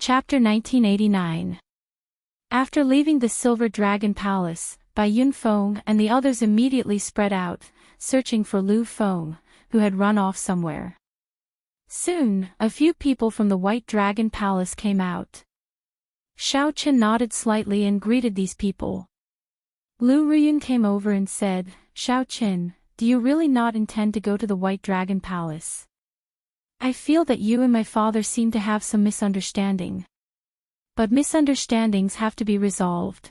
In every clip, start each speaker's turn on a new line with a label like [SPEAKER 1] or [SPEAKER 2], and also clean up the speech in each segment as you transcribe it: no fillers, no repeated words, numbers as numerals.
[SPEAKER 1] Chapter 1989. After leaving the Silver Dragon Palace, Bai Yunfeng and the others immediately spread out, searching for Lu Feng, who had run off somewhere. Soon, a few people from the White Dragon Palace came out. Xiao Chen nodded slightly and greeted these people. Lu Ruyun came over and said, "Xiao Chen, do you really not intend to go to the White Dragon Palace? I feel that you and my father seem to have some misunderstanding. But misunderstandings have to be resolved.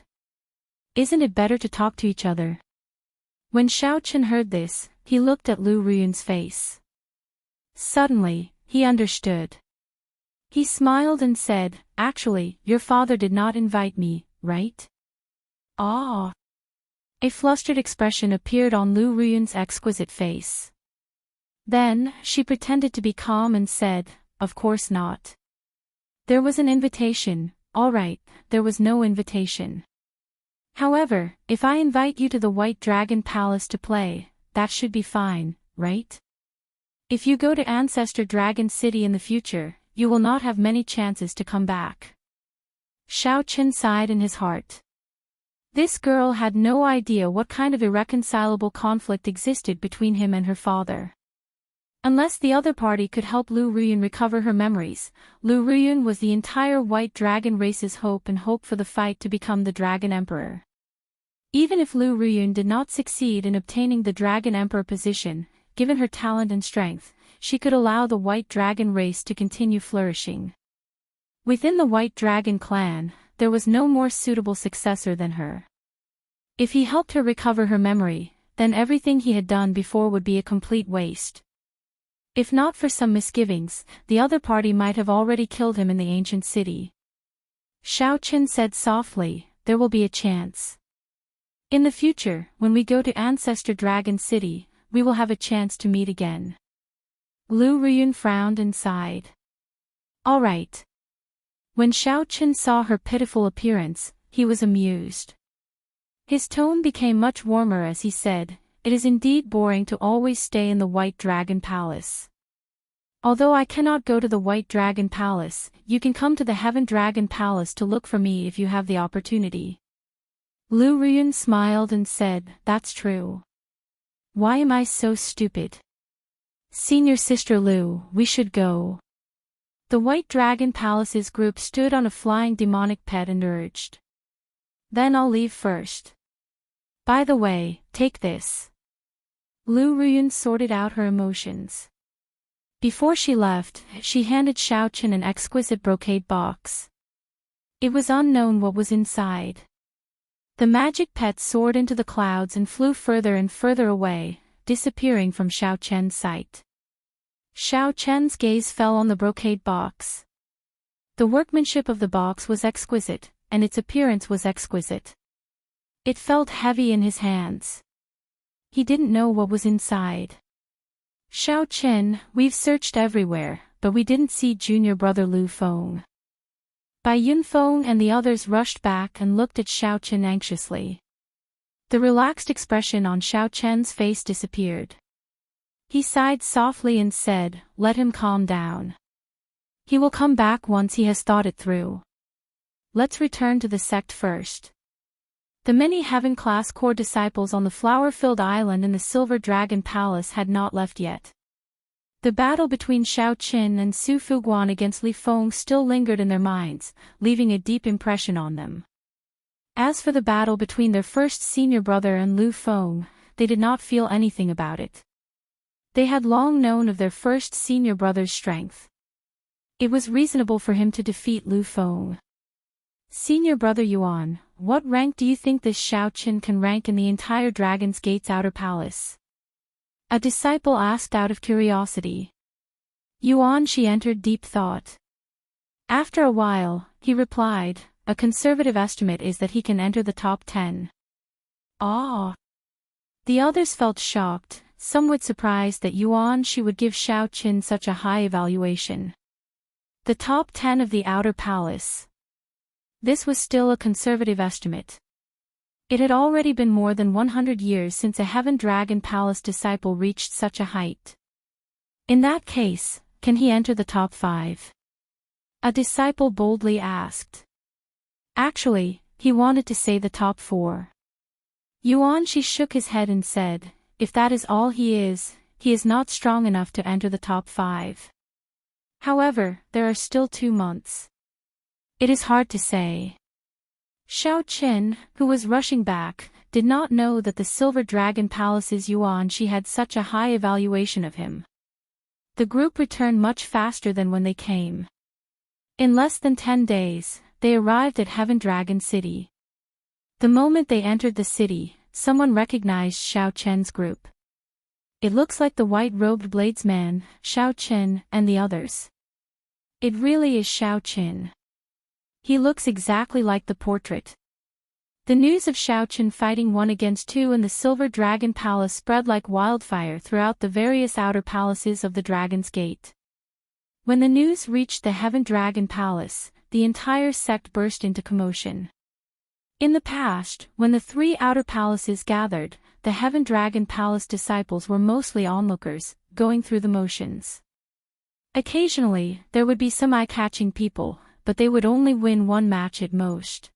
[SPEAKER 1] Isn't it better to talk to each other?" When Xiao Chen heard this, he looked at Lu Ruyun's face. Suddenly, he understood. He smiled and said, "Actually, your father did not invite me, right?" "Ah." A flustered expression appeared on Lu Ruyun's exquisite face. Then, she pretended to be calm and said, "Of course not. There was an invitation." "All right, there was no invitation. However, if I invite you to the White Dragon Palace to play, that should be fine, right? If you go to Ancestor Dragon City in the future, you will not have many chances to come back." Xiao Chen sighed in his heart. This girl had no idea what kind of irreconcilable conflict existed between him and her father. Unless the other party could help Lu Ruyun recover her memories, Lu Ruyun was the entire White Dragon race's hope and hope for the fight to become the Dragon Emperor. Even if Lu Ruyun did not succeed in obtaining the Dragon Emperor position, given her talent and strength, she could allow the White Dragon race to continue flourishing. Within the White Dragon clan, there was no more suitable successor than her. If he helped her recover her memory, then everything he had done before would be a complete waste. If not for some misgivings, the other party might have already killed him in the ancient city. Xiao Chen said softly, "There will be a chance. In the future, when we go to Ancestor Dragon City, we will have a chance to meet again." Lu Ruyun frowned and sighed. "All right." When Xiao Chen saw her pitiful appearance, he was amused. His tone became much warmer as he said, "It is indeed boring to always stay in the White Dragon Palace. Although I cannot go to the White Dragon Palace, you can come to the Heaven Dragon Palace to look for me if you have the opportunity." Lu Ruyun smiled and said, "That's true. Why am I so stupid? Senior Sister Lu, we should go." The White Dragon Palace's group stood on a flying demonic pet and urged, "Then I'll leave first. By the way, take this." Lu Ruyun sorted out her emotions. Before she left, she handed Xiao Chen an exquisite brocade box. It was unknown what was inside. The magic pet soared into the clouds and flew further and further away, disappearing from Xiao Chen's sight. Xiao Chen's gaze fell on the brocade box. The workmanship of the box was exquisite, and its appearance was exquisite. It felt heavy in his hands. He didn't know what was inside. "Xiao Chen, we've searched everywhere, but we didn't see junior brother Lu Feng." Bai Yunfeng and the others rushed back and looked at Xiao Chen anxiously. The relaxed expression on Xiao Chen's face disappeared. He sighed softly and said, "Let him calm down. He will come back once he has thought it through. Let's return to the sect first." The many Heaven-class core disciples on the flower-filled island in the Silver Dragon Palace had not left yet. The battle between Xiao Chen and Su Fuguan against Li Feng still lingered in their minds, leaving a deep impression on them. As for the battle between their first senior brother and Lu Feng, they did not feel anything about it. They had long known of their first senior brother's strength. It was reasonable for him to defeat Lu Feng. "Senior brother Yuan, what rank do you think this Xiao Chen can rank in the entire Dragon's Gate's outer palace?" A disciple asked out of curiosity. Yuan she entered deep thought. After a while, he replied, "A conservative estimate is that he can enter the top 10. "Ah!" The others felt shocked, somewhat surprised that Yuan she would give Xiao Chen such a high evaluation. The top 10 of the outer palace. This was still a conservative estimate. It had already been more than 100 years since a Heaven Dragon Palace disciple reached such a height. In that case, can he enter the top 5? A disciple boldly asked. Actually, he wanted to say the top 4. Yuanshi shook his head and said, if that is all he is not strong enough to enter the top 5. However, there are still 2 months. It is hard to say. Xiao Qin, who was rushing back, did not know that the Silver Dragon Palace's Yuanshi had such a high evaluation of him. The group returned much faster than when they came. In less than 10 days, they arrived at Heaven Dragon City. The moment they entered the city, someone recognized Xiao Chen's group. It looks like the white-robed bladesman, Xiao Qin, and the others. It really is Xiao Qin. He looks exactly like the portrait. The news of Xiao Qin fighting 1 against 2 in the Silver Dragon Palace spread like wildfire throughout the various outer palaces of the Dragon's Gate. When the news reached the Heaven Dragon Palace, the entire sect burst into commotion. In the past, when the 3 outer palaces gathered, the Heaven Dragon Palace disciples were mostly onlookers, going through the motions. Occasionally, there would be some eye-catching people, but they would only win 1 match at most.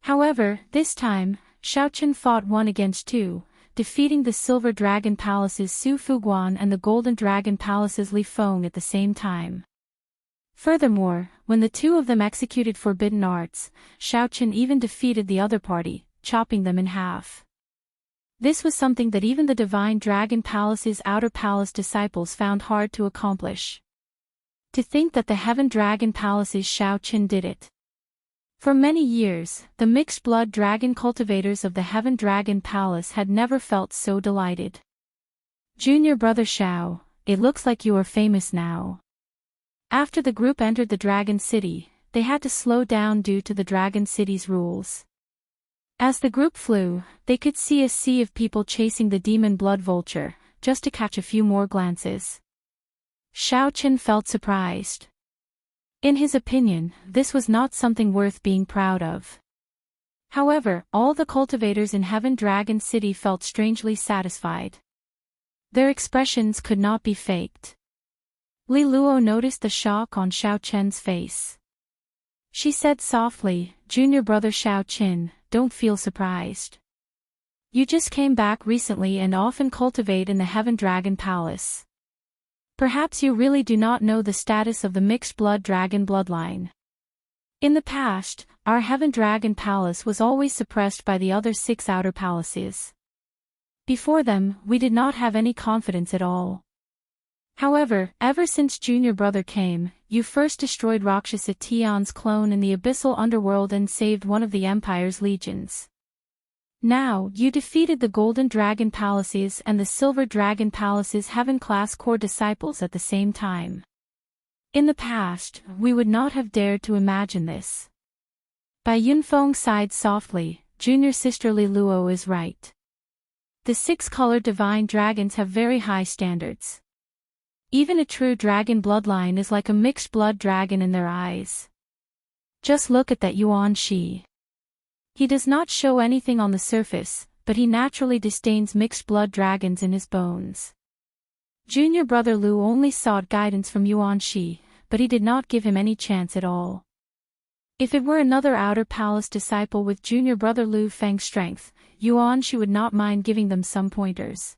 [SPEAKER 1] However, this time, Xiao Qin fought 1 against 2, defeating the Silver Dragon Palace's Su Fuguan and the Golden Dragon Palace's Li Feng at the same time. Furthermore, when the 2 of them executed forbidden arts, Xiao Qin even defeated the other party, chopping them in half. This was something that even the Divine Dragon Palace's outer palace disciples found hard to accomplish. To think that the Heaven Dragon Palace's Xiao Qin did it. For many years, the mixed-blood dragon cultivators of the Heaven Dragon Palace had never felt so delighted. Junior brother Xiao, it looks like you are famous now. After the group entered the Dragon City, they had to slow down due to the Dragon City's rules. As the group flew, they could see a sea of people chasing the demon blood vulture, just to catch a few more glances. Xiao Qin felt surprised. In his opinion, this was not something worth being proud of. However, all the cultivators in Heaven Dragon City felt strangely satisfied. Their expressions could not be faked. Li Luo noticed the shock on Xiao Chen's face. She said softly, Junior brother Xiao Qin, don't feel surprised. You just came back recently and often cultivate in the Heaven Dragon Palace. Perhaps you really do not know the status of the mixed-blood dragon bloodline. In the past, our Heaven Dragon Palace was always suppressed by the other 6 outer palaces. Before them, we did not have any confidence at all. However, ever since Junior Brother came, you first destroyed Rakshasa Tian's clone in the abyssal underworld and saved one of the Empire's legions. Now, you defeated the Golden Dragon Palaces and the Silver Dragon Palace's Heaven-class core disciples at the same time. In the past, we would not have dared to imagine this. Bai Yunfeng sighed softly, Junior sister Li Luo is right. The 6-colored divine dragons have very high standards. Even a true dragon bloodline is like a mixed-blood dragon in their eyes. Just look at that Yuanshi. He does not show anything on the surface, but he naturally disdains mixed-blood dragons in his bones. Junior brother Lu only sought guidance from Yuanshi, but he did not give him any chance at all. If it were another outer palace disciple with junior brother Lu Feng's strength, Yuanshi would not mind giving them some pointers.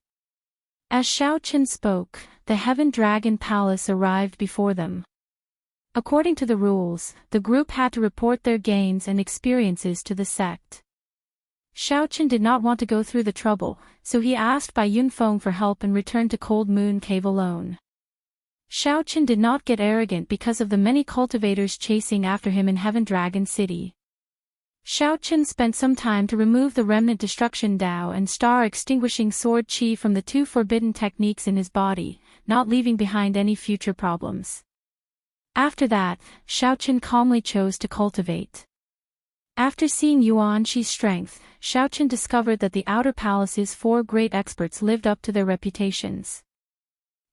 [SPEAKER 1] As Xiao Qin spoke, the Heaven Dragon Palace arrived before them. According to the rules, the group had to report their gains and experiences to the sect. Xiao Qin did not want to go through the trouble, so he asked Bai Yunfeng for help and returned to Cold Moon Cave alone. Xiao Qin did not get arrogant because of the many cultivators chasing after him in Heaven Dragon City. Xiao Qin spent some time to remove the remnant destruction Dao and star-extinguishing sword chi from the 2 forbidden techniques in his body, not leaving behind any future problems. After that, Xiao Qin calmly chose to cultivate. After seeing Yuanshi's strength, Xiao Qin discovered that the outer palace's 4 great experts lived up to their reputations.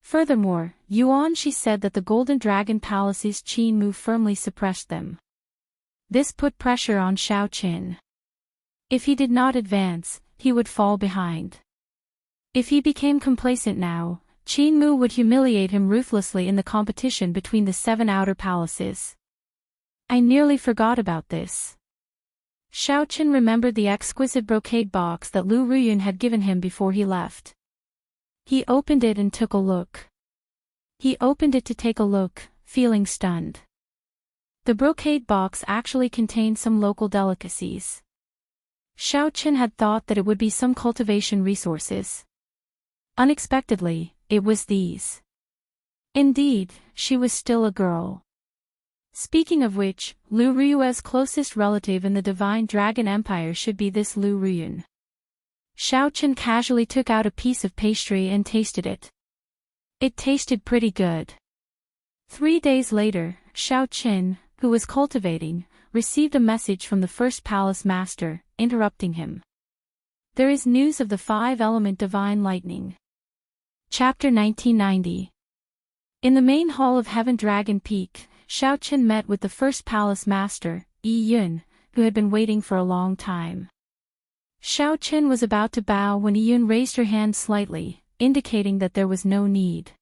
[SPEAKER 1] Furthermore, Yuanshi said that the Golden Dragon Palace's Qin Mu firmly suppressed them. This put pressure on Xiao Qin. If he did not advance, he would fall behind. If he became complacent now, Qin Mu would humiliate him ruthlessly in the competition between the 7 outer palaces. I nearly forgot about this. Xiaoqin remembered the exquisite brocade box that Lu Ruyun had given him before he left. He opened it and took a look. He opened it to take a look, feeling stunned. The brocade box actually contained some local delicacies. Xiaoqin had thought that it would be some cultivation resources. Unexpectedly, it was these. Indeed, she was still a girl. Speaking of which, Lu Ruyue's closest relative in the Divine Dragon Empire should be this Lu Ruyun. Xiaoqin casually took out a piece of pastry and tasted it. It tasted pretty good. 3 days later, Xiaoqin, who was cultivating, received a message from the first palace master, interrupting him. There is news of the 5-element divine lightning. Chapter 1990. In the main hall of Heaven Dragon Peak, Xiaoqin met with the first palace master, Yi Yun, who had been waiting for a long time. Xiaoqin was about to bow when Yi Yun raised her hand slightly, indicating that there was no need.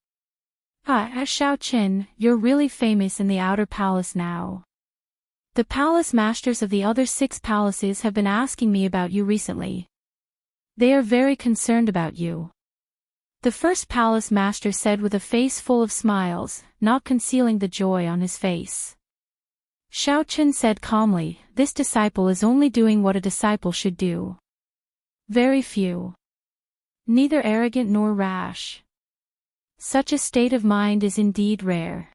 [SPEAKER 1] Xiaoqin, you're really famous in the outer palace now. The palace masters of the other 6 palaces have been asking me about you recently. They are very concerned about you. The first palace master said with a face full of smiles, not concealing the joy on his face. Xiaoqin said calmly, this disciple is only doing what a disciple should do. Very few. Neither arrogant nor rash. Such a state of mind is indeed rare.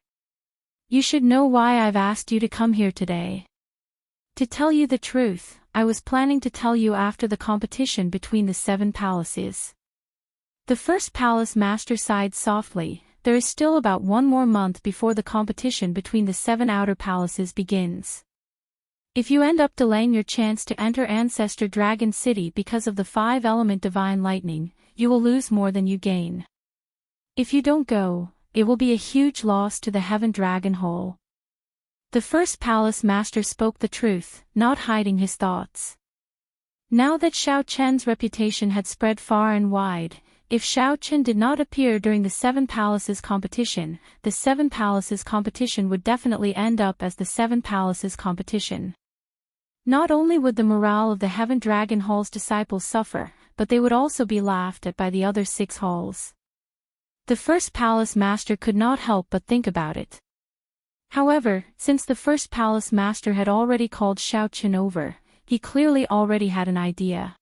[SPEAKER 1] You should know why I've asked you to come here today. To tell you the truth, I was planning to tell you after the competition between the 7 palaces. The first palace master sighed softly. There is still about 1 more month before the competition between the 7 outer palaces begins. If you end up delaying your chance to enter Ancestor Dragon City because of the 5-element divine lightning, you will lose more than you gain. If you don't go, it will be a huge loss to the Heaven Dragon Hole. The first palace master spoke the truth, not hiding his thoughts. Now that Xiaoqian's reputation had spread far and wide, if Xiaoqin did not appear during the 7 palaces competition, the 7 palaces competition would definitely end up as the 7 palaces competition. Not only would the morale of the Heaven Dragon Hall's disciples suffer, but they would also be laughed at by the other 6 halls. The first palace master could not help but think about it. However, since the first palace master had already called Xiaoqin over, he clearly already had an idea.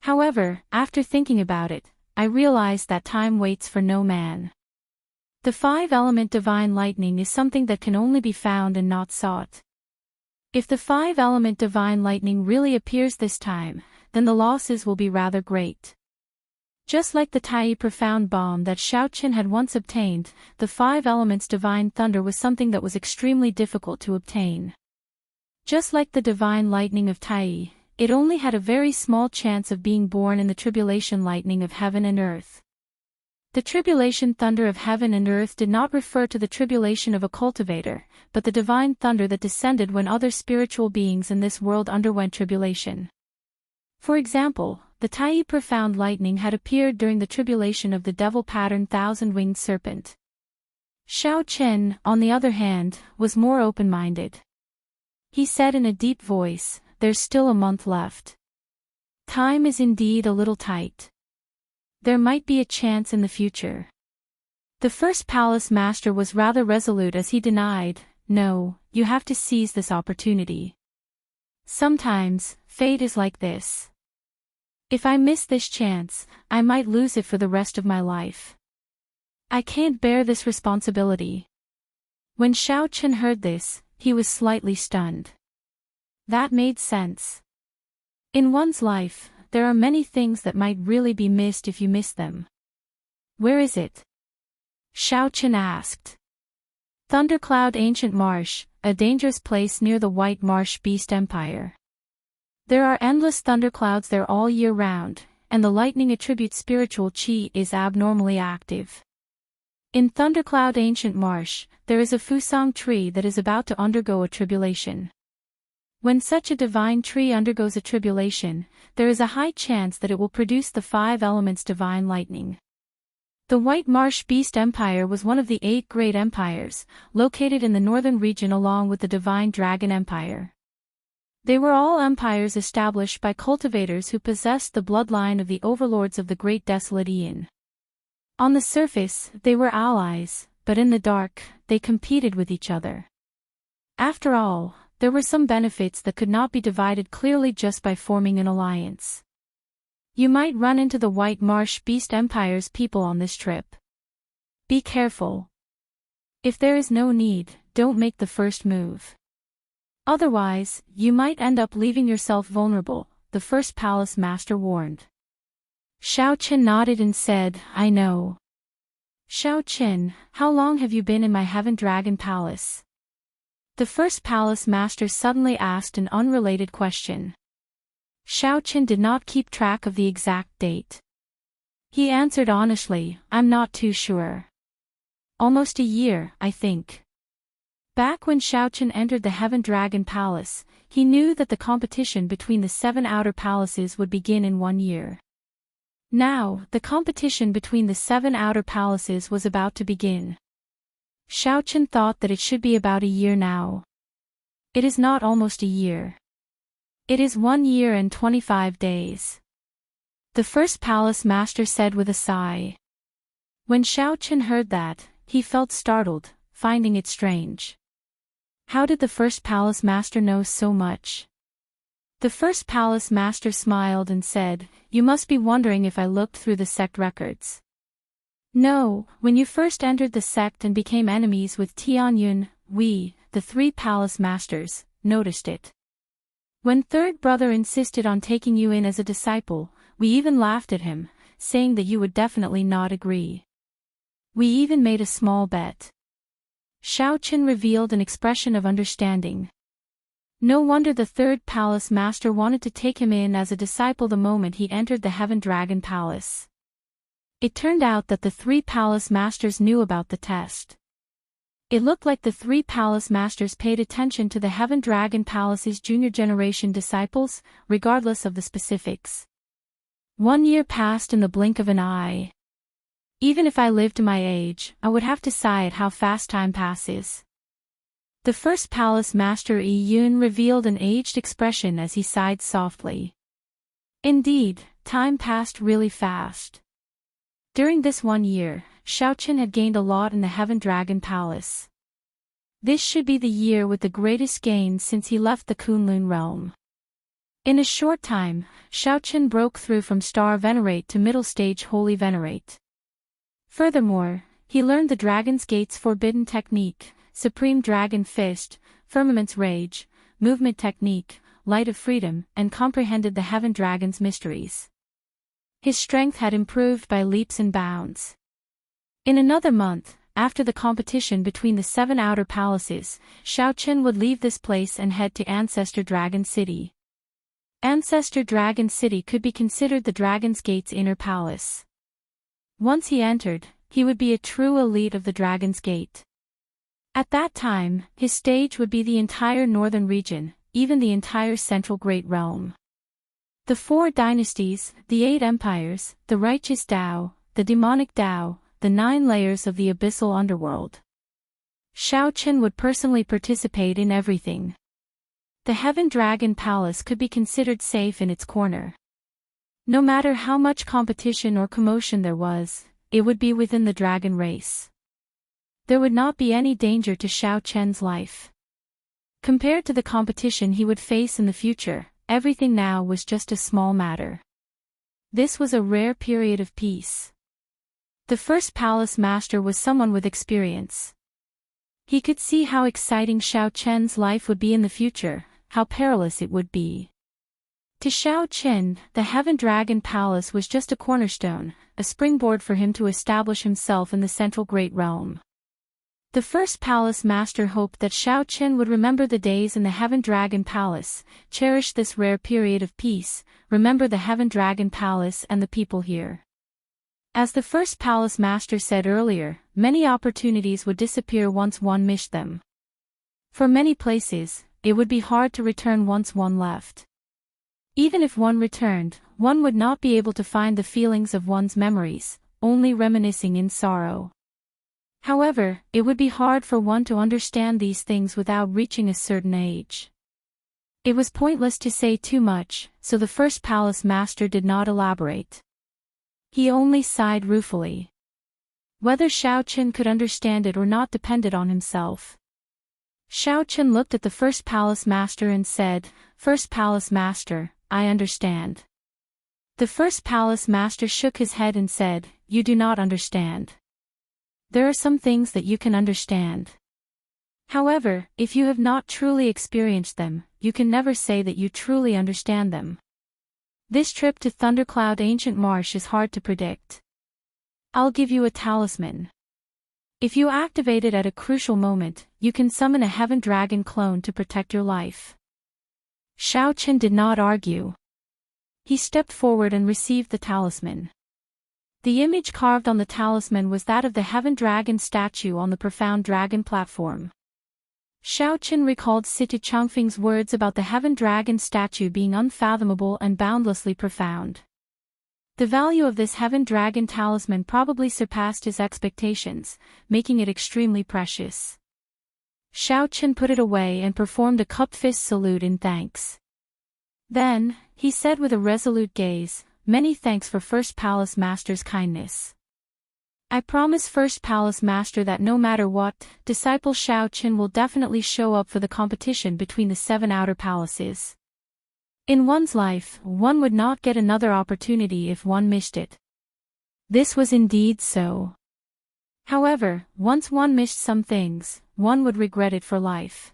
[SPEAKER 1] However, after thinking about it, I realized that time waits for no man. The 5-element divine lightning is something that can only be found and not sought. If the 5-element divine lightning really appears this time, then the losses will be rather great. Just like the Tai profound bomb that Xiaoqin had once obtained, the 5 elements divine thunder was something that was extremely difficult to obtain. Just like the divine lightning of Tai, it only had a very small chance of being born in the tribulation lightning of heaven and earth. The tribulation thunder of heaven and earth did not refer to the tribulation of a cultivator, but the divine thunder that descended when other spiritual beings in this world underwent tribulation. For example, the Tai profound lightning had appeared during the tribulation of the devil-patterned 1,000-winged serpent. Xiaoqin, on the other hand, was more open-minded. He said in a deep voice, there's still a month left. Time is indeed a little tight. There might be a chance in the future. The first palace master was rather resolute as he denied, no, you have to seize this opportunity. Sometimes, fate is like this. If I miss this chance, I might lose it for the rest of my life. I can't bear this responsibility. When Xiaoqin heard this, he was slightly stunned. That made sense. In one's life, there are many things that might really be missed if you miss them. Where is it? Xiaoqin asked. Thundercloud Ancient Marsh, a dangerous place near the White Marsh Beast Empire. There are endless thunderclouds there all year round, and the lightning attribute spiritual chi is abnormally active. In Thundercloud Ancient Marsh, there is a fusang tree that is about to undergo a tribulation. When such a divine tree undergoes a tribulation, there is a high chance that it will produce the 5 elements divine lightning. The White Marsh Beast Empire was one of the 8 great empires, located in the northern region along with the Divine Dragon Empire. They were all empires established by cultivators who possessed the bloodline of the overlords of the Great Desolate Aeon. On the surface, they were allies, but in the dark, they competed with each other. After all, there were some benefits that could not be divided clearly just by forming an alliance. You might run into the White Marsh Beast Empire's people on this trip. Be careful. If there is no need, don't make the first move. Otherwise, you might end up leaving yourself vulnerable, the first palace master warned. Xiao Qin nodded and said, I know. Xiao Qin, how long have you been in my Heaven Dragon Palace? The first palace master suddenly asked an unrelated question. Xiao Qin did not keep track of the exact date. He answered honestly, I'm not too sure. Almost a year, I think. Back when Xiao Qin entered the Heaven Dragon Palace, he knew that the competition between the 7 outer palaces would begin in 1 year. Now, the competition between the 7 outer palaces was about to begin. Xiao Qin thought that it should be about a year now. It is not almost a year. It is 1 year and 25 days. The first palace master said with a sigh. When Xiao Qin heard that, he felt startled, finding it strange. How did the first palace master know so much? The first palace master smiled and said, You must be wondering if I looked through the sect records. No, when you first entered the sect and became enemies with Tianyun, we, the 3 palace masters, noticed it. When third brother insisted on taking you in as a disciple, we even laughed at him, saying that you would definitely not agree. We even made a small bet. Xiao Qin revealed an expression of understanding. No wonder the third palace master wanted to take him in as a disciple the moment he entered the Heaven Dragon Palace. It turned out that the 3 palace masters knew about the test. It looked like the 3 palace masters paid attention to the Heaven Dragon Palace's junior generation disciples, regardless of the specifics. 1 year passed in the blink of an eye. Even if I lived to my age, I would have to sigh at how fast time passes. The first palace master Yi Yun revealed an aged expression as he sighed softly. Indeed, time passed really fast. During this 1 year, Xiao Qin had gained a lot in the Heaven Dragon Palace. This should be the year with the greatest gains since he left the Kunlun realm. In a short time, Xiao Qin broke through from Star Venerate to middle stage Holy Venerate. Furthermore, he learned the Dragon's Gate's Forbidden Technique, Supreme Dragon Fist, Firmament's Rage, Movement Technique, Light of Freedom, and comprehended the Heaven Dragon's mysteries. His strength had improved by leaps and bounds. In another month, after the competition between the 7 outer palaces, Xiao Qin would leave this place and head to Ancestor Dragon City. Ancestor Dragon City could be considered the Dragon's Gate's inner palace. Once he entered, he would be a true elite of the Dragon's Gate. At that time, his stage would be the entire northern region, even the entire central Great Realm. The 4 dynasties, the 8 empires, the righteous Tao, the demonic Tao, the 9 layers of the abyssal underworld. Xiao Qin would personally participate in everything. The Heaven Dragon Palace could be considered safe in its corner. No matter how much competition or commotion there was, it would be within the dragon race. There would not be any danger to Xiao Qin's life. Compared to the competition he would face in the future, everything now was just a small matter. This was a rare period of peace. The first palace master was someone with experience. He could see how exciting Xiao Qin's life would be in the future, how perilous it would be. To Xiao Qin, the Heaven Dragon Palace was just a cornerstone, a springboard for him to establish himself in the central Great Realm. The first palace master hoped that Xiao Qin would remember the days in the Heaven Dragon Palace, cherish this rare period of peace, remember the Heaven Dragon Palace and the people here. As the first palace master said earlier, many opportunities would disappear once one missed them. For many places, it would be hard to return once one left. Even if one returned, one would not be able to find the feelings of one's memories, only reminiscing in sorrow. However, it would be hard for one to understand these things without reaching a certain age. It was pointless to say too much, so the first palace master did not elaborate. He only sighed ruefully. Whether Xiao Qin could understand it or not depended on himself. Xiao Qin looked at the first palace master and said, "First palace master, I understand." The first palace master shook his head and said, "You do not understand. There are some things that you can understand. However, if you have not truly experienced them, you can never say that you truly understand them. This trip to Thundercloud Ancient Marsh is hard to predict. I'll give you a talisman. If you activate it at a crucial moment, you can summon a Heaven Dragon clone to protect your life." Xiao Qin did not argue. He stepped forward and received the talisman. The image carved on the talisman was that of the Heaven Dragon statue on the Profound Dragon platform. Xiao Qin recalled Situ Changfeng's words about the Heaven Dragon statue being unfathomable and boundlessly profound. The value of this Heaven Dragon talisman probably surpassed his expectations, making it extremely precious. Xiao Qin put it away and performed a cupped fist salute in thanks. Then, he said with a resolute gaze, "Many thanks for First Palace Master's kindness. I promise First Palace Master that no matter what, disciple Xiao Qin will definitely show up for the competition between the 7 outer palaces. In one's life, one would not get another opportunity if one missed it." This was indeed so. However, once one missed some things, one would regret it for life.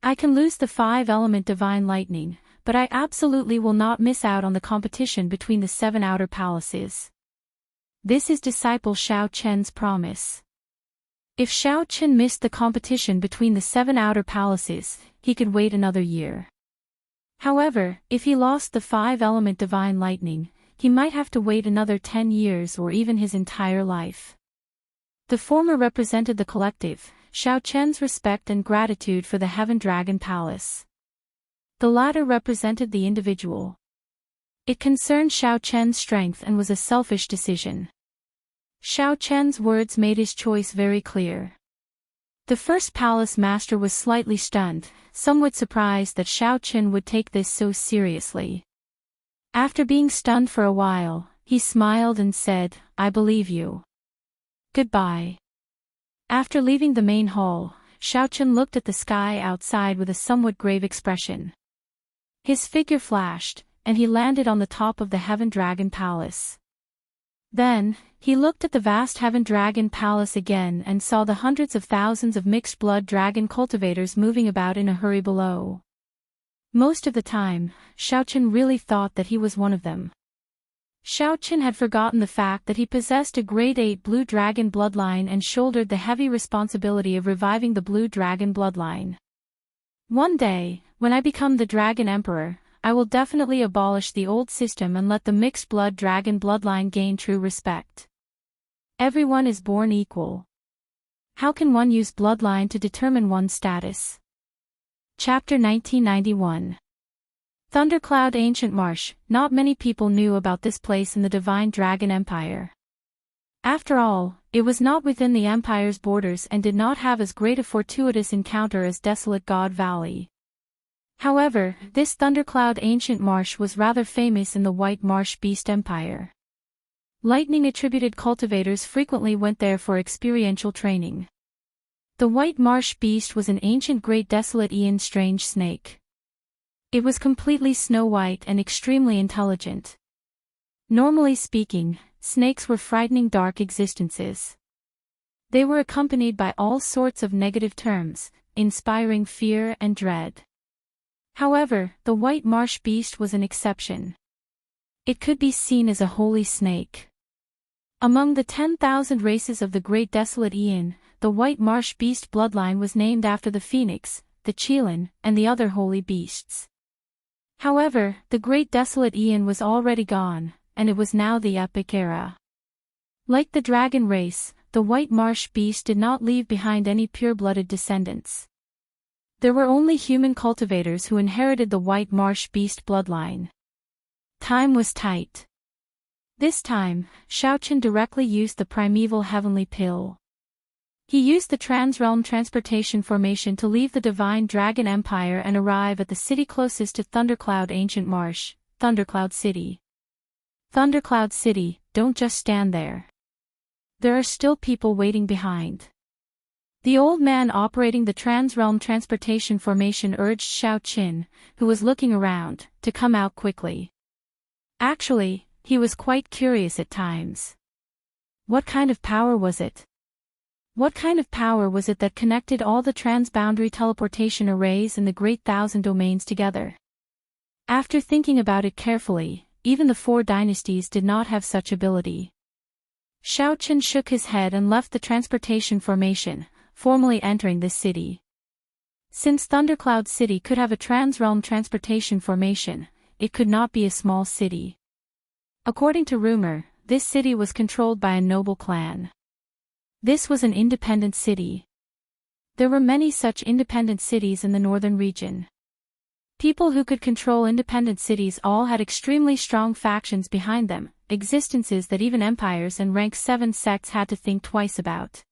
[SPEAKER 1] I can lose the 5-element divine lightning, but I absolutely will not miss out on the competition between the 7 outer palaces. This is disciple Xiao Qin's promise. If Xiao Qin missed the competition between the 7 outer palaces, he could wait another year. However, if he lost the 5-element divine lightning, he might have to wait another 10 years or even his entire life. The former represented the collective, Xiao Qin's respect and gratitude for the Heaven Dragon Palace. The latter represented the individual. It concerned Xiao Qin's strength and was a selfish decision. Xiao Qin's words made his choice very clear. The first palace master was slightly stunned, somewhat surprised that Xiao Qin would take this so seriously. After being stunned for a while, he smiled and said, "I believe you. Goodbye." After leaving the main hall, Xiao Qin looked at the sky outside with a somewhat grave expression. His figure flashed, and he landed on the top of the Heaven Dragon Palace. Then, he looked at the vast Heaven Dragon Palace again and saw the hundreds of thousands of mixed-blood dragon cultivators moving about in a hurry below. Most of the time, Xiao Qin really thought that he was one of them. Xiao Qin had forgotten the fact that he possessed a grade 8 blue dragon bloodline and shouldered the heavy responsibility of reviving the blue dragon bloodline. "One day, when I become the Dragon Emperor, I will definitely abolish the old system and let the mixed-blood dragon bloodline gain true respect. Everyone is born equal. How can one use bloodline to determine one's status?" Chapter 1991. Thundercloud Ancient Marsh. Not many people knew about this place in the Divine Dragon Empire. After all, it was not within the Empire's borders and did not have as great a fortuitous encounter as Desolate God Valley. However, this Thundercloud Ancient Marsh was rather famous in the White Marsh Beast Empire. Lightning-attributed cultivators frequently went there for experiential training. The White Marsh Beast was an ancient great desolate Aeon strange snake. It was completely snow-white and extremely intelligent. Normally speaking, snakes were frightening dark existences. They were accompanied by all sorts of negative terms, inspiring fear and dread. However, the White Marsh Beast was an exception. It could be seen as a holy snake. Among the 10,000 races of the Great Desolate Aeon, the White Marsh Beast bloodline was named after the phoenix, the qilin, and the other holy beasts. However, the Great Desolate Aeon was already gone, and it was now the Epic Era. Like the dragon race, the White Marsh Beast did not leave behind any pure-blooded descendants. There were only human cultivators who inherited the White Marsh Beast bloodline. Time was tight. This time, Xiaochen directly used the primeval heavenly pill. He used the Transrealm Transportation Formation to leave the Divine Dragon Empire and arrive at the city closest to Thundercloud Ancient Marsh, Thundercloud City. Thundercloud City, don't just stand there. There are still people waiting behind. The old man operating the Transrealm Transportation Formation urged Xiaochen, who was looking around, to come out quickly. Actually, he was quite curious at times. What kind of power was it? What kind of power was it that connected all the transboundary teleportation arrays in the Great Thousand Domains together? After thinking about it carefully, even the four dynasties did not have such ability. Xiaochen shook his head and left the transportation formation, formally entering this city. Since Thundercloud City could have a transrealm transportation formation, it could not be a small city. According to rumor, this city was controlled by a noble clan. This was an independent city. There were many such independent cities in the northern region. People who could control independent cities all had extremely strong factions behind them, existences that even empires and rank 7 sects had to think twice about.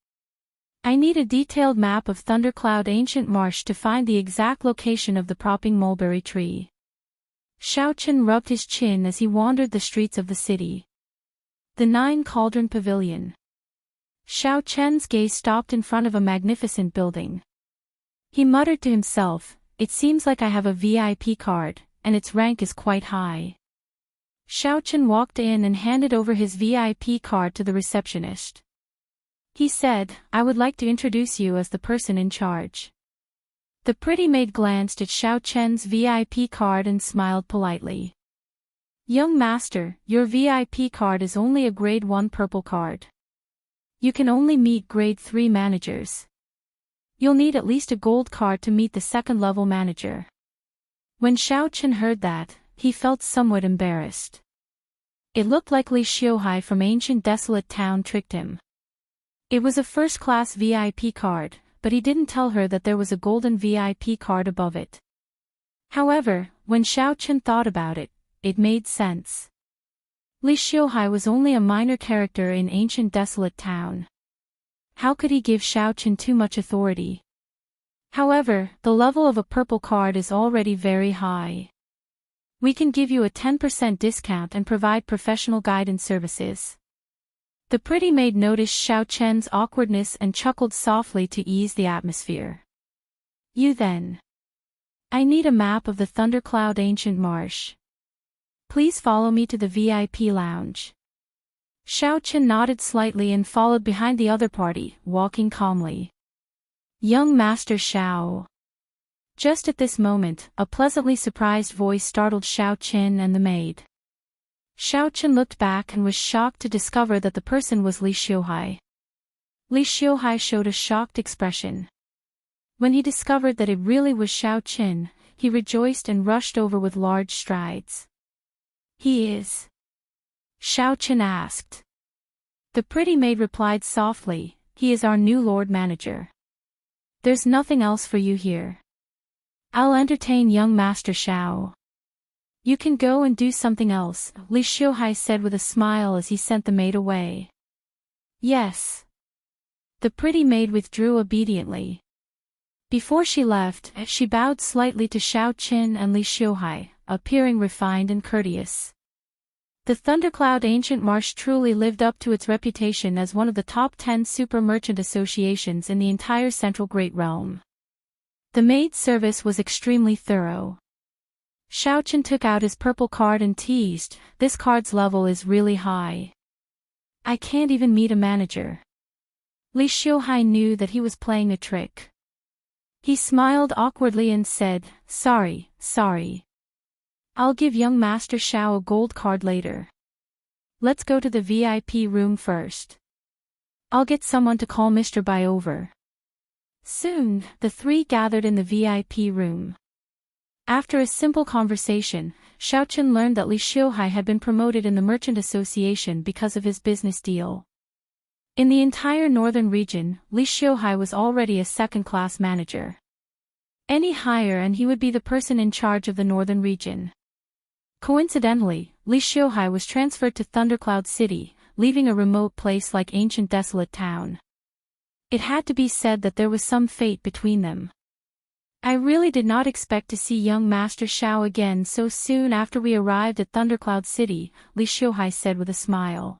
[SPEAKER 1] I need a detailed map of Thundercloud Ancient Marsh to find the exact location of the propping mulberry tree. Xiaochen rubbed his chin as he wandered the streets of the city. The 9 Cauldron Pavilion. Xiaochen's gaze stopped in front of a magnificent building. He muttered to himself, "It seems like I have a VIP card, and its rank is quite high." Xiaochen walked in and handed over his VIP card to the receptionist. He said, "I would like to introduce you as the person in charge." The pretty maid glanced at Xiaochen's VIP card and smiled politely. "Young master, your VIP card is only a grade 1 purple card. You can only meet grade 3 managers. You'll need at least a gold card to meet the second-level manager." When Xiaochen heard that, he felt somewhat embarrassed. It looked like Li Xiuhai from ancient desolate town tricked him. It was a first-class VIP card, but he didn't tell her that there was a golden VIP card above it. However, when Xiaochen thought about it, it made sense. Li Xiuhai was only a minor character in ancient desolate town. How could he give Xiaochen too much authority? However, the level of a purple card is already very high. We can give you a 10% discount and provide professional guidance services. The pretty maid noticed Xiaochen's awkwardness and chuckled softly to ease the atmosphere. "You then. I need a map of the Thundercloud Ancient Marsh. Please follow me to the VIP lounge." Xiaochen nodded slightly and followed behind the other party, walking calmly. "Young Master Xiao." Just at this moment, a pleasantly surprised voice startled Xiaochen and the maid. Xiaochen looked back and was shocked to discover that the person was Li Xiuhai. Li Xiuhai showed a shocked expression. When he discovered that it really was Xiaochen, he rejoiced and rushed over with large strides. "He is?" Xiaochen asked. The pretty maid replied softly, "He is our new Lord Manager. There's nothing else for you here. I'll entertain young Master Xiao. You can go and do something else," Li Xiuhai said with a smile as he sent the maid away. "Yes." The pretty maid withdrew obediently. Before she left, she bowed slightly to Xiaochen and Li Xiuhai, appearing refined and courteous. The Thundercloud Ancient Marsh truly lived up to its reputation as one of the top 10 super merchant associations in the entire Central Great Realm. The maid service was extremely thorough. Xiaochen took out his purple card and teased, "This card's level is really high. I can't even meet a manager." Li Xiuhai knew that he was playing a trick. He smiled awkwardly and said, Sorry. I'll give young Master Xiao a gold card later. Let's go to the VIP room first. I'll get someone to call Mr. Bai over." Soon, the three gathered in the VIP room. After a simple conversation, Xiaochen learned that Li Xiuhai had been promoted in the Merchant Association because of his business deal. In the entire northern region, Li Xiuhai was already a second-class manager. Any higher and he would be the person in charge of the northern region. Coincidentally, Li Xiuhai was transferred to Thundercloud City, leaving a remote place like ancient desolate town. It had to be said that there was some fate between them. I really did not expect to see young Master Xiao again so soon after we arrived at Thundercloud City, Li Xiuhai said with a smile.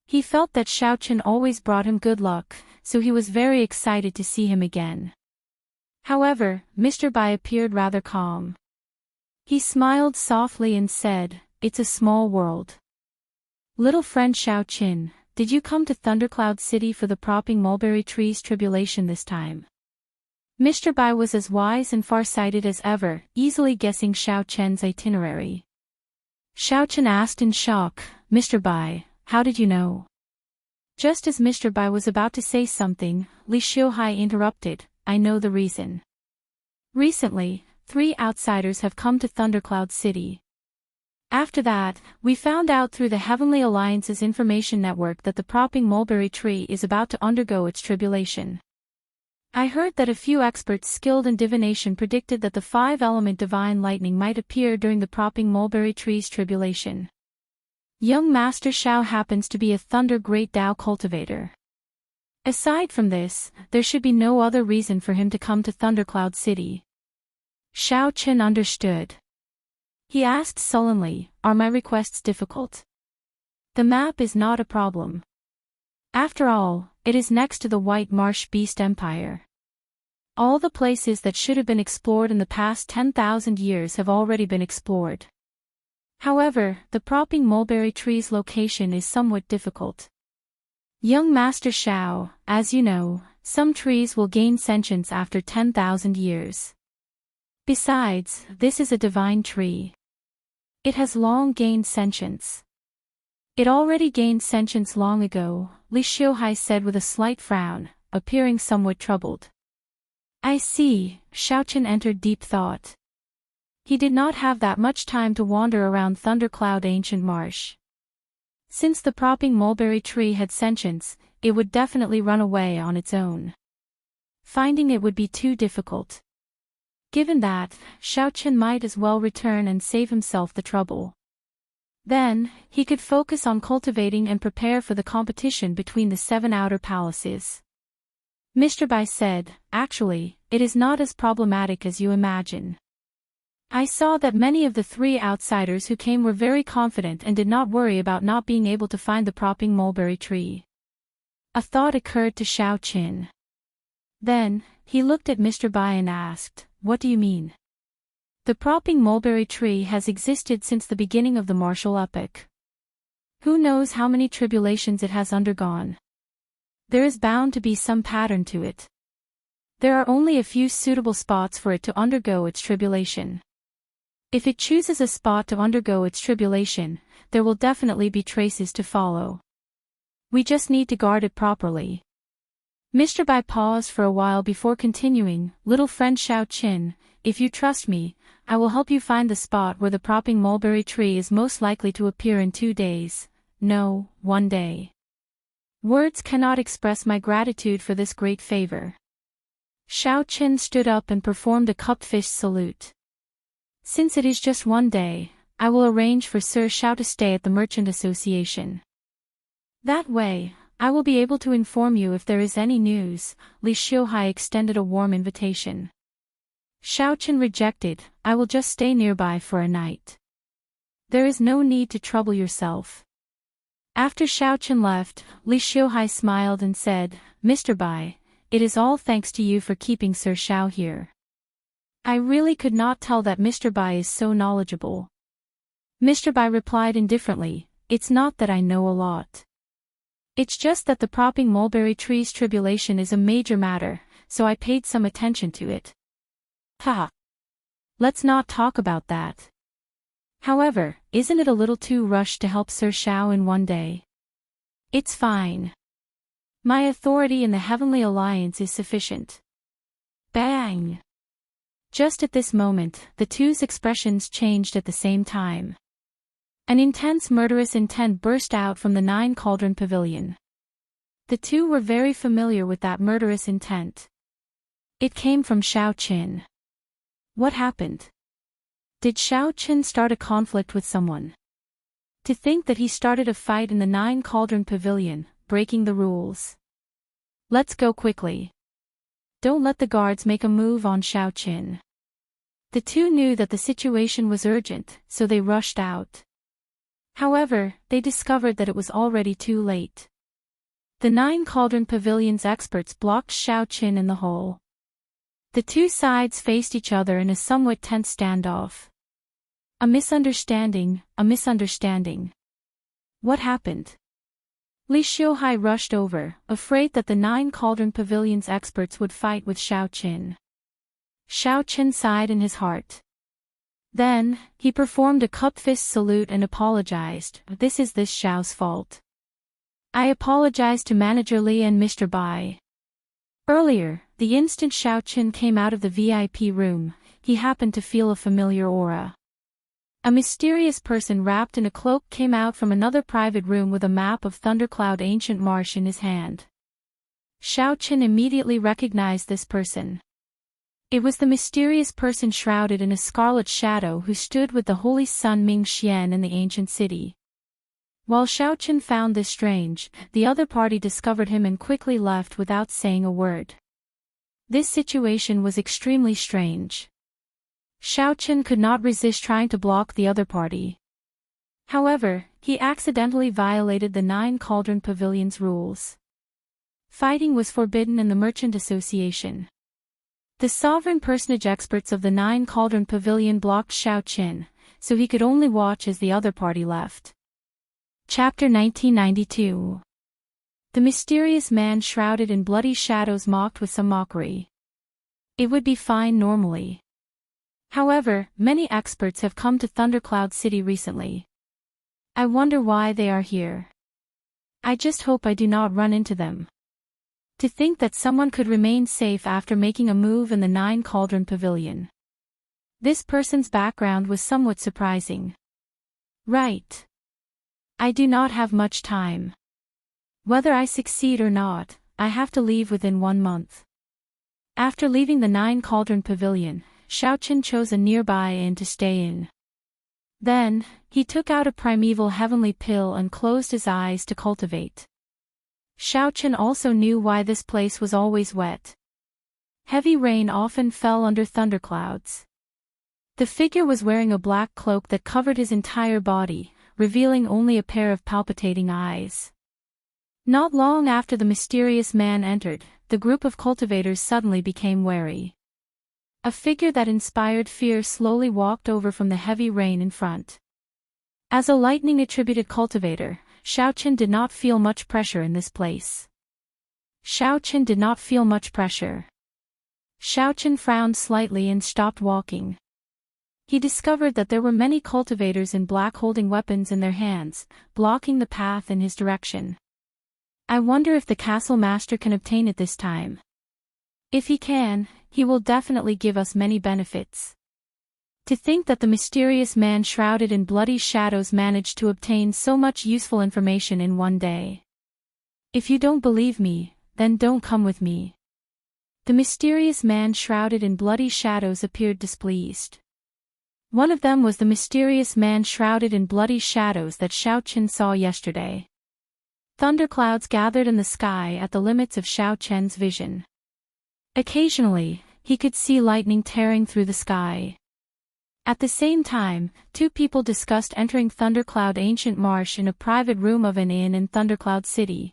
[SPEAKER 1] He felt that Xiao Chen always brought him good luck, so he was very excited to see him again. However, Mr. Bai appeared rather calm. He smiled softly and said, "It's a small world. Little friend Xiao Chen, did you come to Thundercloud City for the propping mulberry tree's tribulation this time?" Mr. Bai was as wise and far-sighted as ever, easily guessing Xiao Chen's itinerary. Xiao Chen asked in shock, "Mr. Bai, how did you know?" Just as Mr. Bai was about to say something, Li Xiuhai interrupted, "I know the reason. Recently, 3 outsiders have come to Thundercloud City. After that, we found out through the Heavenly Alliance's information network that the propping mulberry tree is about to undergo its tribulation. I heard that a few experts skilled in divination predicted that the 5-element divine lightning might appear during the propping mulberry tree's tribulation. Young Master Xiao happens to be a Thunder Great Tao cultivator. Aside from this, there should be no other reason for him to come to Thundercloud City." Xiao Chen understood. He asked sullenly, "Are my requests difficult? The map is not a problem. After all, it is next to the White Marsh Beast Empire. All the places that should have been explored in the past 10,000 years have already been explored. However, the propping mulberry tree's location is somewhat difficult. Young Master Xiao, as you know, some trees will gain sentience after 10,000 years. Besides, this is a divine tree. It has long gained sentience." "It already gained sentience long ago," Li Xiuhai said with a slight frown, appearing somewhat troubled. "I see," Xiao Chen entered deep thought. He did not have that much time to wander around Thundercloud Ancient Marsh. Since the propping mulberry tree had sentience, it would definitely run away on its own. Finding it would be too difficult. Given that, Xiao Chen might as well return and save himself the trouble. Then, he could focus on cultivating and prepare for the competition between the 7 outer palaces. Mr. Bai said, "Actually, it is not as problematic as you imagine. I saw that many of the 3 outsiders who came were very confident and did not worry about not being able to find the propping mulberry tree." A thought occurred to Xiao Chen. Then, he looked at Mr. Bai and asked, "What do you mean?" "The propping mulberry tree has existed since the beginning of the martial epoch. Who knows how many tribulations it has undergone? There is bound to be some pattern to it. There are only a few suitable spots for it to undergo its tribulation. If it chooses a spot to undergo its tribulation, there will definitely be traces to follow. We just need to guard it properly." Mr. Bai paused for a while before continuing, "Little friend Xiao Chen, if you trust me, I will help you find the spot where the propping mulberry tree is most likely to appear in 2 days, no, 1 day. Words cannot express my gratitude for this great favor." Xiao Chen stood up and performed a cupfish salute. "Since it is just 1 day, I will arrange for Sir Xiao to stay at the Merchant Association. That way, I will be able to inform you if there is any news." Li Xiuhai extended a warm invitation. Xiao Chen rejected, "I will just stay nearby for a night. There is no need to trouble yourself." After Xiao Chen left, Li Xiuhai smiled and said, "Mr. Bai, it is all thanks to you for keeping Sir Xiao here. I really could not tell that Mr. Bai is so knowledgeable." Mr. Bai replied indifferently, "It's not that I know a lot. It's just that the propping mulberry tree's tribulation is a major matter, so I paid some attention to it." "Ha! Let's not talk about that. However, isn't it a little too rushed to help Sir Xiao in 1 day?" "It's fine. My authority in the Heavenly Alliance is sufficient." Bang! Just at this moment, the two's expressions changed at the same time. An intense murderous intent burst out from the 9 Cauldron Pavilion. The two were very familiar with that murderous intent. It came from Xiao Chen. What happened? Did Xiao Chen start a conflict with someone? To think that he started a fight in the Nine Cauldron Pavilion, breaking the rules. Let's go quickly. Don't let the guards make a move on Xiao Qin. The two knew that the situation was urgent, so they rushed out. However, they discovered that it was already too late. The Nine Cauldron Pavilion's experts blocked Xiao Qin in the hole. The two sides faced each other in a somewhat tense standoff. A misunderstanding, a misunderstanding. What happened? Li Xiuhai rushed over, afraid that the Nine Cauldron Pavilion's experts would fight with Xiao Qin. Xiao Qin sighed in his heart. Then, he performed a cup fist salute and apologized. This is this Xiao's fault. I apologize to Manager Li and Mr. Bai. Earlier, the instant Xiao Qin came out of the VIP room, he happened to feel a familiar aura. A mysterious person wrapped in a cloak came out from another private room with a map of Thundercloud Ancient Marsh in his hand. Xiao Qin immediately recognized this person. It was the mysterious person shrouded in a scarlet shadow who stood with the holy sun Ming Xian in the ancient city. While Xiao Qin found this strange, the other party discovered him and quickly left without saying a word. This situation was extremely strange. Xiao Qin could not resist trying to block the other party. However, he accidentally violated the Nine Cauldron Pavilion's rules. Fighting was forbidden in the Merchant Association. The sovereign personage experts of the Nine Cauldron Pavilion blocked Xiao Qin, so he could only watch as the other party left. Chapter 1992. The mysterious man shrouded in bloody shadows mocked with some mockery. It would be fine normally. However, many experts have come to Thundercloud City recently. I wonder why they are here. I just hope I do not run into them. To think that someone could remain safe after making a move in the Nine Cauldron Pavilion. This person's background was somewhat surprising. Right. I do not have much time. Whether I succeed or not, I have to leave within 1 month. After leaving the Nine Cauldron Pavilion, Xiao Qin chose a nearby inn to stay in. Then, he took out a primeval heavenly pill and closed his eyes to cultivate. Xiao Qin also knew why this place was always wet. Heavy rain often fell under thunderclouds. The figure was wearing a black cloak that covered his entire body, revealing only a pair of palpitating eyes. Not long after the mysterious man entered, the group of cultivators suddenly became wary. A figure that inspired fear slowly walked over from the heavy rain in front. As a lightning-attributed cultivator, Xiao Qin did not feel much pressure in this place. Xiao Qin did not feel much pressure. Xiao Qin frowned slightly and stopped walking. He discovered that there were many cultivators in black holding weapons in their hands, blocking the path in his direction. I wonder if the castle master can obtain it this time. If he can, he will definitely give us many benefits. To think that the mysterious man shrouded in bloody shadows managed to obtain so much useful information in 1 day. If you don't believe me, then don't come with me. The mysterious man shrouded in bloody shadows appeared displeased. One of them was the mysterious man shrouded in bloody shadows that Xiao Qin saw yesterday. Thunderclouds gathered in the sky at the limits of Xiao Qin's vision. Occasionally, he could see lightning tearing through the sky. At the same time, 2 people discussed entering Thundercloud Ancient Marsh in a private room of an inn in Thundercloud City.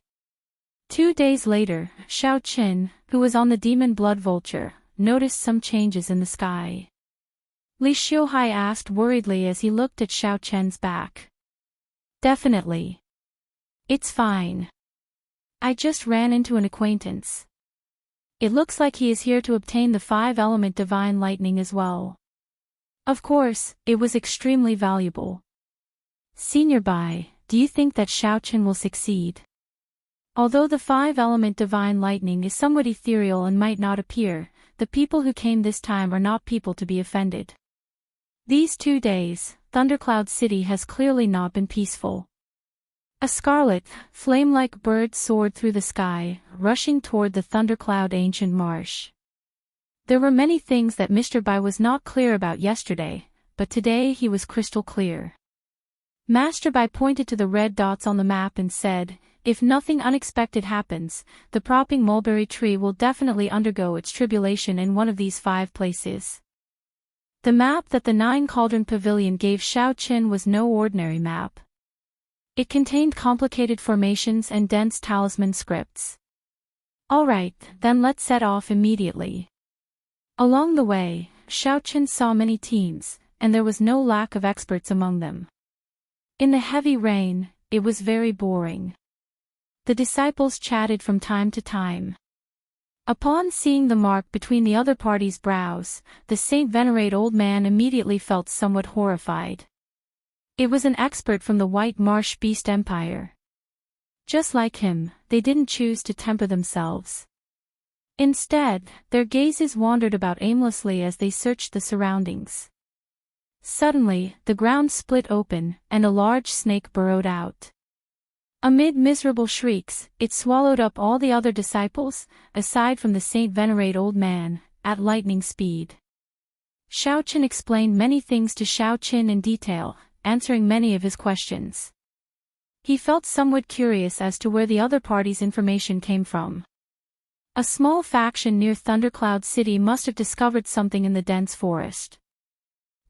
[SPEAKER 1] 2 days later, Xiao Qin, who was on the Demon Blood Vulture, noticed some changes in the sky. Li Xiuhai asked worriedly as he looked at Xiao Qin's back. Definitely. It's fine. I just ran into an acquaintance. It looks like he is here to obtain the 5-element divine lightning as well. Of course, it was extremely valuable. Senior Bai, do you think that Xiao Qin will succeed? Although the 5-element divine lightning is somewhat ethereal and might not appear, the people who came this time are not people to be offended. These 2 days, Thundercloud City has clearly not been peaceful. A scarlet, flame-like bird soared through the sky, rushing toward the Thundercloud Ancient Marsh. There were many things that Mr. Bai was not clear about yesterday, but today he was crystal clear. Master Bai pointed to the red dots on the map and said, "If nothing unexpected happens, the propping mulberry tree will definitely undergo its tribulation in one of these 5 places." The map that the 9 Cauldron Pavilion gave Xiao Qin was no ordinary map. It contained complicated formations and dense talisman scripts. "Alright, then let's set off immediately." Along the way, Xiao Qin saw many teams, and there was no lack of experts among them. In the heavy rain, it was very boring. The disciples chatted from time to time. Upon seeing the mark between the other party's brows, the Saint-Venerate old man immediately felt somewhat horrified. It was an expert from the White Marsh Beast Empire. Just like him, they didn't choose to temper themselves. Instead, their gazes wandered about aimlessly as they searched the surroundings. Suddenly, the ground split open, and a large snake burrowed out. Amid miserable shrieks, it swallowed up all the other disciples, aside from the Saint-Venerate old man, at lightning speed. Xiao Qin explained many things to Xiao Qin in detail, answering many of his questions. He felt somewhat curious as to where the other party's information came from. A small faction near Thundercloud City must have discovered something in the dense forest.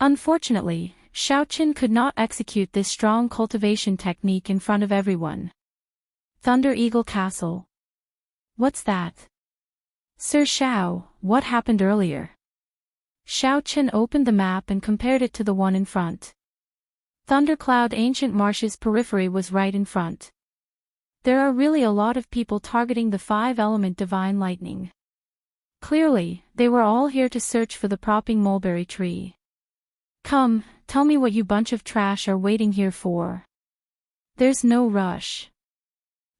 [SPEAKER 1] Unfortunately, Xiao Qin could not execute this strong cultivation technique in front of everyone. Thunder Eagle Castle. What's that? Sir Xiao, what happened earlier? Xiao Qin opened the map and compared it to the one in front. Thundercloud Ancient Marsh's periphery was right in front. There are really a lot of people targeting the 5-element divine lightning. Clearly, they were all here to search for the propping mulberry tree. Come, tell me what you bunch of trash are waiting here for. There's no rush.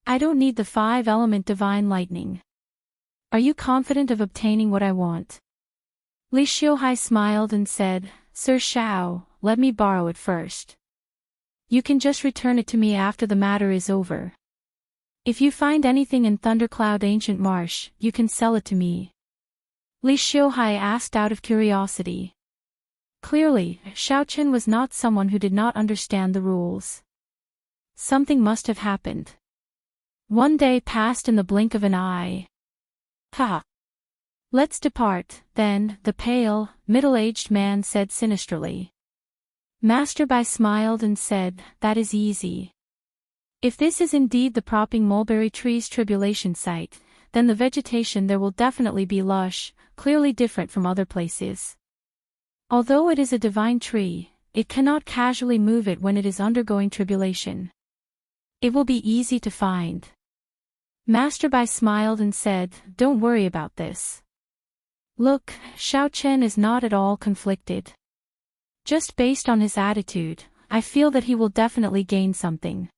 [SPEAKER 1] I don't need the 5-element divine lightning. Are you confident of obtaining what I want? Li Xiuhai smiled and said, Sir Xiao, let me borrow it first. You can just return it to me after the matter is over. If you find anything in Thundercloud Ancient Marsh, you can sell it to me. Li Xiuhai asked out of curiosity. Clearly, Xiao Qin was not someone who did not understand the rules. Something must have happened. One day passed in the blink of an eye. Ha! Let's depart, then, the pale, middle-aged man said sinisterly. Master Bai smiled and said, that is easy. If this is indeed the propping mulberry tree's tribulation site, then the vegetation there will definitely be lush, clearly different from other places. Although it is a divine tree, it cannot casually move it when it is undergoing tribulation. It will be easy to find. Master Bai smiled and said, don't worry about this. Look, Xiao Qin is not at all conflicted. Just based on his attitude, I feel that he will definitely gain something.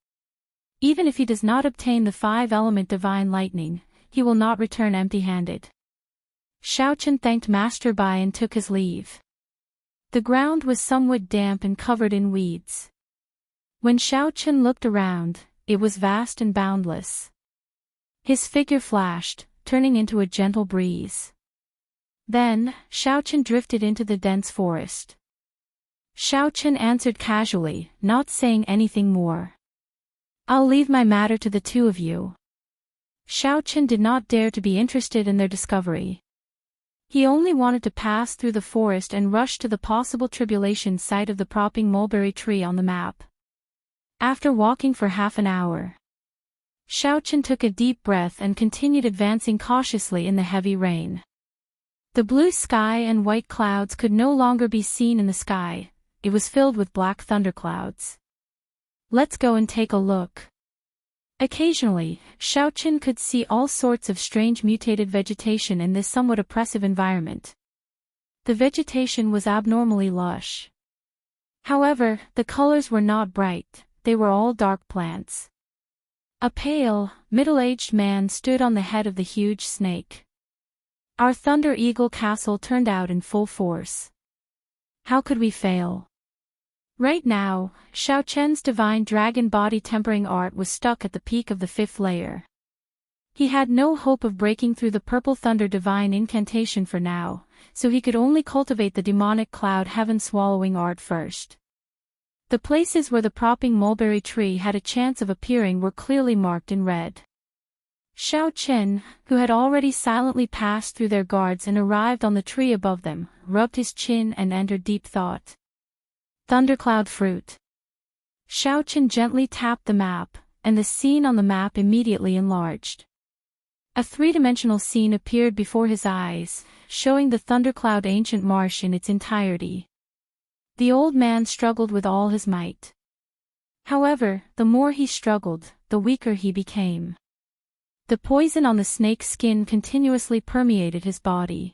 [SPEAKER 1] Even if he does not obtain the 5-element divine lightning, he will not return empty-handed. Xiao Qin thanked Master Bai and took his leave. The ground was somewhat damp and covered in weeds. When Xiao Qin looked around, it was vast and boundless. His figure flashed, turning into a gentle breeze. Then, Xiao Qin drifted into the dense forest. Xiao Qin answered casually, not saying anything more. I'll leave my matter to the two of you. Xiao Qin did not dare to be interested in their discovery. He only wanted to pass through the forest and rush to the possible tribulation site of the propping mulberry tree on the map. After walking for half an hour, Xiao Qin took a deep breath and continued advancing cautiously in the heavy rain. The blue sky and white clouds could no longer be seen in the sky, it was filled with black thunderclouds. Let's go and take a look. Occasionally, Xiao Qin could see all sorts of strange mutated vegetation in this somewhat oppressive environment. The vegetation was abnormally lush. However, the colors were not bright, they were all dark plants. A pale, middle-aged man stood on the head of the huge snake. Our Thunder Eagle Castle turned out in full force. How could we fail? Right now, Xiao Qin's divine dragon body tempering art was stuck at the peak of the 5th layer. He had no hope of breaking through the purple thunder divine incantation for now, so he could only cultivate the demonic cloud heaven swallowing art first. The places where the propping mulberry tree had a chance of appearing were clearly marked in red. Xiao Qin, who had already silently passed through their guards and arrived on the tree above them, rubbed his chin and entered deep thought. Thundercloud fruit. Xiao Qin gently tapped the map, and the scene on the map immediately enlarged. A three-dimensional scene appeared before his eyes, showing the Thundercloud ancient marsh in its entirety. The old man struggled with all his might. However, the more he struggled, the weaker he became. The poison on the snake's skin continuously permeated his body.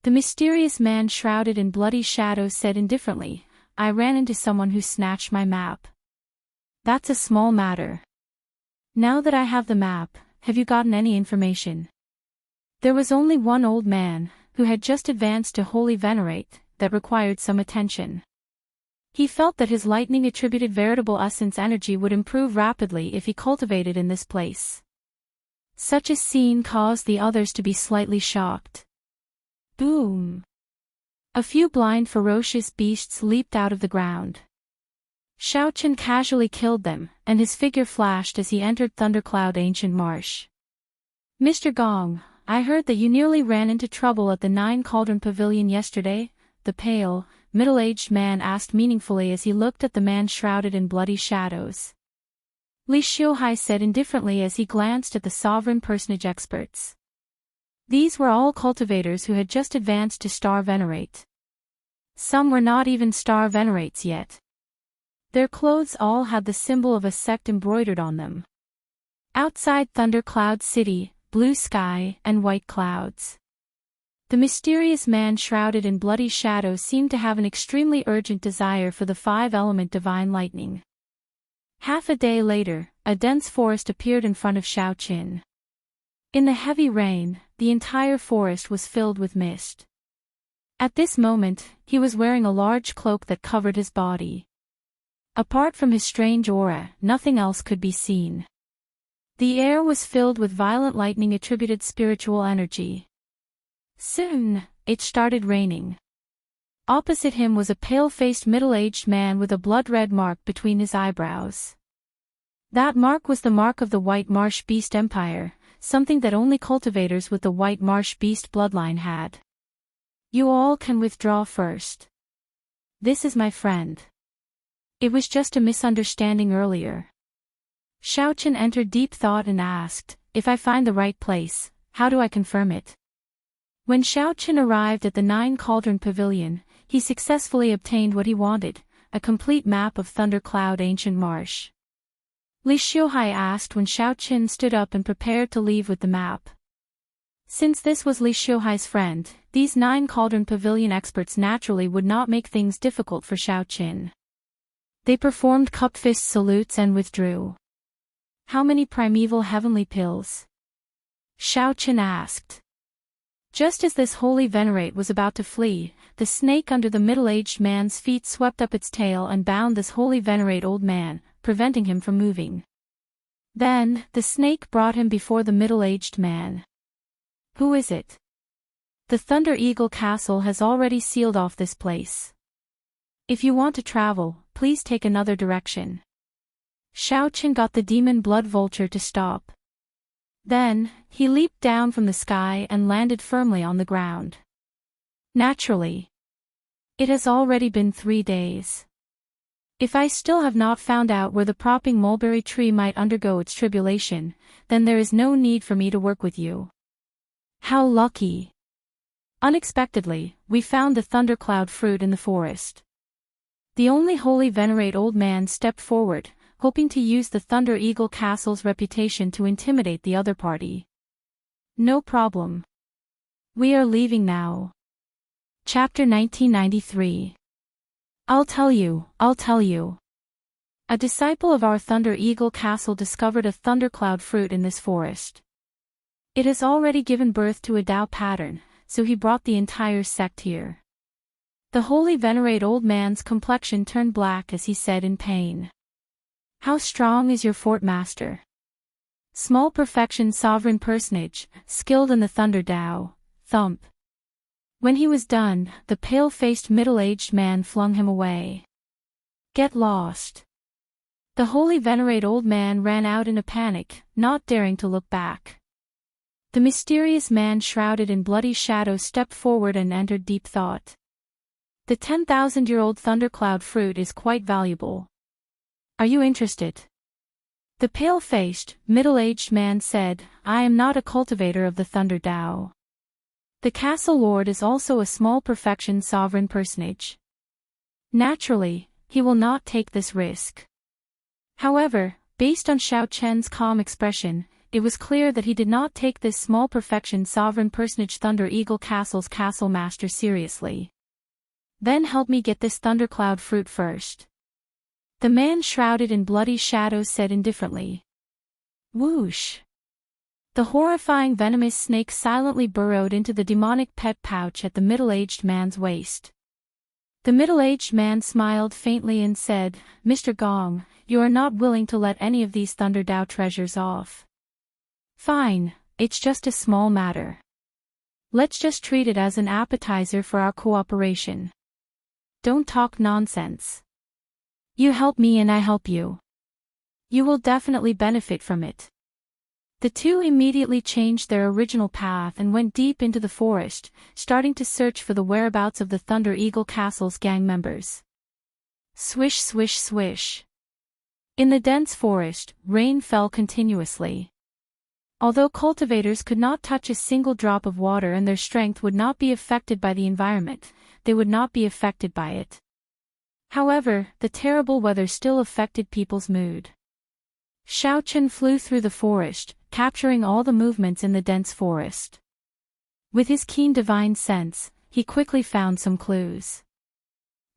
[SPEAKER 1] The mysterious man shrouded in bloody shadows said indifferently, "I ran into someone who snatched my map. That's a small matter. Now that I have the map, have you gotten any information?" There was only one old man, who had just advanced to Holy Venerate, that required some attention. He felt that his lightning-attributed veritable essence energy would improve rapidly if he cultivated in this place. Such a scene caused the others to be slightly shocked. Boom! A few blind ferocious beasts leaped out of the ground. Xiao Qin casually killed them, and his figure flashed as he entered Thundercloud Ancient Marsh. "Mr. Gong, I heard that you nearly ran into trouble at the Nine Cauldron Pavilion yesterday," the pale, middle-aged man asked meaningfully as he looked at the man shrouded in bloody shadows. Li Xiuhai said indifferently as he glanced at the sovereign personage experts. These were all cultivators who had just advanced to Star Venerate. Some were not even Star Venerates yet. Their clothes all had the symbol of a sect embroidered on them. Outside Thunder Cloud City, blue sky and white clouds. The mysterious man shrouded in bloody shadows seemed to have an extremely urgent desire for the five-element divine lightning. Half a day later, a dense forest appeared in front of Xiao Qin. In the heavy rain, the entire forest was filled with mist. At this moment, he was wearing a large cloak that covered his body. Apart from his strange aura, nothing else could be seen. The air was filled with violent lightning-attributed spiritual energy. Soon, it started raining. Opposite him was a pale-faced middle-aged man with a blood-red mark between his eyebrows. That mark was the mark of the White Marsh Beast Empire, something that only cultivators with the White Marsh Beast bloodline had. "You all can withdraw first. This is my friend. It was just a misunderstanding earlier." Xiao Qin entered deep thought and asked, "If I find the right place, how do I confirm it?" When Xiao Qin arrived at the Nine Cauldron Pavilion, he successfully obtained what he wanted, a complete map of Thundercloud Ancient Marsh. Li Xiuhai asked when Xiao Qin stood up and prepared to leave with the map. Since this was Li Xiuhai's friend, these Nine Cauldron Pavilion experts naturally would not make things difficult for Xiao Qin. They performed cupped fist salutes and withdrew. "How many primeval heavenly pills?" Xiao Qin asked. Just as this holy venerate was about to flee, the snake under the middle-aged man's feet swept up its tail and bound this holy venerate old man, preventing him from moving. Then, the snake brought him before the middle-aged man. "Who is it?" "The Thunder Eagle Castle has already sealed off this place. If you want to travel, please take another direction." Xiao Qin got the demon blood vulture to stop. Then, he leaped down from the sky and landed firmly on the ground. Naturally. It has already been 3 days. If I still have not found out where the propping mulberry tree might undergo its tribulation, then there is no need for me to work with you. How lucky! Unexpectedly, we found the thundercloud fruit in the forest. The only holy venerate old man stepped forward, hoping to use the Thunder Eagle Castle's reputation to intimidate the other party. "No problem. We are leaving now." Chapter 1993. I'll tell you. A disciple of our Thunder Eagle Castle discovered a thundercloud fruit in this forest. It has already given birth to a Tao pattern, so he brought the entire sect here. The holy venerate old man's complexion turned black as he said in pain. "How strong is your fort master?" "Small perfection sovereign personage, skilled in the thunder Tao." Thump. When he was done, the pale-faced middle-aged man flung him away. Get lost. The holy venerate old man ran out in a panic, not daring to look back. The mysterious man shrouded in bloody shadow stepped forward and entered deep thought. The 10,000-year-old thundercloud fruit is quite valuable. Are you interested? The pale-faced, middle-aged man said, I am not a cultivator of the thunder Tao. The castle lord is also a small perfection sovereign personage. Naturally, he will not take this risk. However, based on Xiao Chen's calm expression, it was clear that he did not take this small perfection sovereign personage Thunder Eagle Castle's castle master seriously. Then help me get this thundercloud fruit first. The man shrouded in bloody shadows said indifferently. Whoosh! The horrifying venomous snake silently burrowed into the demonic pet pouch at the middle-aged man's waist. The middle-aged man smiled faintly and said, Mr. Gong, you are not willing to let any of these Thunder Dao treasures off. Fine, it's just a small matter. Let's just treat it as an appetizer for our cooperation. Don't talk nonsense. You help me and I help you. You will definitely benefit from it. The two immediately changed their original path and went deep into the forest, starting to search for the whereabouts of the Thunder Eagle Castle's gang members. Swish swish swish. In the dense forest, rain fell continuously. Although cultivators could not touch a single drop of water and their strength would not be affected by the environment, they would not be affected by it. However, the terrible weather still affected people's mood. Xiao Chen flew through the forest, capturing all the movements in the dense forest. With his keen divine sense, he quickly found some clues.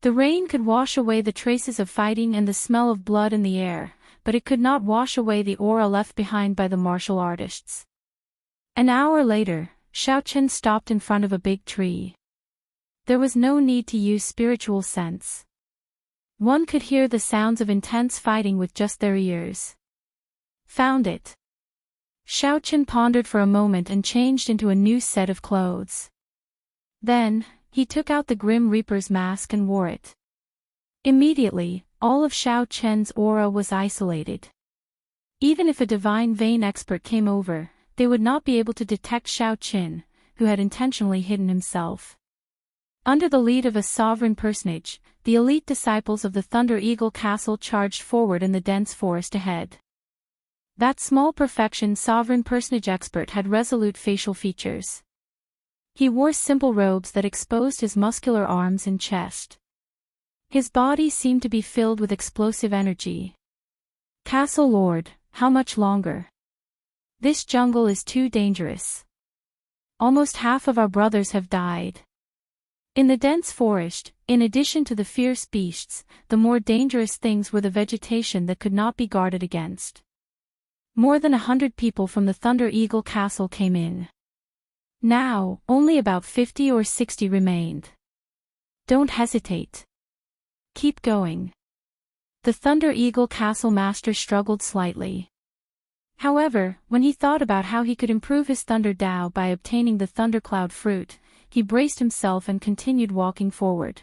[SPEAKER 1] The rain could wash away the traces of fighting and the smell of blood in the air, but it could not wash away the aura left behind by the martial artists. An hour later, Xiao Chen stopped in front of a big tree. There was no need to use spiritual sense. One could hear the sounds of intense fighting with just their ears. Found it. Xiao Chen pondered for a moment and changed into a new set of clothes. Then, he took out the Grim Reaper's mask and wore it. Immediately, all of Xiao Chen's aura was isolated. Even if a divine vein expert came over, they would not be able to detect Xiao Chen, who had intentionally hidden himself. Under the lead of a sovereign personage, the elite disciples of the Thunder Eagle Castle charged forward in the dense forest ahead. That small perfection sovereign personage expert had resolute facial features. He wore simple robes that exposed his muscular arms and chest. His body seemed to be filled with explosive energy. Castle Lord, how much longer? This jungle is too dangerous. Almost half of our brothers have died. In the dense forest, in addition to the fierce beasts, the more dangerous things were the vegetation that could not be guarded against. More than 100 people from the Thunder Eagle Castle came in. Now, only about 50 or 60 remained. Don't hesitate. Keep going. The Thunder Eagle Castle master struggled slightly. However, when he thought about how he could improve his Thunder Dao by obtaining the Thundercloud fruit, he braced himself and continued walking forward.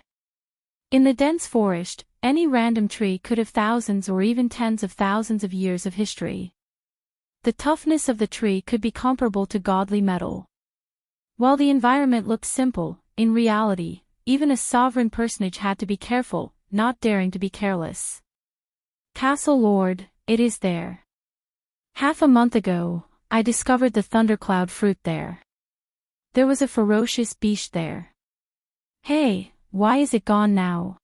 [SPEAKER 1] In the dense forest, any random tree could have thousands or even tens of thousands of years of history. The toughness of the tree could be comparable to godly metal. While the environment looked simple, in reality, even a sovereign personage had to be careful, not daring to be careless. Castle Lord, it is there. Half a month ago, I discovered the thundercloud fruit there. There was a ferocious beast there. Hey, why is it gone now?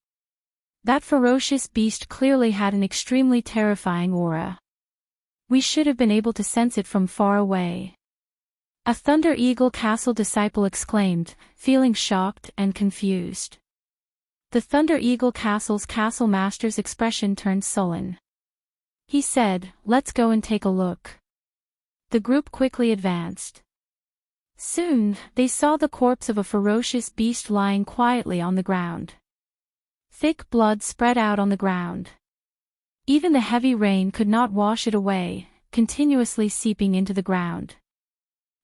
[SPEAKER 1] That ferocious beast clearly had an extremely terrifying aura. We should have been able to sense it from far away. A Thunder Eagle Castle disciple exclaimed, feeling shocked and confused. The Thunder Eagle Castle's castle master's expression turned sullen. He said, "Let's go and take a look." The group quickly advanced. Soon, they saw the corpse of a ferocious beast lying quietly on the ground. Thick blood spread out on the ground. Even the heavy rain could not wash it away, continuously seeping into the ground.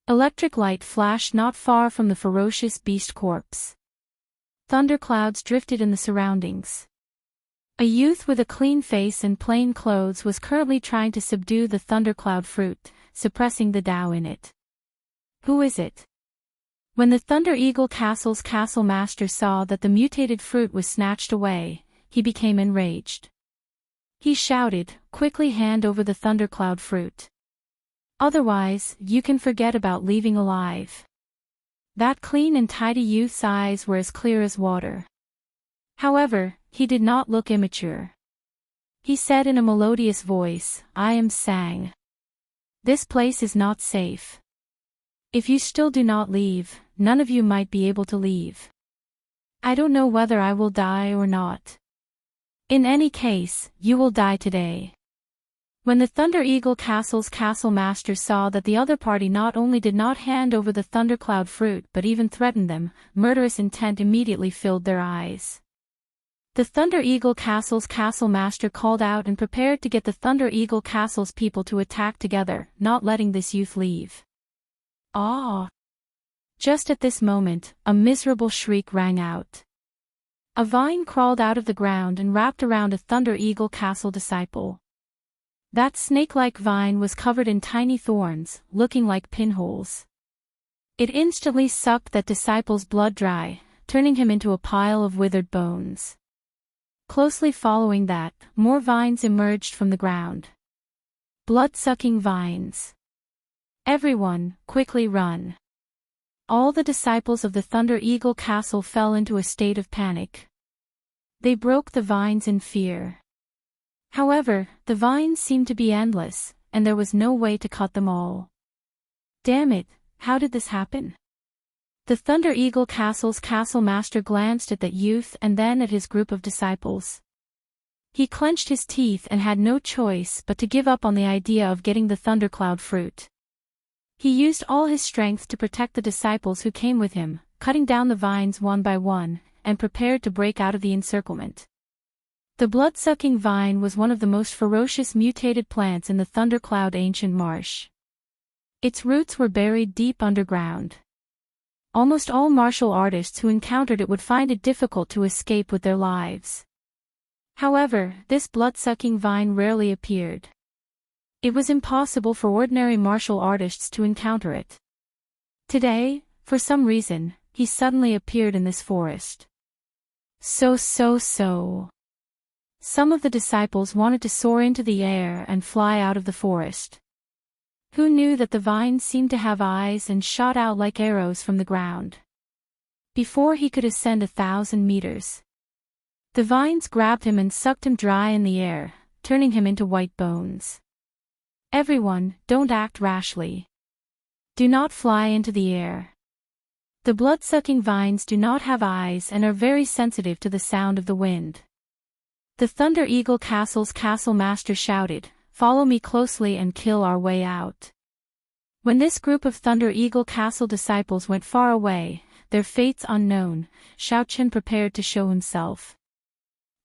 [SPEAKER 1] Electric light flashed not far from the ferocious beast corpse. Thunderclouds drifted in the surroundings. A youth with a clean face and plain clothes was currently trying to subdue the thundercloud fruit, suppressing the Tao in it. Who is it? When the Thunder Eagle Castle's castle master saw that the mutated fruit was snatched away, he became enraged. He shouted, "Quickly hand over the thundercloud fruit. Otherwise, you can forget about leaving alive." That clean and tidy youth's eyes were as clear as water. However, he did not look immature. He said in a melodious voice, "I am Sang. This place is not safe. If you still do not leave, none of you might be able to leave. I don't know whether I will die or not. In any case, you will die today." When the Thunder Eagle Castle's castle master saw that the other party not only did not hand over the thundercloud fruit but even threatened them, murderous intent immediately filled their eyes. The Thunder Eagle Castle's castle master called out and prepared to get the Thunder Eagle Castle's people to attack together, not letting this youth leave. Ah! Just at this moment, a miserable shriek rang out. A vine crawled out of the ground and wrapped around a Thunder Eagle Castle disciple. That snake-like vine was covered in tiny thorns, looking like pinholes. It instantly sucked that disciple's blood dry, turning him into a pile of withered bones. Closely following that, more vines emerged from the ground. Blood-sucking vines. "Everyone, quickly run." All the disciples of the Thunder Eagle Castle fell into a state of panic. They broke the vines in fear. However, the vines seemed to be endless, and there was no way to cut them all. Damn it, how did this happen? The Thunder Eagle Castle's castle master glanced at that youth and then at his group of disciples. He clenched his teeth and had no choice but to give up on the idea of getting the thundercloud fruit. He used all his strength to protect the disciples who came with him, cutting down the vines one by one, and prepared to break out of the encirclement. The blood-sucking vine was one of the most ferocious mutated plants in the Thundercloud Ancient Marsh. Its roots were buried deep underground. Almost all martial artists who encountered it would find it difficult to escape with their lives. However, this blood-sucking vine rarely appeared. It was impossible for ordinary martial artists to encounter it. Today, for some reason, he suddenly appeared in this forest. Some of the disciples wanted to soar into the air and fly out of the forest. Who knew that the vine seemed to have eyes and shot out like arrows from the ground? Before he could ascend 1,000 meters. The vines grabbed him and sucked him dry in the air, turning him into white bones. Everyone, don't act rashly. Do not fly into the air. The blood-sucking vines do not have eyes and are very sensitive to the sound of the wind. The Thunder Eagle Castle's castle master shouted, "Follow me closely and kill our way out." When this group of Thunder Eagle Castle disciples went far away, their fates unknown, Xiaochen prepared to show himself.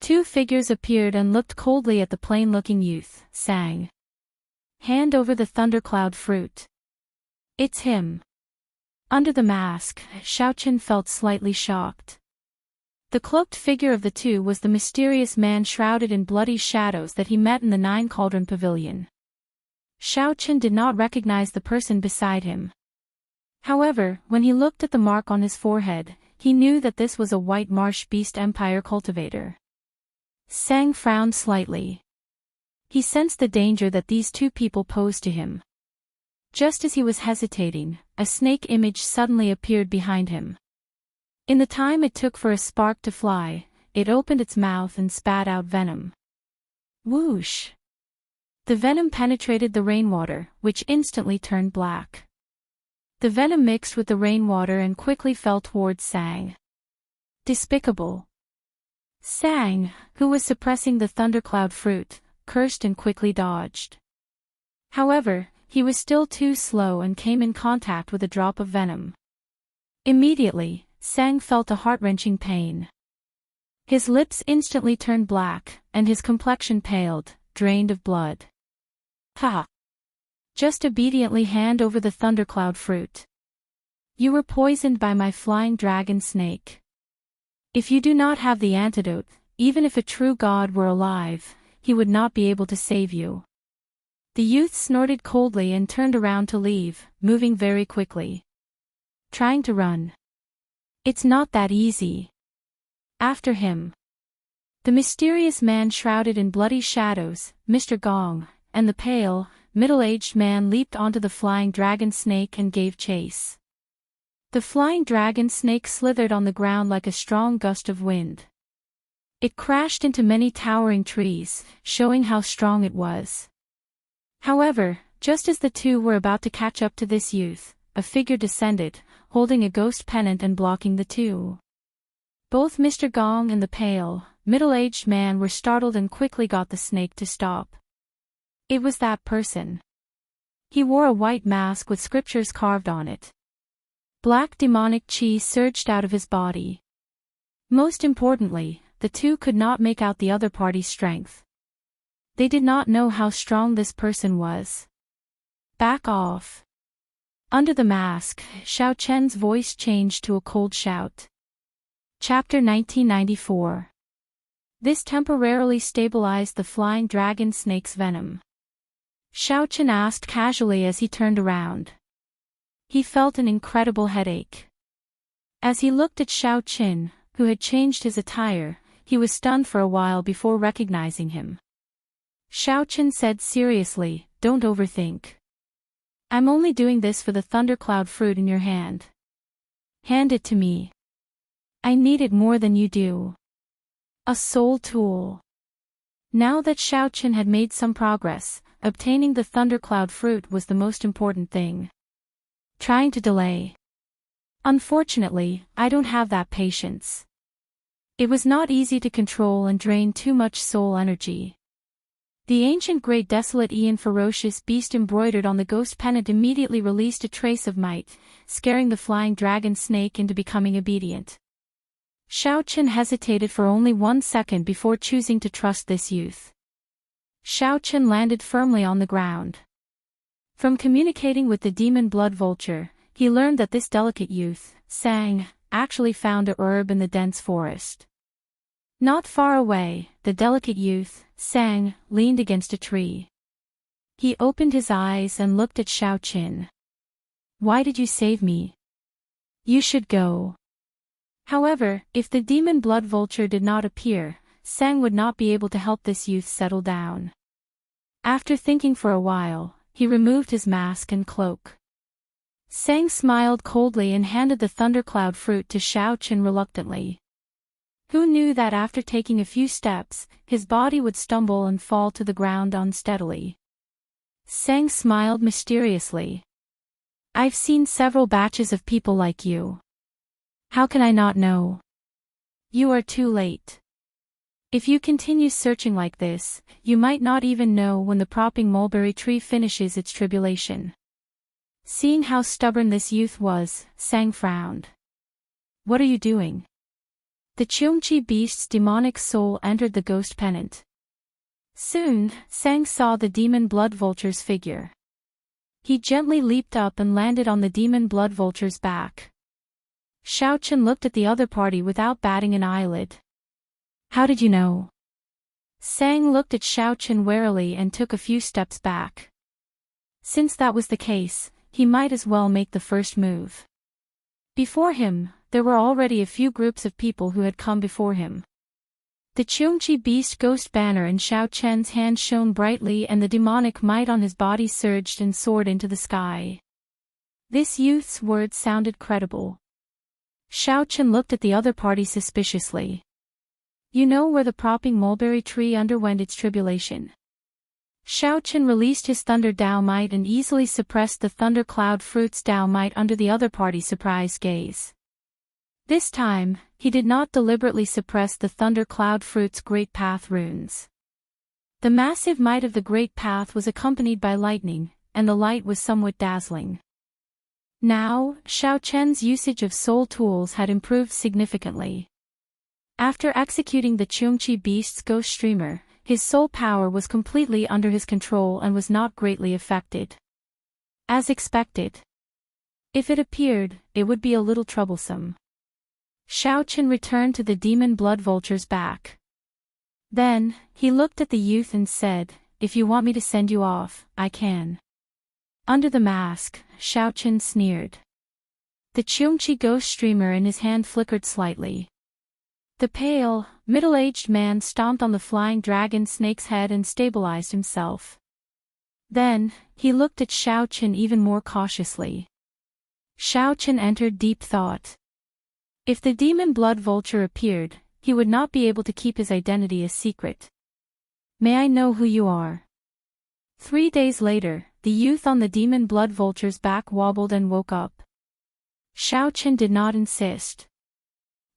[SPEAKER 1] Two figures appeared and looked coldly at the plain-looking youth, Sang. "Hand over the thundercloud fruit." "It's him." Under the mask, Xiaochen felt slightly shocked. The cloaked figure of the two was the mysterious man shrouded in bloody shadows that he met in the Nine Cauldron Pavilion. Xiaochen did not recognize the person beside him. However, when he looked at the mark on his forehead, he knew that this was a White Marsh Beast Empire cultivator. Sang frowned slightly. He sensed the danger that these two people posed to him. Just as he was hesitating, a snake image suddenly appeared behind him. In the time it took for a spark to fly, it opened its mouth and spat out venom. Whoosh! The venom penetrated the rainwater, which instantly turned black. The venom mixed with the rainwater and quickly fell towards Sang. Despicable! Sang, who was suppressing the thundercloud fruit, cursed and quickly dodged. However, he was still too slow and came in contact with a drop of venom. Immediately, Sang felt a heart-wrenching pain. His lips instantly turned black, and his complexion paled, drained of blood. Ha! Just obediently hand over the thundercloud fruit. You were poisoned by my flying dragon snake. If you do not have the antidote, even if a true god were alive, he would not be able to save you." The youth snorted coldly and turned around to leave, moving very quickly. "Trying to run. It's not that easy." "After him." The mysterious man shrouded in bloody shadows, Mr. Gong, and the pale, middle-aged man leaped onto the flying dragon snake and gave chase. The flying dragon snake slithered on the ground like a strong gust of wind. It crashed into many towering trees, showing how strong it was. However, just as the two were about to catch up to this youth, a figure descended, holding a ghost pennant and blocking the two. Both Mr. Gong and the pale, middle-aged man were startled and quickly got the snake to stop. It was that person. He wore a white mask with scriptures carved on it. Black demonic chi surged out of his body. Most importantly, the two could not make out the other party's strength. They did not know how strong this person was. "Back off." Under the mask, Xiao Chen's voice changed to a cold shout. Chapter 1994. This temporarily stabilized the flying dragon snake's venom. Xiao Chen asked casually as he turned around. He felt an incredible headache. As he looked at Xiao Chen, who had changed his attire, he was stunned for a while before recognizing him. Xiao Chen said seriously, "Don't overthink. I'm only doing this for the thundercloud fruit in your hand. Hand it to me. I need it more than you do." A soul tool. Now that Xiao Chen had made some progress, obtaining the thundercloud fruit was the most important thing. Trying to delay. Unfortunately, I don't have that patience. It was not easy to control and drain too much soul energy. The ancient great desolate Aeon ferocious beast embroidered on the ghost pennant immediately released a trace of might, scaring the flying dragon snake into becoming obedient. Xiao Chen hesitated for only 1 second before choosing to trust this youth. Xiao Chen landed firmly on the ground. From communicating with the demon blood vulture, he learned that this delicate youth, Sang, actually found a herb in the dense forest. Not far away, the delicate youth, Sang, leaned against a tree. He opened his eyes and looked at Xiao Chen. "Why did you save me? You should go." However, if the demon blood vulture did not appear, Sang would not be able to help this youth settle down. After thinking for a while, he removed his mask and cloak. Sang smiled coldly and handed the thundercloud fruit to Xiao Chen reluctantly. Who knew that after taking a few steps, his body would stumble and fall to the ground unsteadily? Sang smiled mysteriously. "I've seen several batches of people like you. How can I not know? You are too late. If you continue searching like this, you might not even know when the propping mulberry tree finishes its tribulation." Seeing how stubborn this youth was, Sang frowned. "What are you doing?" The Cheongchi beast's demonic soul entered the ghost pennant. Soon, Sang saw the demon blood vulture's figure. He gently leaped up and landed on the demon blood vulture's back. Xiao Chen looked at the other party without batting an eyelid. "How did you know?" Sang looked at Xiao Chen warily and took a few steps back. Since that was the case, he might as well make the first move. Before him, there were already a few groups of people who had come before him. The Cheongchi beast ghost banner in Xiao Chen's hand shone brightly and the demonic might on his body surged and soared into the sky. This youth's words sounded credible. Xiao Chen looked at the other party suspiciously. "You know where the propping mulberry tree underwent its tribulation?" Xiao Chen released his thunder Dao might and easily suppressed the thunder cloud fruit's Dao might under the other party's surprised gaze. This time, he did not deliberately suppress the thunder cloud fruit's great path runes. The massive might of the great path was accompanied by lightning, and the light was somewhat dazzling. Now, Xiao Chen's usage of soul tools had improved significantly. After executing the Cheongchi beast's ghost streamer, his soul power was completely under his control and was not greatly affected. As expected. If it appeared, it would be a little troublesome. Xiao Chen returned to the demon blood vulture's back. Then, he looked at the youth and said, "If you want me to send you off, I can." Under the mask, Xiaoqin sneered. The Cheongqi ghost streamer in his hand flickered slightly. The pale, middle-aged man stomped on the flying dragon snake's head and stabilized himself. Then, he looked at Xiaoqin even more cautiously. Xiaoqin entered deep thought. If the demon blood vulture appeared, he would not be able to keep his identity a secret. "May I know who you are?" 3 days later, the youth on the demon blood vulture's back wobbled and woke up. Xiaoqin did not insist.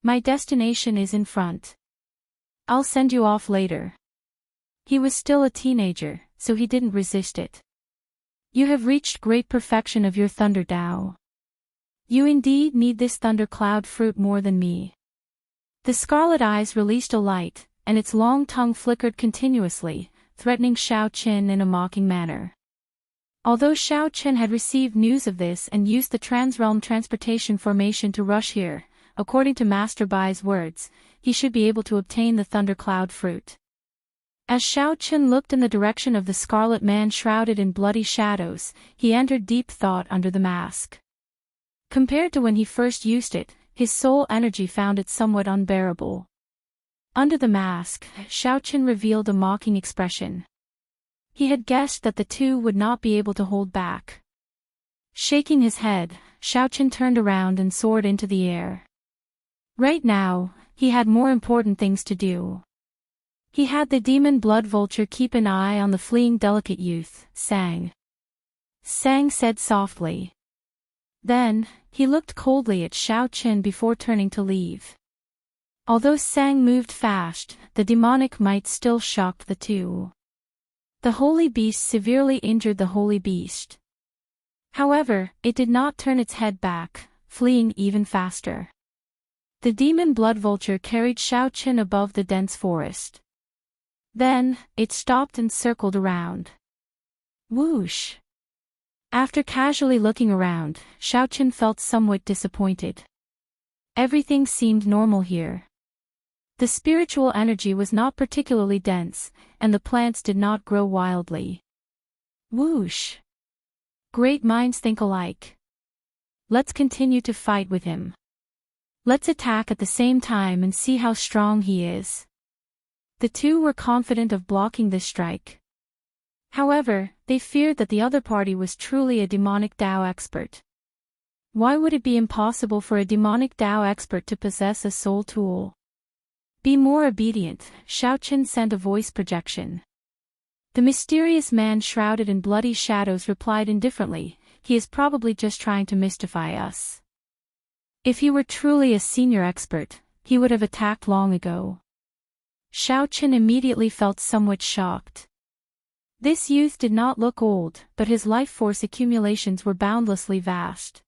[SPEAKER 1] "My destination is in front. I'll send you off later." He was still a teenager, so he didn't resist it. "You have reached great perfection of your thunder Dao. You indeed need this thundercloud fruit more than me." The scarlet eyes released a light, and its long tongue flickered continuously, threatening Xiaoqin in a mocking manner. Although Xiaoqin had received news of this and used the transrealm transportation formation to rush here, according to Master Bai's words, he should be able to obtain the thundercloud fruit. As Xiaoqin looked in the direction of the scarlet man shrouded in bloody shadows, he entered deep thought under the mask. Compared to when he first used it, his soul energy found it somewhat unbearable. Under the mask, Xiaoqin revealed a mocking expression. He had guessed that the two would not be able to hold back. Shaking his head, Xiaoqin turned around and soared into the air. Right now, he had more important things to do. He had the demon blood vulture keep an eye on the fleeing delicate youth, Sang. Sang said softly. Then, he looked coldly at Xiaoqin before turning to leave. Although Sang moved fast, the demonic might still shocked the two. The holy beast severely injured the holy beast. However, it did not turn its head back, fleeing even faster. The demon blood vulture carried Xiaoqin above the dense forest. Then, it stopped and circled around. Whoosh! After casually looking around, Xiaoqin felt somewhat disappointed. Everything seemed normal here. The spiritual energy was not particularly dense, and the plants did not grow wildly. Whoosh! Great minds think alike. Let's continue to fight with him. Let's attack at the same time and see how strong he is. The two were confident of blocking this strike. However, they feared that the other party was truly a demonic Dao expert. Why would it be impossible for a demonic Dao expert to possess a soul tool? Be more obedient, Xiaoqin sent a voice projection. The mysterious man shrouded in bloody shadows replied indifferently, "He is probably just trying to mystify us." If he were truly a senior expert, he would have attacked long ago. Xiaoqin immediately felt somewhat shocked. This youth did not look old, but his life force accumulations were boundlessly vast.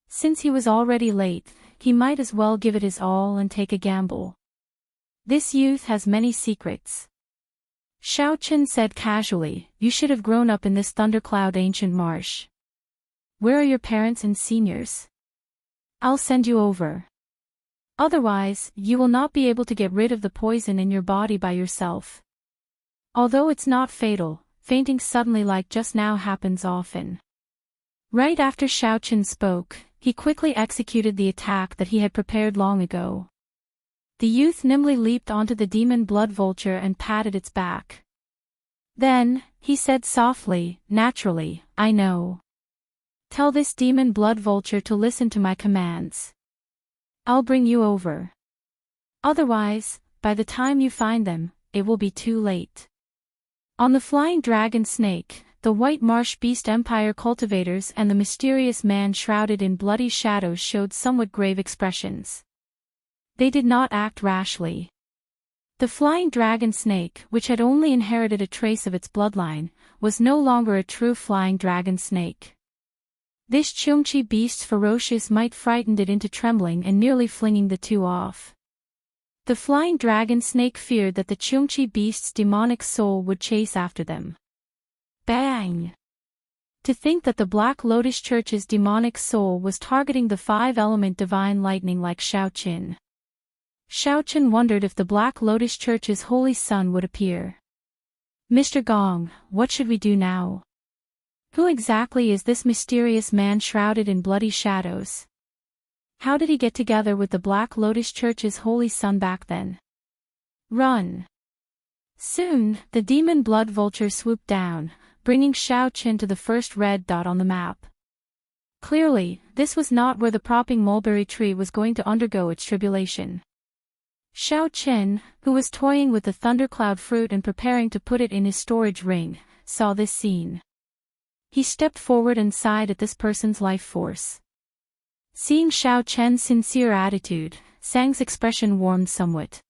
[SPEAKER 1] Since he was already late, he might as well give it his all and take a gamble. This youth has many secrets. Xiaoqin said casually, "You should have grown up in this thundercloud ancient marsh. Where are your parents and seniors? I'll send you over. Otherwise, you will not be able to get rid of the poison in your body by yourself. Although it's not fatal, fainting suddenly like just now happens often." Right after Xiaoqin spoke, he quickly executed the attack that he had prepared long ago. The youth nimbly leaped onto the demon blood vulture and patted its back. Then, he said softly, "Naturally, I know. Tell this demon blood vulture to listen to my commands. I'll bring you over. Otherwise, by the time you find them, it will be too late." On the flying dragon snake, the white marsh beast empire cultivators and the mysterious man shrouded in bloody shadows showed somewhat grave expressions. They did not act rashly. The flying dragon snake, which had only inherited a trace of its bloodline, was no longer a true flying dragon snake. This Cheongqi beast's ferocious might frightened it into trembling and nearly flinging the two off. The flying dragon snake feared that the Cheongqi beast's demonic soul would chase after them. Bang! To think that the Black Lotus Church's demonic soul was targeting the five-element divine lightning like Xiaoqin. Xiao Chen wondered if the Black Lotus Church's holy sun would appear. Mr. Gong, what should we do now? Who exactly is this mysterious man shrouded in bloody shadows? How did he get together with the Black Lotus Church's holy sun back then? Run! Soon, the demon blood vulture swooped down, bringing Xiao Chen to the first red dot on the map. Clearly, this was not where the propping mulberry tree was going to undergo its tribulation. Xiao Chen, who was toying with the thundercloud fruit and preparing to put it in his storage ring, saw this scene. He stepped forward and sighed at this person's life force. Seeing Xiao Chen's sincere attitude, Sang's expression warmed somewhat.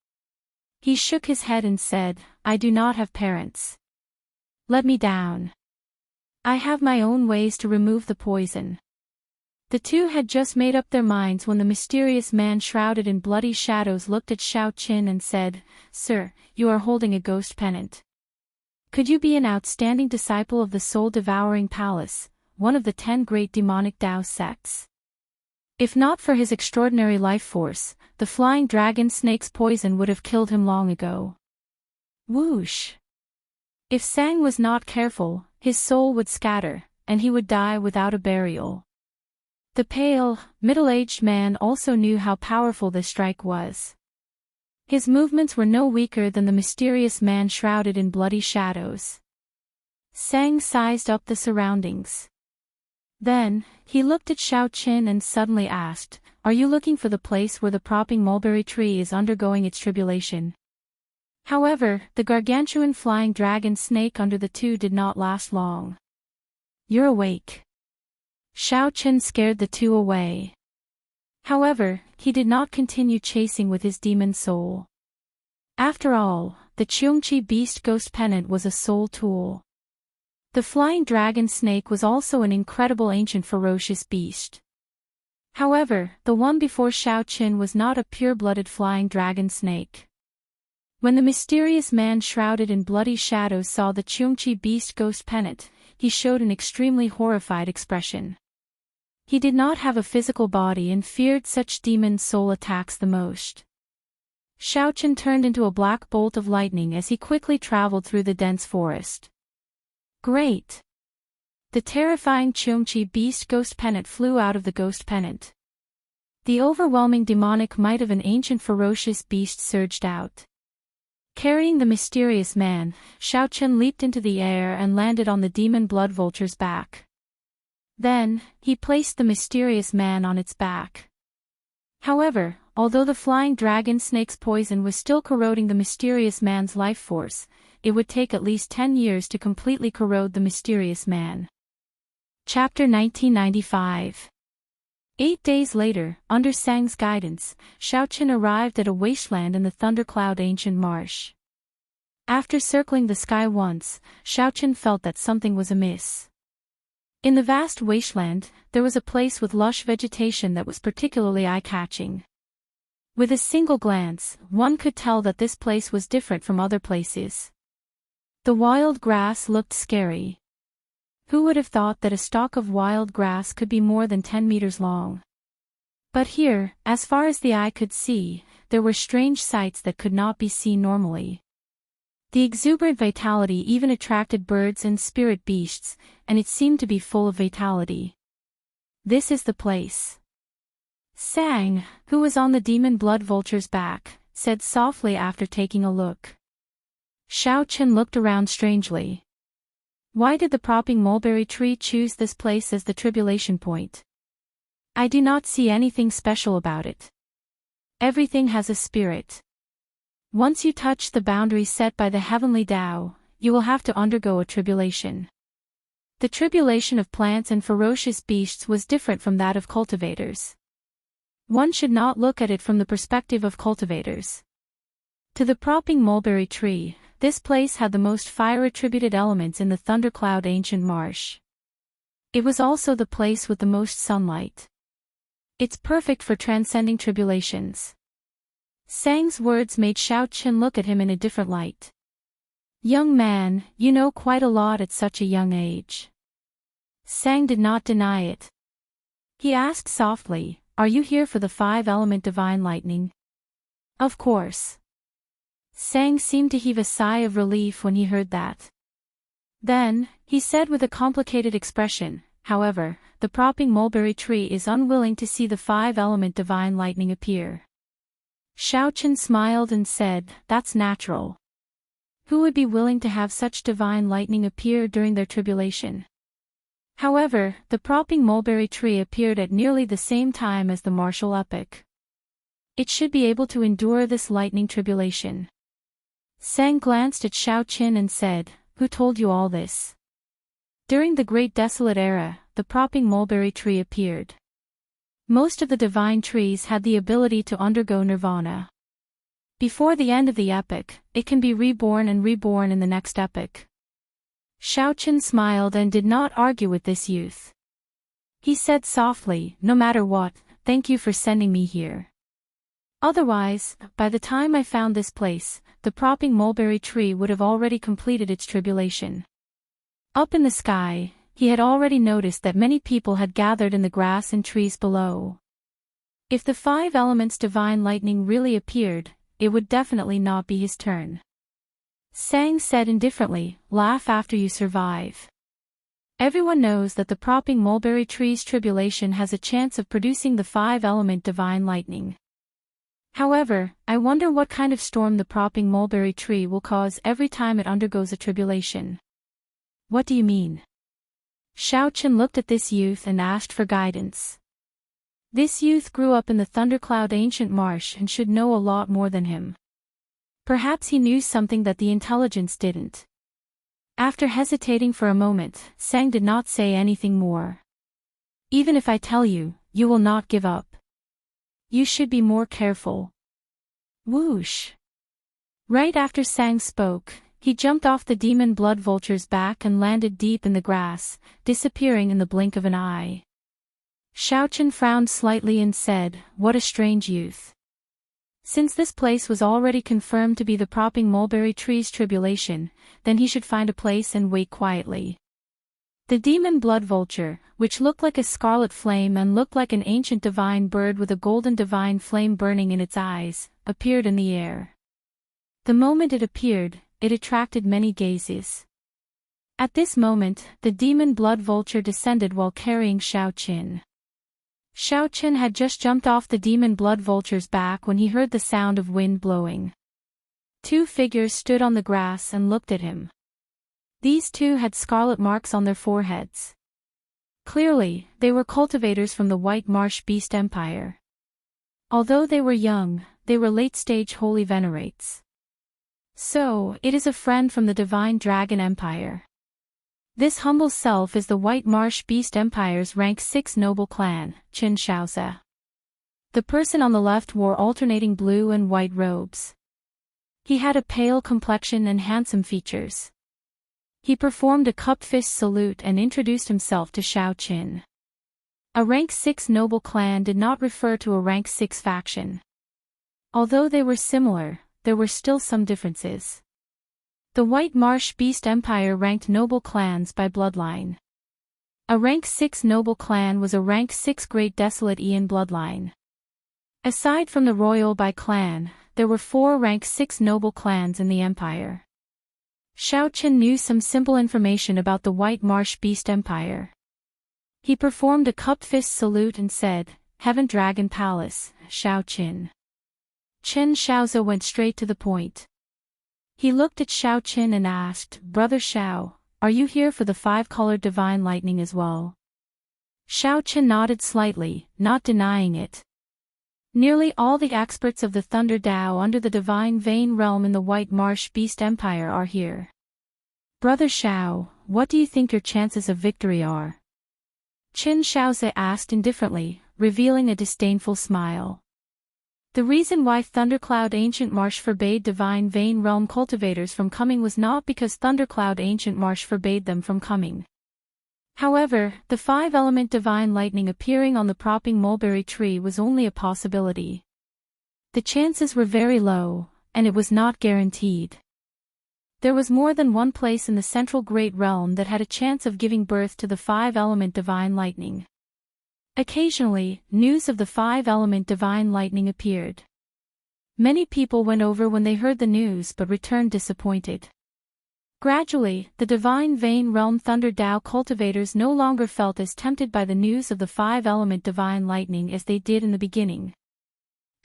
[SPEAKER 1] He shook his head and said, I do not have parents. Let me down. I have my own ways to remove the poison. The two had just made up their minds when the mysterious man shrouded in bloody shadows looked at Xiao Chen and said, Sir, you are holding a ghost pennant. Could you be an outstanding disciple of the soul-devouring palace, one of the 10 great demonic Tao sects? If not for his extraordinary life force, the flying dragon snake's poison would have killed him long ago. Whoosh! If Sang was not careful, his soul would scatter, and he would die without a burial. The pale, middle-aged man also knew how powerful this strike was. His movements were no weaker than the mysterious man shrouded in bloody shadows. Sang sized up the surroundings. Then, he looked at Xiao Chen and suddenly asked, Are you looking for the place where the propping mulberry tree is undergoing its tribulation? However, the gargantuan flying dragon snake under the two did not last long. You're awake. Xiao Chen scared the two away. However, he did not continue chasing with his demon soul. After all, the Cheongqi Beast Ghost Pennant was a soul tool. The flying dragon snake was also an incredible ancient ferocious beast. However, the one before Xiao Chen was not a pure-blooded flying dragon snake. When the mysterious man shrouded in bloody shadows saw the Cheongqi Beast Ghost Pennant, he showed an extremely horrified expression. He did not have a physical body and feared such demon soul attacks the most. Xiao Chen turned into a black bolt of lightning as he quickly traveled through the dense forest. Great! The terrifying Cheongqi Beast Ghost Pennant flew out of the Ghost Pennant. The overwhelming demonic might of an ancient ferocious beast surged out. Carrying the mysterious man, Xiao Chen leaped into the air and landed on the demon blood vulture's back. Then, he placed the mysterious man on its back. However, although the flying dragon snake's poison was still corroding the mysterious man's life force, it would take at least 10 years to completely corrode the mysterious man. Chapter 1995. 8 days later, under Sang's guidance, Xiao Chen arrived at a wasteland in the Thundercloud Ancient Marsh. After circling the sky once, Xiao Chen felt that something was amiss. In the vast wasteland, there was a place with lush vegetation that was particularly eye-catching. With a single glance, one could tell that this place was different from other places. The wild grass looked scary. Who would have thought that a stalk of wild grass could be more than 10 meters long? But here, as far as the eye could see, there were strange sights that could not be seen normally. The exuberant vitality even attracted birds and spirit beasts, and it seemed to be full of vitality. This is the place. Sang, who was on the demon blood vulture's back, said softly after taking a look. Xiao Chen looked around strangely. Why did the propping mulberry tree choose this place as the tribulation point? I do not see anything special about it. Everything has a spirit. Once you touch the boundary set by the heavenly Tao, you will have to undergo a tribulation. The tribulation of plants and ferocious beasts was different from that of cultivators. One should not look at it from the perspective of cultivators. To the propping mulberry tree, this place had the most fire-attributed elements in the Thundercloud Ancient Marsh. It was also the place with the most sunlight. It's perfect for transcending tribulations. Sang's words made Xiao Chen look at him in a different light. Young man, you know quite a lot at such a young age. Sang did not deny it. He asked softly, Are you here for the 5-element divine lightning? Of course. Sang seemed to heave a sigh of relief when he heard that. Then, he said with a complicated expression, however, the propping mulberry tree is unwilling to see the five-element divine lightning appear. Xiaoqin smiled and said, that's natural. Who would be willing to have such divine lightning appear during their tribulation? However, the propping mulberry tree appeared at nearly the same time as the martial epoch. It should be able to endure this lightning tribulation. Sang glanced at Xiaoqin and said, who told you all this? During the Great Desolate Era, the propping mulberry tree appeared. Most of the divine trees had the ability to undergo nirvana. Before the end of the epoch, it can be reborn and reborn in the next epoch. Xiaoqin smiled and did not argue with this youth. He said softly, no matter what, thank you for sending me here. Otherwise, by the time I found this place, the propping mulberry tree would have already completed its tribulation. Up in the sky, he had already noticed that many people had gathered in the grass and trees below. If the five elements divine lightning really appeared, it would definitely not be his turn. Sang said indifferently, laugh after you survive. Everyone knows that the propping mulberry tree's tribulation has a chance of producing the five-element divine lightning. However, I wonder what kind of storm the propping mulberry tree will cause every time it undergoes a tribulation. What do you mean? Xiaoqin looked at this youth and asked for guidance. This youth grew up in the Thundercloud Ancient Marsh and should know a lot more than him. Perhaps he knew something that the intelligence didn't. After hesitating for a moment, Sang did not say anything more. Even if I tell you, you will not give up. You should be more careful. Whoosh! Right after Sang spoke, he jumped off the demon blood vulture's back and landed deep in the grass, disappearing in the blink of an eye. Xiaoqin frowned slightly and said, what a strange youth. Since this place was already confirmed to be the propping mulberry tree's tribulation, then he should find a place and wait quietly. The demon blood vulture, which looked like a scarlet flame and looked like an ancient divine bird with a golden divine flame burning in its eyes, appeared in the air. The moment it appeared, it attracted many gazes. At this moment, the demon blood vulture descended while carrying Xiaoqin. Xiaoqin had just jumped off the demon blood vulture's back when he heard the sound of wind blowing. Two figures stood on the grass and looked at him. These two had scarlet marks on their foreheads. Clearly, they were cultivators from the White Marsh Beast Empire. Although they were young, they were late-stage holy venerates. So, it is a friend from the Divine Dragon Empire. This humble self is the White Marsh Beast Empire's rank 6 noble clan, Qin Shaoze. The person on the left wore alternating blue and white robes. He had a pale complexion and handsome features. He performed a cupped fist salute and introduced himself to Xiaoqin. A rank 6 noble clan did not refer to a rank 6 faction. Although they were similar, there were still some differences. The White Marsh Beast Empire ranked noble clans by bloodline. A rank 6 noble clan was a rank 6 Great Desolate Aeon bloodline. Aside from the royal by clan, there were 4 rank 6 noble clans in the empire. Xiaoqin knew some simple information about the White Marsh Beast Empire. He performed a cupped fist salute and said, Heaven Dragon Palace, Xiaoqin. Qin Shaoze went straight to the point. He looked at Xiaoqin and asked, Brother Xiao, are you here for the 5-colored divine lightning as well? Xiaoqin nodded slightly, not denying it. Nearly all the experts of the Thunder Dao under the Divine Vein Realm in the White Marsh Beast Empire are here. Brother Xiao, what do you think your chances of victory are? Qin Shaoze asked indifferently, revealing a disdainful smile. The reason why Thundercloud Ancient Marsh forbade Divine Vein Realm cultivators from coming was not because Thundercloud Ancient Marsh forbade them from coming. However, the 5-element divine lightning appearing on the propping mulberry tree was only a possibility. The chances were very low, and it was not guaranteed. There was more than one place in the central Great Realm that had a chance of giving birth to the 5-element divine lightning. Occasionally, news of the 5-element divine lightning appeared. Many people went over when they heard the news but returned disappointed. Gradually, the divine Vein Realm Thunder Dao cultivators no longer felt as tempted by the news of the five-element divine lightning as they did in the beginning.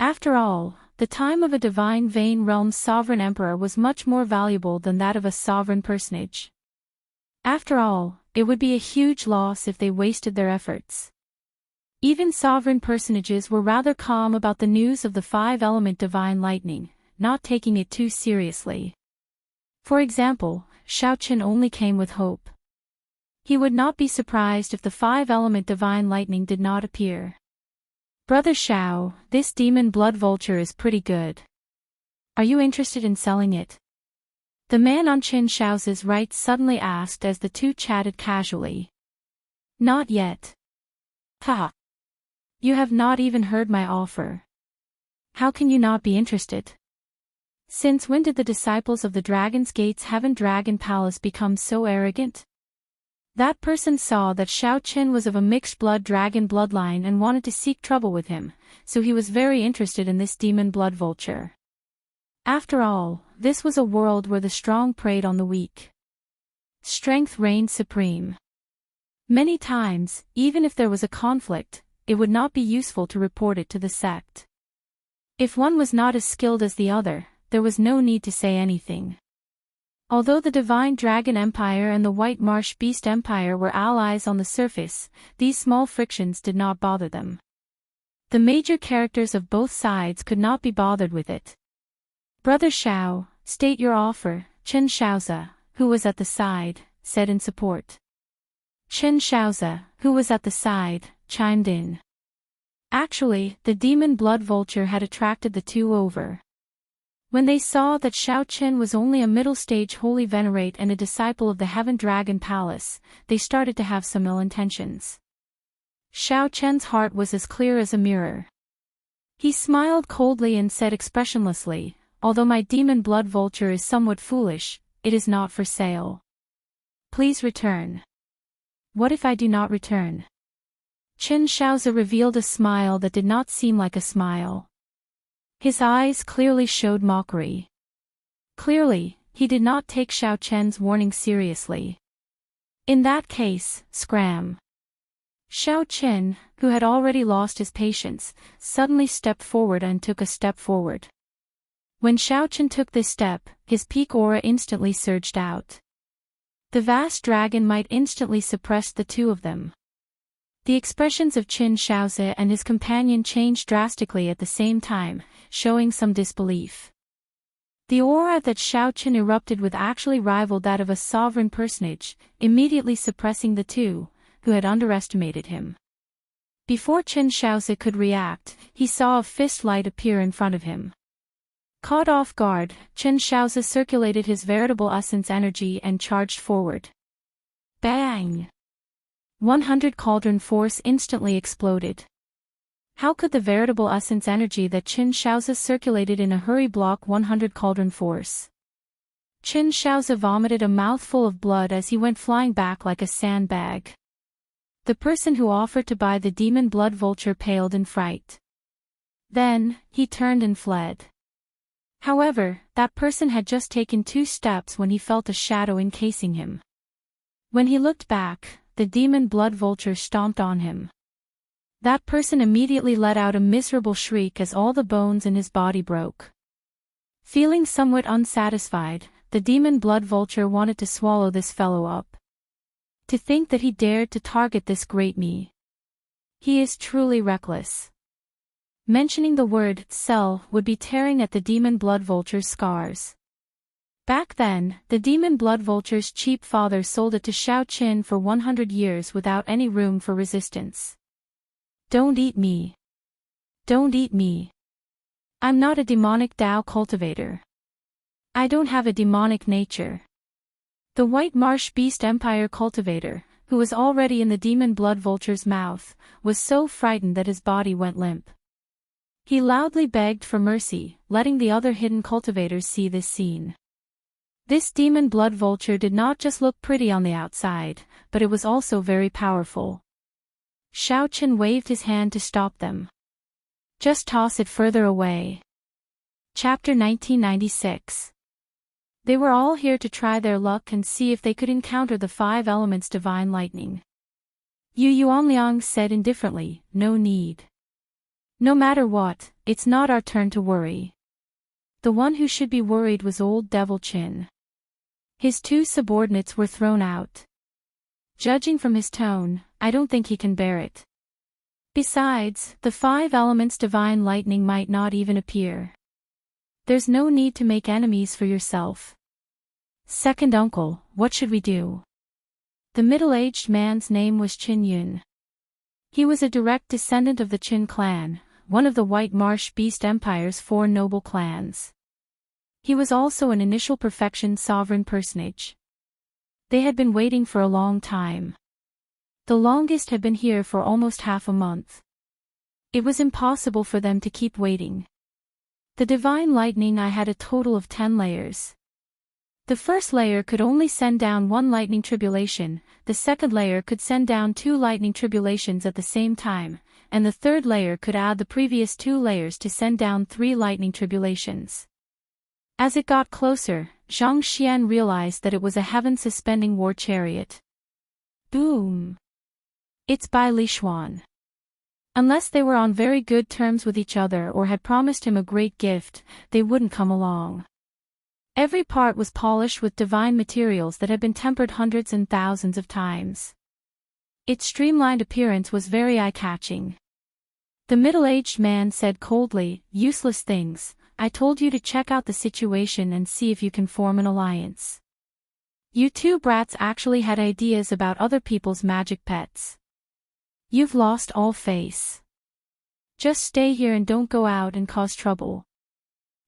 [SPEAKER 1] After all, the time of a divine Vein Realm's sovereign emperor was much more valuable than that of a sovereign personage. After all, it would be a huge loss if they wasted their efforts. Even sovereign personages were rather calm about the news of the five-element divine lightning, not taking it too seriously. For example, Xiaoqin only came with hope. He would not be surprised if the five-element divine lightning did not appear. Brother Xiao, this demon blood vulture is pretty good. Are you interested in selling it? The man on Qin Xiao's right suddenly asked as the two chatted casually. Not yet. Ha! You have not even heard my offer. How can you not be interested? Since when did the disciples of the Dragon's Gate's Heaven Dragon Palace become so arrogant? That person saw that Xiaoqin was of a mixed blood dragon bloodline and wanted to seek trouble with him, so he was very interested in this demon blood vulture. After all, this was a world where the strong preyed on the weak. Strength reigned supreme. Many times, even if there was a conflict, it would not be useful to report it to the sect. If one was not as skilled as the other, there was no need to say anything. Although the Divine Dragon Empire and the White Marsh Beast Empire were allies on the surface, these small frictions did not bother them. The major characters of both sides could not be bothered with it. Brother Xiao, state your offer, Chen Xiaozi, who was at the side, said in support. Chen Xiaozi, who was at the side, chimed in. Actually, the demon blood vulture had attracted the two over. When they saw that Xiaoqin was only a middle-stage holy venerate and a disciple of the Heaven Dragon Palace, they started to have some ill intentions. Xiaoqin's heart was as clear as a mirror. He smiled coldly and said expressionlessly, although my demon blood vulture is somewhat foolish, it is not for sale. Please return. What if I do not return? Chen Xiaozi revealed a smile that did not seem like a smile. His eyes clearly showed mockery. Clearly, he did not take Xiaoqin's warning seriously. In that case, scram. Xiaoqin, who had already lost his patience, suddenly stepped forward and took a step forward. When Xiaoqin took this step, his peak aura instantly surged out. The vast dragon might instantly suppress the two of them. The expressions of Qin Xiaozi and his companion changed drastically at the same time, showing some disbelief. The aura that Xiaoqin erupted with actually rivaled that of a sovereign personage, immediately suppressing the two, who had underestimated him. Before Qin Xiaozi could react, he saw a fist light appear in front of him. Caught off guard, Qin Xiaozi circulated his veritable essence energy and charged forward. Bang! 100 cauldron force instantly exploded. How could the veritable essence energy that Qin Xiaozi circulated in a hurry block 100 cauldron force? Qin Xiaozi vomited a mouthful of blood as he went flying back like a sandbag. The person who offered to buy the demon blood vulture paled in fright. Then, he turned and fled. However, that person had just taken 2 steps when he felt a shadow encasing him. When he looked back, the demon blood vulture stomped on him. That person immediately let out a miserable shriek as all the bones in his body broke. Feeling somewhat unsatisfied, the demon blood vulture wanted to swallow this fellow up. To think that he dared to target this great me. He is truly reckless. Mentioning the word sell would be tearing at the demon blood vulture's scars. Back then, the demon blood vulture's cheap father sold it to Xiaoqin for 100 years without any room for resistance. Don't eat me. Don't eat me. I'm not a demonic Dao cultivator. I don't have a demonic nature. The White Marsh Beast Empire cultivator, who was already in the demon blood vulture's mouth, was so frightened that his body went limp. He loudly begged for mercy, letting the other hidden cultivators see this scene. This demon blood vulture did not just look pretty on the outside, but it was also very powerful. Xiaoqin waved his hand to stop them. Just toss it further away. Chapter 1996. They were all here to try their luck and see if they could encounter the 5 elements divine lightning. Yu Yuanliang said indifferently, "No need. No matter what, it's not our turn to worry." The one who should be worried was old Devil Chin. His 2 subordinates were thrown out. Judging from his tone, I don't think he can bear it. Besides, the 5 elements divine lightning might not even appear. There's no need to make enemies for yourself. Second uncle, what should we do? The middle-aged man's name was Qin Yun. He was a direct descendant of the Qin clan, one of the White Marsh Beast Empire's 4 noble clans. He was also an initial perfection sovereign personage. They had been waiting for a long time. The longest had been here for almost half a month. It was impossible for them to keep waiting. The divine lightning I had a total of 10 layers. The first layer could only send down 1 lightning tribulation, the second layer could send down 2 lightning tribulations at the same time, and the third layer could add the previous 2 layers to send down 3 lightning tribulations. As it got closer, Zhang Xian realized that it was a heaven-suspending war chariot. Boom! It's Bai Lishuan. Unless they were on very good terms with each other or had promised him a great gift, they wouldn't come along. Every part was polished with divine materials that had been tempered hundreds and thousands of times. Its streamlined appearance was very eye-catching. The middle-aged man said coldly, "Useless things, I told you to check out the situation and see if you can form an alliance. You 2 brats actually had ideas about other people's magic pets. You've lost all face. Just stay here and don't go out and cause trouble."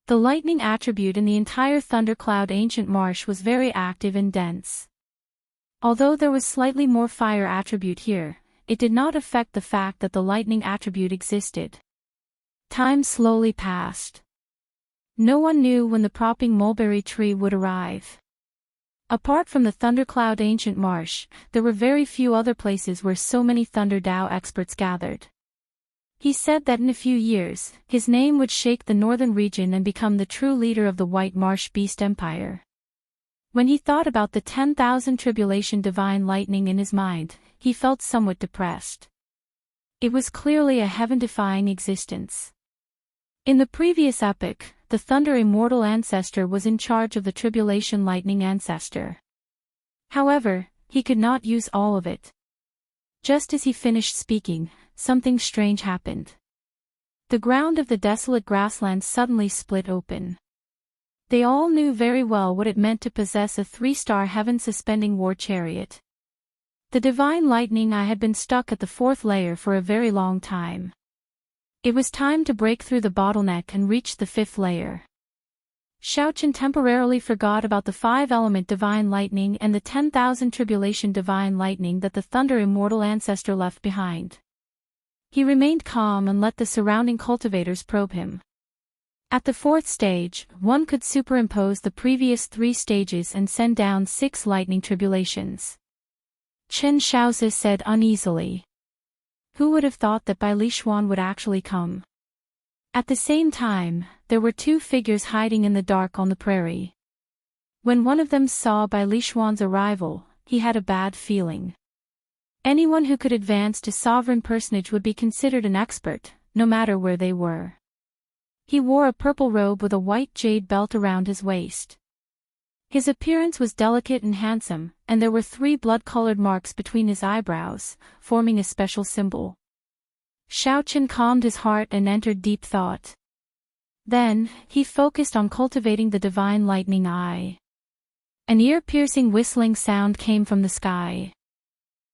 [SPEAKER 1] The lightning attribute in the entire thundercloud ancient marsh was very active and dense. Although there was slightly more fire attribute here, it did not affect the fact that the lightning attribute existed. Time slowly passed. No one knew when the propping mulberry tree would arrive. Apart from the thundercloud ancient marsh, there were very few other places where so many Thunder Dao experts gathered. He said that in a few years, his name would shake the northern region and become the true leader of the White Marsh Beast Empire. When he thought about the 10,000 tribulation divine lightning in his mind, he felt somewhat depressed. It was clearly a heaven-defying existence. In the previous epoch, the Thunder Immortal ancestor was in charge of the Tribulation Lightning ancestor. However, he could not use all of it. Just as he finished speaking, something strange happened. The ground of the desolate grassland suddenly split open. They all knew very well what it meant to possess a 3-star heaven-suspending war chariot. The divine lightning I had been stuck at the 4th layer for a very long time. It was time to break through the bottleneck and reach the 5th layer. Xiaochen temporarily forgot about the 5-element divine lightning and the 10,000 tribulation divine lightning that the Thunder Immortal ancestor left behind. He remained calm and let the surrounding cultivators probe him. At the 4th stage, one could superimpose the previous 3 stages and send down 6 lightning tribulations. Chen Shaozi said uneasily. Who would have thought that Bai Lishuan would actually come? At the same time, there were 2 figures hiding in the dark on the prairie. When one of them saw Bai Lishuan's arrival, he had a bad feeling. Anyone who could advance to sovereign personage would be considered an expert, no matter where they were. He wore a purple robe with a white jade belt around his waist. His appearance was delicate and handsome, and there were 3 blood-colored marks between his eyebrows, forming a special symbol. Xiaochen calmed his heart and entered deep thought. Then, he focused on cultivating the divine lightning eye. An ear-piercing whistling sound came from the sky.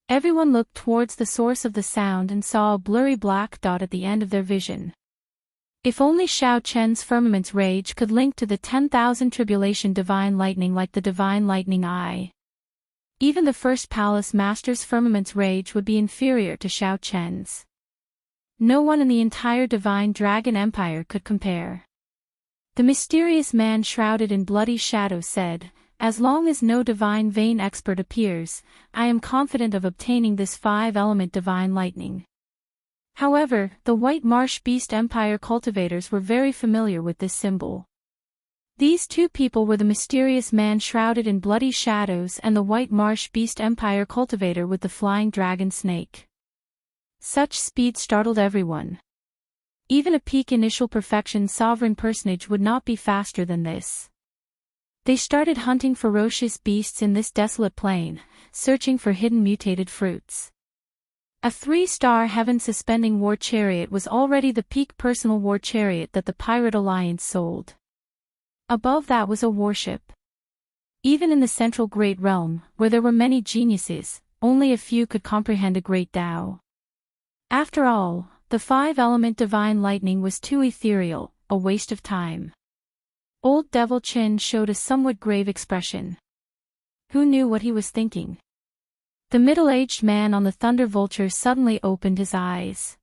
[SPEAKER 1] Everyone looked towards the source of the sound and saw a blurry black dot at the end of their vision. If only Xiaochen's firmament's rage could link to the 10,000 tribulation divine lightning like the divine lightning eye. Even the first palace master's firmament's rage would be inferior to Xiaochen's. No one in the entire divine dragon empire could compare. The mysterious man shrouded in bloody shadow said, "As long as no divine vein expert appears, I am confident of obtaining this 5-element divine lightning." However, the White Marsh Beast Empire cultivators were very familiar with this symbol. These two people were the mysterious man shrouded in bloody shadows and the White Marsh Beast Empire cultivator with the flying dragon snake. Such speed startled everyone. Even a peak initial perfection sovereign personage would not be faster than this. They started hunting ferocious beasts in this desolate plain, searching for hidden mutated fruits. A 3-star heaven-suspending war chariot was already the peak personal war chariot that the Pirate Alliance sold. Above that was a warship. Even in the central Great Realm, where there were many geniuses, only a few could comprehend a great Tao. After all, the 5-element divine lightning was too ethereal, a waste of time. Old Devil Chin showed a somewhat grave expression. Who knew what he was thinking? The middle-aged man on the Thunder Vulture suddenly opened his eyes.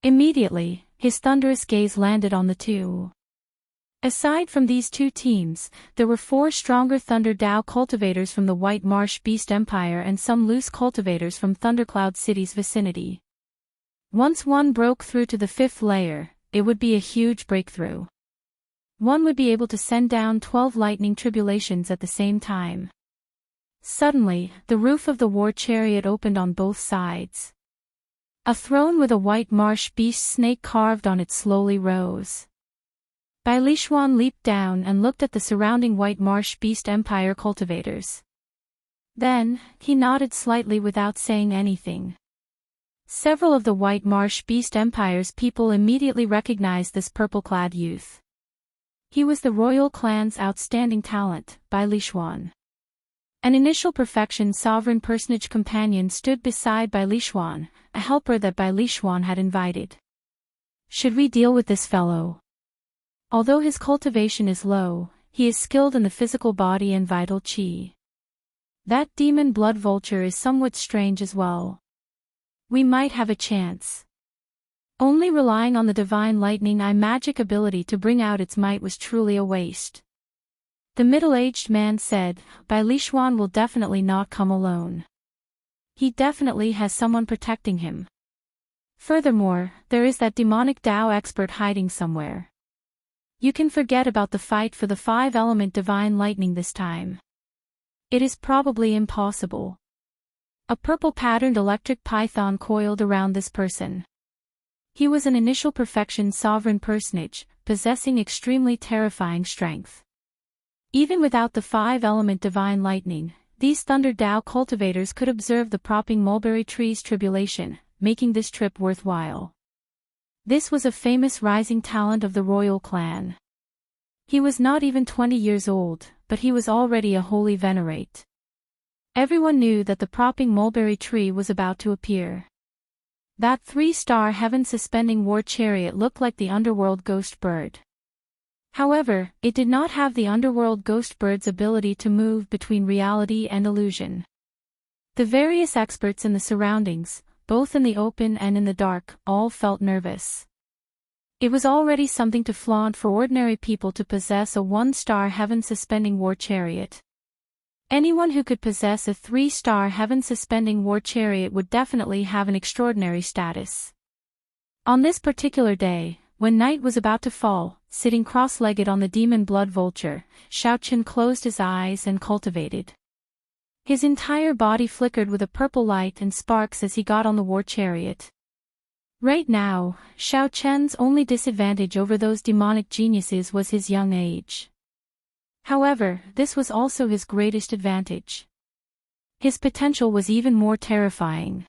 [SPEAKER 1] Immediately, his thunderous gaze landed on the two. Aside from these two teams, there were 4 stronger Thunder Dao cultivators from the White Marsh Beast Empire and some loose cultivators from Thundercloud City's vicinity. Once one broke through to the 5th layer, it would be a huge breakthrough. One would be able to send down 12 lightning tribulations at the same time. Suddenly, the roof of the war chariot opened on both sides. A throne with a white marsh beast snake carved on it slowly rose. Bai Lishuan leaped down and looked at the surrounding white marsh beast empire cultivators. Then, he nodded slightly without saying anything. Several of the white marsh beast empire's people immediately recognized this purple-clad youth. He was the royal clan's outstanding talent, Bai Lishuan. An initial perfection sovereign personage companion stood beside Bai Lishuan, a helper that Bai Lishuan had invited. Should we deal with this fellow? Although his cultivation is low, he is skilled in the physical body and vital qi. That demon blood vulture is somewhat strange as well. We might have a chance. Only relying on the divine lightning eye magic ability to bring out its might was truly a waste. The middle-aged man said, Bai Lishuan will definitely not come alone. He definitely has someone protecting him. Furthermore, there is that demonic Tao expert hiding somewhere. You can forget about the fight for the 5-element divine lightning this time. It is probably impossible. A purple-patterned electric python coiled around this person. He was an initial perfection sovereign personage, possessing extremely terrifying strength. Even without the 5-element divine lightning, these Thunder Dao cultivators could observe the propping mulberry tree's tribulation, making this trip worthwhile. This was a famous rising talent of the royal clan. He was not even 20 years old, but he was already a holy venerate. Everyone knew that the propping mulberry tree was about to appear. That 3-star heaven-suspending war chariot looked like the underworld ghost bird. However, it did not have the underworld ghost bird's ability to move between reality and illusion. The various experts in the surroundings, both in the open and in the dark, all felt nervous. It was already something to flaunt for ordinary people to possess a 1-star heaven-suspending war chariot. Anyone who could possess a 3-star heaven-suspending war chariot would definitely have an extraordinary status. On this particular day, when night was about to fall, sitting cross-legged on the demon blood vulture, Xiaoqin closed his eyes and cultivated. His entire body flickered with a purple light and sparks as he got on the war chariot. Right now, Xiaoqin's only disadvantage over those demonic geniuses was his young age. However, this was also his greatest advantage. His potential was even more terrifying.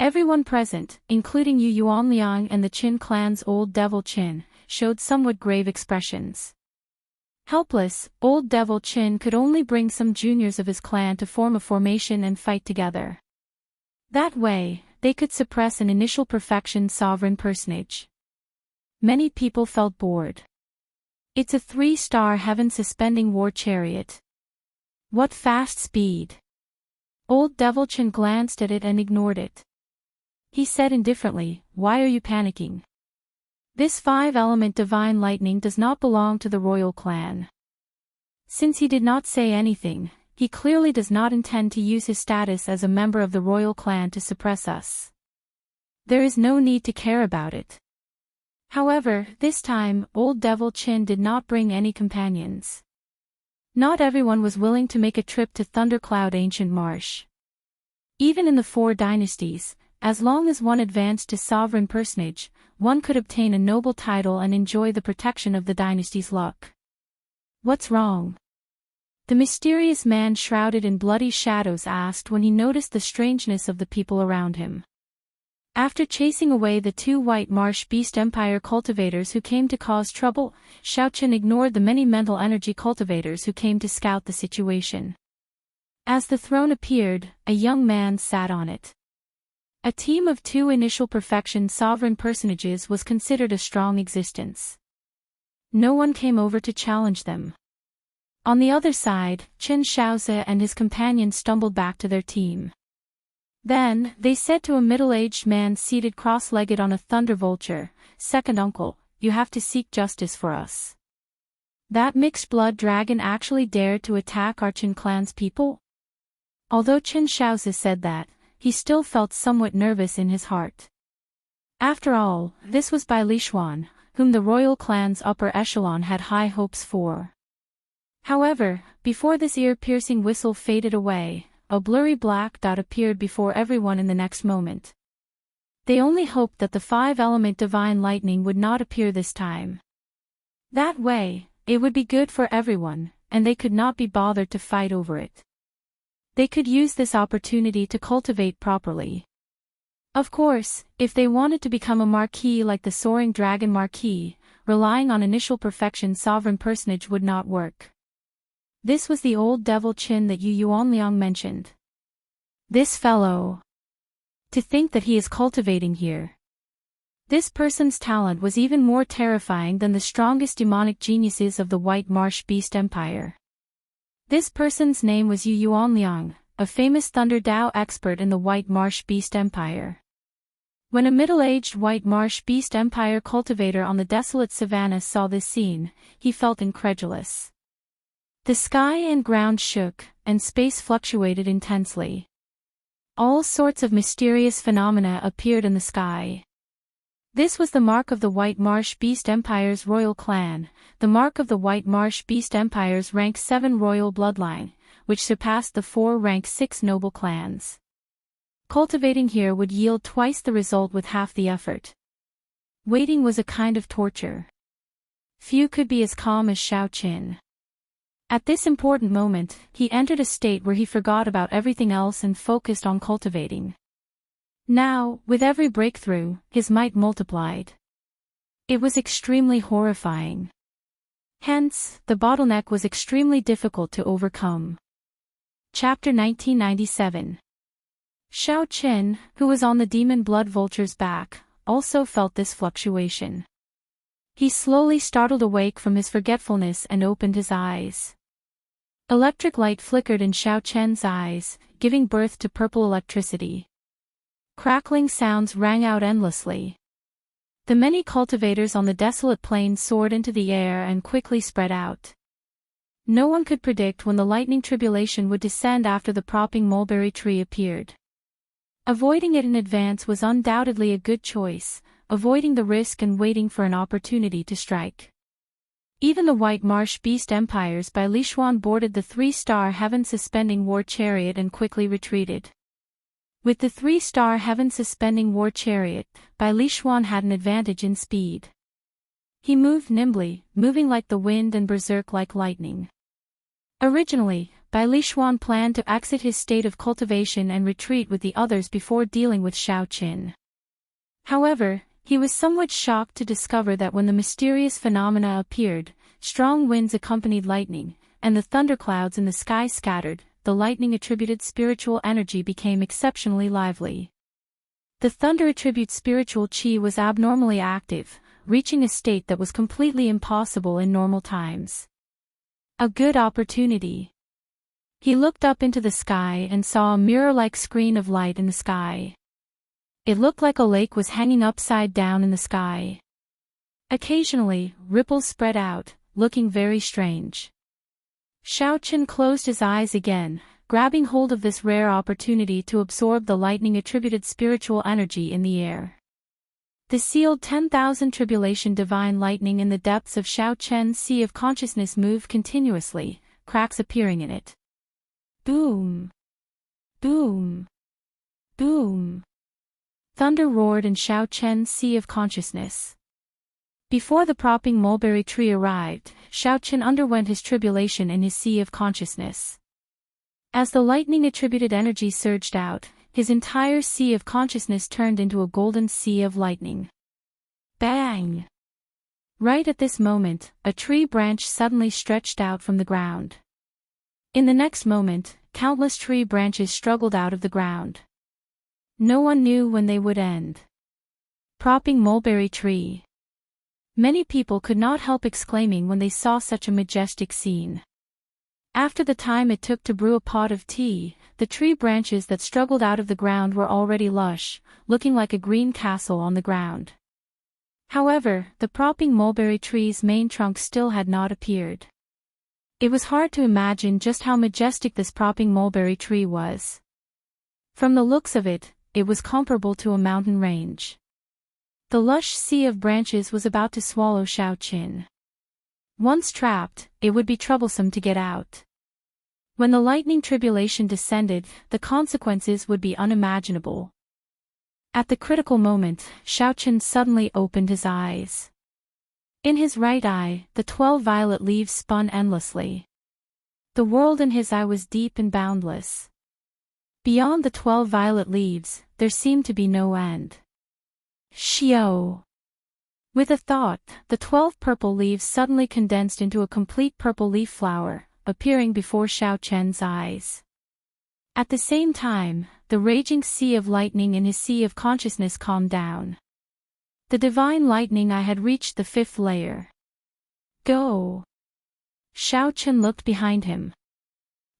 [SPEAKER 1] Everyone present, including Yu Yuanliang and the Qin clan's old devil Qin, showed somewhat grave expressions. Helpless, old devil Qin could only bring some juniors of his clan to form a formation and fight together. That way, they could suppress an initial perfection sovereign personage. Many people felt bored. It's a 3-star heaven-suspending war chariot. What fast speed! Old devil Qin glanced at it and ignored it. He said indifferently, "Why are you panicking? This 5-element divine lightning does not belong to the royal clan." Since he did not say anything, he clearly does not intend to use his status as a member of the royal clan to suppress us. There is no need to care about it. However, this time, Old Devil Chin did not bring any companions. Not everyone was willing to make a trip to Thundercloud Ancient Marsh. Even in the 4 dynasties, as long as one advanced to sovereign personage, one could obtain a noble title and enjoy the protection of the dynasty's luck. What's wrong? The mysterious man shrouded in bloody shadows asked when he noticed the strangeness of the people around him. After chasing away the 2 White Marsh Beast Empire cultivators who came to cause trouble, Xiaoqin ignored the many mental energy cultivators who came to scout the situation. As the throne appeared, a young man sat on it. A team of 2 initial perfection sovereign personages was considered a strong existence. No one came over to challenge them. On the other side, Chen Shaozi and his companion stumbled back to their team. Then, they said to a middle-aged man seated cross-legged on a thunder vulture, "Second uncle, you have to seek justice for us." That mixed-blood dragon actually dared to attack our Qin clan's people? Although Chen Shaozi said that, he still felt somewhat nervous in his heart. After all, this was Bai Lishuan, whom the royal clan's upper echelon had high hopes for. However, before this ear-piercing whistle faded away, a blurry black dot appeared before everyone in the next moment. They only hoped that the 5-element divine lightning would not appear this time. That way, it would be good for everyone, and they could not be bothered to fight over it. They could use this opportunity to cultivate properly. Of course, if they wanted to become a marquis like the Soaring Dragon Marquis, relying on initial perfection sovereign personage would not work. This was the Old Devil Chin that Yu Yuanliang mentioned. This fellow. To think that he is cultivating here. This person's talent was even more terrifying than the strongest demonic geniuses of the White Marsh Beast Empire. This person's name was Yu Yuanliang, a famous Thunder Dao expert in the White Marsh Beast Empire. When a middle-aged White Marsh Beast Empire cultivator on the desolate savannah saw this scene, he felt incredulous. The sky and ground shook, and space fluctuated intensely. All sorts of mysterious phenomena appeared in the sky. This was the mark of the White Marsh Beast Empire's royal clan, the mark of the White Marsh Beast Empire's rank 7 royal bloodline, which surpassed the 4 rank 6 noble clans. Cultivating here would yield twice the result with half the effort. Waiting was a kind of torture. Few could be as calm as Xiaoqin. At this important moment, he entered a state where he forgot about everything else and focused on cultivating. Now, with every breakthrough, his might multiplied. It was extremely horrifying. Hence, the bottleneck was extremely difficult to overcome. Chapter 1997. Xiaoqin, who was on the demon blood vulture's back, also felt this fluctuation. He slowly startled awake from his forgetfulness and opened his eyes. Electric light flickered in Xiaoqin's eyes, giving birth to purple electricity. Crackling sounds rang out endlessly. The many cultivators on the desolate plain soared into the air and quickly spread out. No one could predict when the lightning tribulation would descend after the propping mulberry tree appeared. Avoiding it in advance was undoubtedly a good choice, avoiding the risk and waiting for an opportunity to strike. Even the White Marsh Beast Empires by Lishuan boarded the 3-star heaven-suspending war chariot and quickly retreated. With the 3-star heaven-suspending war chariot, Bai Lishuan had an advantage in speed. He moved nimbly, moving like the wind and berserk like lightning. Originally, Bai Lishuan planned to exit his state of cultivation and retreat with the others before dealing with Xiaoqin. However, he was somewhat shocked to discover that when the mysterious phenomena appeared, strong winds accompanied lightning, and the thunderclouds in the sky scattered, the lightning-attributed spiritual energy became exceptionally lively. The thunder-attribute spiritual chi was abnormally active, reaching a state that was completely impossible in normal times. A good opportunity. He looked up into the sky and saw a mirror-like screen of light in the sky. It looked like a lake was hanging upside down in the sky. Occasionally, ripples spread out, looking very strange. Xiaoqin closed his eyes again, grabbing hold of this rare opportunity to absorb the lightning-attributed spiritual energy in the air. The sealed 10,000 tribulation divine lightning in the depths of Xiao Chen's sea of consciousness moved continuously, cracks appearing in it. Boom! Boom! Boom! Thunder roared in Xiao Chen's sea of consciousness. Before the propping mulberry tree arrived, Xiao Chen underwent his tribulation in his sea of consciousness. As the lightning-attributed energy surged out, his entire sea of consciousness turned into a golden sea of lightning. Bang! Right at this moment, a tree branch suddenly stretched out from the ground. In the next moment, countless tree branches struggled out of the ground. No one knew when they would end. Propping mulberry tree. Many people could not help exclaiming when they saw such a majestic scene. After the time it took to brew a pot of tea, the tree branches that struggled out of the ground were already lush, looking like a green castle on the ground. However, the propping mulberry tree's main trunk still had not appeared. It was hard to imagine just how majestic this propping mulberry tree was. From the looks of it, it was comparable to a mountain range. The lush sea of branches was about to swallow Xiao Chen. Once trapped, it would be troublesome to get out. When the lightning tribulation descended, the consequences would be unimaginable. At the critical moment, Xiao Chen suddenly opened his eyes. In his right eye, the 12 violet leaves spun endlessly. The world in his eye was deep and boundless. Beyond the 12 violet leaves, there seemed to be no end. Xiao! With a thought, the 12 purple leaves suddenly condensed into a complete purple leaf flower, appearing before Xiao Chen's eyes. At the same time, the raging sea of lightning in his sea of consciousness calmed down. The divine lightning eye had reached the 5th layer. Go! Xiao Chen looked behind him.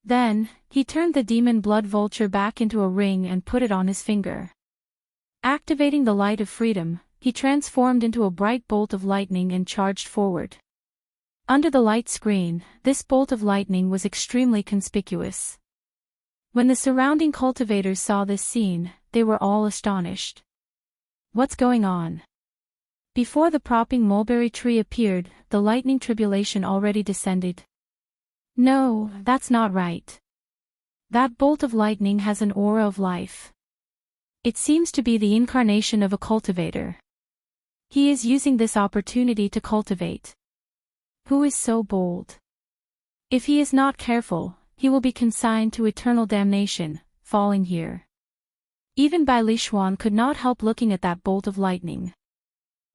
[SPEAKER 1] Then, he turned the demon blood vulture back into a ring and put it on his finger. Activating the light of freedom, he transformed into a bright bolt of lightning and charged forward. Under the light screen, this bolt of lightning was extremely conspicuous. When the surrounding cultivators saw this scene, they were all astonished. What's going on? Before the propping mulberry tree appeared, the lightning tribulation already descended. No, that's not right. That bolt of lightning has an aura of life. It seems to be the incarnation of a cultivator. He is using this opportunity to cultivate. Who is so bold? If he is not careful, he will be consigned to eternal damnation, falling here. Even Bai Lishuan could not help looking at that bolt of lightning.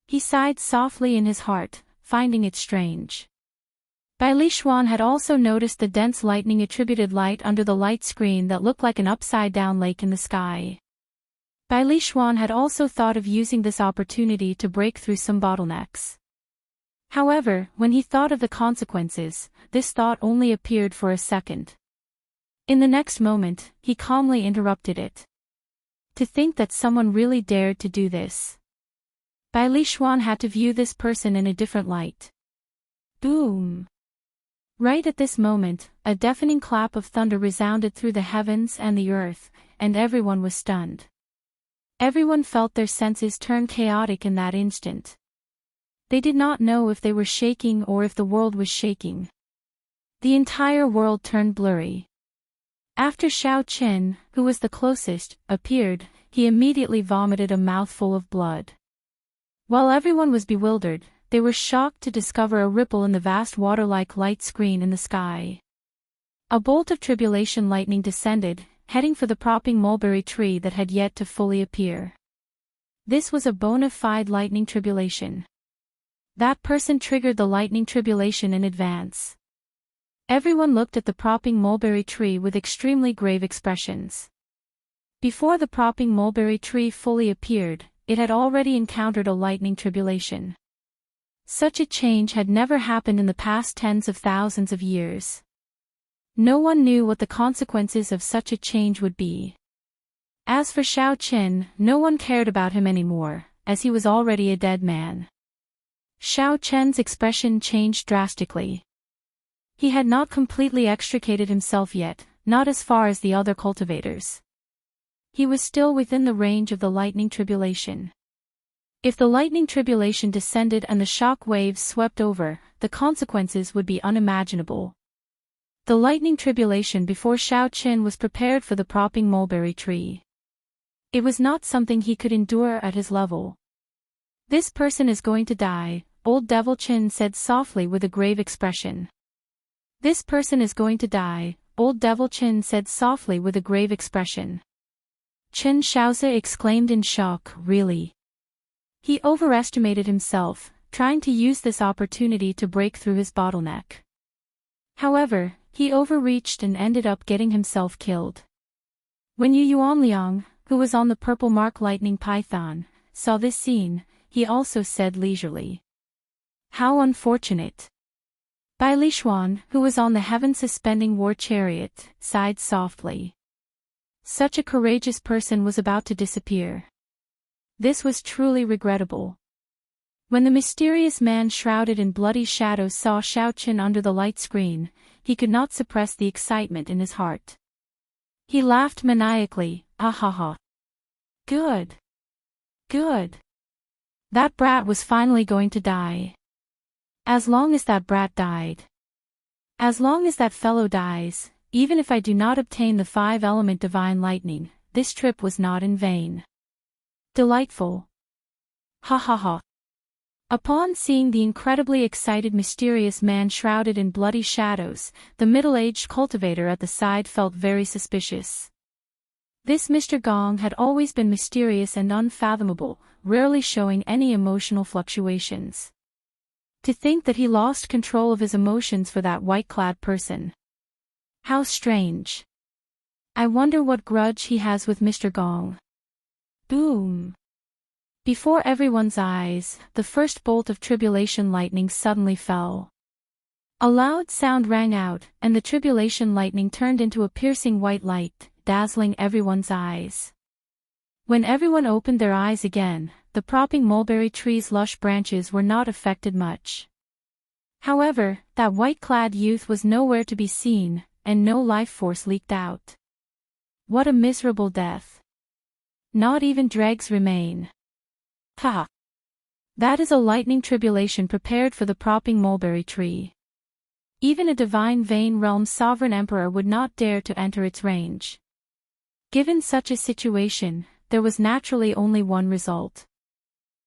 [SPEAKER 1] He sighed softly in his heart, finding it strange. Bai Lishuan had also noticed the dense lightning-attributed light under the light screen that looked like an upside-down lake in the sky. Bai Lishuan had also thought of using this opportunity to break through some bottlenecks. However, when he thought of the consequences, this thought only appeared for a second. In the next moment, he calmly interrupted it. To think that someone really dared to do this. Bai Lishuan had to view this person in a different light. Boom! Right at this moment, a deafening clap of thunder resounded through the heavens and the earth, and everyone was stunned. Everyone felt their senses turn chaotic in that instant. They did not know if they were shaking or if the world was shaking. The entire world turned blurry. After Xiao Chen, who was the closest, appeared, he immediately vomited a mouthful of blood. While everyone was bewildered, they were shocked to discover a ripple in the vast water-like light screen in the sky. A bolt of tribulation lightning descended, heading for the propping mulberry tree that had yet to fully appear. This was a bona fide lightning tribulation. That person triggered the lightning tribulation in advance. Everyone looked at the propping mulberry tree with extremely grave expressions. Before the propping mulberry tree fully appeared, it had already encountered a lightning tribulation. Such a change had never happened in the past tens of thousands of years. No one knew what the consequences of such a change would be. As for Xiao Chen, no one cared about him anymore, as he was already a dead man. Xiao Chen's expression changed drastically. He had not completely extricated himself yet, not as far as the other cultivators. He was still within the range of the lightning tribulation. If the lightning tribulation descended and the shock waves swept over, the consequences would be unimaginable. The lightning tribulation before Shao Qin was prepared for the propping mulberry tree. It was not something he could endure at his level. "This person is going to die," old Devil Qin said softly with a grave expression. "This person is going to die," old Devil Qin said softly with a grave expression. Qin Shaozi exclaimed in shock, "Really?" He overestimated himself, trying to use this opportunity to break through his bottleneck. However, he overreached and ended up getting himself killed. When Yu Yuanliang, who was on the purple mark lightning python, saw this scene, he also said leisurely, "How unfortunate." Bai Lishuan, who was on the heaven-suspending war chariot, sighed softly. Such a courageous person was about to disappear. This was truly regrettable. When the mysterious man shrouded in bloody shadows saw Shao Qin under the light screen, he could not suppress the excitement in his heart. He laughed maniacally, "Ah ha ha. Good. Good. That brat was finally going to die. As long as that brat died. As long as that fellow dies, even if I do not obtain the 5-element divine lightning, this trip was not in vain. Delightful. Ha ha ha." Upon seeing the incredibly excited mysterious man shrouded in bloody shadows, the middle-aged cultivator at the side felt very suspicious. This Mr. Gong had always been mysterious and unfathomable, rarely showing any emotional fluctuations. To think that he lost control of his emotions for that white-clad person. How strange. I wonder what grudge he has with Mr. Gong. Boom. Before everyone's eyes, the first bolt of tribulation lightning suddenly fell. A loud sound rang out, and the tribulation lightning turned into a piercing white light, dazzling everyone's eyes. When everyone opened their eyes again, the propping mulberry tree's lush branches were not affected much. However, that white-clad youth was nowhere to be seen, and no life force leaked out. What a miserable death. Not even dregs remain. Ha! That is a lightning tribulation prepared for the propping mulberry tree. Even a divine Vein Realm sovereign emperor would not dare to enter its range. Given such a situation, there was naturally only one result.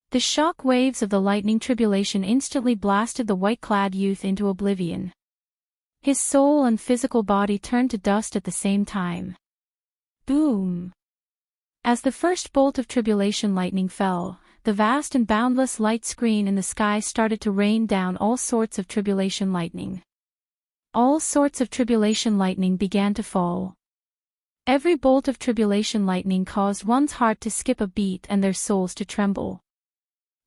[SPEAKER 1] The shock waves of the lightning tribulation instantly blasted the white-clad youth into oblivion. His soul and physical body turned to dust at the same time. Boom! As the first bolt of tribulation lightning fell, the vast and boundless light screen in the sky started to rain down all sorts of tribulation lightning. All sorts of tribulation lightning began to fall. Every bolt of tribulation lightning caused one's heart to skip a beat and their souls to tremble.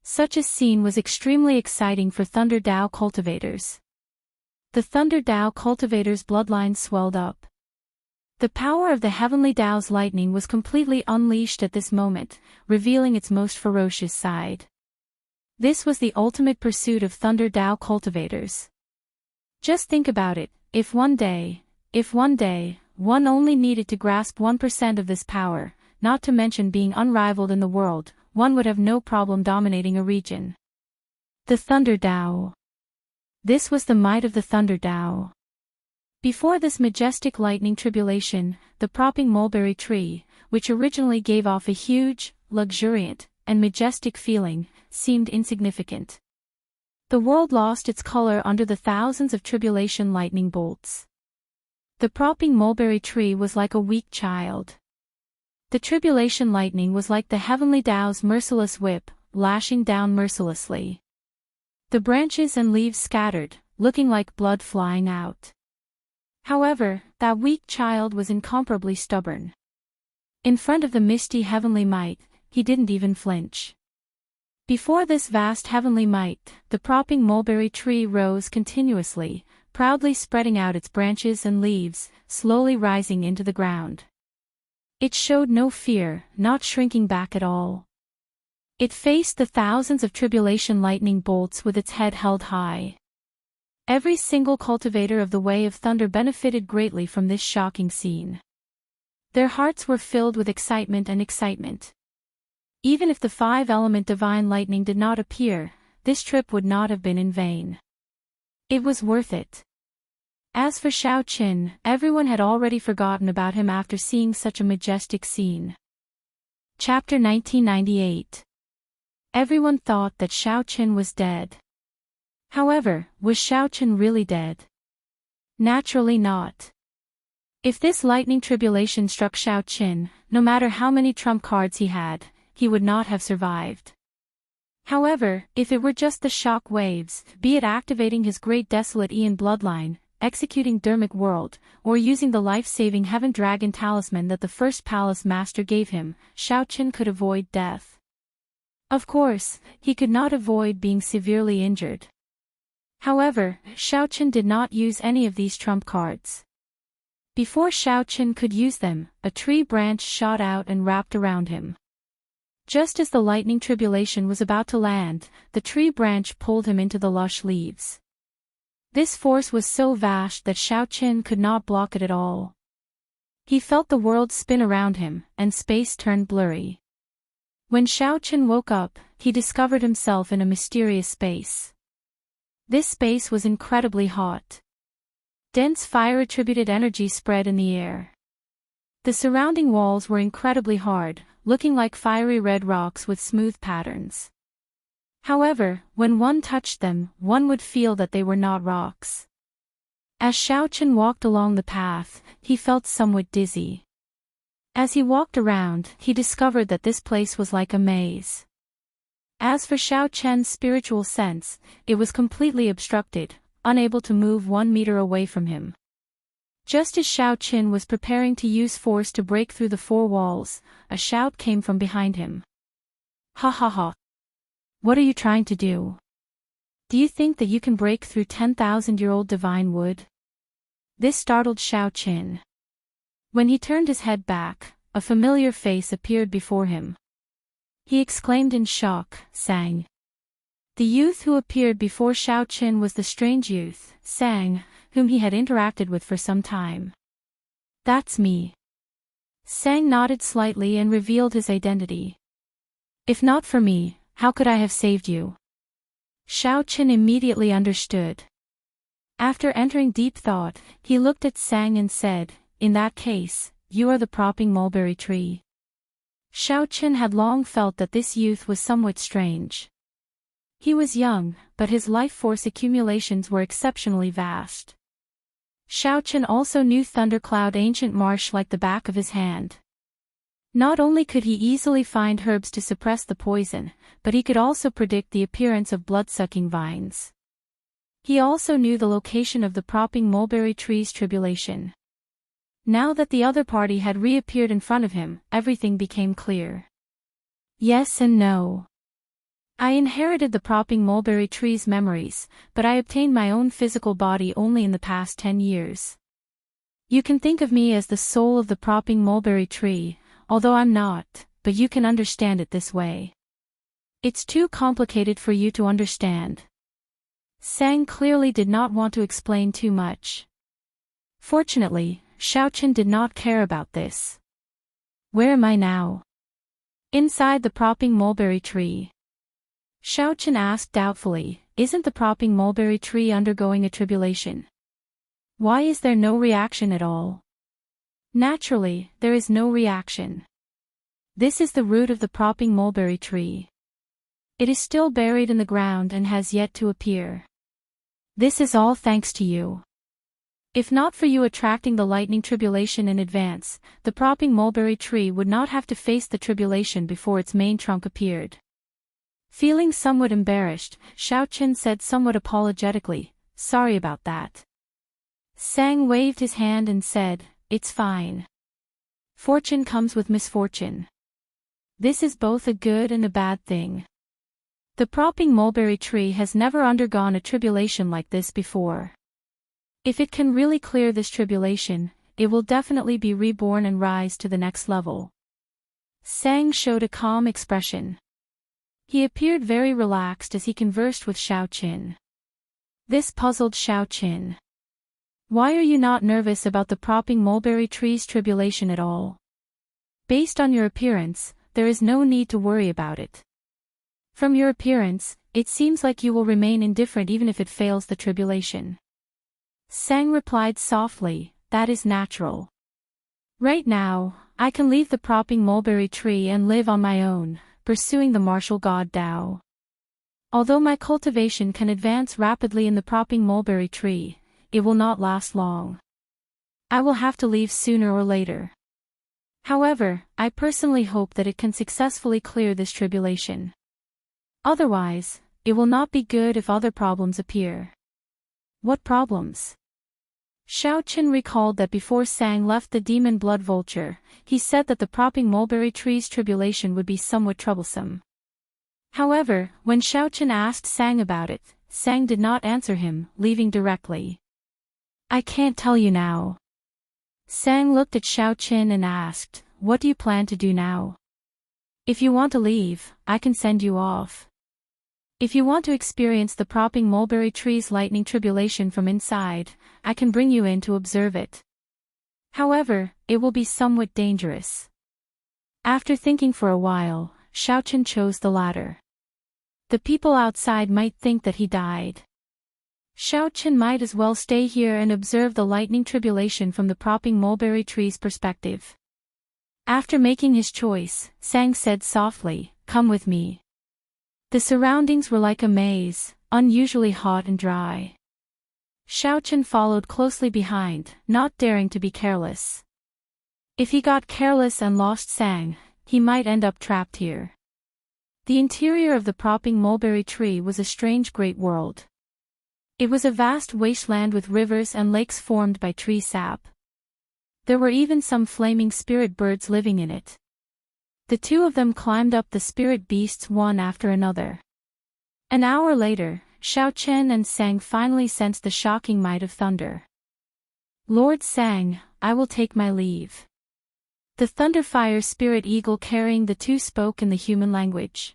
[SPEAKER 1] Such a scene was extremely exciting for Thunder Dao cultivators. The Thunder Dao cultivators' bloodline swelled up. The power of the heavenly Dao's lightning was completely unleashed at this moment, revealing its most ferocious side. This was the ultimate pursuit of Thunder Dao cultivators. Just think about it, if one day, one only needed to grasp 1% of this power, not to mention being unrivaled in the world, one would have no problem dominating a region. The Thunder Dao. This was the might of the Thunder Dao. Before this majestic lightning tribulation, the propping mulberry tree, which originally gave off a huge, luxuriant, and majestic feeling, seemed insignificant. The world lost its color under the thousands of tribulation lightning bolts. The propping mulberry tree was like a weak child. The tribulation lightning was like the heavenly Dao's merciless whip, lashing down mercilessly. The branches and leaves scattered, looking like blood flying out. However, that weak child was incomparably stubborn. In front of the misty heavenly might, he didn't even flinch. Before this vast heavenly might, the propping mulberry tree rose continuously, proudly spreading out its branches and leaves, slowly rising into the ground. It showed no fear, not shrinking back at all. It faced the thousands of tribulation lightning bolts with its head held high. Every single cultivator of the Way of Thunder benefited greatly from this shocking scene. Their hearts were filled with excitement. Even if the five-element divine lightning did not appear, this trip would not have been in vain. It was worth it. As for Xiao Qin, everyone had already forgotten about him after seeing such a majestic scene. Chapter 1998. Everyone thought that Xiao Qin was dead. However, was Xiao Qin really dead? Naturally not. If this lightning tribulation struck Xiao Qin, no matter how many trump cards he had, he would not have survived. However, if it were just the shock waves, be it activating his great desolate Aeon bloodline, executing Dermic World, or using the life-saving Heaven Dragon talisman that the first palace master gave him, Xiao Qin could avoid death. Of course, he could not avoid being severely injured. However, Xiao Qin did not use any of these trump cards. Before Xiao Qin could use them, a tree branch shot out and wrapped around him. Just as the lightning tribulation was about to land, the tree branch pulled him into the lush leaves. This force was so vast that Xiao Qin could not block it at all. He felt the world spin around him, and space turned blurry. When Xiao Qin woke up, he discovered himself in a mysterious space. This space was incredibly hot. Dense fire-attributed energy spread in the air. The surrounding walls were incredibly hard, looking like fiery red rocks with smooth patterns. However, when one touched them, one would feel that they were not rocks. As Xiao Qin walked along the path, he felt somewhat dizzy. As he walked around, he discovered that this place was like a maze. As for Xiao Qian's spiritual sense, it was completely obstructed, unable to move 1 meter away from him. Just as Xiao Qin was preparing to use force to break through the four walls, a shout came from behind him. Ha ha ha! What are you trying to do? Do you think that you can break through 10,000-year-old divine wood? This startled Xiao Qin. When he turned his head back, a familiar face appeared before him. He exclaimed in shock, Sang. The youth who appeared before Xiao Qin was the strange youth, Sang, whom he had interacted with for some time. That's me. Sang nodded slightly and revealed his identity. If not for me, how could I have saved you? Xiao Qin immediately understood. After entering deep thought, he looked at Sang and said, in that case, you are the propping mulberry tree. Xiao Qin had long felt that this youth was somewhat strange. He was young, but his life force accumulations were exceptionally vast. Xiao Qin also knew Thundercloud Ancient Marsh like the back of his hand. Not only could he easily find herbs to suppress the poison, but he could also predict the appearance of blood-sucking vines. He also knew the location of the propping mulberry tree's tribulation. Now that the other party had reappeared in front of him, everything became clear. Yes and no. I inherited the propping mulberry tree's memories, but I obtained my own physical body only in the past 10 years. You can think of me as the soul of the propping mulberry tree, although I'm not, but you can understand it this way. It's too complicated for you to understand. Sang clearly did not want to explain too much. Fortunately, Xiao Qin did not care about this. Where am I now? Inside the propping mulberry tree. Xiao Qin asked doubtfully, isn't the propping mulberry tree undergoing a tribulation? Why is there no reaction at all? Naturally, there is no reaction. This is the root of the propping mulberry tree. It is still buried in the ground and has yet to appear. This is all thanks to you. If not for you attracting the lightning tribulation in advance, the propping mulberry tree would not have to face the tribulation before its main trunk appeared. Feeling somewhat embarrassed, Xiao Qin said somewhat apologetically, sorry about that. Sang waved his hand and said, it's fine. Fortune comes with misfortune. This is both a good and a bad thing. The propping mulberry tree has never undergone a tribulation like this before. If it can really clear this tribulation, it will definitely be reborn and rise to the next level. Sang showed a calm expression. He appeared very relaxed as he conversed with Xiao Qin. This puzzled Xiao Qin. Why are you not nervous about the propping mulberry tree's tribulation at all? Based on your appearance, there is no need to worry about it. From your appearance, it seems like you will remain indifferent even if it fails the tribulation. Sang replied softly, that is natural. Right now, I can leave the propping mulberry tree and live on my own, pursuing the martial god Tao. Although my cultivation can advance rapidly in the propping mulberry tree, it will not last long. I will have to leave sooner or later. However, I personally hope that it can successfully clear this tribulation. Otherwise, it will not be good if other problems appear. What problems? Xiao Qin recalled that before Sang left the demon blood vulture, he said that the propping mulberry tree's tribulation would be somewhat troublesome. However, when Xiao Qin asked Sang about it, Sang did not answer him, leaving directly. I can't tell you now. Sang looked at Xiao Qin and asked, what do you plan to do now? If you want to leave, I can send you off. If you want to experience the propping mulberry tree's lightning tribulation from inside, I can bring you in to observe it. However, it will be somewhat dangerous. After thinking for a while, Xiao Qin chose the latter. The people outside might think that he died. Xiao Qin might as well stay here and observe the lightning tribulation from the propping mulberry tree's perspective. After making his choice, Sang said softly, come with me. The surroundings were like a maze, unusually hot and dry. Xiao Qin followed closely behind, not daring to be careless. If he got careless and lost Sang, he might end up trapped here. The interior of the propping mulberry tree was a strange great world. It was a vast wasteland with rivers and lakes formed by tree sap. There were even some flaming spirit birds living in it. The two of them climbed up the spirit beasts one after another. An hour later, Xiao Qin and Sang finally sensed the shocking might of thunder. Lord Sang, I will take my leave. The Thunderfire spirit eagle carrying the two spoke in the human language.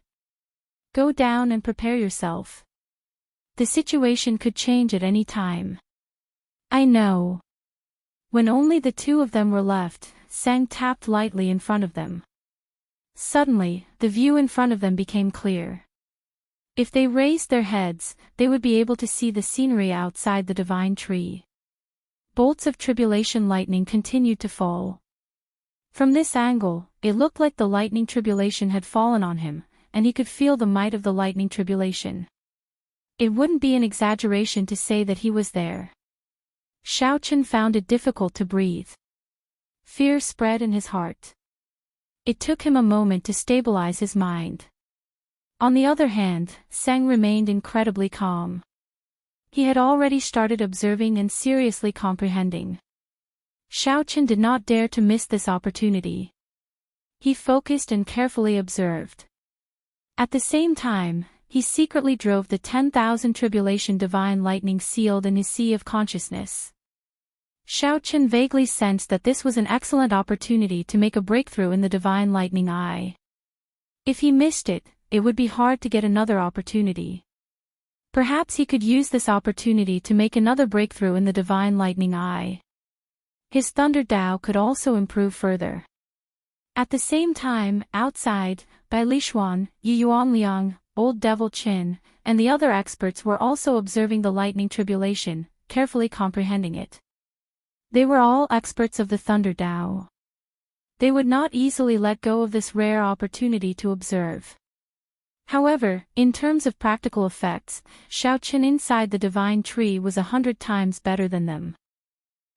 [SPEAKER 1] Go down and prepare yourself. The situation could change at any time. I know. When only the two of them were left, Sang tapped lightly in front of them. Suddenly, the view in front of them became clear. If they raised their heads, they would be able to see the scenery outside the divine tree. Bolts of tribulation lightning continued to fall. From this angle, it looked like the lightning tribulation had fallen on him, and he could feel the might of the lightning tribulation. It wouldn't be an exaggeration to say that he was there. Xiao Qin found it difficult to breathe. Fear spread in his heart. It took him a moment to stabilize his mind. On the other hand, Sang remained incredibly calm. He had already started observing and seriously comprehending. Xiao Qin did not dare to miss this opportunity. He focused and carefully observed. At the same time, he secretly drove the 10,000 tribulation divine lightning sealed in his sea of consciousness. Xiao Qin vaguely sensed that this was an excellent opportunity to make a breakthrough in the divine lightning eye. If he missed it, it would be hard to get another opportunity. Perhaps he could use this opportunity to make another breakthrough in the divine lightning eye. His thunder Tao could also improve further. At the same time, outside, Bai Lishuan, Yi Yuanliang, Old Devil Qin, and the other experts were also observing the lightning tribulation, carefully comprehending it. They were all experts of the thunder Tao. They would not easily let go of this rare opportunity to observe. However, in terms of practical effects, Xiao Qin inside the divine tree was 100 times better than them.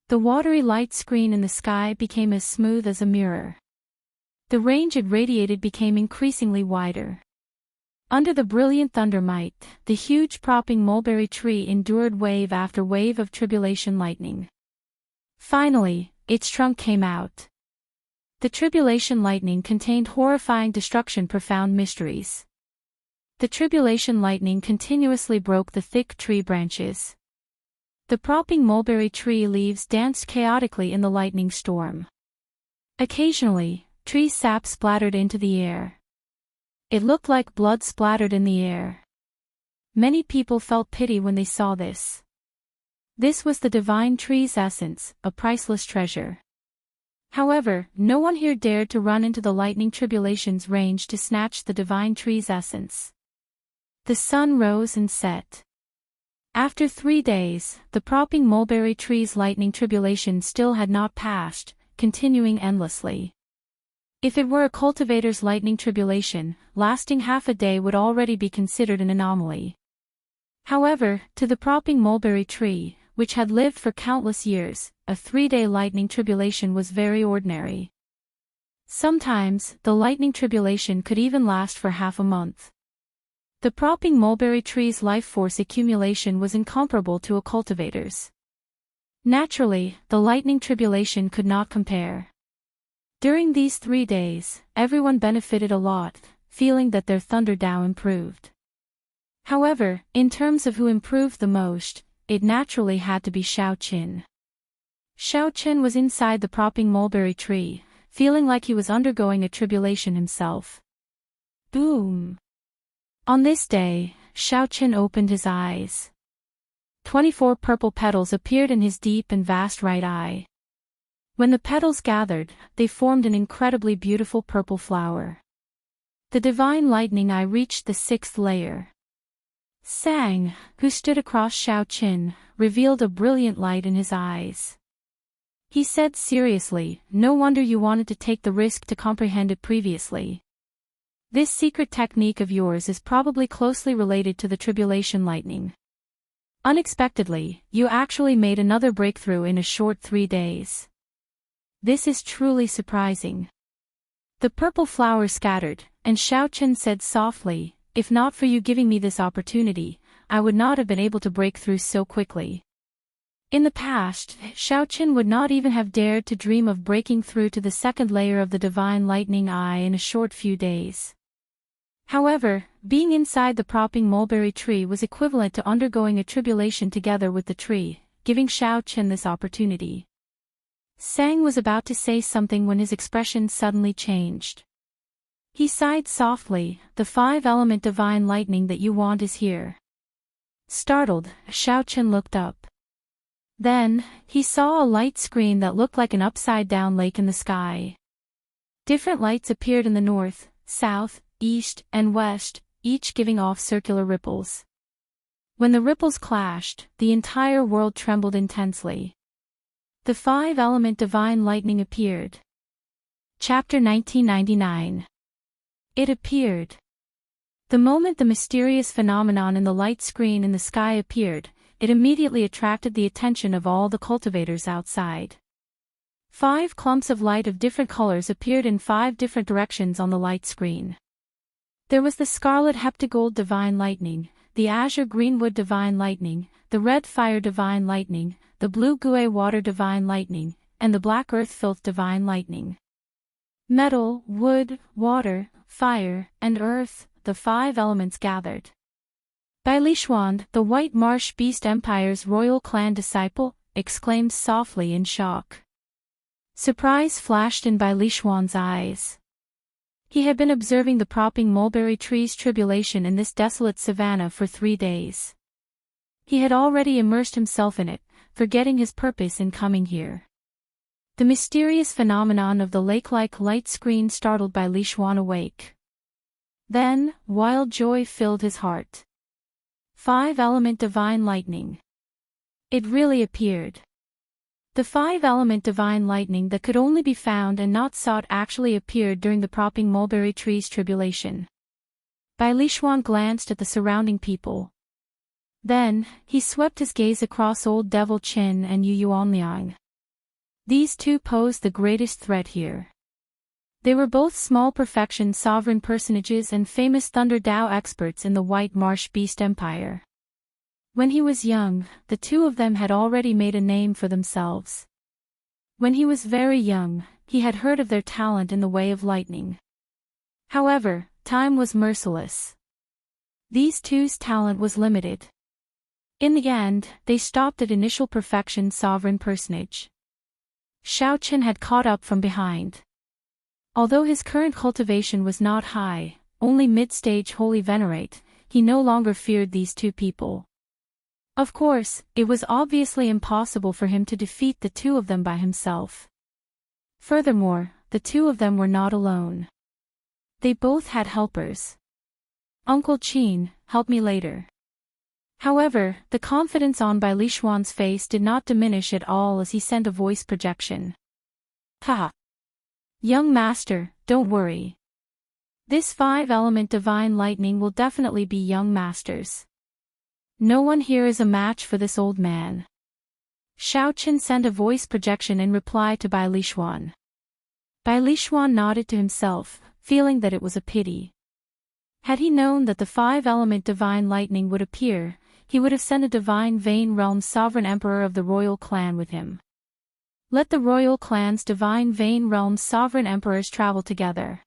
[SPEAKER 1] The watery light screen in the sky became as smooth as a mirror. The range it radiated became increasingly wider. Under the brilliant thunder might, the huge propping mulberry tree endured wave after wave of tribulation lightning. Finally, its trunk came out. The tribulation lightning contained horrifying destruction, profound mysteries. The tribulation lightning continuously broke the thick tree branches. The propping mulberry tree leaves danced chaotically in the lightning storm. Occasionally, tree sap splattered into the air. It looked like blood splattered in the air. Many people felt pity when they saw this. This was the divine tree's essence, a priceless treasure. However, no one here dared to run into the lightning tribulation's range to snatch the divine tree's essence. The sun rose and set. After 3 days, the propping mulberry tree's lightning tribulation still had not passed, continuing endlessly. If it were a cultivator's lightning tribulation, lasting half a day would already be considered an anomaly. However, to the propping mulberry tree, which had lived for countless years, a 3-day lightning tribulation was very ordinary. Sometimes, the lightning tribulation could even last for half a month. The propping mulberry tree's life force accumulation was incomparable to a cultivator's. Naturally, the lightning tribulation could not compare. During these 3 days, everyone benefited a lot, feeling that their thunderdow improved. However, in terms of who improved the most, it naturally had to be Xiaoqin. Xiaoqin was inside the propping mulberry tree, feeling like he was undergoing a tribulation himself. Boom! On this day, Xiaoqin opened his eyes. 24 purple petals appeared in his deep and vast right eye. When the petals gathered, they formed an incredibly beautiful purple flower. The divine lightning eye reached the 6th layer. Sang, who stood across Xiaoqin, revealed a brilliant light in his eyes. He said seriously, "No wonder you wanted to take the risk to comprehend it previously. This secret technique of yours is probably closely related to the tribulation lightning. Unexpectedly, you actually made another breakthrough in a short 3 days. This is truly surprising." The purple flower scattered, and Xiaoqin said softly, "If not for you giving me this opportunity, I would not have been able to break through so quickly." In the past, Xiaoqin would not even have dared to dream of breaking through to the 2nd layer of the divine lightning eye in a short few days. However, being inside the propping mulberry tree was equivalent to undergoing a tribulation together with the tree, giving Xiaoqin this opportunity. Sang was about to say something when his expression suddenly changed. He sighed softly, "The 5-element divine lightning that you want is here." Startled, Xiaoqin looked up. Then, he saw a light screen that looked like an upside-down lake in the sky. Different lights appeared in the north, south, east, and west, each giving off circular ripples. When the ripples clashed, the entire world trembled intensely. The 5-element divine lightning appeared. Chapter 1999. It appeared. The moment the mysterious phenomenon in the light screen in the sky appeared, it immediately attracted the attention of all the cultivators outside. 5 clumps of light of different colors appeared in 5 different directions on the light screen. There was the scarlet heptagold divine lightning, the azure greenwood divine lightning, the red fire divine lightning, the blue gue water divine lightning, and the black earth filth divine lightning. Metal, wood, water, fire, and earth, the 5 elements gathered. Bailixuan, the White Marsh Beast Empire's royal clan disciple, exclaimed softly in shock. Surprise flashed in Bailixuan's eyes. He had been observing the propping mulberry tree's tribulation in this desolate savanna for 3 days. He had already immersed himself in it, forgetting his purpose in coming here. The mysterious phenomenon of the lake-like light screen startled Bailixuan awake. Then, wild joy filled his heart. 5-element divine lightning. It really appeared. The 5-element divine lightning that could only be found and not sought actually appeared during the propping mulberry tree's tribulation. Bailixuan glanced at the surrounding people. Then, he swept his gaze across Old Devil Qin and Yu Yuanliang. These two posed the greatest threat here. They were both small perfection sovereign personages and famous Thunder Dao experts in the White Marsh Beast Empire. When he was young, the two of them had already made a name for themselves. When he was very young, he had heard of their talent in the way of lightning. However, time was merciless. These two's talent was limited. In the end, they stopped at initial perfection sovereign personage. Xiaoqin had caught up from behind. Although his current cultivation was not high, only mid-stage holy venerate, he no longer feared these two people. Of course, it was obviously impossible for him to defeat the two of them by himself. Furthermore, the two of them were not alone. They both had helpers. Uncle Chin, help me later. However, the confidence on Bai Lishuan's face did not diminish at all as he sent a voice projection. Haha. Young master, don't worry. This 5-element divine lightning will definitely be young master's. No one here is a match for this old man. Xiao Qin sent a voice projection in reply to Bai Lishuan. Bai Lishuan nodded to himself, feeling that it was a pity. Had he known that the 5-element divine lightning would appear, he would have sent a divine Vein Realm sovereign emperor of the royal clan with him. Let the royal clan's divine Vein Realm sovereign emperors travel together.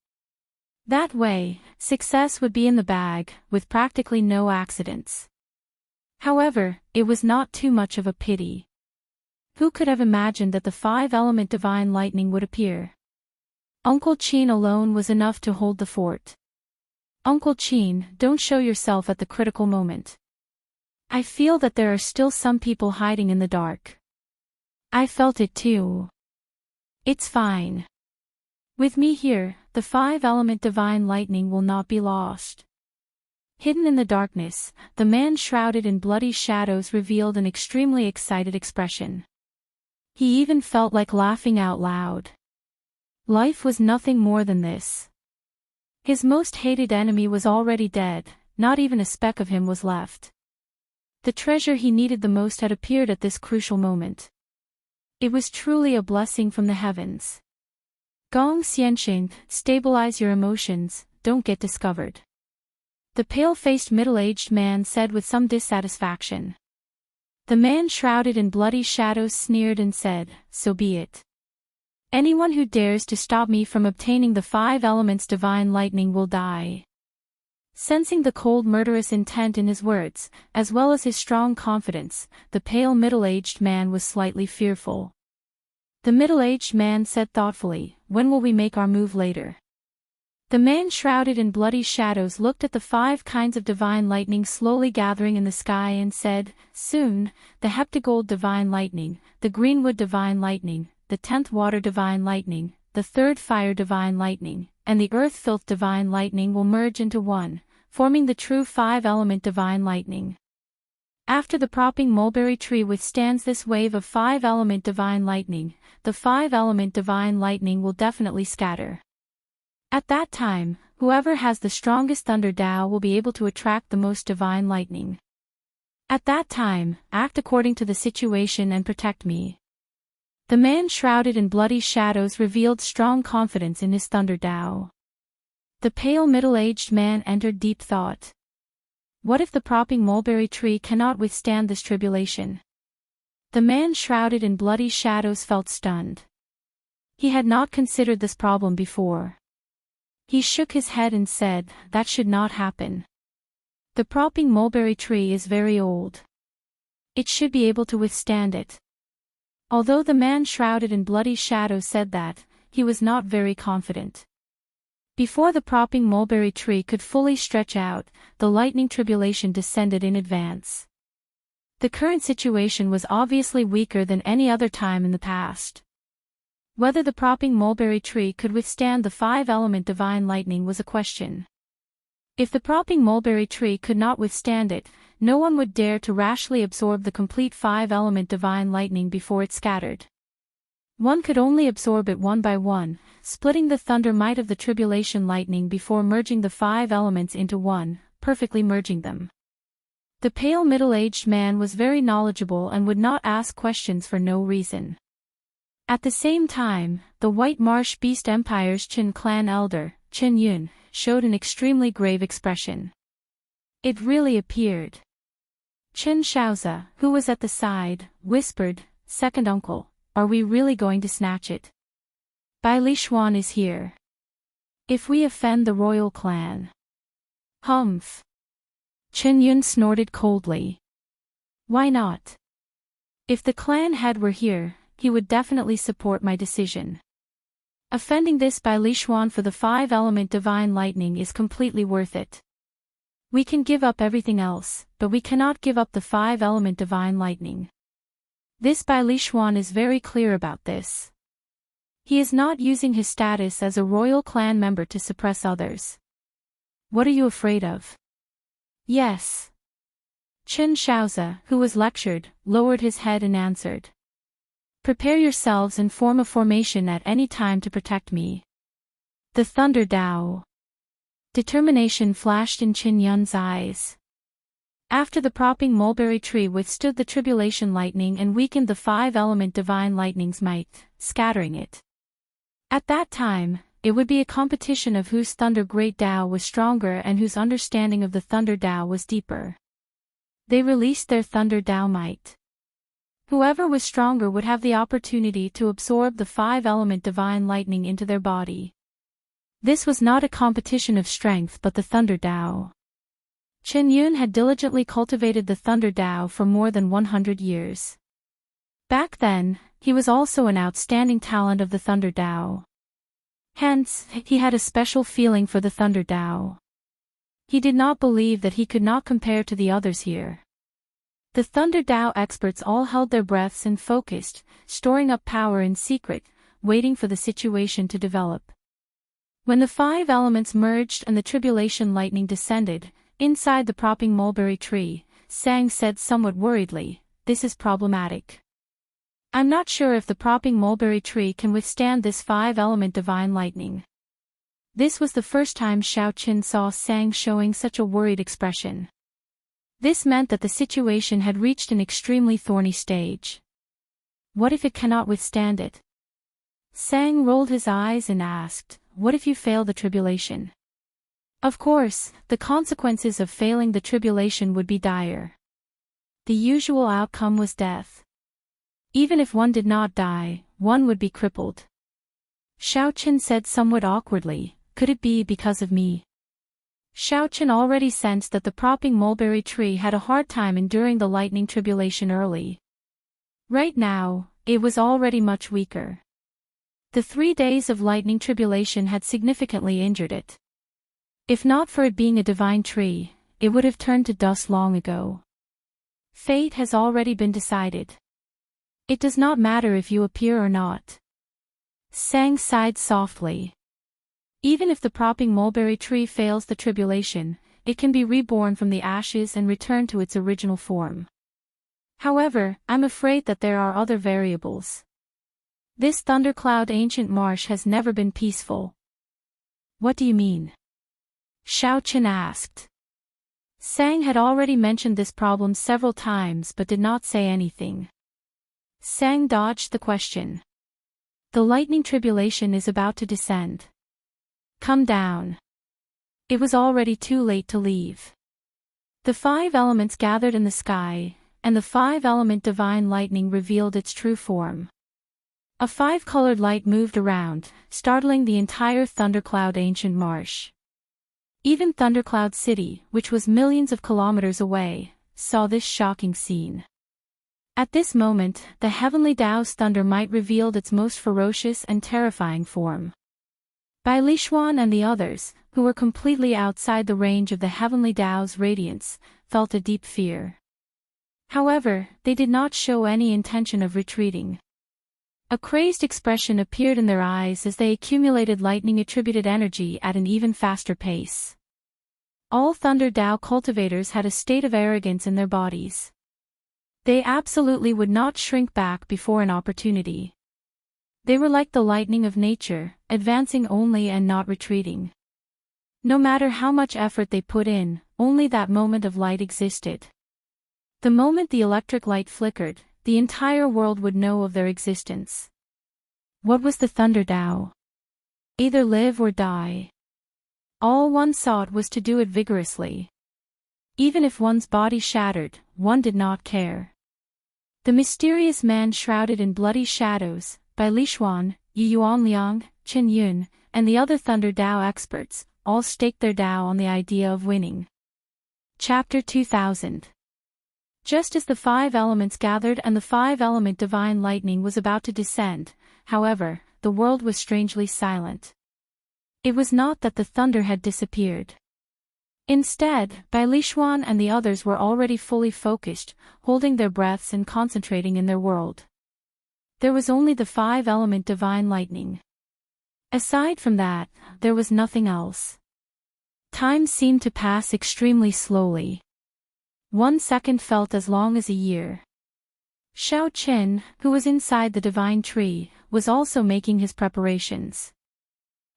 [SPEAKER 1] That way, success would be in the bag, with practically no accidents. However, it was not too much of a pity. Who could have imagined that the 5-element divine lightning would appear? Uncle Chin alone was enough to hold the fort. Uncle Chin, don't show yourself at the critical moment. I feel that there are still some people hiding in the dark. I felt it too. It's fine. With me here, the 5-element divine lightning will not be lost. Hidden in the darkness, the man shrouded in bloody shadows revealed an extremely excited expression. He even felt like laughing out loud. Life was nothing more than this. His most hated enemy was already dead, not even a speck of him was left. The treasure he needed the most had appeared at this crucial moment. It was truly a blessing from the heavens. Gong Xianxing, stabilize your emotions, don't get discovered. The pale-faced middle-aged man said with some dissatisfaction. The man shrouded in bloody shadows sneered and said, so be it. Anyone who dares to stop me from obtaining the 5 elements divine lightning will die. Sensing the cold murderous intent in his words, as well as his strong confidence, the pale middle-aged man was slightly fearful. The middle-aged man said thoughtfully, when will we make our move later? The man shrouded in bloody shadows looked at the 5 kinds of divine lightning slowly gathering in the sky and said, soon, the heptagold divine lightning, the greenwood divine lightning, the 10th water divine lightning, the 3rd fire divine lightning, and the earth filth divine lightning will merge into one, forming the true 5-element divine lightning. After the propping mulberry tree withstands this wave of 5-element divine lightning, the 5-element divine lightning will definitely scatter. At that time, whoever has the strongest thunder Tao will be able to attract the most divine lightning. At that time, act according to the situation and protect me. The man shrouded in bloody shadows revealed strong confidence in his thunder Tao. The pale middle-aged man entered deep thought. What if the propping mulberry tree cannot withstand this tribulation? The man shrouded in bloody shadows felt stunned. He had not considered this problem before. He shook his head and said, that should not happen. The propping mulberry tree is very old. It should be able to withstand it. Although the man shrouded in bloody shadows said that, he was not very confident. Before the propping mulberry tree could fully stretch out, the lightning tribulation descended in advance. The current situation was obviously weaker than any other time in the past. Whether the propping mulberry tree could withstand the 5-element divine lightning was a question. If the propping mulberry tree could not withstand it, no one would dare to rashly absorb the complete 5-element divine lightning before it scattered. One could only absorb it one by one, splitting the thunder might of the tribulation lightning before merging the 5 elements into one, perfectly merging them. The pale middle-aged man was very knowledgeable and would not ask questions for no reason. At the same time, the White Marsh Beast Empire's Qin clan elder, Qin Yun, showed an extremely grave expression. It really appeared. Qin Shaozi, who was at the side, whispered, second uncle, are we really going to snatch it? Bai Lishuan is here. If we offend the royal clan. Humph. Qin Yun snorted coldly. Why not? If the clan head were here, he would definitely support my decision. Offending this Bai Lishuan for the 5-element divine lightning is completely worth it. We can give up everything else, but we cannot give up the 5-element divine lightning. This Bai Lishuan is very clear about this. He is not using his status as a royal clan member to suppress others. What are you afraid of? Yes. Chen Shaozi, who was lectured, lowered his head and answered. Prepare yourselves and form a formation at any time to protect me. The Thunder Dao. Determination flashed in Qin Yun's eyes. After the propping mulberry tree withstood the tribulation lightning and weakened the five-element divine lightning's might, scattering it. At that time, it would be a competition of whose Thunder Great Dao was stronger and whose understanding of the Thunder Dao was deeper. They released their Thunder Dao might. Whoever was stronger would have the opportunity to absorb the five-element divine lightning into their body. This was not a competition of strength but the Thunder Dao. Chen Yun had diligently cultivated the Thunder Dao for more than 100 years. Back then, he was also an outstanding talent of the Thunder Dao. Hence, he had a special feeling for the Thunder Dao. He did not believe that he could not compare to the others here. The Thunder Dao experts all held their breaths and focused, storing up power in secret, waiting for the situation to develop. When the five elements merged and the tribulation lightning descended, inside the propping mulberry tree, Sang said somewhat worriedly, "This is problematic. I'm not sure if the propping mulberry tree can withstand this five-element divine lightning." This was the first time Xiao Qin saw Sang showing such a worried expression. This meant that the situation had reached an extremely thorny stage. What if it cannot withstand it? Sang rolled his eyes and asked, "What if you fail the tribulation?" Of course, the consequences of failing the tribulation would be dire. The usual outcome was death. Even if one did not die, one would be crippled. Xiao Qin said somewhat awkwardly, "Could it be because of me?" Xiao Qin already sensed that the propping mulberry tree had a hard time enduring the lightning tribulation early. Right now, it was already much weaker. The 3 days of lightning tribulation had significantly injured it. If not for it being a divine tree, it would have turned to dust long ago. Fate has already been decided. It does not matter if you appear or not. Sang sighed softly. Even if the propping mulberry tree fails the tribulation, it can be reborn from the ashes and return to its original form. However, I'm afraid that there are other variables. This thundercloud ancient marsh has never been peaceful. What do you mean? Xiao Qin asked. Sang had already mentioned this problem several times but did not say anything. Sang dodged the question. The lightning tribulation is about to descend. Come down. It was already too late to leave. The five elements gathered in the sky, and the five-element divine lightning revealed its true form. A five-colored light moved around, startling the entire thundercloud ancient marsh. Even Thundercloud City, which was millions of kilometers away, saw this shocking scene. At this moment, the heavenly Tao's thunder might revealed its most ferocious and terrifying form. Bai Lishuan and the others, who were completely outside the range of the heavenly Tao's radiance, felt a deep fear. However, they did not show any intention of retreating. A crazed expression appeared in their eyes as they accumulated lightning-attributed energy at an even faster pace. All Thunder Dao cultivators had a state of arrogance in their bodies. They absolutely would not shrink back before an opportunity. They were like the lightning of nature, advancing only and not retreating. No matter how much effort they put in, only that moment of light existed. The moment the electric light flickered, the entire world would know of their existence. What was the Thunder Dao? Either live or die. All one sought was to do it vigorously. Even if one's body shattered, one did not care. The mysterious man shrouded in bloody shadows, Bai Lishuan, Yi Yuanliang, Qin Yun, and the other Thunder Dao experts, all staked their Dao on the idea of winning. Chapter 2000. Just as the five elements gathered and the five-element divine lightning was about to descend, however, the world was strangely silent. It was not that the thunder had disappeared. Instead, Bai Lishuan and the others were already fully focused, holding their breaths and concentrating in their world. there was only the five-element divine lightning. Aside from that, there was nothing else. Time seemed to pass extremely slowly. 1 second felt as long as a year. Xiao Chen, who was inside the divine tree, was also making his preparations.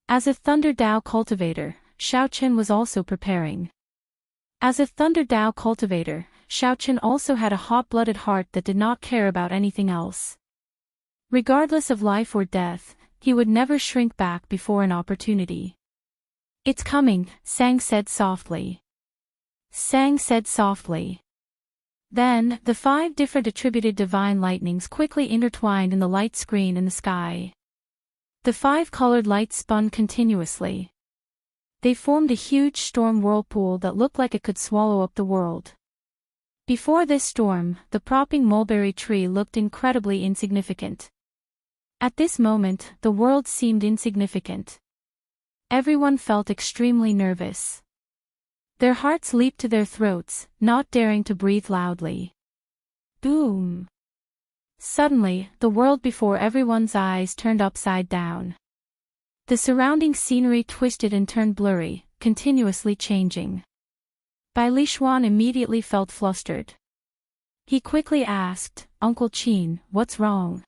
[SPEAKER 1] As a Thunder Dao cultivator, Xiao Chen was also preparing. As a Thunder Dao cultivator, Xiao Chen also had a hot-blooded heart that did not care about anything else. Regardless of life or death, he would never shrink back before an opportunity. "It's coming," Sang said softly. Sang said softly. Then, the 5 different attributed divine lightnings quickly intertwined in the light screen in the sky. The 5-colored lights spun continuously. They formed a huge storm whirlpool that looked like it could swallow up the world. Before this storm, the propping mulberry tree looked incredibly insignificant. At this moment, the world seemed insignificant. Everyone felt extremely nervous. Their hearts leaped to their throats, not daring to breathe loudly. Boom! Suddenly, the world before everyone's eyes turned upside down. The surrounding scenery twisted and turned blurry, continuously changing. Bai Lishuan immediately felt flustered. He quickly asked, "Uncle Qin, what's wrong?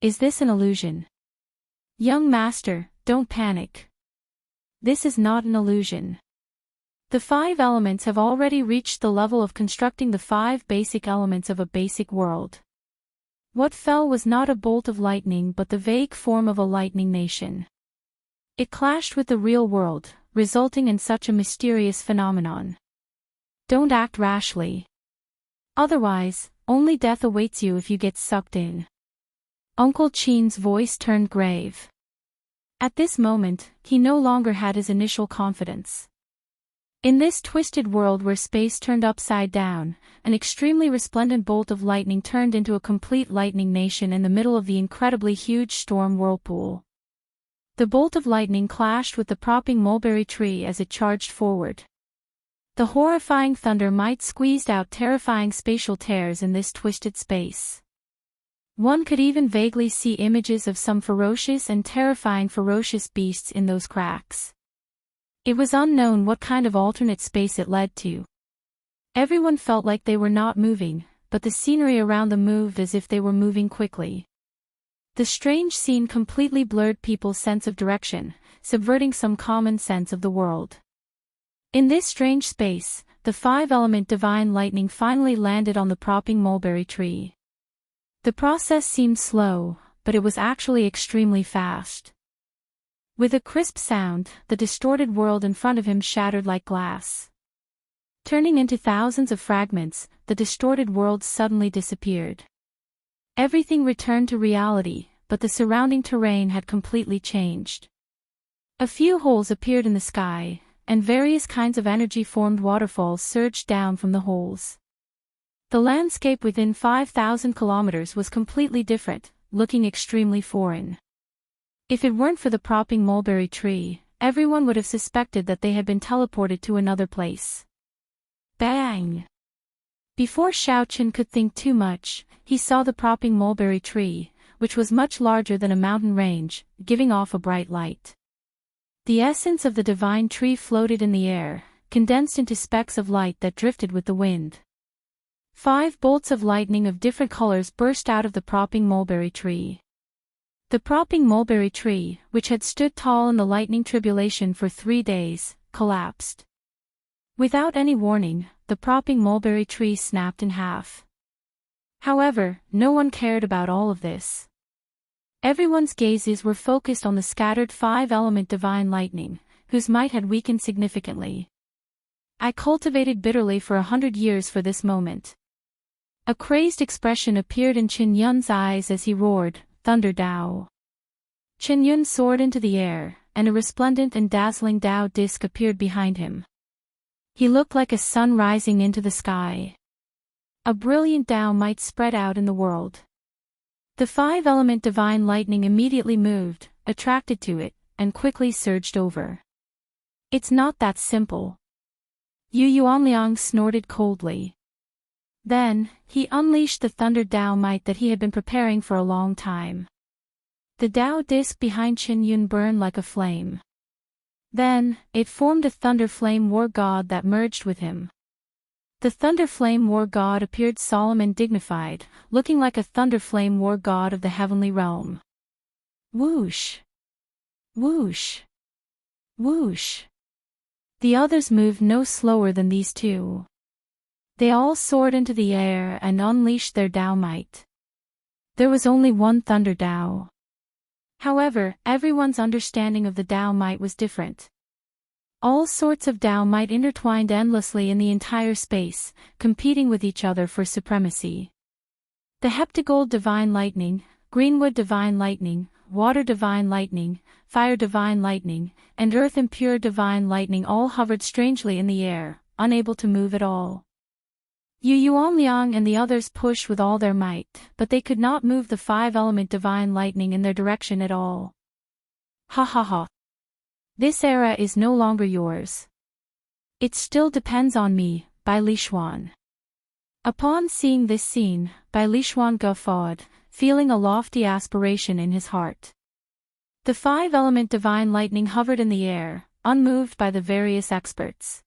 [SPEAKER 1] Is this an illusion?" "Young master, don't panic. This is not an illusion. The 5 elements have already reached the level of constructing the 5 basic elements of a basic world. What fell was not a bolt of lightning but the vague form of a lightning nation. It clashed with the real world, resulting in such a mysterious phenomenon. Don't act rashly. Otherwise, only death awaits you if you get sucked in." Uncle Qin's voice turned grave. At this moment, he no longer had his initial confidence. In this twisted world where space turned upside down, an extremely resplendent bolt of lightning turned into a complete lightning nation in the middle of the incredibly huge storm whirlpool. The bolt of lightning clashed with the propping mulberry tree as it charged forward. The horrifying thunder might squeezed out terrifying spatial tears in this twisted space. One could even vaguely see images of some ferocious and terrifying ferocious beasts in those cracks. It was unknown what kind of alternate space it led to. Everyone felt like they were not moving, but the scenery around them moved as if they were moving quickly. The strange scene completely blurred people's sense of direction, subverting some common sense of the world. In this strange space, the 5-element divine lightning finally landed on the propping mulberry tree. The process seemed slow, but it was actually extremely fast. With a crisp sound, the distorted world in front of him shattered like glass. Turning into thousands of fragments, the distorted world suddenly disappeared. Everything returned to reality, but the surrounding terrain had completely changed. A few holes appeared in the sky, and various kinds of energy-formed waterfalls surged down from the holes. The landscape within 5,000 kilometers was completely different, looking extremely foreign. If it weren't for the propping mulberry tree, everyone would have suspected that they had been teleported to another place. Bang! Before Xiao Chen could think too much, he saw the propping mulberry tree, which was much larger than a mountain range, giving off a bright light. The essence of the divine tree floated in the air, condensed into specks of light that drifted with the wind. 5 bolts of lightning of different colors burst out of the propping mulberry tree. The propping mulberry tree, which had stood tall in the lightning tribulation for 3 days, collapsed. Without any warning, the propping mulberry tree snapped in half. However, no one cared about all of this. Everyone's gazes were focused on the scattered 5-element divine lightning, whose might had weakened significantly. I cultivated bitterly for 100 years for this moment. A crazed expression appeared in Qin Yun's eyes as he roared, "Thunder Dao!" Qin Yun soared into the air, and a resplendent and dazzling Dao disk appeared behind him. He looked like a sun rising into the sky. A brilliant Dao might spread out in the world. The 5-element divine lightning immediately moved, attracted to it, and quickly surged over. "It's not that simple." Yu Yuanliang snorted coldly. Then, he unleashed the thunder Dao might that he had been preparing for a long time. The Dao disc behind Qin Yun burned like a flame. Then, it formed a thunder flame war god that merged with him. The thunder flame war god appeared solemn and dignified, looking like a thunder flame war god of the heavenly realm. Whoosh! Whoosh! Whoosh! The others moved no slower than these two. They all soared into the air and unleashed their Dao might. There was only one thunder Dao. However, everyone's understanding of the Dao might was different. All sorts of Dao might intertwined endlessly in the entire space, competing with each other for supremacy. The Heptagold Divine Lightning, Greenwood Divine Lightning, Water Divine Lightning, Fire Divine Lightning, and Earth Impure Divine Lightning all hovered strangely in the air, unable to move at all. Yu Yuanliang and the others pushed with all their might, but they could not move the five-element Divine Lightning in their direction at all. Ha ha ha. This era is no longer yours. It still depends on me, Bai Lishuan. Upon seeing this scene, Bai Lishuan guffawed, feeling a lofty aspiration in his heart. The five-element Divine Lightning hovered in the air, unmoved by the various experts.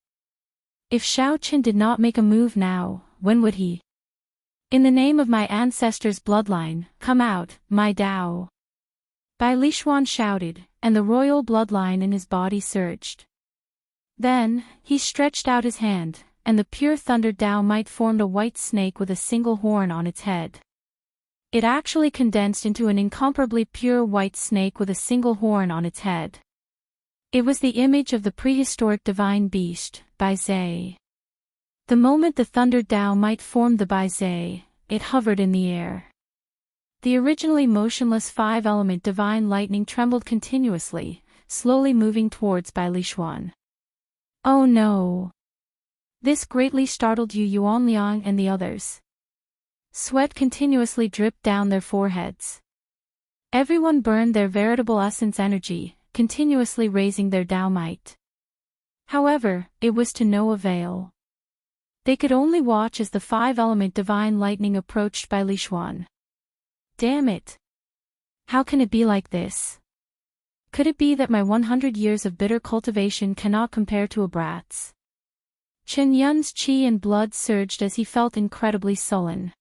[SPEAKER 1] If Shao Qin did not make a move now, when would he? In the name of my ancestors' bloodline, come out, my Dao. Bai Lishuan shouted, and the royal bloodline in his body surged. Then, he stretched out his hand, and the pure thunder Dao might formed a white snake with a single horn on its head. It actually condensed into an incomparably pure white snake with a single horn on its head. It was the image of the prehistoric divine beast, Bai Zhe. The moment the thunder Dao might formed the Bai Zhe, it hovered in the air. The originally motionless five-element divine lightning trembled continuously, slowly moving towards Bai Lishuan. Oh no! This greatly startled Yu Yuanliang and the others. Sweat continuously dripped down their foreheads. Everyone burned their veritable essence energy, continuously raising their Dao might. However, it was to no avail. They could only watch as the five-element divine lightning approached Bai Lishuan. Damn it! How can it be like this? Could it be that my 100 years of bitter cultivation cannot compare to a brat's? Chen Yun's qi and blood surged as he felt incredibly sullen.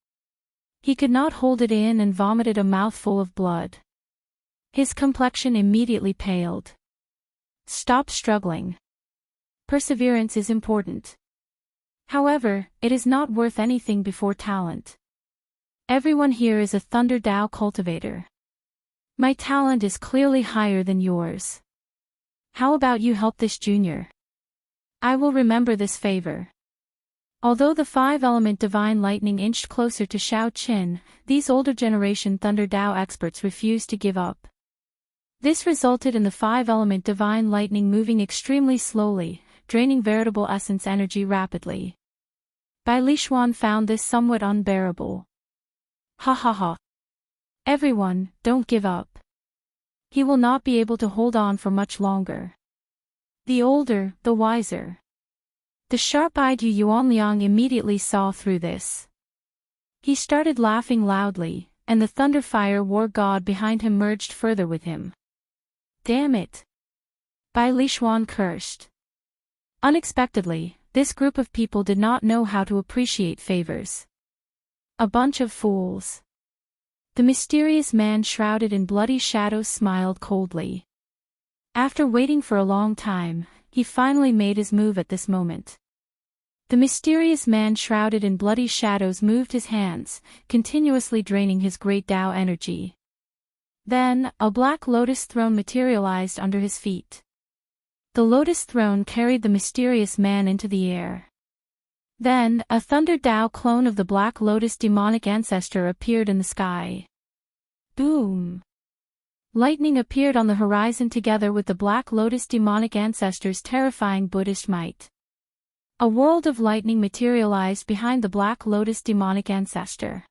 [SPEAKER 1] He could not hold it in and vomited a mouthful of blood. His complexion immediately paled. Stop struggling. Perseverance is important. However, it is not worth anything before talent. Everyone here is a Thunder Dao cultivator. My talent is clearly higher than yours. How about you help this junior? I will remember this favor. Although the five-element divine lightning inched closer to Shao Qin, these older generation Thunder Dao experts refused to give up. This resulted in the five-element divine lightning moving extremely slowly, draining veritable essence energy rapidly. Bai Lishuan found this somewhat unbearable. Ha ha ha. Everyone, don't give up. He will not be able to hold on for much longer. The older, the wiser. The sharp-eyed Yu Yuanliang immediately saw through this. He started laughing loudly, and the Thunderfire War God behind him merged further with him. Damn it! Bai Lishuan cursed. Unexpectedly, this group of people did not know how to appreciate favors. A bunch of fools. The mysterious man shrouded in bloody shadows smiled coldly. After waiting for a long time, he finally made his move at this moment. The mysterious man shrouded in bloody shadows moved his hands, continuously draining his great Dao energy. Then, a black lotus throne materialized under his feet. The lotus throne carried the mysterious man into the air. Then, a Thunder Dao clone of the Black Lotus demonic ancestor appeared in the sky. Boom! Lightning appeared on the horizon together with the Black Lotus demonic ancestor's terrifying Buddhist might. A world of lightning materialized behind the Black Lotus demonic ancestor.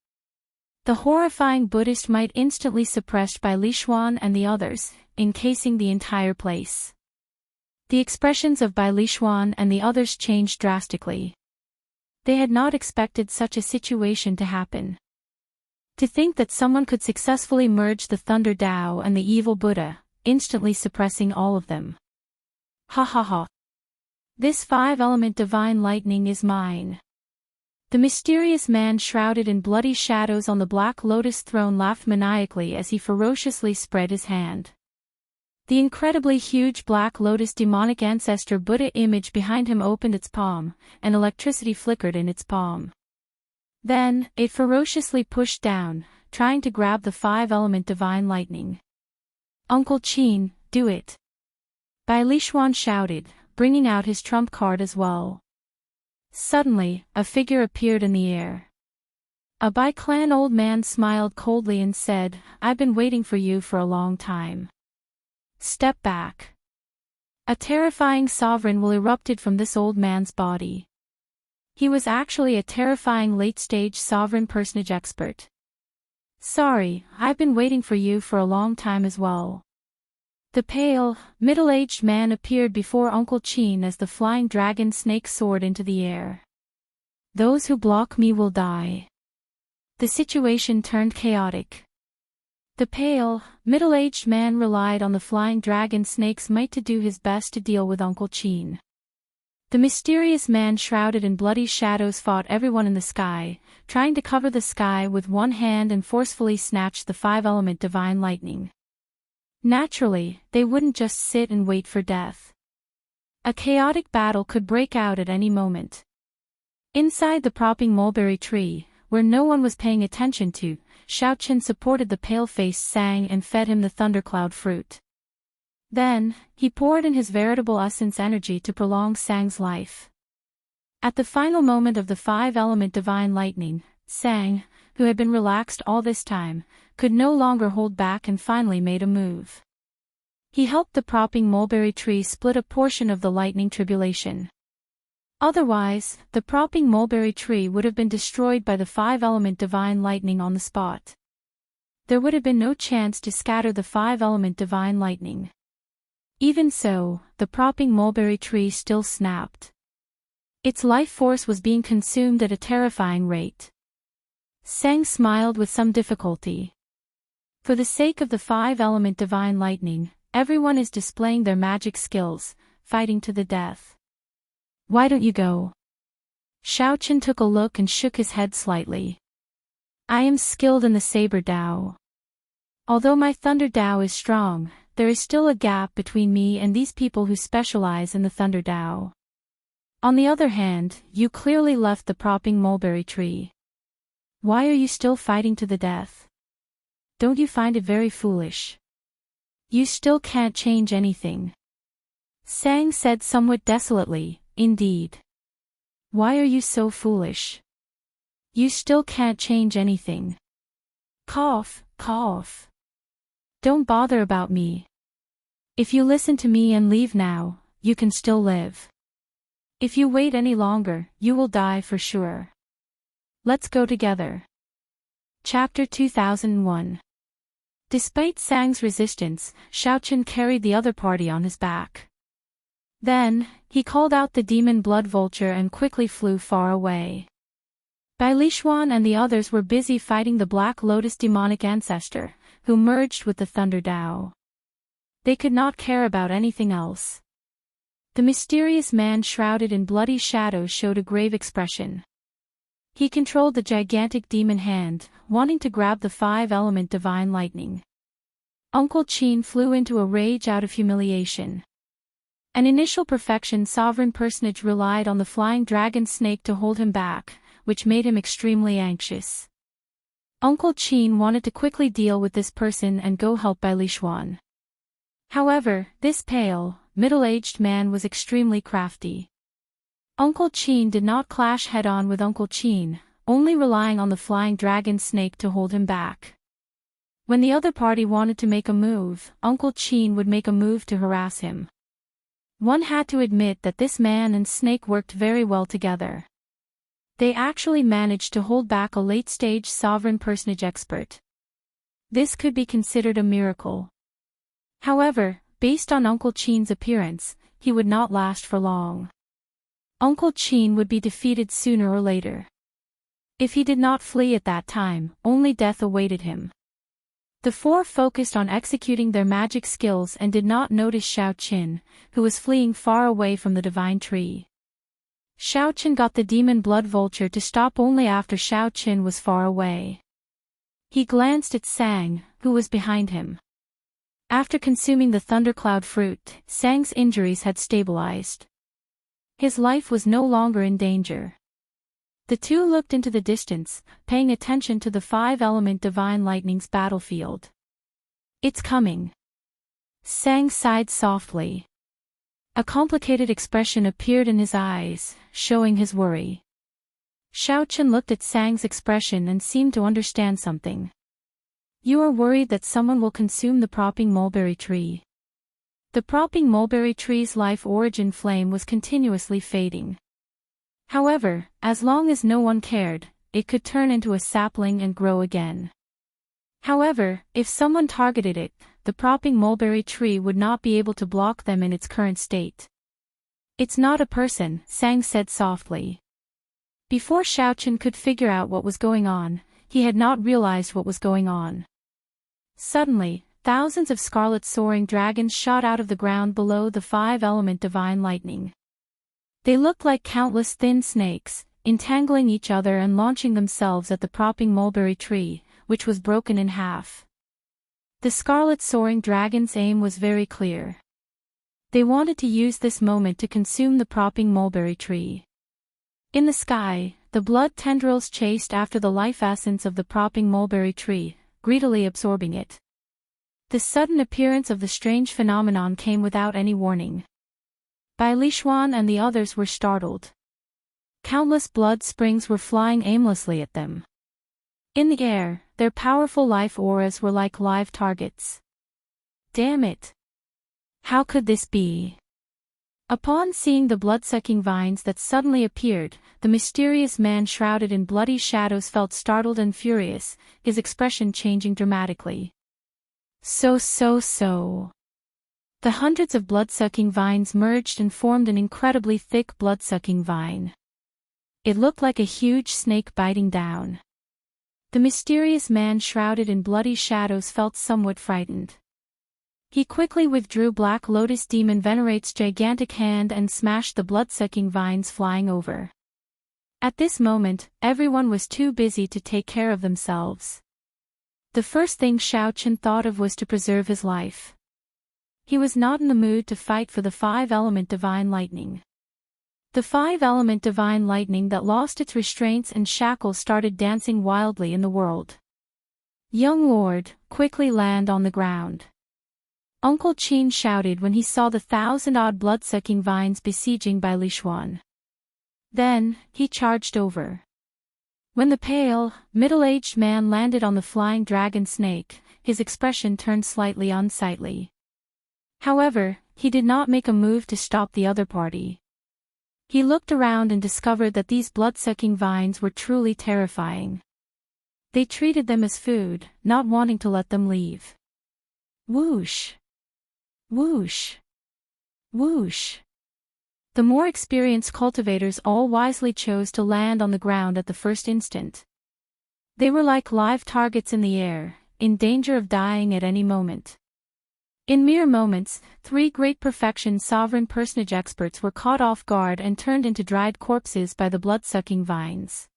[SPEAKER 1] The horrifying Buddhist might instantly suppressed by Lishuan and the others, encasing the entire place. The expressions of Bai Lishuan and the others changed drastically. They had not expected such a situation to happen. To think that someone could successfully merge the Thunder Tao and the evil Buddha, instantly suppressing all of them. Ha ha ha. This 5-element divine lightning is mine. The mysterious man shrouded in bloody shadows on the black lotus throne laughed maniacally as he ferociously spread his hand. The incredibly huge black lotus demonic ancestor Buddha image behind him opened its palm, and electricity flickered in its palm. Then, it ferociously pushed down, trying to grab the 5-element divine lightning. Uncle Qin, do it! Bai Lishuan shouted, bringing out his trump card as well. Suddenly, a figure appeared in the air. A Bai clan old man smiled coldly and said, "I've been waiting for you for a long time. Step back." A terrifying sovereign will erupted from this old man's body. He was actually a terrifying late-stage sovereign personage expert. "Sorry, I've been waiting for you for a long time as well." The pale, middle-aged man appeared before Uncle Qin as the flying dragon snake soared into the air. "Those who block me will die." The situation turned chaotic. The pale, middle-aged man relied on the flying dragon snake's might to do his best to deal with Uncle Qin. The mysterious man shrouded in bloody shadows fought everyone in the sky, trying to cover the sky with one hand and forcefully snatched the 5-element divine lightning. Naturally, they wouldn't just sit and wait for death. A chaotic battle could break out at any moment. Inside the propping mulberry tree, where no one was paying attention to, Xiaoqin supported the pale-faced Sang and fed him the thundercloud fruit. Then, he poured in his veritable essence energy to prolong Sang's life. At the final moment of the 5-element divine lightning, Sang, who had been relaxed all this time, could no longer hold back and finally made a move. He helped the propping mulberry tree split a portion of the lightning tribulation. Otherwise, the propping mulberry tree would have been destroyed by the 5-element divine lightning on the spot. There would have been no chance to scatter the 5-element divine lightning. Even so, the propping mulberry tree still snapped. Its life force was being consumed at a terrifying rate. Sang smiled with some difficulty. For the sake of the 5-element divine lightning, everyone is displaying their magic skills, fighting to the death. "Why don't you go?" Xiaoqin took a look and shook his head slightly. "I am skilled in the Saber Dao. Although my Thunder Dao is strong, there is still a gap between me and these people who specialize in the Thunder Dao. On the other hand, you clearly left the propping mulberry tree. Why are you still fighting to the death? Don't you find it very foolish? You still can't change anything." Sang said somewhat desolately, "Indeed. Why are you so foolish? You still can't change anything. Cough, cough. Don't bother about me. If you listen to me and leave now, you can still live. If you wait any longer, you will die for sure. Let's go together." Chapter 2001. Despite Sang's resistance, Xiaoqin carried the other party on his back. Then, he called out the demon blood vulture and quickly flew far away. Bai Lishuan and the others were busy fighting the Black Lotus demonic ancestor, who merged with the Thunder Dao. They could not care about anything else. The mysterious man shrouded in bloody shadows showed a grave expression. He controlled the gigantic demon hand, wanting to grab the 5-element divine lightning. Uncle Qin flew into a rage out of humiliation. An initial perfection sovereign personage relied on the flying dragon snake to hold him back, which made him extremely anxious. Uncle Qin wanted to quickly deal with this person and go help Bai Lishuan. However, this pale, middle-aged man was extremely crafty. Uncle Qin did not clash head-on with Uncle Qin, only relying on the flying dragon snake to hold him back. When the other party wanted to make a move, Uncle Qin would make a move to harass him. One had to admit that this man and snake worked very well together. They actually managed to hold back a late-stage sovereign personage expert. This could be considered a miracle. However, based on Uncle Qin's appearance, he would not last for long. Uncle Qin would be defeated sooner or later. If he did not flee at that time, only death awaited him. The four focused on executing their magic skills and did not notice Xiao Qin, who was fleeing far away from the divine tree. Xiao Qin got the demon blood vulture to stop only after Xiao Qin was far away. He glanced at Sang, who was behind him. After consuming the thundercloud fruit, Sang's injuries had stabilized. His life was no longer in danger. The two looked into the distance, paying attention to the five-element divine lightning's battlefield. It's coming. Sang sighed softly. A complicated expression appeared in his eyes, showing his worry. Xiao Qin looked at Sang's expression and seemed to understand something. You are worried that someone will consume the propping mulberry tree. The propping mulberry tree's life origin flame was continuously fading. However, as long as no one cared, it could turn into a sapling and grow again. However, if someone targeted it, the propping mulberry tree would not be able to block them in its current state. It's not a person, Sang said softly. Before Xiao Qin could figure out what was going on, he had not realized what was going on. Suddenly, thousands of scarlet soaring dragons shot out of the ground below the five-element divine lightning. They looked like countless thin snakes, entangling each other and launching themselves at the propping mulberry tree, which was broken in half. The scarlet soaring dragon's aim was very clear. They wanted to use this moment to consume the propping mulberry tree. In the sky, the blood tendrils chased after the life essence of the propping mulberry tree, greedily absorbing it. The sudden appearance of the strange phenomenon came without any warning. Bai Lishuan and the others were startled. Countless blood springs were flying aimlessly at them. In the air, their powerful life auras were like live targets. Damn it! How could this be? Upon seeing the blood-sucking vines that suddenly appeared, the mysterious man shrouded in bloody shadows felt startled and furious, his expression changing dramatically. So. The hundreds of blood-sucking vines merged and formed an incredibly thick blood-sucking vine. It looked like a huge snake biting down. The mysterious man shrouded in bloody shadows felt somewhat frightened. He quickly withdrew Black Lotus Demon Venerate's gigantic hand and smashed the blood-sucking vines flying over. At this moment, everyone was too busy to take care of themselves. The first thing Xiao Qin thought of was to preserve his life. He was not in the mood to fight for the five-element divine lightning. The five-element divine lightning that lost its restraints and shackles started dancing wildly in the world. Young lord, quickly land on the ground. Uncle Qin shouted when he saw the 1,000-odd blood-sucking vines besieging Bai Lishuan. Then, he charged over. When the pale, middle-aged man landed on the flying dragon snake, his expression turned slightly unsightly. However, he did not make a move to stop the other party. He looked around and discovered that these blood-sucking vines were truly terrifying. They treated them as food, not wanting to let them leave. Whoosh! Whoosh! Whoosh! The more experienced cultivators all wisely chose to land on the ground at the first instant. They were like live targets in the air, in danger of dying at any moment. In mere moments, 3 great perfection sovereign personage experts were caught off guard and turned into dried corpses by the blood-sucking vines.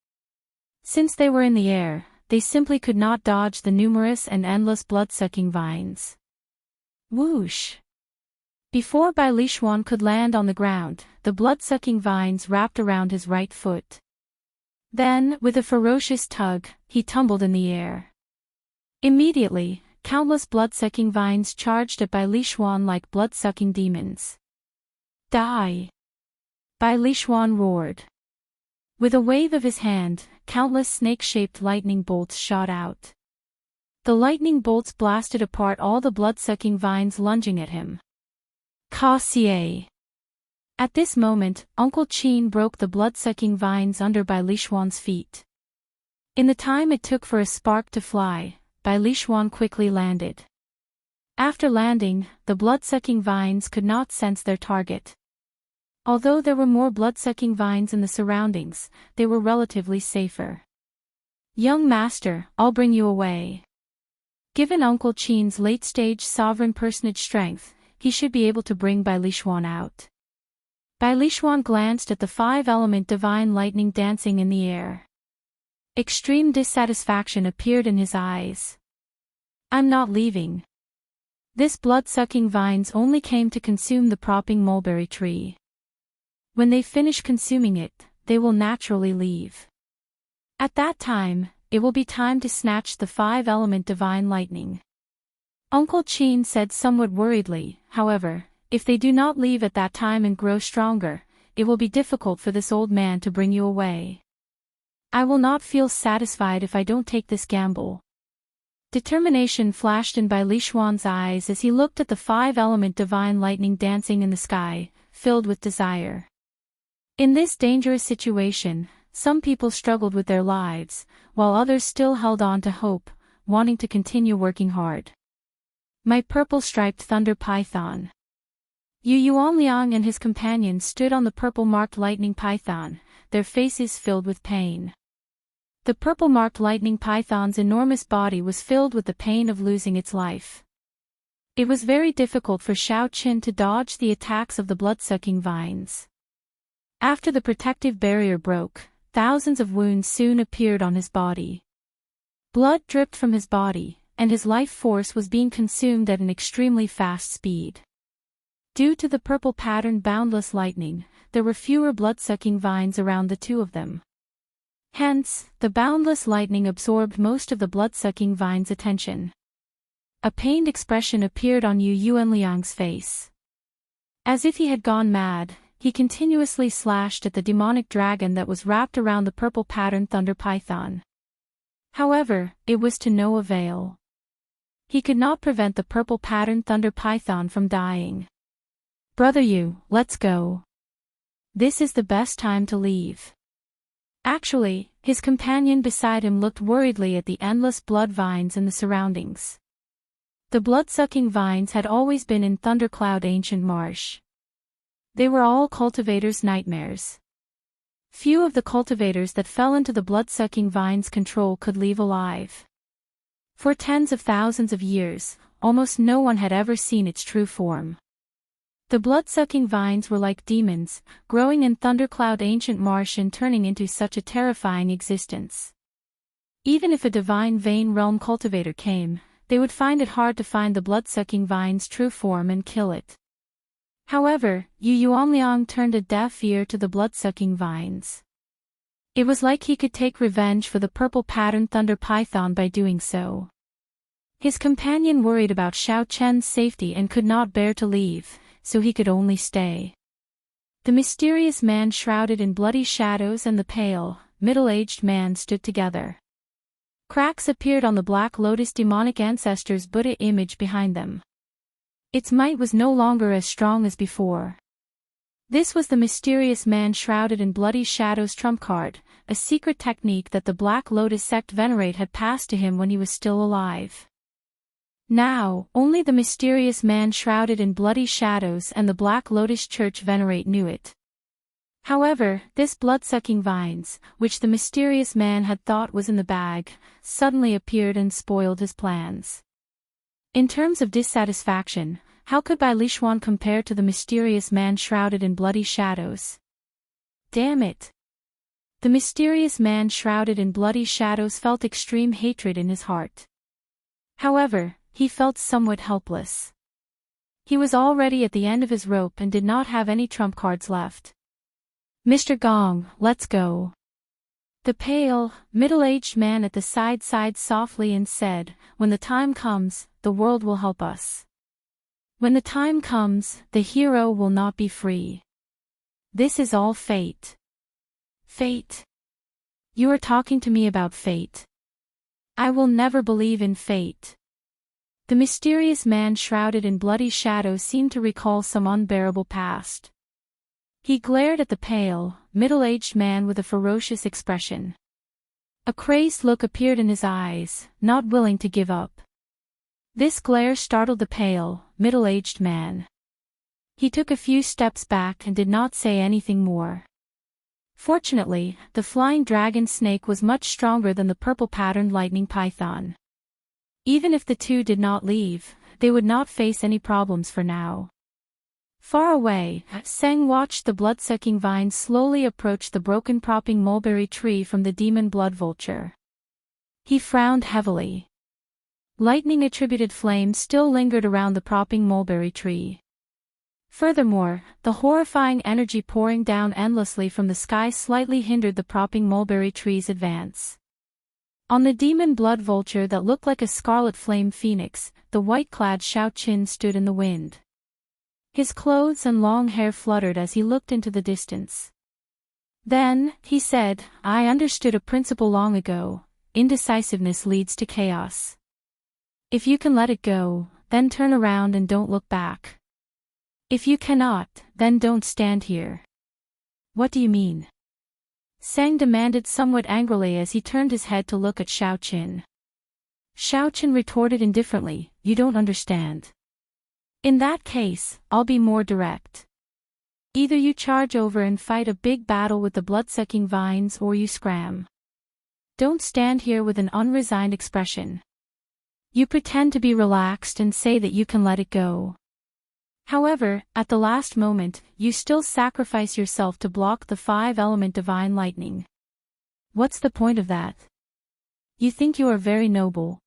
[SPEAKER 1] Since they were in the air, they simply could not dodge the numerous and endless blood-sucking vines. Whoosh! Before Bai Lishuan could land on the ground, the blood-sucking vines wrapped around his right foot. Then, with a ferocious tug, he tumbled in the air. Immediately, countless blood-sucking vines charged at Bai Lishuan like blood-sucking demons. Die! Bai Lishuan roared. With a wave of his hand, countless snake-shaped lightning bolts shot out. The lightning bolts blasted apart all the blood-sucking vines lunging at him. Cassier! At this moment, Uncle Qin broke the blood-sucking vines under Bai Lishuan's feet. In the time it took for a spark to fly, Bai Lishuan quickly landed. After landing, the blood-sucking vines could not sense their target. Although there were more blood-sucking vines in the surroundings, they were relatively safer. Young master, I'll bring you away. Given Uncle Chin's late-stage sovereign personage strength, he should be able to bring Bai Lishuan out. Bai Lishuan glanced at the five-element divine lightning dancing in the air. Extreme dissatisfaction appeared in his eyes. I'm not leaving. This blood-sucking vines only came to consume the propping mulberry tree. When they finish consuming it, they will naturally leave. At that time, it will be time to snatch the five-element divine lightning. Uncle Chin said somewhat worriedly, however, if they do not leave at that time and grow stronger, it will be difficult for this old man to bring you away. I will not feel satisfied if I don't take this gamble. Determination flashed in Bai Lishuan's eyes as he looked at the five-element divine lightning dancing in the sky, filled with desire. In this dangerous situation, some people struggled with their lives, while others still held on to hope, wanting to continue working hard. My purple-striped thunder python. Yu Yuanliang and his companions stood on the purple-marked lightning python, their faces filled with pain. The purple-marked lightning python's enormous body was filled with the pain of losing its life. It was very difficult for Xiao Qin to dodge the attacks of the blood-sucking vines. After the protective barrier broke, thousands of wounds soon appeared on his body. Blood dripped from his body, and his life force was being consumed at an extremely fast speed. Due to the purple patterned boundless lightning, there were fewer blood-sucking vines around the two of them. Hence, the boundless lightning absorbed most of the blood-sucking vine's attention. A pained expression appeared on Yu Yuanliang's face. As if he had gone mad, he continuously slashed at the demonic dragon that was wrapped around the purple patterned thunder python. However, it was to no avail. He could not prevent the purple patterned thunder python from dying. Brother Yu, let's go. This is the best time to leave. Actually, his companion beside him looked worriedly at the endless blood vines in the surroundings. The blood-sucking vines had always been in Thundercloud Ancient Marsh. They were all cultivators' nightmares. Few of the cultivators that fell into the blood-sucking vine's control could leave alive. For tens of thousands of years, almost no one had ever seen its true form. The blood-sucking vines were like demons, growing in Thundercloud Ancient Marsh and turning into such a terrifying existence. Even if a divine Vein Realm cultivator came, they would find it hard to find the blood-sucking vine's true form and kill it. However, Yu Yuanliang turned a deaf ear to the blood-sucking vines. It was like he could take revenge for the purple-patterned thunder python by doing so. His companion worried about Xiao Chen's safety and could not bear to leave, so he could only stay. The mysterious man shrouded in bloody shadows and the pale, middle-aged man stood together. Cracks appeared on the Black Lotus demonic ancestor's Buddha image behind them. Its might was no longer as strong as before. This was the mysterious man shrouded in bloody shadows trump card, a secret technique that the Black Lotus sect venerate had passed to him when he was still alive. Now, only the mysterious man shrouded in bloody shadows and the Black Lotus Church venerate knew it. However, this blood-sucking vines, which the mysterious man had thought was in the bag, suddenly appeared and spoiled his plans. In terms of dissatisfaction, how could Bai Lishuan compare to the mysterious man shrouded in bloody shadows? Damn it! The mysterious man shrouded in bloody shadows felt extreme hatred in his heart. However, he felt somewhat helpless. He was already at the end of his rope and did not have any trump cards left. Mr. Gong, let's go. The pale, middle-aged man at the side sighed softly and said, when the time comes, the world will help us. When the time comes, the hero will not be free. This is all fate. Fate? You are talking to me about fate. I will never believe in fate. The mysterious man shrouded in bloody shadows seemed to recall some unbearable past. He glared at the pale, middle-aged man with a ferocious expression. A crazed look appeared in his eyes, not willing to give up. This glare startled the pale, middle-aged man. He took a few steps back and did not say anything more. Fortunately, the flying dragon snake was much stronger than the purple-patterned lightning python. Even if the two did not leave, they would not face any problems for now. Far away, Seng watched the blood-sucking vines slowly approach the broken propping mulberry tree from the demon blood vulture. He frowned heavily. Lightning-attributed flames still lingered around the propping mulberry tree. Furthermore, the horrifying energy pouring down endlessly from the sky slightly hindered the propping mulberry tree's advance. On the demon blood vulture that looked like a scarlet flame phoenix, the white-clad Shao Qin stood in the wind. His clothes and long hair fluttered as he looked into the distance. Then, he said, "I understood a principle long ago: indecisiveness leads to chaos. If you can let it go, then turn around and don't look back. If you cannot, then don't stand here." "What do you mean?" Seng demanded somewhat angrily as he turned his head to look at Shao Qin. Shao Qin retorted indifferently, "You don't understand. In that case, I'll be more direct. Either you charge over and fight a big battle with the blood-sucking vines or you scram. Don't stand here with an unresigned expression. You pretend to be relaxed and say that you can let it go. However, at the last moment, you still sacrifice yourself to block the 5-element divine lightning. What's the point of that? You think you are very noble.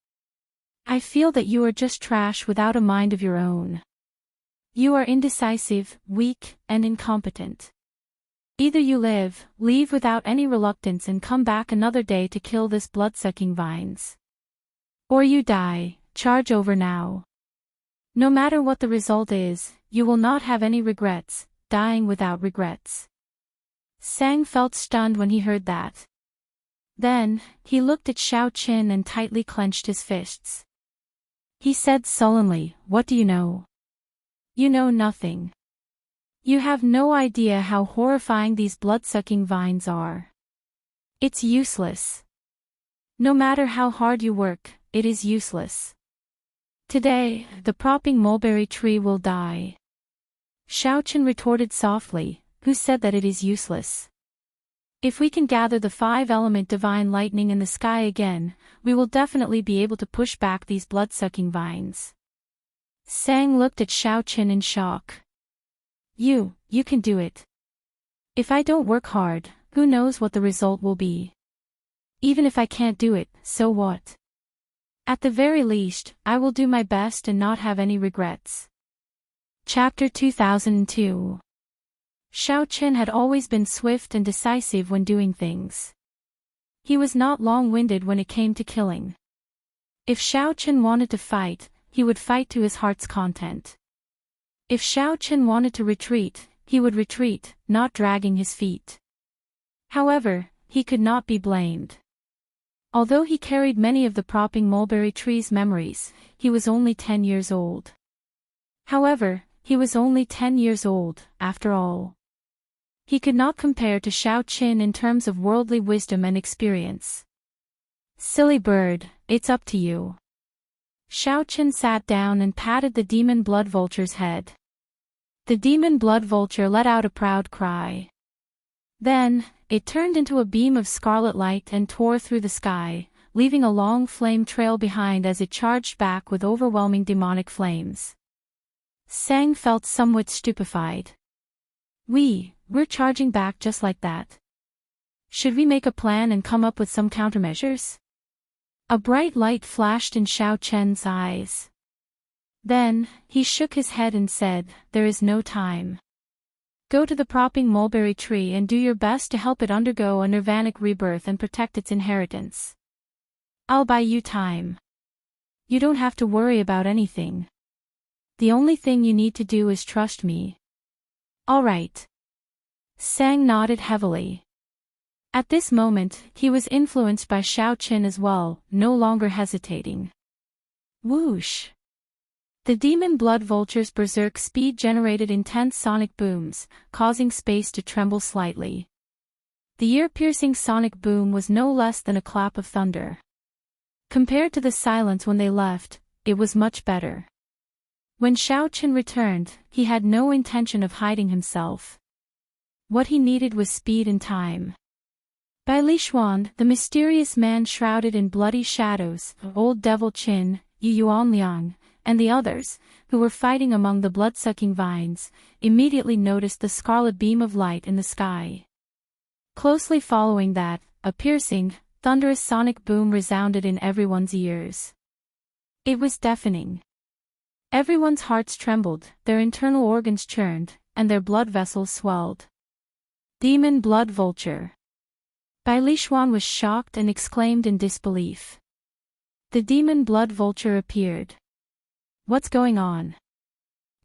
[SPEAKER 1] I feel that you are just trash without a mind of your own. You are indecisive, weak, and incompetent. Either you leave without any reluctance and come back another day to kill this blood-sucking vines. Or you die, charge over now. No matter what the result is, you will not have any regrets, dying without regrets." Sang felt stunned when he heard that. Then, he looked at Shao Qin and tightly clenched his fists. He said sullenly, "What do you know? You know nothing. You have no idea how horrifying these blood-sucking vines are. It's useless. No matter how hard you work, it is useless. Today, the propping mulberry tree will die." Shao Qin retorted softly, "Who said that it is useless? If we can gather the 5-element divine lightning in the sky again, we will definitely be able to push back these blood-sucking vines." Sang looked at Shao Qin in shock. You can do it. If I don't work hard, who knows what the result will be? Even if I can't do it, so what? At the very least, I will do my best and not have any regrets. Chapter 2002. Shao Qin had always been swift and decisive when doing things. He was not long-winded when it came to killing. If Shao Qin wanted to fight, he would fight to his heart's content. If Shao Qin wanted to retreat, he would retreat, not dragging his feet. However, he could not be blamed. Although he carried many of the propping mulberry tree's memories, he was only 10 years old. However, he was only 10 years old, after all. He could not compare to Shao Qin in terms of worldly wisdom and experience. "Silly bird, it's up to you." Shao Qin sat down and patted the demon blood vulture's head. The demon blood vulture let out a proud cry. Then, it turned into a beam of scarlet light and tore through the sky, leaving a long flame trail behind as it charged back with overwhelming demonic flames. Sang felt somewhat stupefied. We're charging back just like that. Should we make a plan and come up with some countermeasures? A bright light flashed in Shao Chen's eyes. Then, he shook his head and said, "There is no time. Go to the propping mulberry tree and do your best to help it undergo a nirvanic rebirth and protect its inheritance. I'll buy you time. You don't have to worry about anything. The only thing you need to do is trust me." "All right." Sang nodded heavily. At this moment, he was influenced by Shao Qin as well, no longer hesitating. Whoosh! The demon blood vulture's berserk speed generated intense sonic booms, causing space to tremble slightly. The ear-piercing sonic boom was no less than a clap of thunder. Compared to the silence when they left, it was much better. When Xiao Chen returned, he had no intention of hiding himself. What he needed was speed and time. By Li Xuan, the mysterious man shrouded in bloody shadows, old devil Qin, Yu Yuanliang, and the others, who were fighting among the blood-sucking vines, immediately noticed the scarlet beam of light in the sky. Closely following that, a piercing, thunderous sonic boom resounded in everyone's ears. It was deafening. Everyone's hearts trembled, their internal organs churned, and their blood vessels swelled. Demon blood vulture. Bai Lixuan was shocked and exclaimed in disbelief. The demon blood vulture appeared. What's going on?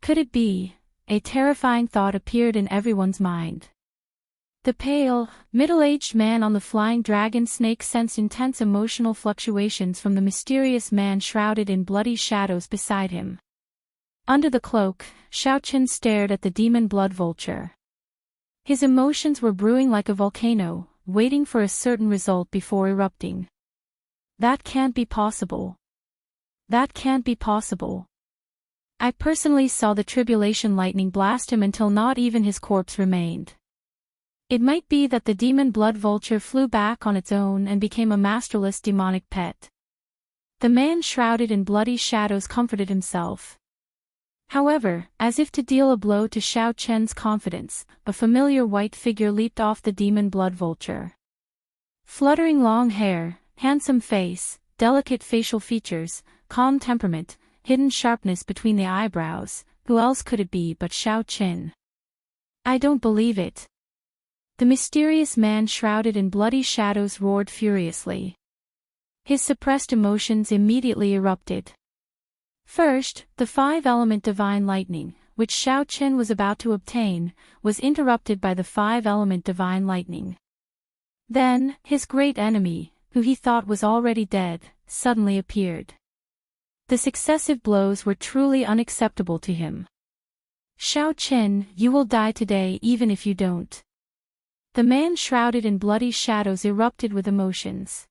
[SPEAKER 1] Could it be? A terrifying thought appeared in everyone's mind. The pale, middle-aged man on the flying dragon snake sensed intense emotional fluctuations from the mysterious man shrouded in bloody shadows beside him. Under the cloak, Xiao Chen stared at the demon blood vulture. His emotions were brewing like a volcano, waiting for a certain result before erupting. That can't be possible. That can't be possible. I personally saw the tribulation lightning blast him until not even his corpse remained. It might be that the demon blood vulture flew back on its own and became a masterless demonic pet. The man shrouded in bloody shadows comforted himself. However, as if to deal a blow to Xiao Chen's confidence, a familiar white figure leaped off the demon blood vulture. Fluttering long hair, handsome face, delicate facial features, calm temperament, hidden sharpness between the eyebrows, who else could it be but Xiao Chen? I don't believe it. The mysterious man shrouded in bloody shadows roared furiously. His suppressed emotions immediately erupted. First, the five-element divine lightning, which Xiao Chen was about to obtain, was interrupted by the five-element divine lightning. Then, his great enemy, who he thought was already dead, suddenly appeared. The successive blows were truly unacceptable to him. Xiao Chen, you will die today even if you don't. The man shrouded in bloody shadows erupted with emotions.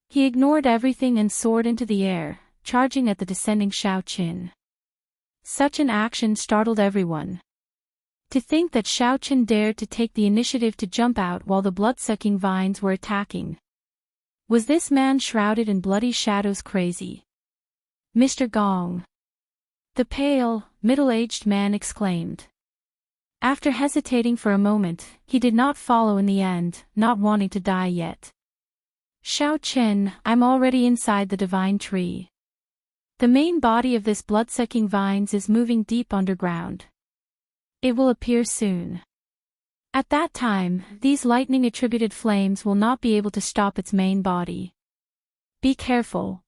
[SPEAKER 1] He ignored everything and soared into the air, charging at the descending Xiao Chen. Such an action startled everyone. To think that Xiao Chen dared to take the initiative to jump out while the blood-sucking vines were attacking. Was this man shrouded in bloody shadows crazy? Mr. Gong. The pale, middle-aged man exclaimed. After hesitating for a moment, he did not follow in the end, not wanting to die yet. Xiao Chen, I'm already inside the divine tree. The main body of this blood-sucking vines is moving deep underground. It will appear soon. At that time, these lightning-attributed flames will not be able to stop its main body. Be careful.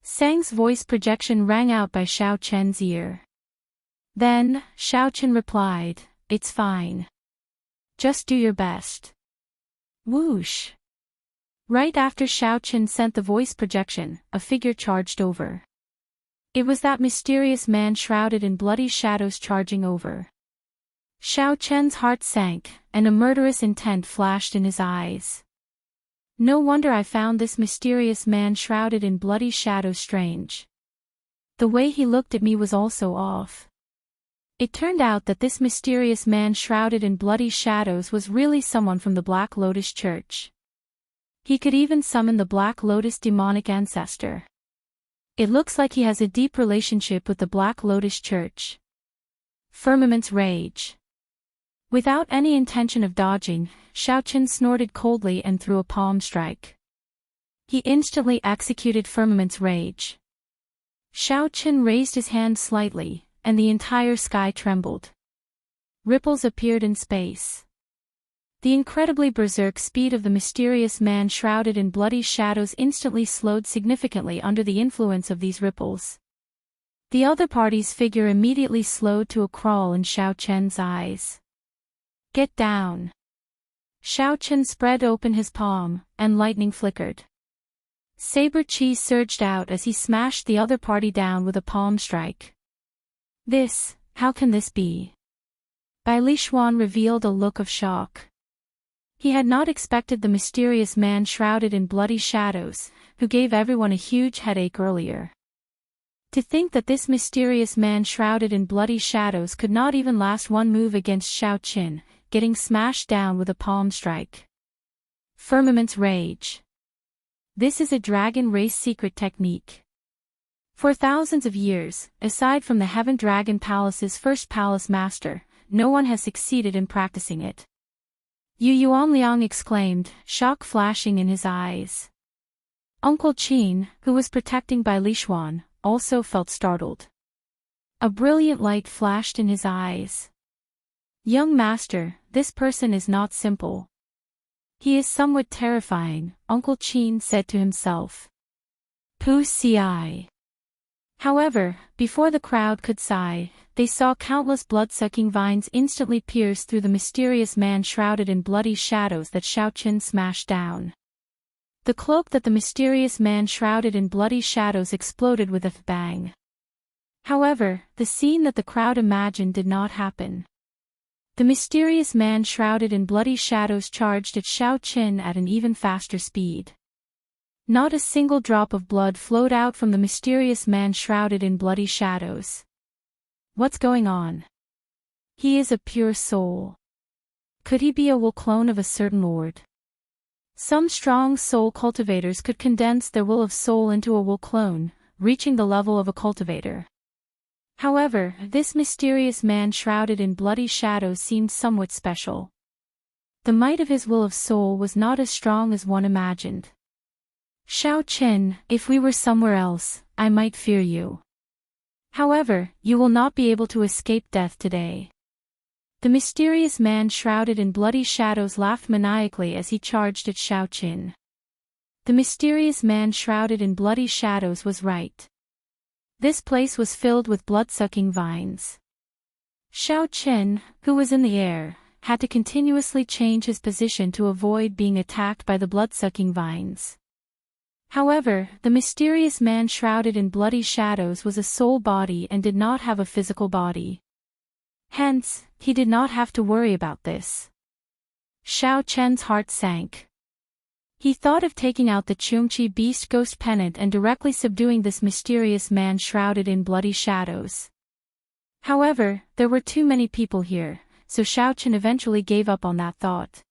[SPEAKER 1] Sang's voice projection rang out by Xiao Chen's ear. Then, Xiao Chen replied, It's fine. Just do your best. Whoosh. Right after Xiao Chen sent the voice projection, a figure charged over. It was that mysterious man shrouded in bloody shadows charging over. Xiao Chen's heart sank, and a murderous intent flashed in his eyes. No wonder I found this mysterious man shrouded in bloody shadows strange. The way he looked at me was also off. It turned out that this mysterious man shrouded in bloody shadows was really someone from the Black Lotus Church. He could even summon the Black Lotus demonic ancestor. It looks like he has a deep relationship with the Black Lotus Church. Firmament's rage. Without any intention of dodging, Xiao Chen snorted coldly and threw a palm strike. He instantly executed Firmament's rage. Xiao Chen raised his hand slightly, and the entire sky trembled. Ripples appeared in space. The incredibly berserk speed of the mysterious man shrouded in bloody shadows instantly slowed significantly under the influence of these ripples. The other party's figure immediately slowed to a crawl in Xiao Chen's eyes. Get down. Xiao Chen spread open his palm, and lightning flickered. Saber Chi surged out as he smashed the other party down with a palm strike. How can this be? Bai Lixuan revealed a look of shock. He had not expected the mysterious man shrouded in bloody shadows, who gave everyone a huge headache earlier. To think that this mysterious man shrouded in bloody shadows could not even last one move against Xiao Qin, getting smashed down with a palm strike. Firmament's rage. This is a dragon race secret technique. For thousands of years, aside from the Heaven Dragon Palace's first palace master, no one has succeeded in practicing it. Yu Yuanliang exclaimed, shock flashing in his eyes. Uncle Qin, who was protecting Bai Lishuan, also felt startled. A brilliant light flashed in his eyes. Young master, this person is not simple. He is somewhat terrifying, Uncle Qin said to himself. Pu Ci. However, before the crowd could sigh, they saw countless blood-sucking vines instantly pierce through the mysterious man shrouded in bloody shadows that Xiao Qin smashed down. The cloak that the mysterious man shrouded in bloody shadows exploded with a bang. However, the scene that the crowd imagined did not happen. The mysterious man shrouded in bloody shadows charged at Xiao Qin at an even faster speed. Not a single drop of blood flowed out from the mysterious man shrouded in bloody shadows. What's going on? He is a pure soul. Could he be a will clone of a certain lord? Some strong soul cultivators could condense their will of soul into a will clone, reaching the level of a cultivator. However, this mysterious man shrouded in bloody shadows seemed somewhat special. The might of his will of soul was not as strong as one imagined. Xiao Qin, if we were somewhere else, I might fear you. However, you will not be able to escape death today. The mysterious man shrouded in bloody shadows laughed maniacally as he charged at Xiao Qin. The mysterious man shrouded in bloody shadows was right. This place was filled with blood-sucking vines. Xiao Qin, who was in the air, had to continuously change his position to avoid being attacked by the blood-sucking vines. However, the mysterious man shrouded in bloody shadows was a soul body and did not have a physical body. Hence, he did not have to worry about this. Xiao Qin's heart sank. He thought of taking out the Chungchi beast ghost pennant and directly subduing this mysterious man shrouded in bloody shadows. However, there were too many people here, so Xiao Qin eventually gave up on that thought.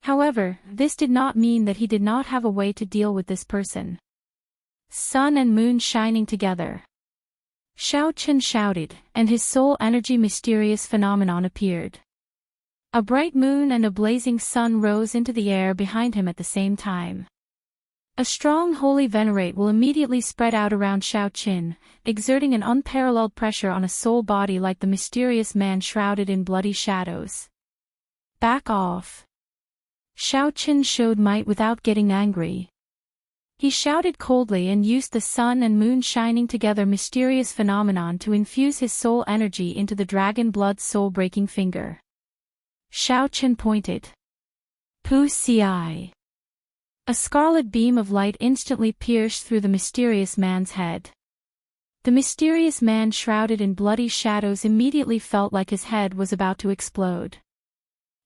[SPEAKER 1] However, this did not mean that he did not have a way to deal with this person. Sun and moon shining together. Xiao Qin shouted, and his soul energy mysterious phenomenon appeared. A bright moon and a blazing sun rose into the air behind him at the same time. A strong holy venerate will immediately spread out around Xiao Qin, exerting an unparalleled pressure on a soul body like the mysterious man shrouded in bloody shadows. Back off. Xiao Qin showed might without getting angry. He shouted coldly and used the sun and moon shining together mysterious phenomenon to infuse his soul energy into the dragon blood soul-breaking finger. Xiao Qin pointed. Pu Ci. A scarlet beam of light instantly pierced through the mysterious man's head. The mysterious man shrouded in bloody shadows immediately felt like his head was about to explode.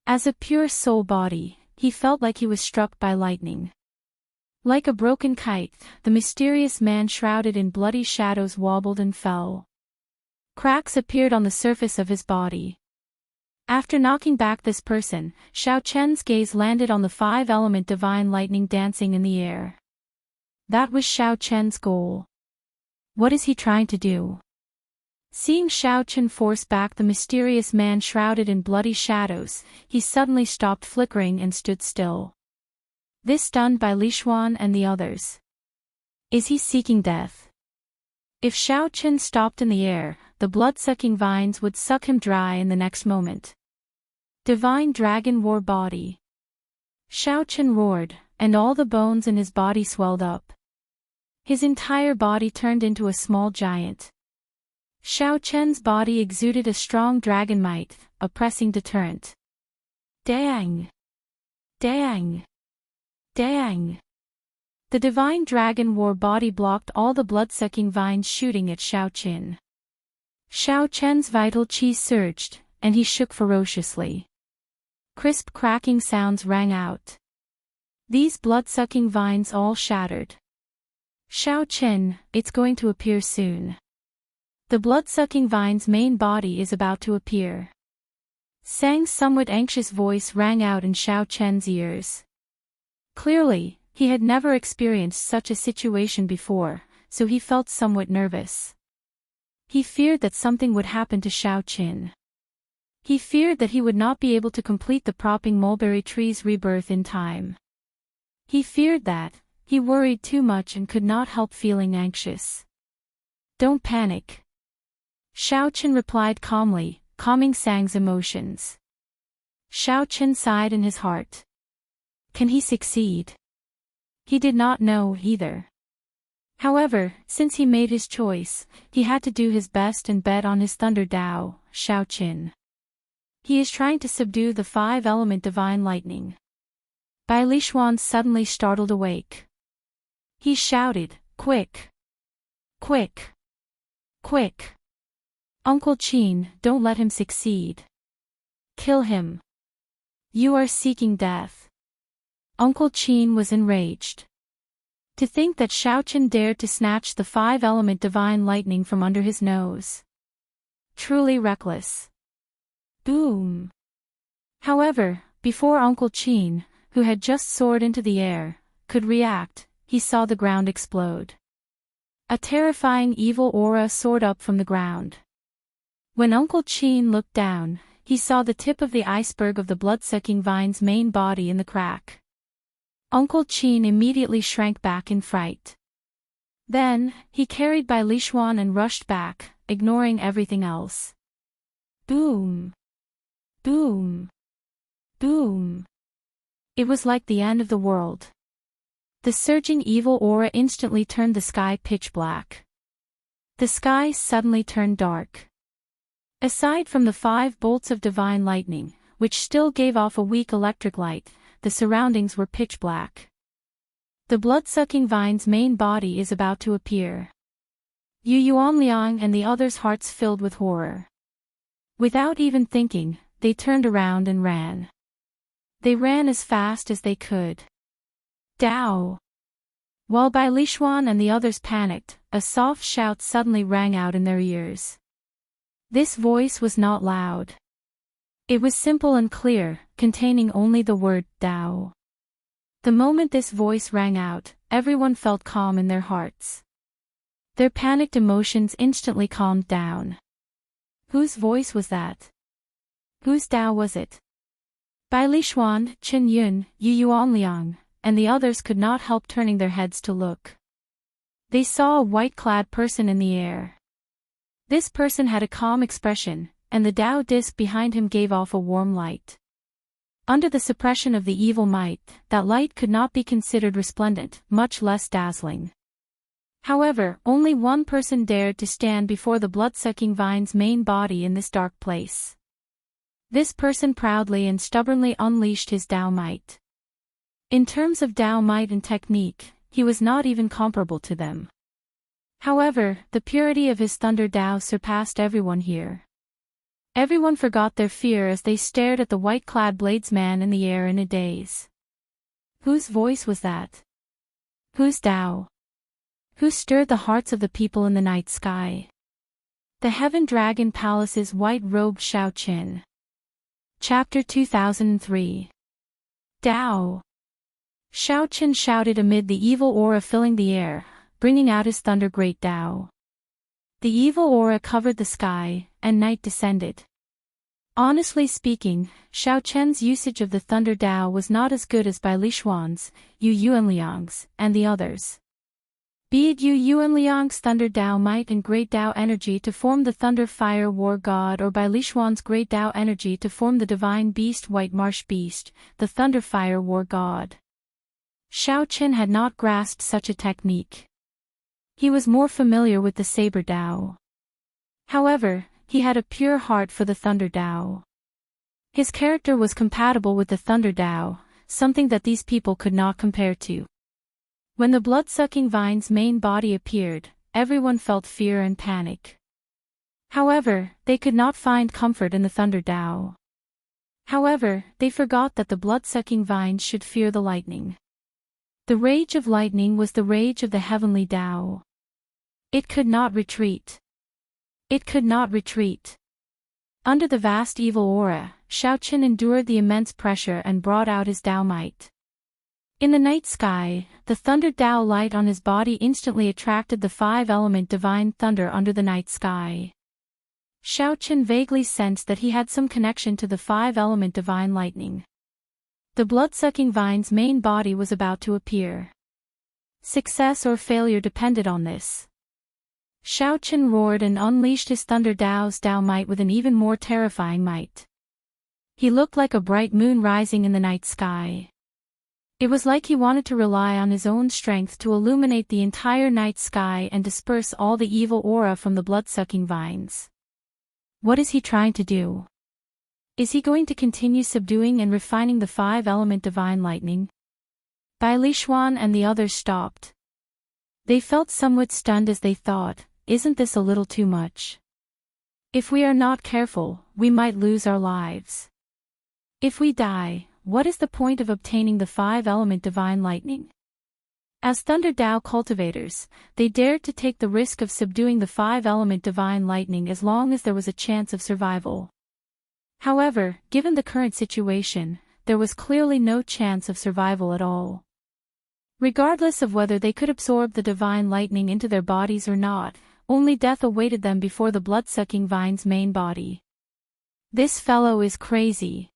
[SPEAKER 1] As a pure soul body, he felt like he was struck by lightning. Like a broken kite, the mysterious man shrouded in bloody shadows wobbled and fell. Cracks appeared on the surface of his body. After knocking back this person, Xiao Qin's gaze landed on the five-element divine lightning dancing in the air. That was Xiao Qin's goal. What is he trying to do? Seeing Xiao Qin force back the mysterious man shrouded in bloody shadows, he suddenly stopped flickering and stood still. This stunned Bai Lishuan and the others. Is he seeking death? If Xiao Qin stopped in the air, the blood-sucking vines would suck him dry in the next moment. Divine Dragon War Body. Xiao Qin roared, and all the bones in his body swelled up. His entire body turned into a small giant. Xiao Qin's body exuded a strong dragon might, a pressing deterrent. Dang! Dang! Dang! The divine dragon war body blocked all the blood-sucking vines shooting at Xiao Qin. Xiao Qin's vital qi surged, and he shook ferociously. Crisp cracking sounds rang out. These blood-sucking vines all shattered. Xiao Qin, it's going to appear soon. The blood-sucking vine's main body is about to appear. Sang's somewhat anxious voice rang out in Xiao Chen's ears. Clearly, he had never experienced such a situation before, so he felt somewhat nervous. He feared that something would happen to Xiao Qin. He feared that he would not be able to complete the propping mulberry tree's rebirth in time. He feared that. He worried too much and could not help feeling anxious. Don't panic. Xiao Qin replied calmly, calming Sang's emotions. Xiao Qin sighed in his heart. Can he succeed? He did not know either. However, since he made his choice, he had to do his best and bet on his Thunder Dao, Xiao Qin. He is trying to subdue the 5-element divine lightning. Bai Lishuan suddenly startled awake. He shouted, Quick! Quick! Quick! Uncle Qin, don't let him succeed. Kill him. You are seeking death. Uncle Qin was enraged. To think that Xiao Qin dared to snatch the 5-element divine lightning from under his nose. Truly reckless. Boom! However, before Uncle Qin, who had just soared into the air, could react, he saw the ground explode. A terrifying evil aura soared up from the ground. When Uncle Qin looked down, he saw the tip of the iceberg of the blood-sucking vine's main body in the crack. Uncle Qin immediately shrank back in fright. Then, he carried Bai Lishuan and rushed back, ignoring everything else. Boom! Boom! Boom! It was like the end of the world. The surging evil aura instantly turned the sky pitch black. The sky suddenly turned dark. Aside from the 5 bolts of divine lightning, which still gave off a weak electric light, the surroundings were pitch black. The blood-sucking vine's main body is about to appear. Yu Yuanliang and the others' hearts filled with horror. Without even thinking, they turned around and ran. They ran as fast as they could. Dao! While Bai Lishuan and the others panicked, a soft shout suddenly rang out in their ears. This voice was not loud. It was simple and clear, containing only the word Dao. The moment this voice rang out, everyone felt calm in their hearts. Their panicked emotions instantly calmed down. Whose voice was that? Whose Dao was it? Bai Lishuan, Chen Yun, Yu Yuanliang, and the others could not help turning their heads to look. They saw a white-clad person in the air. This person had a calm expression, and the Dao disc behind him gave off a warm light. Under the suppression of the evil might, that light could not be considered resplendent, much less dazzling. However, only one person dared to stand before the blood-sucking vine's main body in this dark place. This person proudly and stubbornly unleashed his Dao might. In terms of Dao might and technique, he was not even comparable to them. However, the purity of his Thunder Dao surpassed everyone here. Everyone forgot their fear as they stared at the white-clad bladesman in the air in a daze. Whose voice was that? Whose Dao? Who stirred the hearts of the people in the night sky? The Heaven Dragon Palace's white-robed Xiao Qin. Chapter 2003. Dao! Xiao Qin shouted amid the evil aura filling the air, bringing out his Thunder Great Dao. The evil aura covered the sky, and night descended. Honestly speaking, Xiao Chen's usage of the Thunder Dao was not as good as Bai Lishuan's, Yu Yuanliang's, and the others. Be it Yu Yuanliang's Thunder Dao might and Great Dao energy to form the Thunder Fire War God or Bai Lishuan's Great Dao energy to form the Divine Beast White Marsh Beast, the Thunder Fire War God. Xiao Qin had not grasped such a technique. He was more familiar with the Saber Dao. However, he had a pure heart for the Thunder Dao. His character was compatible with the Thunder Dao, something that these people could not compare to. When the blood-sucking vine's main body appeared, everyone felt fear and panic. However, they could not find comfort in the Thunder Dao. However, they forgot that the blood-sucking vines should fear the lightning. The rage of lightning was the rage of the heavenly Tao. It could not retreat. It could not retreat. Under the vast evil aura, Xiaoqin endured the immense pressure and brought out his Tao might. In the night sky, the thunder Tao light on his body instantly attracted the five-element divine thunder under the night sky. Xiaoqin vaguely sensed that he had some connection to the five-element divine lightning. The blood-sucking vine's main body was about to appear. Success or failure depended on this. Xiaoqin roared and unleashed his thunder Tao's Tao might with an even more terrifying might. He looked like a bright moon rising in the night sky. It was like he wanted to rely on his own strength to illuminate the entire night sky and disperse all the evil aura from the blood-sucking vines. What is he trying to do? Is he going to continue subduing and refining the five-element divine lightning? Bai Lishuan and the others stopped. They felt somewhat stunned as they thought, isn't this a little too much? If we are not careful, we might lose our lives. If we die, what is the point of obtaining the five-element divine lightning? As Thunder Tao cultivators, they dared to take the risk of subduing the five-element divine lightning as long as there was a chance of survival. However, given the current situation, there was clearly no chance of survival at all. Regardless of whether they could absorb the divine lightning into their bodies or not, only death awaited them before the blood-sucking vine's main body. This fellow is crazy.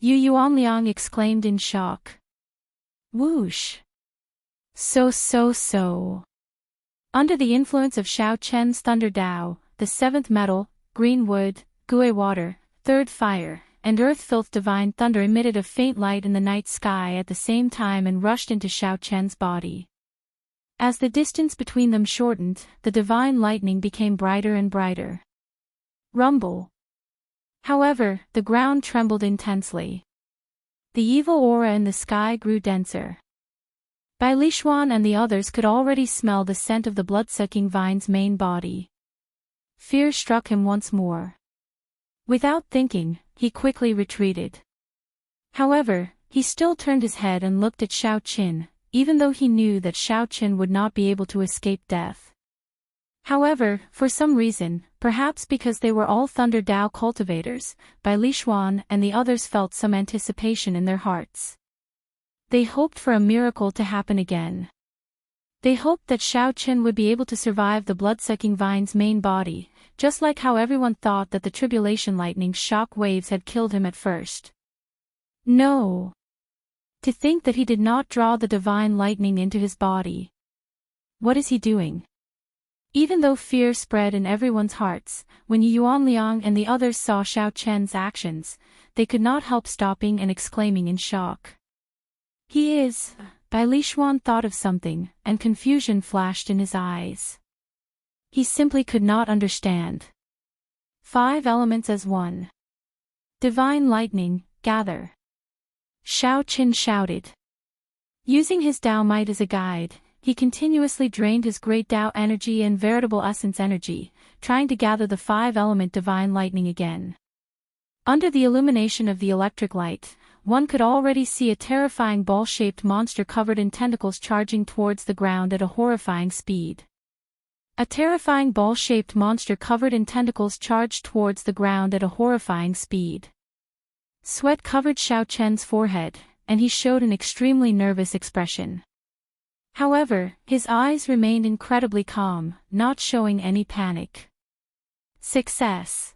[SPEAKER 1] Yu Yuanliang exclaimed in shock. Whoosh! So. Under the influence of Xiaoqian's Thunder Tao, the seventh metal, green wood, Gui water, third fire, and earth-filth divine thunder emitted a faint light in the night sky at the same time and rushed into Xiaoqian's body. As the distance between them shortened, the divine lightning became brighter and brighter. Rumble. However, the ground trembled intensely. The evil aura in the sky grew denser. Bai Lishuan and the others could already smell the scent of the blood-sucking vine's main body. Fear struck him once more. Without thinking, he quickly retreated. However, he still turned his head and looked at Xiaoqin, even though he knew that Xiaoqin would not be able to escape death. However, for some reason, perhaps because they were all Thunder Tao cultivators, Bai Lishuan and the others felt some anticipation in their hearts. They hoped for a miracle to happen again. They hoped that Xiaoqin would be able to survive the blood-sucking vine's main body, just like how everyone thought that the tribulation lightning shock waves had killed him at first. No! To think that he did not draw the divine lightning into his body. What is he doing? Even though fear spread in everyone's hearts, when Yuanliang and the others saw Xiaoqian's actions, they could not help stopping and exclaiming in shock. He is... Bai Lishuan thought of something, and confusion flashed in his eyes. He simply could not understand. 5 elements as one. Divine lightning, gather. Xiaoqin shouted. Using his Tao might as a guide, he continuously drained his great Tao energy and veritable essence energy, trying to gather the 5-element divine lightning again. Under the illumination of the electric light, one could already see a terrifying ball-shaped monster covered in tentacles charging towards the ground at a horrifying speed. A terrifying ball-shaped monster covered in tentacles charged towards the ground at a horrifying speed. Sweat covered Xiaoqian's forehead, and he showed an extremely nervous expression. However, his eyes remained incredibly calm, not showing any panic. Success!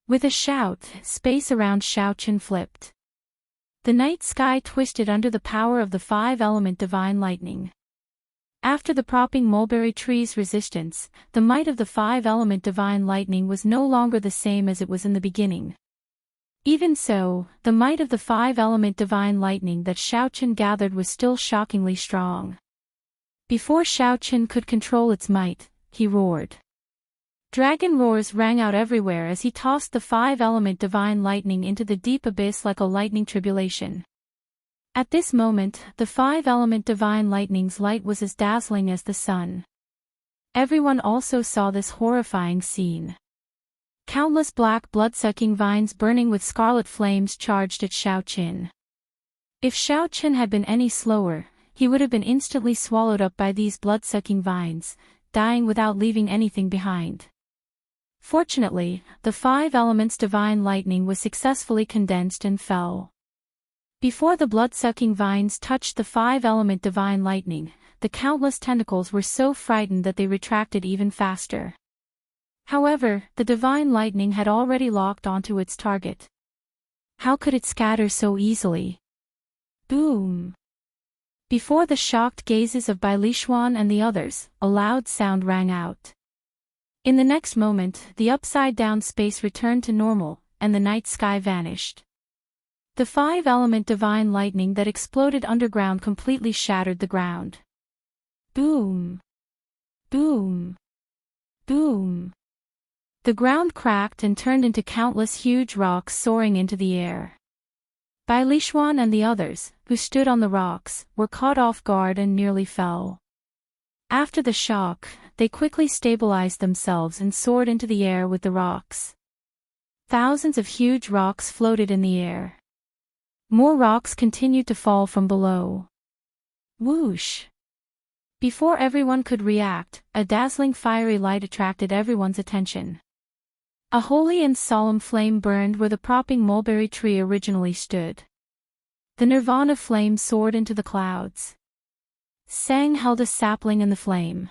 [SPEAKER 1] With a shout, space around Xiaoqin flipped. The night sky twisted under the power of the 5-element divine lightning. After the propping mulberry tree's resistance, the might of the 5-element divine lightning was no longer the same as it was in the beginning. Even so, the might of the 5-element divine lightning that Xiaoqin gathered was still shockingly strong. Before Xiaoqin could control its might, he roared. Dragon roars rang out everywhere as he tossed the 5-element divine lightning into the deep abyss like a lightning tribulation. At this moment, the 5-element divine lightning's light was as dazzling as the sun. Everyone also saw this horrifying scene. Countless black blood-sucking vines burning with scarlet flames charged at Xiaoqin. If Xiaoqin had been any slower, he would have been instantly swallowed up by these blood-sucking vines, dying without leaving anything behind. Fortunately, the 5 elements divine lightning was successfully condensed and fell. Before the blood-sucking vines touched the 5-element divine lightning, the countless tentacles were so frightened that they retracted even faster. However, the divine lightning had already locked onto its target. How could it scatter so easily? Boom! Before the shocked gazes of Bailishwan and the others, a loud sound rang out. In the next moment, the upside-down space returned to normal, and the night sky vanished. The 5-element divine lightning that exploded underground completely shattered the ground. Boom! Boom! Boom! The ground cracked and turned into countless huge rocks soaring into the air. Bailishwan and the others, who stood on the rocks, were caught off guard and nearly fell. After the shock, they quickly stabilized themselves and soared into the air with the rocks. Thousands of huge rocks floated in the air. More rocks continued to fall from below. Whoosh! Before everyone could react, a dazzling fiery light attracted everyone's attention. A holy and solemn flame burned where the propping mulberry tree originally stood. The nirvana flame soared into the clouds. Sang held a sapling in the flame.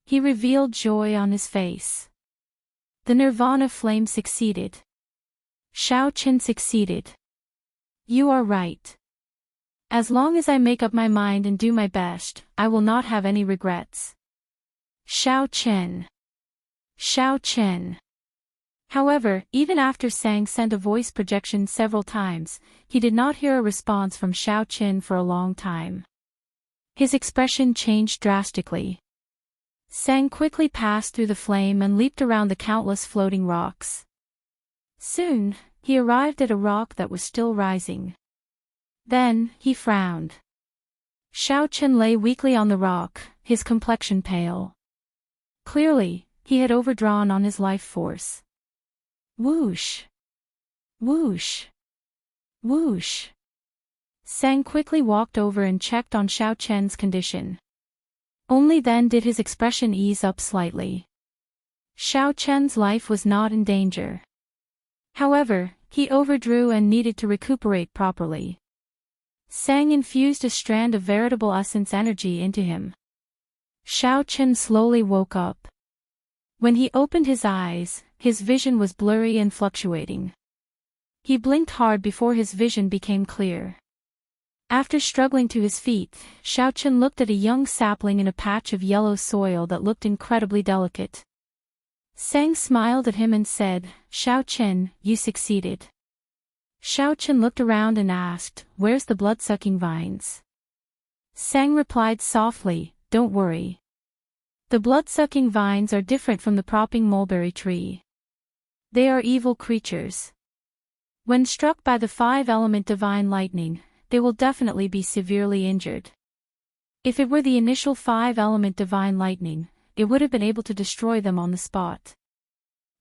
[SPEAKER 1] He revealed joy on his face. The nirvana flame succeeded. Shao Qin succeeded. You are right. As long as I make up my mind and do my best, I will not have any regrets. Shao Qin. Shao Qin. However, even after Sang sent a voice projection several times, he did not hear a response from Shao Qin for a long time. His expression changed drastically. Sang quickly passed through the flame and leaped around the countless floating rocks. Soon, he arrived at a rock that was still rising. Then, he frowned. Shao Qin lay weakly on the rock, his complexion pale. Clearly, he had overdrawn on his life force. Whoosh! Whoosh! Whoosh! Sang quickly walked over and checked on Shao Qin's condition. Only then did his expression ease up slightly. Shao Qin's life was not in danger. However, he overdrew and needed to recuperate properly. Sang infused a strand of veritable essence energy into him. Shao Qin slowly woke up. When he opened his eyes, his vision was blurry and fluctuating. He blinked hard before his vision became clear. After struggling to his feet, Shao Qin looked at a young sapling in a patch of yellow soil that looked incredibly delicate. Sang smiled at him and said, "Shao Qin, you succeeded." Shao Qin looked around and asked, "Where's the blood-sucking vines?" Sang replied softly, "Don't worry. The blood-sucking vines are different from the propping mulberry tree. They are evil creatures. When struck by the 5-element divine lightning, they will definitely be severely injured. If it were the initial 5-element divine lightning, it would have been able to destroy them on the spot.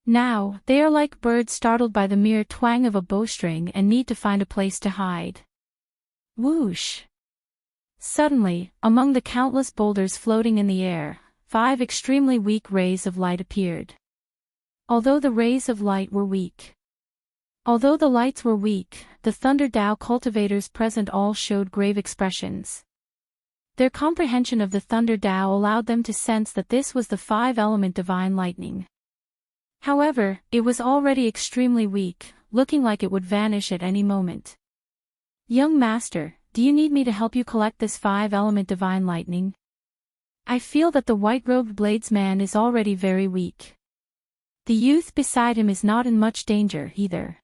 [SPEAKER 1] Now, they are like birds startled by the mere twang of a bowstring and need to find a place to hide." Whoosh! Suddenly, among the countless boulders floating in the air, 5 extremely weak rays of light appeared. Although the rays of light were weak. Although the lights were weak, the Thunder Dao cultivators present all showed grave expressions. Their comprehension of the Thunder Dao allowed them to sense that this was the 5-element divine lightning. However, it was already extremely weak, looking like it would vanish at any moment. "Young master, do you need me to help you collect this 5-element divine lightning? I feel that the white-robed bladesman is already very weak. The youth beside him is not in much danger either."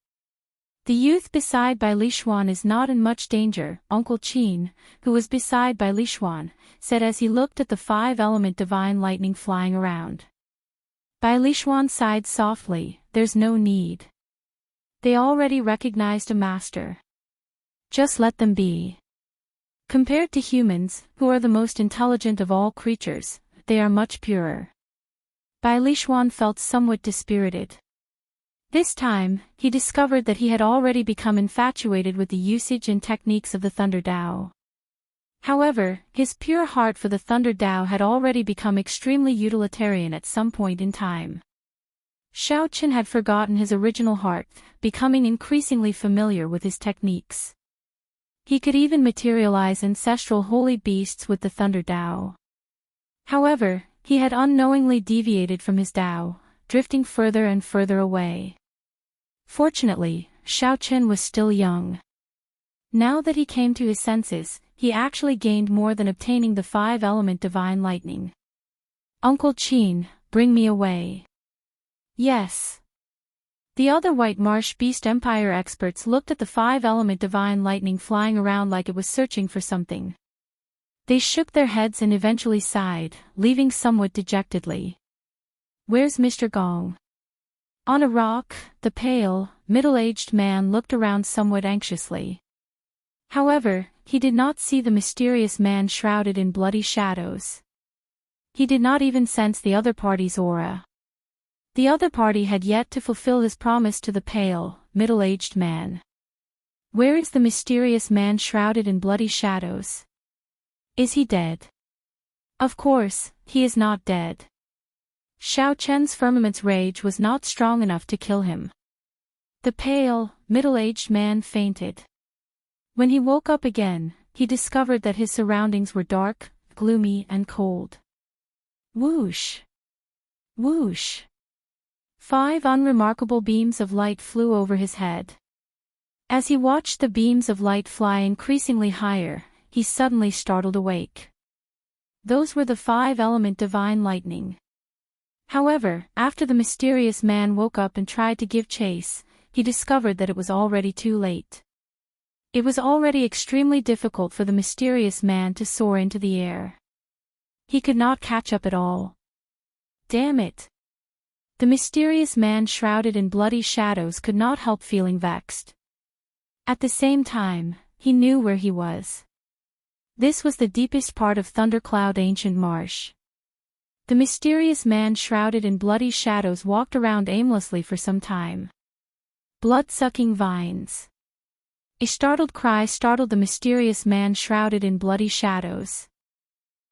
[SPEAKER 1] The youth beside Bailishwan is not in much danger, Uncle Qin, who was beside Bailishwan, said as he looked at the 5-element divine lightning flying around. Bailishwan sighed softly, "There's no need. They already recognized a master. Just let them be. Compared to humans, who are the most intelligent of all creatures, they are much purer." Bailishwan felt somewhat dispirited. This time, he discovered that he had already become infatuated with the usage and techniques of the Thunder Dao. However, his pure heart for the Thunder Dao had already become extremely utilitarian at some point in time. Xiao Qin had forgotten his original heart, becoming increasingly familiar with his techniques. He could even materialize ancestral holy beasts with the Thunder Dao. However, he had unknowingly deviated from his Dao, drifting further and further away. Fortunately, Xiao Qin was still young. Now that he came to his senses, he actually gained more than obtaining the 5-element divine lightning. "Uncle Qin, bring me away." "Yes." The other White Marsh Beast Empire experts looked at the 5-element divine lightning flying around like it was searching for something. They shook their heads and eventually sighed, leaving somewhat dejectedly. "Where's Mr. Gong?" On a rock, the pale, middle-aged man looked around somewhat anxiously. However, he did not see the mysterious man shrouded in bloody shadows. He did not even sense the other party's aura. The other party had yet to fulfill his promise to the pale, middle-aged man. Where is the mysterious man shrouded in bloody shadows? Is he dead? Of course, he is not dead. Xiao Chen's firmament's rage was not strong enough to kill him. The pale, middle-aged man fainted. When he woke up again, he discovered that his surroundings were dark, gloomy and cold. Whoosh! Whoosh! 5 unremarkable beams of light flew over his head. As he watched the beams of light fly increasingly higher, he suddenly startled awake. Those were the 5-element divine lightning. However, after the mysterious man woke up and tried to give chase, he discovered that it was already too late. It was already extremely difficult for the mysterious man to soar into the air. He could not catch up at all. Damn it! The mysterious man shrouded in bloody shadows could not help feeling vexed. At the same time, he knew where he was. This was the deepest part of Thundercloud Ancient Marsh. The mysterious man shrouded in bloody shadows walked around aimlessly for some time. Blood-sucking vines. A startled cry startled the mysterious man shrouded in bloody shadows.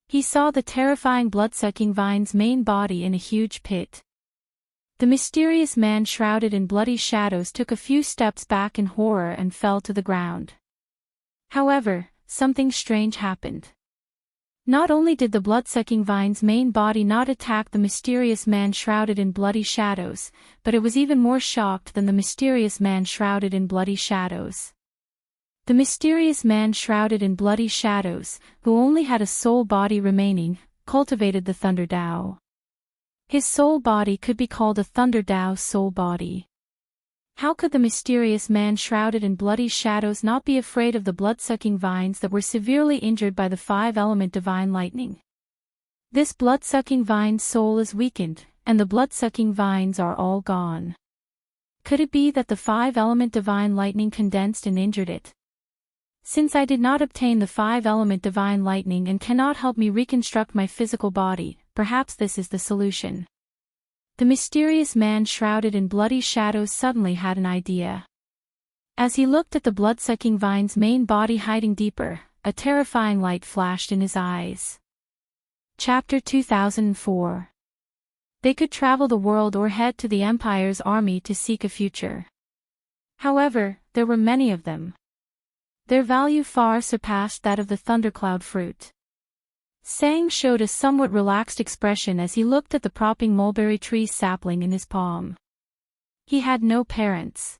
[SPEAKER 1] He saw the terrifying blood-sucking vine's main body in a huge pit. The mysterious man shrouded in bloody shadows took a few steps back in horror and fell to the ground. However, something strange happened. Not only did the blood-sucking vine's main body not attack the mysterious man shrouded in bloody shadows, but it was even more shocked than the mysterious man shrouded in bloody shadows. The mysterious man shrouded in bloody shadows, who only had a soul body remaining, cultivated the Thunder Dao. His soul body could be called a Thunder Dao soul body. How could the mysterious man shrouded in bloody shadows not be afraid of the blood-sucking vines that were severely injured by the 5-element divine lightning? This blood-sucking vine's soul is weakened, and the blood-sucking vines are all gone. Could it be that the 5-element divine lightning condensed and injured it? Since I did not obtain the 5-element divine lightning and cannot help me reconstruct my physical body, perhaps this is the solution. The mysterious man shrouded in bloody shadows suddenly had an idea. As he looked at the blood-sucking vine's main body hiding deeper, a terrifying light flashed in his eyes. Chapter 2004. They could travel the world or head to the Empire's army to seek a future. However, there were many of them. Their value far surpassed that of the thundercloud fruit. Sang showed a somewhat relaxed expression as he looked at the propping mulberry tree sapling in his palm. He had no parents.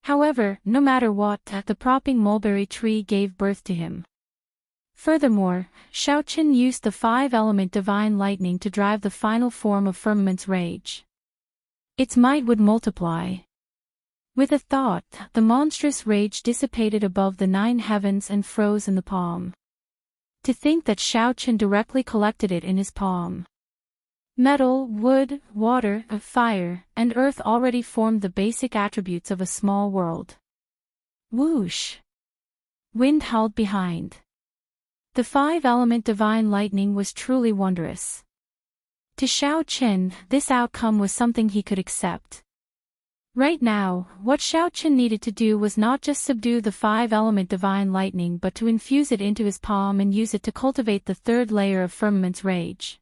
[SPEAKER 1] However, no matter what, the propping mulberry tree gave birth to him. Furthermore, Xiao Qin used the 5-element divine lightning to drive the final form of Firmament's rage. Its might would multiply. With a thought, the monstrous rage dissipated above the 9 heavens and froze in the palm. To think that Xiao Qin directly collected it in his palm. Metal, wood, water, fire, and earth already formed the basic attributes of a small world. Whoosh! Wind howled behind. The 5-element divine lightning was truly wondrous. To Xiao Qin, this outcome was something he could accept. Right now, what Xiao Qin needed to do was not just subdue the five-element divine lightning but to infuse it into his palm and use it to cultivate the third layer of firmament's rage.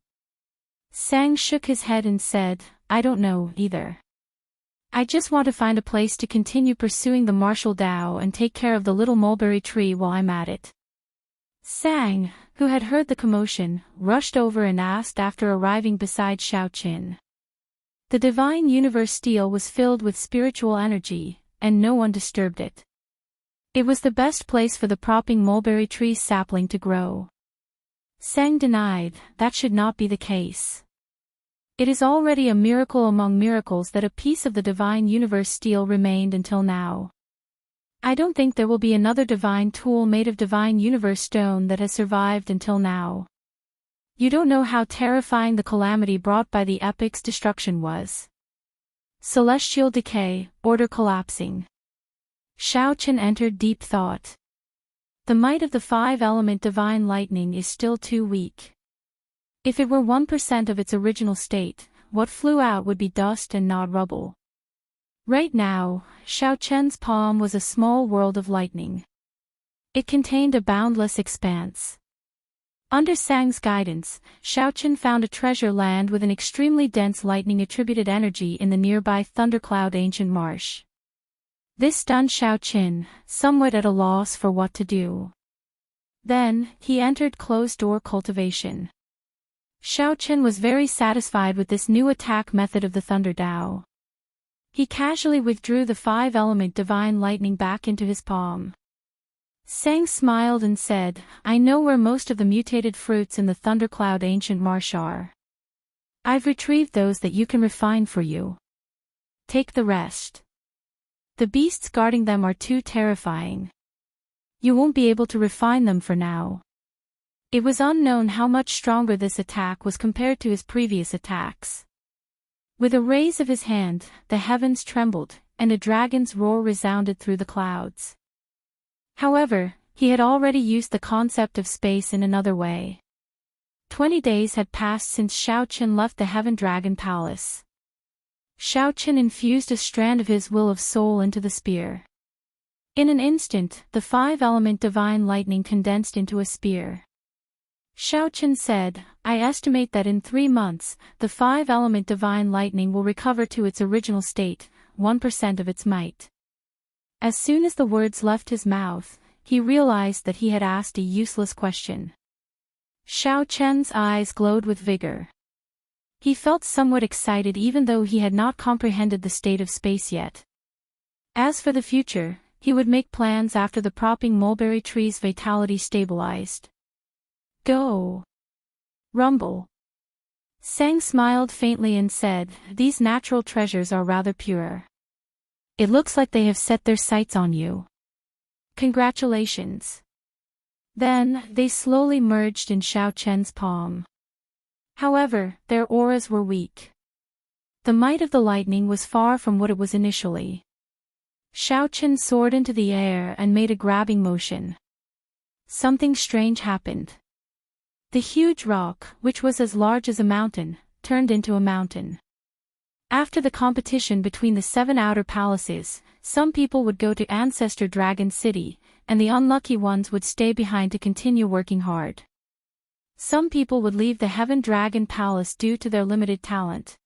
[SPEAKER 1] Sang shook his head and said, I don't know, either. I just want to find a place to continue pursuing the martial Tao and take care of the little mulberry tree while I'm at it. Sang, who had heard the commotion, rushed over and asked after arriving beside Xiao Qin. The divine universe steel was filled with spiritual energy, and no one disturbed it. It was the best place for the propping mulberry tree's sapling to grow. Sang denied, that should not be the case. It is already a miracle among miracles that a piece of the divine universe steel remained until now. I don't think there will be another divine tool made of divine universe stone that has survived until now. You don't know how terrifying the calamity brought by the epic's destruction was. Celestial decay, order collapsing. Xiao Qin entered deep thought. The might of the five-element divine lightning is still too weak. If it were 1% of its original state, what flew out would be dust and not rubble. Right now, Xiao Qin's palm was a small world of lightning. It contained a boundless expanse. Under Sang's guidance, Xiao Qin found a treasure land with an extremely dense lightning-attributed energy in the nearby thundercloud ancient marsh. This stunned Xiao Qin, somewhat at a loss for what to do. Then, he entered closed-door cultivation. Xiao Qin was very satisfied with this new attack method of the Thunder Tao. He casually withdrew the five-element divine lightning back into his palm. Sang smiled and said, I know where most of the mutated fruits in the thundercloud ancient marsh are. I've retrieved those that you can refine for you. Take the rest. The beasts guarding them are too terrifying. You won't be able to refine them for now. It was unknown how much stronger this attack was compared to his previous attacks. With a raise of his hand, the heavens trembled, and a dragon's roar resounded through the clouds. However, he had already used the concept of space in another way. 20 days had passed since Xiao Qin left the Heaven Dragon Palace. Xiao Qin infused a strand of his will of soul into the spear. In an instant, the five-element divine lightning condensed into a spear. Xiao Qin said, I estimate that in 3 months, the five-element divine lightning will recover to its original state, 1% of its might. As soon as the words left his mouth, he realized that he had asked a useless question. Xiao Qin's eyes glowed with vigor. He felt somewhat excited even though he had not comprehended the state of space yet. As for the future, he would make plans after the propping mulberry tree's vitality stabilized. Go. Rumble. Sang smiled faintly and said, These natural treasures are rather pure. It looks like they have set their sights on you. Congratulations. Then, they slowly merged in Xiao Qin's palm. However, their auras were weak. The might of the lightning was far from what it was initially. Xiao Qin soared into the air and made a grabbing motion. Something strange happened. The huge rock, which was as large as a mountain, turned into a mountain. After the competition between the 7 outer palaces, some people would go to Ancestor Dragon City, and the unlucky ones would stay behind to continue working hard. Some people would leave the Heaven Dragon Palace due to their limited talent.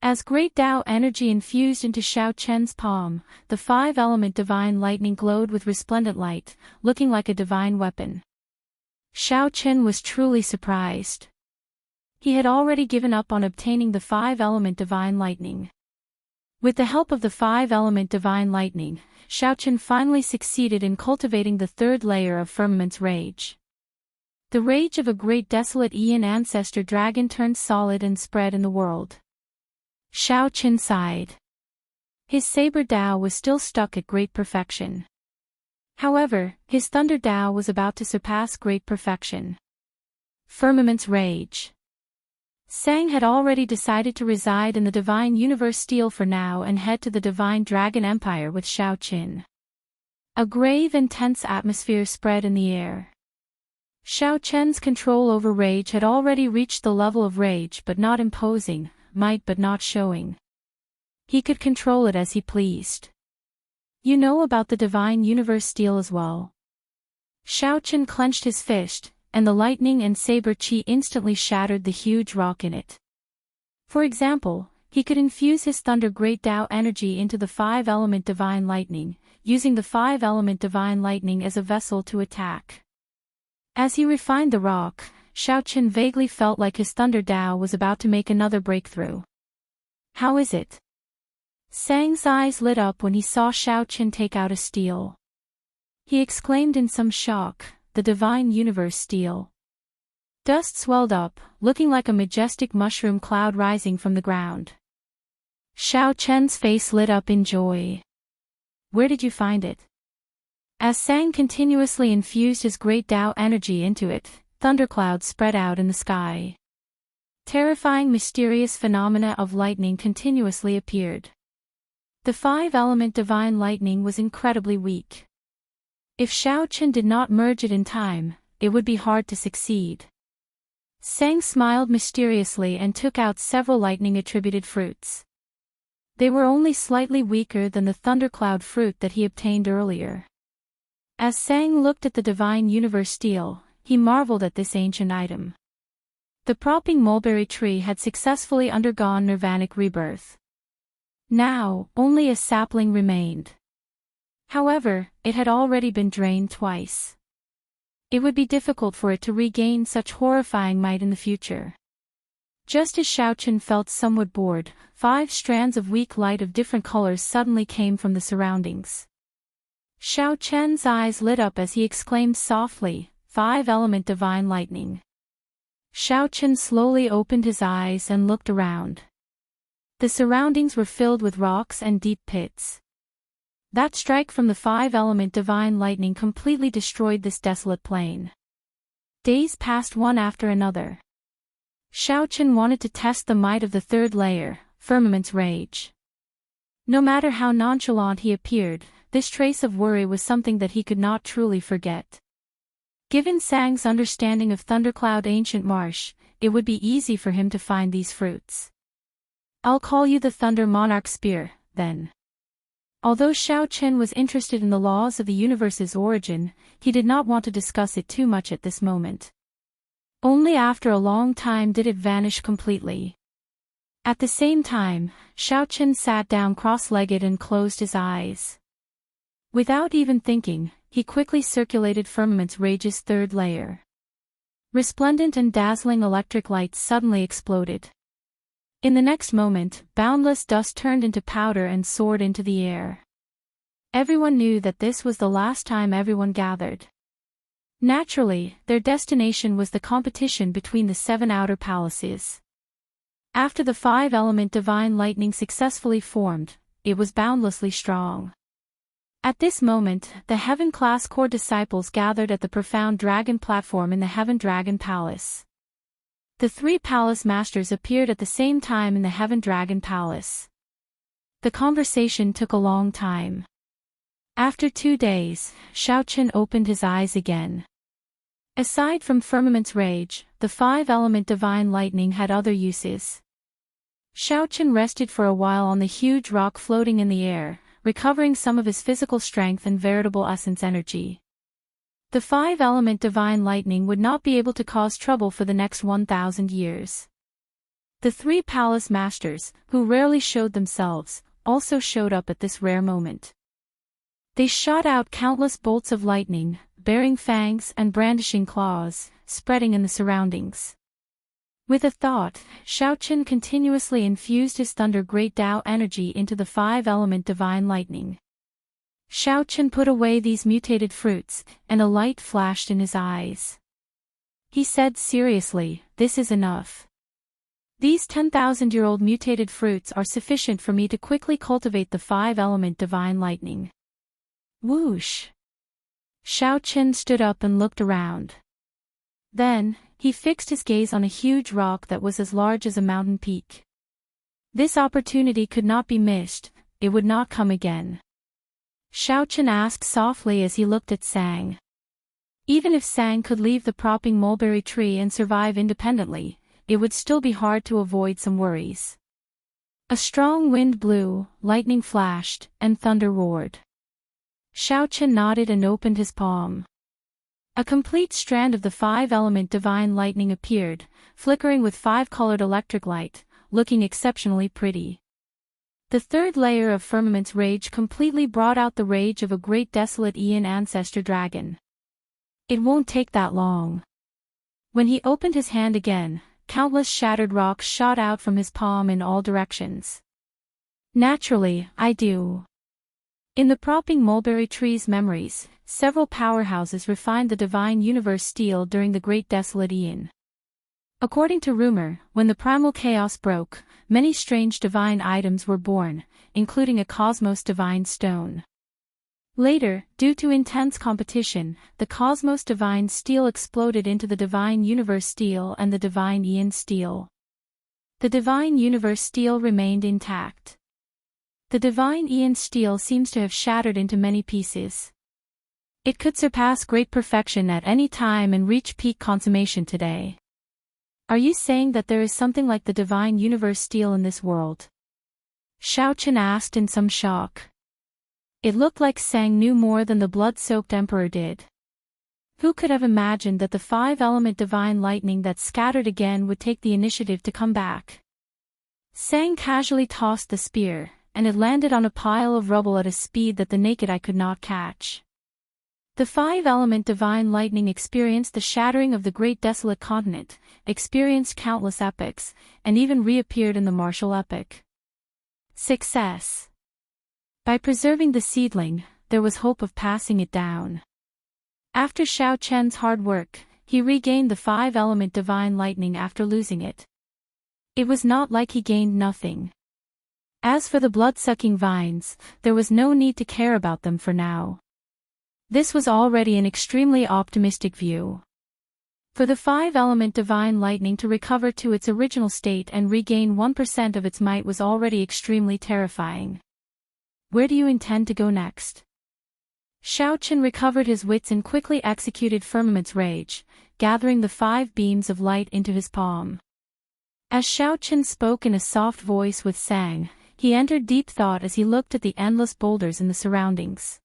[SPEAKER 1] As great Tao energy infused into Xiao Qin's palm, the five-element divine lightning glowed with resplendent light, looking like a divine weapon. Xiao Qin was truly surprised. He had already given up on obtaining the five-element divine lightning. With the help of the five-element divine lightning, Xiao Qin finally succeeded in cultivating the third layer of firmament's rage. The rage of a great desolate Aeon ancestor dragon turned solid and spread in the world. Xiao Qin sighed. His saber Tao was still stuck at great perfection. However, his thunder Tao was about to surpass great perfection. Firmament's rage. Sang had already decided to reside in the Divine Universe Steel for now and head to the Divine Dragon Empire with Xiao Qin. A grave and tense atmosphere spread in the air. Xiao Qin's control over rage had already reached the level of rage but not imposing, might but not showing. He could control it as he pleased. You know about the divine universe steel as well. Xiao Chen clenched his fist, and the lightning and saber chi instantly shattered the huge rock in it. For example, he could infuse his thunder great Tao energy into the 5-element divine lightning, using the 5-element divine lightning as a vessel to attack. As he refined the rock, Xiao Chen vaguely felt like his thunder Tao was about to make another breakthrough. How is it? Sang's eyes lit up when he saw Xiao Chen take out a steel. He exclaimed in some shock, "The divine universe steel." Dust swelled up, looking like a majestic mushroom cloud rising from the ground. Xiao Chen's face lit up in joy. Where did you find it? As Sang continuously infused his great Tao energy into it, thunderclouds spread out in the sky. Terrifying mysterious phenomena of lightning continuously appeared. The 5-element divine lightning was incredibly weak. If Xiao Chen did not merge it in time, it would be hard to succeed. Sang smiled mysteriously and took out several lightning-attributed fruits. They were only slightly weaker than the thundercloud fruit that he obtained earlier. As Sang looked at the divine universe steel, he marveled at this ancient item. The propping mulberry tree had successfully undergone nirvanic rebirth. Now, only a sapling remained. However, it had already been drained twice. It would be difficult for it to regain such horrifying might in the future. Just as Xiao Chen felt somewhat bored, 5 strands of weak light of different colors suddenly came from the surroundings. Xiao Chen's eyes lit up as he exclaimed softly, "5-element divine lightning." Xiao Chen slowly opened his eyes and looked around. The surroundings were filled with rocks and deep pits. That strike from the 5-element divine lightning completely destroyed this desolate plain. Days passed one after another. Xiao Chen wanted to test the might of the 3rd layer, Firmament's Rage. No matter how nonchalant he appeared, this trace of worry was something that he could not truly forget. Given Sang's understanding of Thundercloud Ancient Marsh, it would be easy for him to find these fruits. "I'll call you the Thunder Monarch Spear, then." Although Xiao Chen was interested in the laws of the universe's origin, he did not want to discuss it too much at this moment. Only after a long time did it vanish completely. At the same time, Xiao Chen sat down cross-legged and closed his eyes. Without even thinking, he quickly circulated Firmament's Rage's 3rd layer. Resplendent and dazzling electric lights suddenly exploded. In the next moment, boundless dust turned into powder and soared into the air. Everyone knew that this was the last time everyone gathered. Naturally, their destination was the competition between the 7 outer palaces. After the 5-element divine lightning successfully formed, it was boundlessly strong. At this moment, the Heaven-class core disciples gathered at the profound dragon platform in the Heaven Dragon Palace. The 3 palace masters appeared at the same time in the Heaven Dragon Palace. The conversation took a long time. After 2 days, Xiao Chen opened his eyes again. Aside from Firmament's Rage, the 5-element divine lightning had other uses. Xiao Chen rested for a while on the huge rock floating in the air, recovering some of his physical strength and veritable essence energy. The 5-element divine lightning would not be able to cause trouble for the next 1,000 years. The 3 palace masters, who rarely showed themselves, also showed up at this rare moment. They shot out countless bolts of lightning, bearing fangs and brandishing claws, spreading in the surroundings. With a thought, Xiao Chen continuously infused his thunder great Tao energy into the 5-element divine lightning. Xiao Chen put away these mutated fruits, and a light flashed in his eyes. He said seriously, "This is enough. These 10,000-year-old mutated fruits are sufficient for me to quickly cultivate the 5-element divine lightning." Whoosh! Xiao Chen stood up and looked around. Then, he fixed his gaze on a huge rock that was as large as a mountain peak. This opportunity could not be missed, it would not come again. Xiao Chen asked softly as he looked at Sang. Even if Sang could leave the propping mulberry tree and survive independently, it would still be hard to avoid some worries. A strong wind blew, lightning flashed, and thunder roared. Xiaochen nodded and opened his palm. A complete strand of the five-element divine lightning appeared, flickering with five-colored electric light, looking exceptionally pretty. The third layer of firmament's rage completely brought out the rage of a great desolate Aeon ancestor dragon. It won't take that long. When he opened his hand again, countless shattered rocks shot out from his palm in all directions. Naturally, I do. In the propping mulberry tree's memories, several powerhouses refined the divine universe steel during the Great Desolate Aeon. According to rumor, when the primal chaos broke, many strange divine items were born, including a cosmos divine stone. Later, due to intense competition, the cosmos divine steel exploded into the divine universe steel and the divine Aeon steel. The divine universe steel remained intact. The divine Aeon steel seems to have shattered into many pieces. It could surpass great perfection at any time and reach peak consummation today. Are you saying that there is something like the divine universe steel in this world? Xiaochen asked in some shock. It looked like Sang knew more than the blood-soaked emperor did. Who could have imagined that the five-element divine lightning that scattered again would take the initiative to come back? Sang casually tossed the spear, and it landed on a pile of rubble at a speed that the naked eye could not catch. The five-element divine lightning experienced the shattering of the great desolate continent, experienced countless epochs, and even reappeared in the martial epoch. Success. By preserving the seedling, there was hope of passing it down. After Xiaochen's hard work, he regained the five-element divine lightning after losing it. It was not like he gained nothing. As for the blood-sucking vines, there was no need to care about them for now. This was already an extremely optimistic view. For the five-element divine lightning to recover to its original state and regain 1% of its might was already extremely terrifying. Where do you intend to go next? Xiaochen recovered his wits and quickly executed firmament's rage, gathering the five beams of light into his palm. As Xiaochen spoke in a soft voice with Sang, he entered deep thought as he looked at the endless boulders in the surroundings.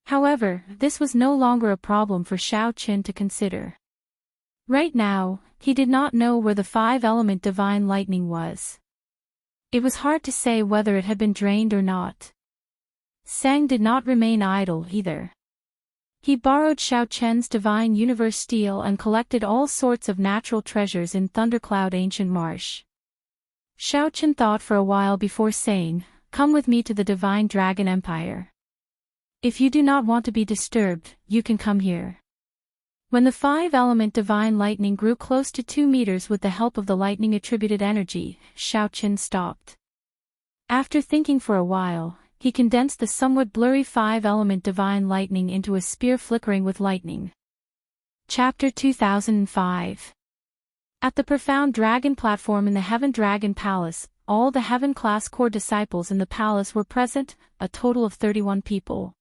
[SPEAKER 1] However, this was no longer a problem for Xiaochen to consider. Right now, he did not know where the five-element divine lightning was. It was hard to say whether it had been drained or not. Sang did not remain idle either. He borrowed Xiaochen's divine universe steel and collected all sorts of natural treasures in Thundercloud Ancient Marsh. Xiaochen thought for a while before saying, "Come with me to the divine dragon empire. If you do not want to be disturbed, you can come here." When the five-element divine lightning grew close to 2 meters with the help of the lightning-attributed energy, Xiaochen stopped. After thinking for a while, he condensed the somewhat blurry five-element divine lightning into a spear flickering with lightning. Chapter 2005. At the profound dragon platform in the Heaven Dragon Palace, all the Heaven-class core disciples in the palace were present, a total of 31 people.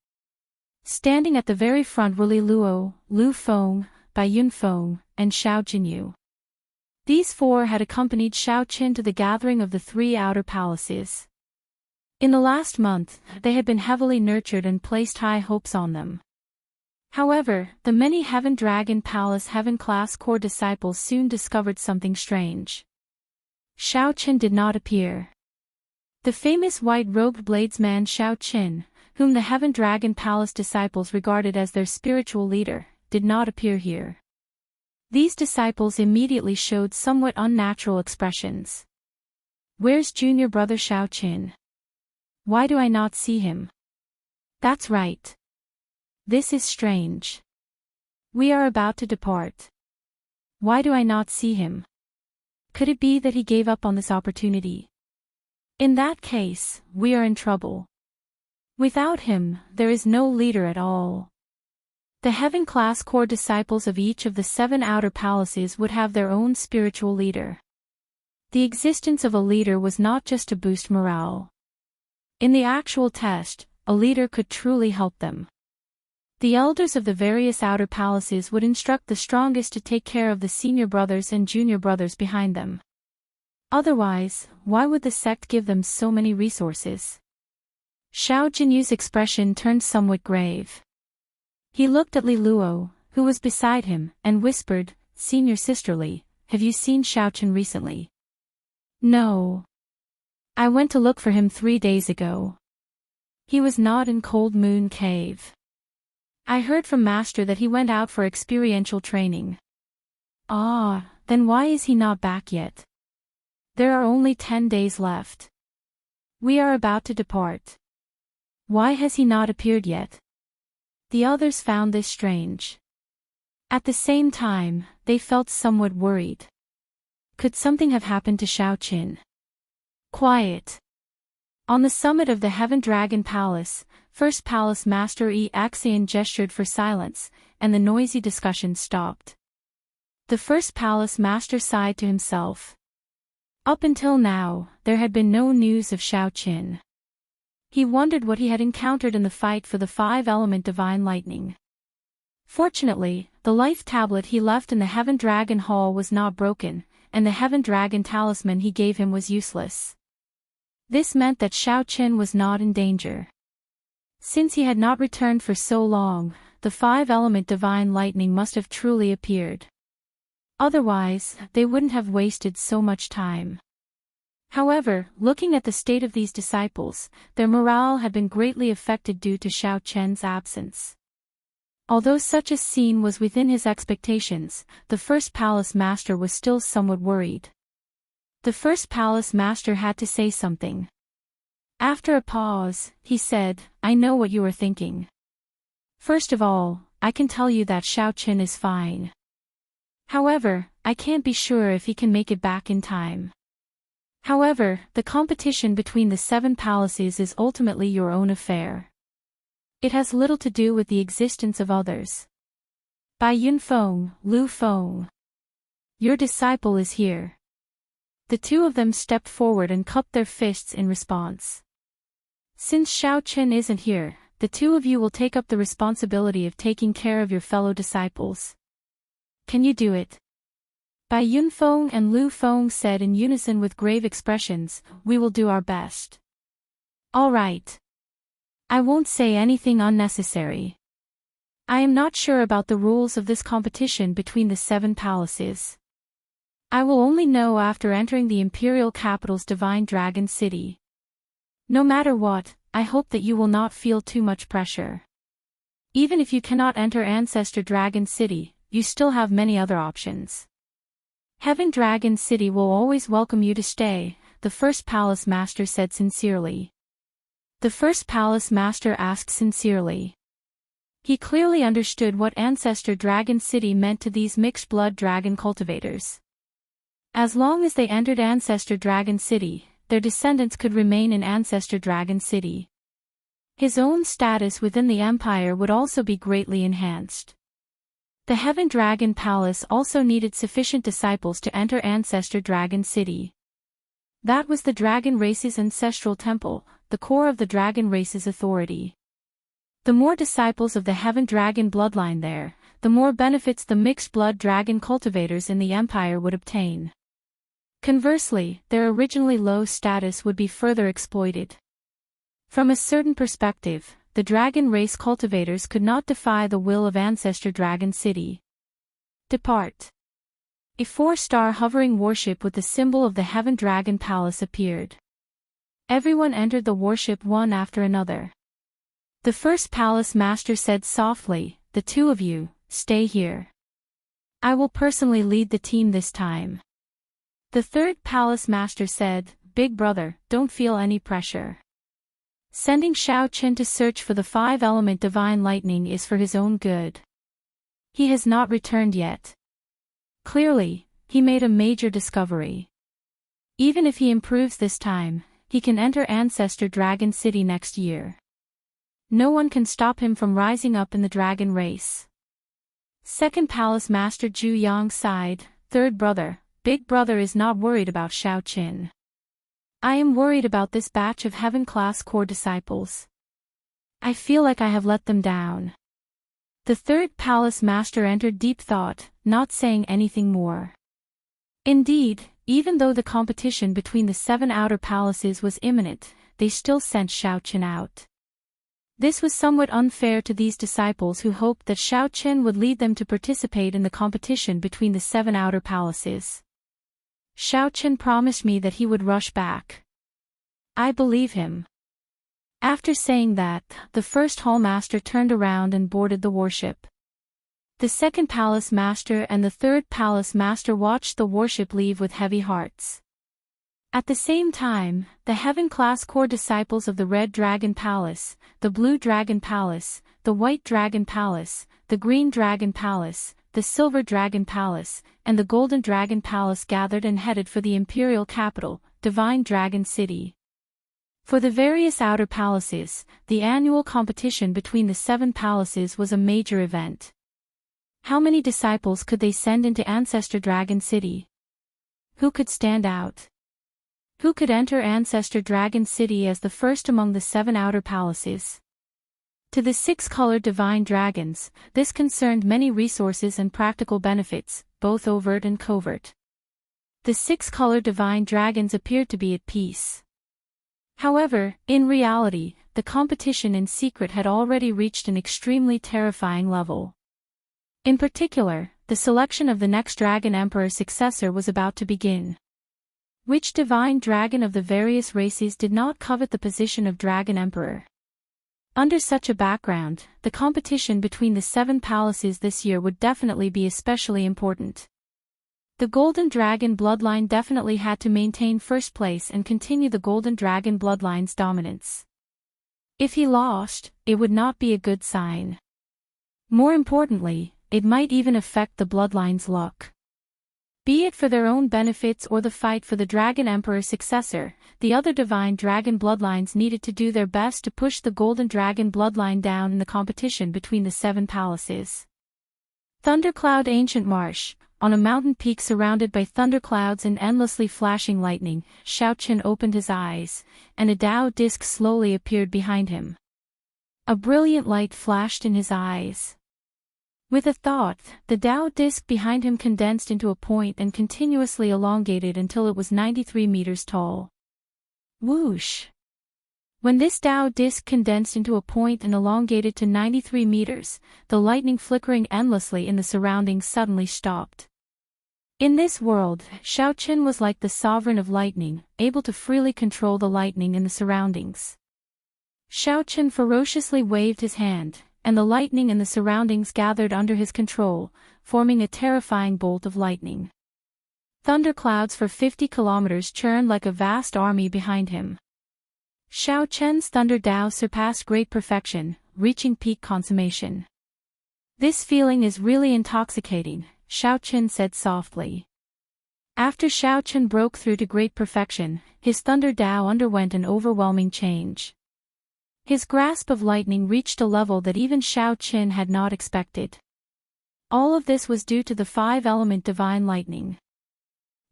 [SPEAKER 1] Standing at the very front were Li Luo, Lu Feng, Bai Yunfeng, and Xiao Jinyu. These four had accompanied Xiaochen to the gathering of the 3 outer palaces. In the last month, they had been heavily nurtured and placed high hopes on them. However, the many Heaven Dragon Palace Heaven-class core disciples soon discovered something strange. Xiaochen did not appear. The famous white-robed bladesman Xiaochen, whom the Heaven Dragon Palace disciples regarded as their spiritual leader, did not appear here. These disciples immediately showed somewhat unnatural expressions. "Where's junior brother Xiaochen? Why do I not see him? That's right. This is strange. We are about to depart. Why do I not see him? Could it be that he gave up on this opportunity? In that case, we are in trouble. Without him, there is no leader at all." The Heaven-class core disciples of each of the 7 outer palaces would have their own spiritual leader. The existence of a leader was not just to boost morale. In the actual test, a leader could truly help them. The elders of the various outer palaces would instruct the strongest to take care of the senior brothers and junior brothers behind them. Otherwise, why would the sect give them so many resources? Xiao Jinyu's expression turned somewhat grave. He looked at Li Luo, who was beside him, and whispered, "Senior Sister Li, have you seen Xiao Chen recently?" "No. I went to look for him 3 days ago. He was not in Cold Moon Cave. I heard from Master that he went out for experiential training." "Ah, then why is he not back yet? There are only 10 days left. We are about to depart. Why has he not appeared yet?" The others found this strange. At the same time, they felt somewhat worried. Could something have happened to Xiao Qin? Quiet. On the summit of the Heaven Dragon Palace, First Palace Master Axian gestured for silence, and the noisy discussion stopped. The First Palace Master sighed to himself. Up until now, there had been no news of Xiao Qin. He wondered what he had encountered in the fight for the 5-element divine lightning. Fortunately, the life tablet he left in the Heaven Dragon Hall was not broken, and the Heaven Dragon talisman he gave him was useless. This meant that Xiao Qin was not in danger. Since he had not returned for so long, the 5-element divine lightning must have truly appeared. Otherwise, they wouldn't have wasted so much time. However, looking at the state of these disciples, their morale had been greatly affected due to Xiao Chen's absence. Although such a scene was within his expectations, the First Palace Master was still somewhat worried. The First Palace Master had to say something. After a pause, he said, "I know what you are thinking. First of all, I can tell you that Xiao Qin is fine. However, I can't be sure if he can make it back in time. However, the competition between the 7 palaces is ultimately your own affair. It has little to do with the existence of others. By Yunfeng, Lu Feng. Your disciple is here." The two of them stepped forward and cupped their fists in response. "Since Xiao Qin isn't here, the two of you will take up the responsibility of taking care of your fellow disciples. Can you do it?" Bai Yunfeng and Lu Feng said in unison with grave expressions, "We will do our best." "All right. I won't say anything unnecessary. I am not sure about the rules of this competition between the 7 palaces. I will only know after entering the Imperial Capital's Divine Dragon City. No matter what, I hope that you will not feel too much pressure. Even if you cannot enter Ancestor Dragon City, you still have many other options. Heaven Dragon City will always welcome you to stay," the First Palace Master said sincerely. The First Palace Master asked sincerely. He clearly understood what Ancestor Dragon City meant to these mixed-blood dragon cultivators. As long as they entered Ancestor Dragon City, their descendants could remain in Ancestor Dragon City. His own status within the Empire would also be greatly enhanced. The Heaven Dragon Palace also needed sufficient disciples to enter Ancestor Dragon City. That was the dragon race's ancestral temple, the core of the dragon race's authority. The more disciples of the Heaven Dragon bloodline there, the more benefits the mixed-blood dragon cultivators in the Empire would obtain. Conversely, their originally low status would be further exploited. From a certain perspective, the dragon race cultivators could not defy the will of Ancestor Dragon City. Depart. A 4-star hovering warship with the symbol of the Heaven Dragon Palace appeared. Everyone entered the warship one after another. The First Palace Master said softly, "The two of you, stay here. I will personally lead the team this time." The Third Palace Master said, "Big brother, don't feel any pressure. Sending Xiao Qin to search for the 5-element divine lightning is for his own good. He has not returned yet. Clearly, he made a major discovery. Even if he improves this time, he can enter Ancestor Dragon City next year. No one can stop him from rising up in the dragon race." Second Palace Master Zhu Yang sighed, "Third brother, Big brother is not worried about Xiao Qin. I am worried about this batch of Heaven-class core disciples. I feel like I have let them down." The Third Palace Master entered deep thought, not saying anything more. Indeed, even though the competition between the 7 outer palaces was imminent, they still sent Xiao Qian out. This was somewhat unfair to these disciples who hoped that Xiao Qian would lead them to participate in the competition between the 7 outer palaces. Xiao Qian promised me that he would rush back. I believe him. After saying that, the first hall master turned around and boarded the warship. The second palace master and the third palace master watched the warship leave with heavy hearts. At the same time, the heaven-class core disciples of the Red Dragon Palace, the Blue Dragon Palace, the White Dragon Palace, the Green Dragon Palace, the Silver Dragon Palace, and the Golden Dragon Palace gathered and headed for the imperial capital, Divine Dragon City. For the various outer palaces, the annual competition between the 7 palaces was a major event. How many disciples could they send into Ancestor Dragon City? Who could stand out? Who could enter Ancestor Dragon City as the first among the 7 outer palaces? To the 6-colored divine dragons, this concerned many resources and practical benefits, both overt and covert. The 6-colored divine dragons appeared to be at peace. However, in reality, the competition in secret had already reached an extremely terrifying level. In particular, the selection of the next Dragon Emperor's successor was about to begin. Which divine dragon of the various races did not covet the position of Dragon Emperor? Under such a background, the competition between the 7 palaces this year would definitely be especially important. The Golden Dragon bloodline definitely had to maintain first place and continue the Golden Dragon bloodline's dominance. If he lost, it would not be a good sign. More importantly, it might even affect the bloodline's luck. Be it for their own benefits or the fight for the Dragon Emperor's successor, the other divine dragon bloodlines needed to do their best to push the Golden Dragon bloodline down in the competition between the 7 palaces. Thundercloud Ancient Marsh. On a mountain peak surrounded by thunderclouds and endlessly flashing lightning, Xiao Qian opened his eyes, and a Dao disc slowly appeared behind him. A brilliant light flashed in his eyes. With a thought, the Dao disc behind him condensed into a point and continuously elongated until it was 93 meters tall. Whoosh! When this Dao disc condensed into a point and elongated to 93 meters, the lightning flickering endlessly in the surroundings suddenly stopped. In this world, Xiao Qian was like the sovereign of lightning, able to freely control the lightning in the surroundings. Xiao Qian ferociously waved his hand, and the lightning in the surroundings gathered under his control, forming a terrifying bolt of lightning. Thunderclouds for 50 kilometers churned like a vast army behind him. Xiao Qian's Thunder Dao surpassed great perfection, reaching peak consummation. This feeling is really intoxicating, Xiao Qian said softly. After Xiao Qian broke through to great perfection, his Thunder Dao underwent an overwhelming change. His grasp of lightning reached a level that even Xiao Qian had not expected. All of this was due to the 5-element divine lightning.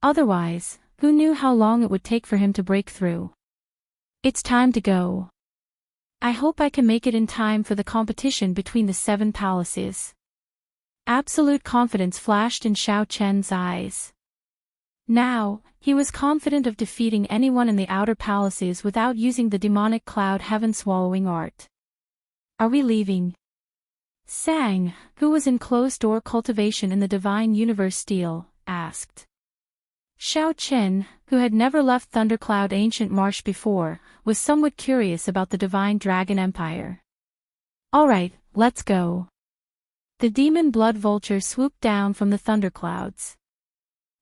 [SPEAKER 1] Otherwise, who knew how long it would take for him to break through? It's time to go. I hope I can make it in time for the competition between the 7 palaces. Absolute confidence flashed in Xiao Qian's eyes. Now, he was confident of defeating anyone in the outer palaces without using the demonic cloud heaven-swallowing art. Are we leaving? Sang, who was in closed-door cultivation in the Divine Universe Steel, asked. Xiao Qian, who had never left Thundercloud Ancient Marsh before, was somewhat curious about the Divine Dragon Empire. Alright, let's go. The demon blood vulture swooped down from the thunderclouds.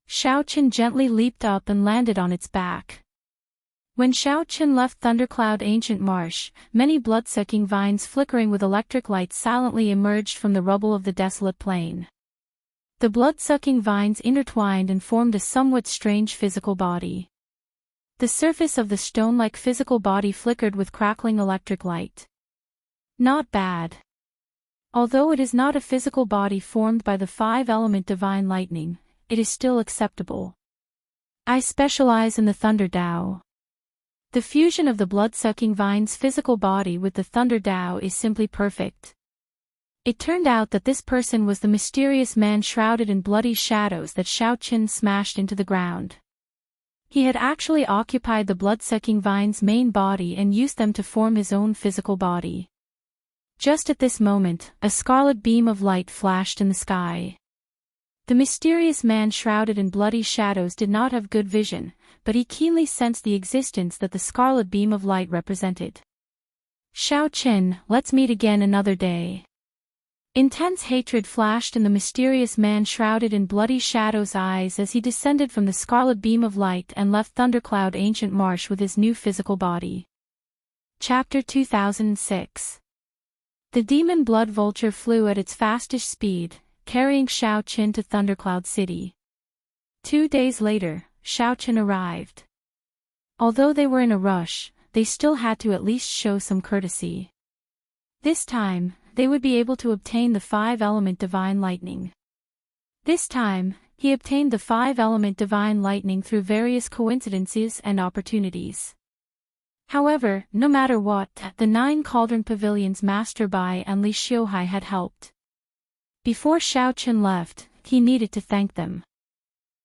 [SPEAKER 1] Xiao Qian gently leaped up and landed on its back. When Xiao Qian left Thundercloud Ancient Marsh, many blood-sucking vines flickering with electric light silently emerged from the rubble of the desolate plain. The blood-sucking vines intertwined and formed a somewhat strange physical body. The surface of the stone-like physical body flickered with crackling electric light. Not bad. Although it is not a physical body formed by the 5-element divine lightning, it is still acceptable. I specialize in the Thunder Dao. The fusion of the blood-sucking vine's physical body with the Thunder Dao is simply perfect. It turned out that this person was the mysterious man shrouded in bloody shadows that Xiao Qian smashed into the ground. He had actually occupied the blood-sucking vine's main body and used them to form his own physical body. Just at this moment, a scarlet beam of light flashed in the sky. The mysterious man shrouded in bloody shadows did not have good vision, but he keenly sensed the existence that the scarlet beam of light represented. "Shao Qin, let's meet again another day." Intense hatred flashed in the mysterious man shrouded in bloody shadows' eyes as he descended from the scarlet beam of light and left Thundercloud Ancient Marsh with his new physical body. Chapter 2006. The demon blood vulture flew at its fastest speed, carrying Shao Qin to Thundercloud City. 2 days later, Shao Qin arrived. Although they were in a rush, they still had to at least show some courtesy. This time, they would be able to obtain the 5-element divine lightning. This time, he obtained the 5-element divine lightning through various coincidences and opportunities. However, no matter what, the 9 Cauldron Pavilion's Master Bai and Li Xiuhai had helped. Before Shao Qin left, he needed to thank them.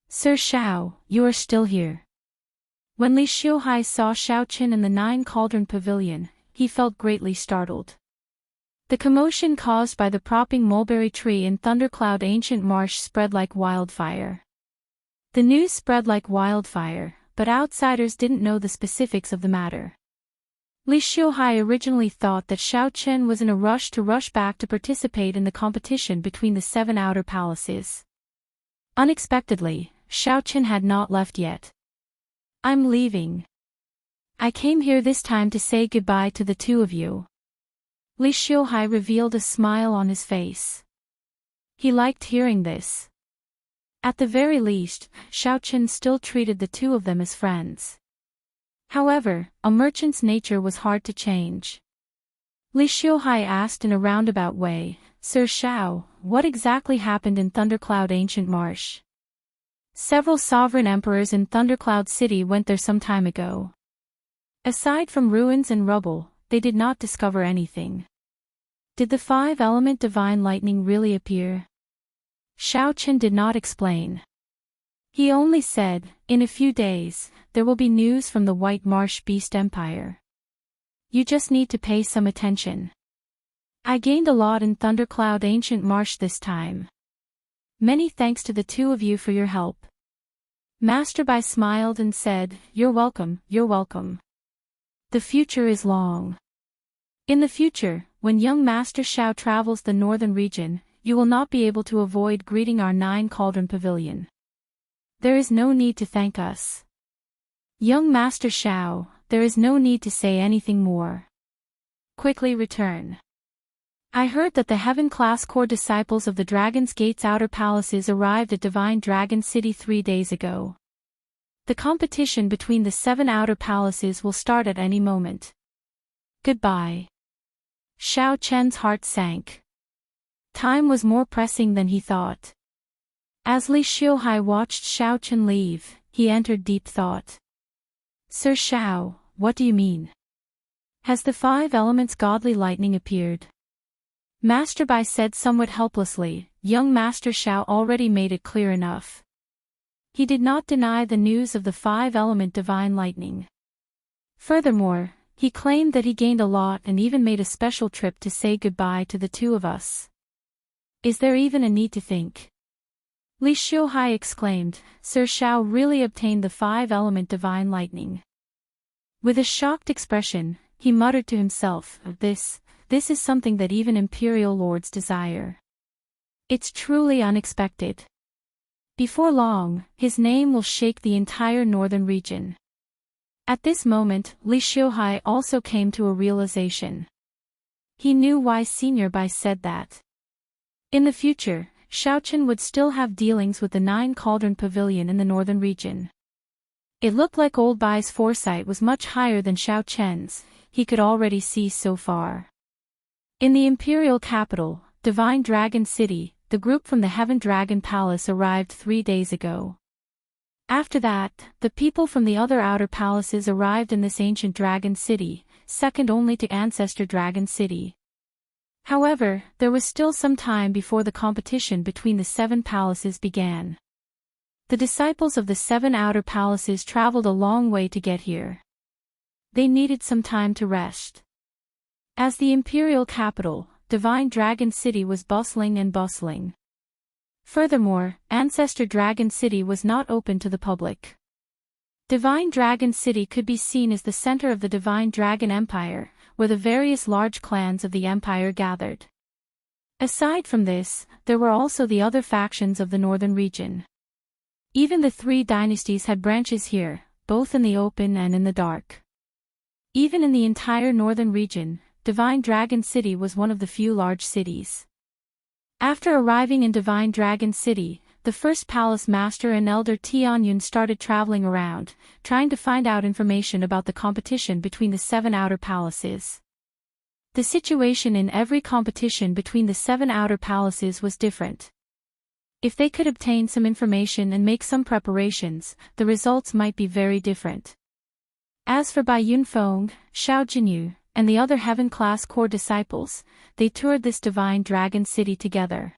[SPEAKER 1] "Sir Shao, you are still here." When Li Xiuhai saw Shao Qin in the 9 Cauldron Pavilion, he felt greatly startled. The commotion caused by the propping mulberry tree in Thundercloud Ancient Marsh spread like wildfire. The news spread like wildfire, but outsiders didn't know the specifics of the matter. Li Xiuhai originally thought that Shao Qin was in a rush back to participate in the competition between the 7 outer palaces. Unexpectedly, Shao Qin had not left yet. "I'm leaving. I came here this time to say goodbye to the 2 of you." Li Xiuhai revealed a smile on his face. He liked hearing this. At the very least, Shao Qin still treated the 2 of them as friends. However, a merchant's nature was hard to change. Li Xiuhai asked in a roundabout way, "Sir Shao, what exactly happened in Thundercloud Ancient Marsh?" "Several sovereign emperors in Thundercloud City went there some time ago. Aside from ruins and rubble, they did not discover anything." "Did the 5-element divine lightning really appear?" Shao Qin did not explain. He only said, "In a few days, there will be news from the White Marsh Beast Empire. You just need to pay some attention. I gained a lot in Thundercloud Ancient Marsh this time. Many thanks to the 2 of you for your help." Master Bai smiled and said, "You're welcome, you're welcome. The future is long. In the future, when young Master Shao travels the northern region, you will not be able to avoid greeting our 9 Cauldron Pavilion. There is no need to thank us. Young Master Shao, there is no need to say anything more. Quickly return. I heard that the Heaven-class core disciples of the Dragon's Gate's outer palaces arrived at Divine Dragon City 3 days ago. The competition between the 7 outer palaces will start at any moment. Goodbye." Shao Chen's heart sank. Time was more pressing than he thought. As Li Xiuhai watched Shao Chen leave, he entered deep thought. "Sir Shao, what do you mean? Has the 5 elements godly lightning appeared?" Master Bai said somewhat helplessly. Young Master Shao already made it clear enough. He did not deny the news of the 5-element divine lightning. Furthermore, he claimed that he gained a lot and even made a special trip to say goodbye to the 2 of us. Is there even a need to think? Li Xiuhai exclaimed, "Sir Shao really obtained the 5-element divine lightning." With a shocked expression, he muttered to himself, This is something that even imperial lords desire. It's truly unexpected. Before long, his name will shake the entire northern region." At this moment, Li Xiuhai also came to a realization. He knew why Senior Bai said that. In the future, Shao Chen would still have dealings with the 9 Cauldron Pavilion in the northern region. It looked like old Bai's foresight was much higher than Shao Chen's, he could already see so far. In the imperial capital, Divine Dragon City, the group from the Heaven Dragon Palace arrived 3 days ago. After that, the people from the other outer palaces arrived in this ancient dragon city, second only to Ancestor Dragon City. However, there was still some time before the competition between the 7 palaces began. The disciples of the 7 outer palaces traveled a long way to get here. They needed some time to rest. As the imperial capital, Divine Dragon City was bustling and bustling. Furthermore, Ancestor Dragon City was not open to the public. Divine Dragon City could be seen as the center of the Divine Dragon Empire, where the various large clans of the empire gathered. Aside from this, there were also the other factions of the northern region. Even the 3 dynasties had branches here, both in the open and in the dark. Even in the entire northern region, Divine Dragon City was one of the few large cities. After arriving in Divine Dragon City, the first palace master and elder Tianyun started traveling around, trying to find out information about the competition between the 7 outer palaces. The situation in every competition between the 7 outer palaces was different. If they could obtain some information and make some preparations, the results might be very different. As for Bai Yunfeng, Xiao Jinyu, and the other heaven-class core disciples, they toured this Divine Dragon City together.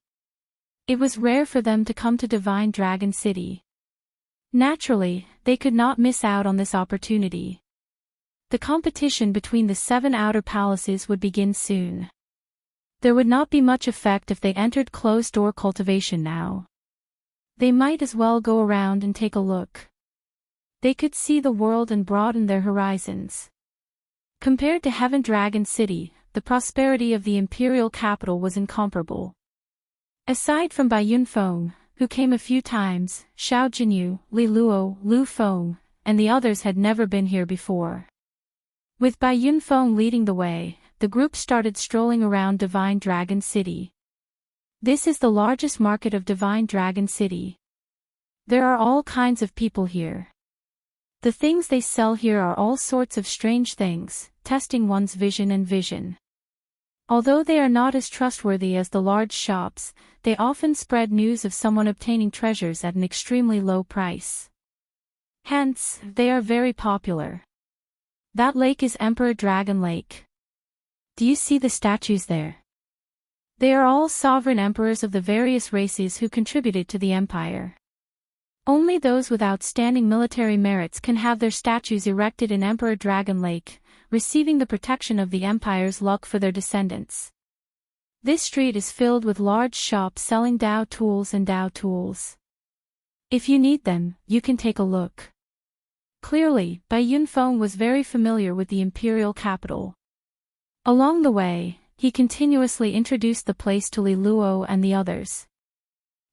[SPEAKER 1] It was rare for them to come to Divine Dragon City. Naturally, they could not miss out on this opportunity. The competition between the 7 outer palaces would begin soon. There would not be much effect if they entered closed-door cultivation now. They might as well go around and take a look. They could see the world and broaden their horizons. Compared to Heaven Dragon City, the prosperity of the imperial capital was incomparable. Aside from Bai Yunfeng, who came a few times, Xiao Jinyu, Li Luo, Lu Feng, and the others had never been here before. With Bai Yunfeng leading the way, the group started strolling around Divine Dragon City. This is the largest market of Divine Dragon City. There are all kinds of people here. The things they sell here are all sorts of strange things, testing one's vision. Although they are not as trustworthy as the large shops, they often spread news of someone obtaining treasures at an extremely low price. Hence, they are very popular. That lake is Emperor Dragon Lake. Do you see the statues there? They are all sovereign emperors of the various races who contributed to the empire. Only those with outstanding military merits can have their statues erected in Emperor Dragon Lake, receiving the protection of the empire's luck for their descendants. This street is filled with large shops selling Dao tools and Dao tools. If you need them, you can take a look. Clearly, Bai Yunfeng was very familiar with the imperial capital. Along the way, he continuously introduced the place to Li Luo and the others.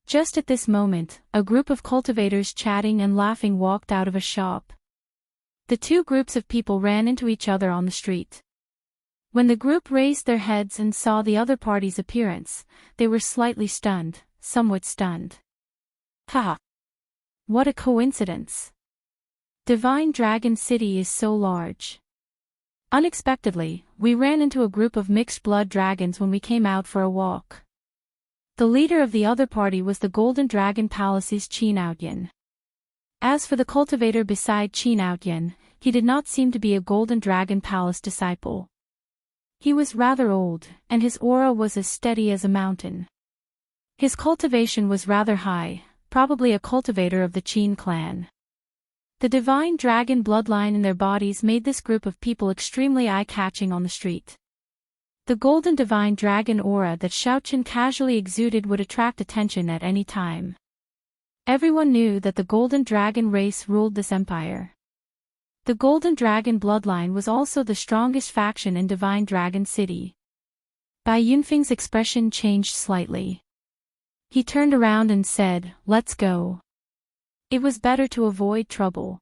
[SPEAKER 1] Just at this moment, a group of cultivators chatting and laughing walked out of a shop. The 2 groups of people ran into each other on the street. When the group raised their heads and saw the other party's appearance, they were slightly stunned, somewhat stunned. Haha! What a coincidence! Divine Dragon City is so large. Unexpectedly, we ran into a group of mixed-blood dragons when we came out for a walk. The leader of the other party was the Golden Dragon Palace's Qin Outyan. As for the cultivator beside Qin Outyan, he did not seem to be a Golden Dragon Palace disciple. He was rather old, and his aura was as steady as a mountain. His cultivation was rather high, probably a cultivator of the Qin clan. The divine dragon bloodline in their bodies made this group of people extremely eye-catching on the street. The golden divine dragon aura that Xiaoqin casually exuded would attract attention at any time. Everyone knew that the golden dragon race ruled this empire. The golden dragon bloodline was also the strongest faction in Divine Dragon City. Bai Yunfeng's expression changed slightly. He turned around and said, "Let's go." It was better to avoid trouble.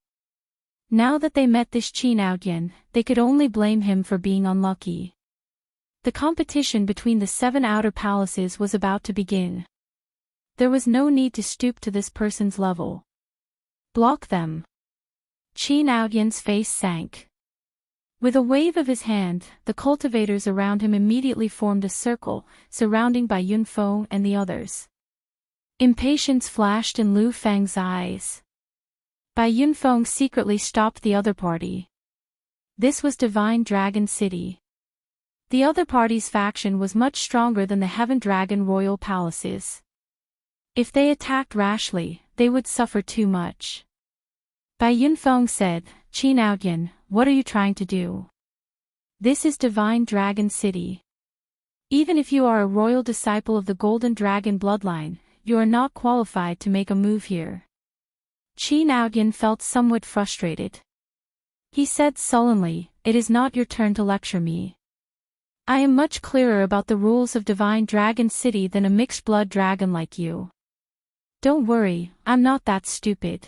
[SPEAKER 1] Now that they met this Qin Outyan, they could only blame him for being unlucky. The competition between the 7 outer palaces was about to begin. There was no need to stoop to this person's level. Block them. Qin Outyan's face sank. With a wave of his hand, the cultivators around him immediately formed a circle, surrounding Bai Yunfeng and the others. Impatience flashed in Lu Feng's eyes. Bai Yunfeng secretly stopped the other party. This was Divine Dragon City. The other party's faction was much stronger than the Heaven Dragon royal palaces. If they attacked rashly, they would suffer too much. Bai Yunfeng said, Qin Outyan, what are you trying to do? This is Divine Dragon City. Even if you are a royal disciple of the Golden Dragon bloodline, you are not qualified to make a move here. Qin Outyan felt somewhat frustrated. He said sullenly, it is not your turn to lecture me. I am much clearer about the rules of Divine Dragon City than a mixed-blood dragon like you. Don't worry, I'm not that stupid.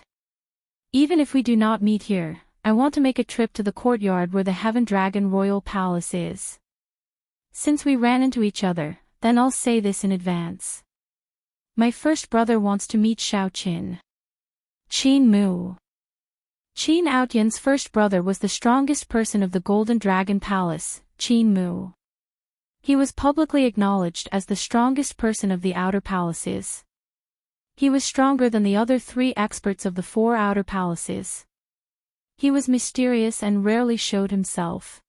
[SPEAKER 1] Even if we do not meet here, I want to make a trip to the courtyard where the Heaven Dragon Royal Palace is. Since we ran into each other, then I'll say this in advance. My first brother wants to meet Xiaoqin. Qin Mu. Qin Outyan's first brother was the strongest person of the Golden Dragon Palace, Qin Mu. He was publicly acknowledged as the strongest person of the outer palaces. He was stronger than the other 3 experts of the 4 outer palaces. He was mysterious and rarely showed himself.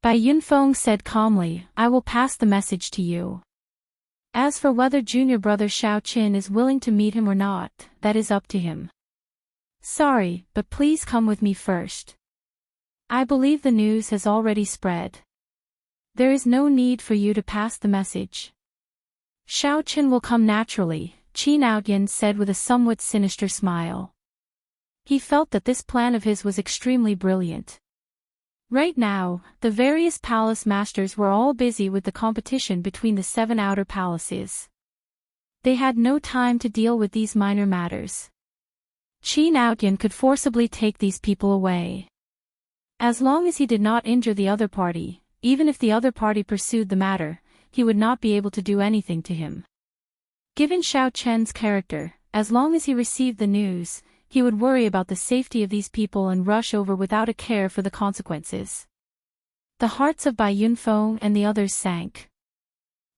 [SPEAKER 1] Bai Yunfeng said calmly, I will pass the message to you. As for whether junior brother Xiaoqin is willing to meet him or not, that is up to him. Sorry, but please come with me first. I believe the news has already spread. There is no need for you to pass the message. Xiaoqin will come naturally, Qin Outyan said with a somewhat sinister smile. He felt that this plan of his was extremely brilliant. Right now, the various palace masters were all busy with the competition between the 7 outer palaces. They had no time to deal with these minor matters. Qin Outyan could forcibly take these people away. As long as he did not injure the other party, even if the other party pursued the matter, he would not be able to do anything to him. Given Xiaoqin's character, as long as he received the news, he would worry about the safety of these people and rush over without a care for the consequences. The hearts of Bai Yunfeng and the others sank.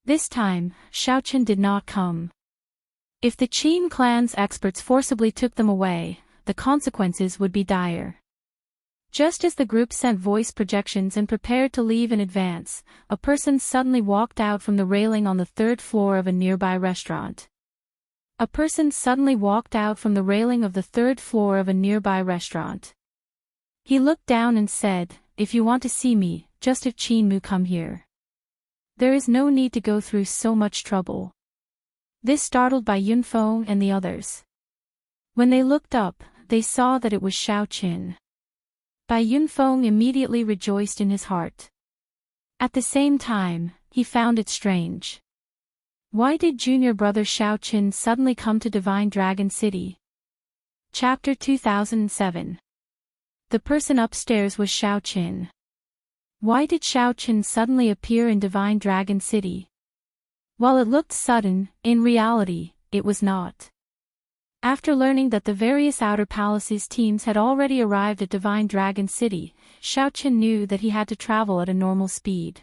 [SPEAKER 1] This time, Xiaoqin did not come. If the Qin clan's experts forcibly took them away, the consequences would be dire. Just as the group sent voice projections and prepared to leave in advance, a person suddenly walked out from the railing on the 3rd floor of a nearby restaurant. A person suddenly walked out from the railing of the 3rd floor of a nearby restaurant. He looked down and said, if you want to see me, just have Qin Mu come here. There is no need to go through so much trouble. This startled Bai Yunfeng and the others. When they looked up, they saw that it was Xiaoqin. Bai Yunfeng immediately rejoiced in his heart. At the same time, he found it strange. Why did junior brother Xiaoqin suddenly come to Divine Dragon City? Chapter 2007. The person upstairs was Xiaoqin. Why did Xiaoqin suddenly appear in Divine Dragon City? While it looked sudden, in reality, it was not. After learning that the various outer palaces teams had already arrived at Divine Dragon City, Xiaoqin knew that he had to travel at a normal speed.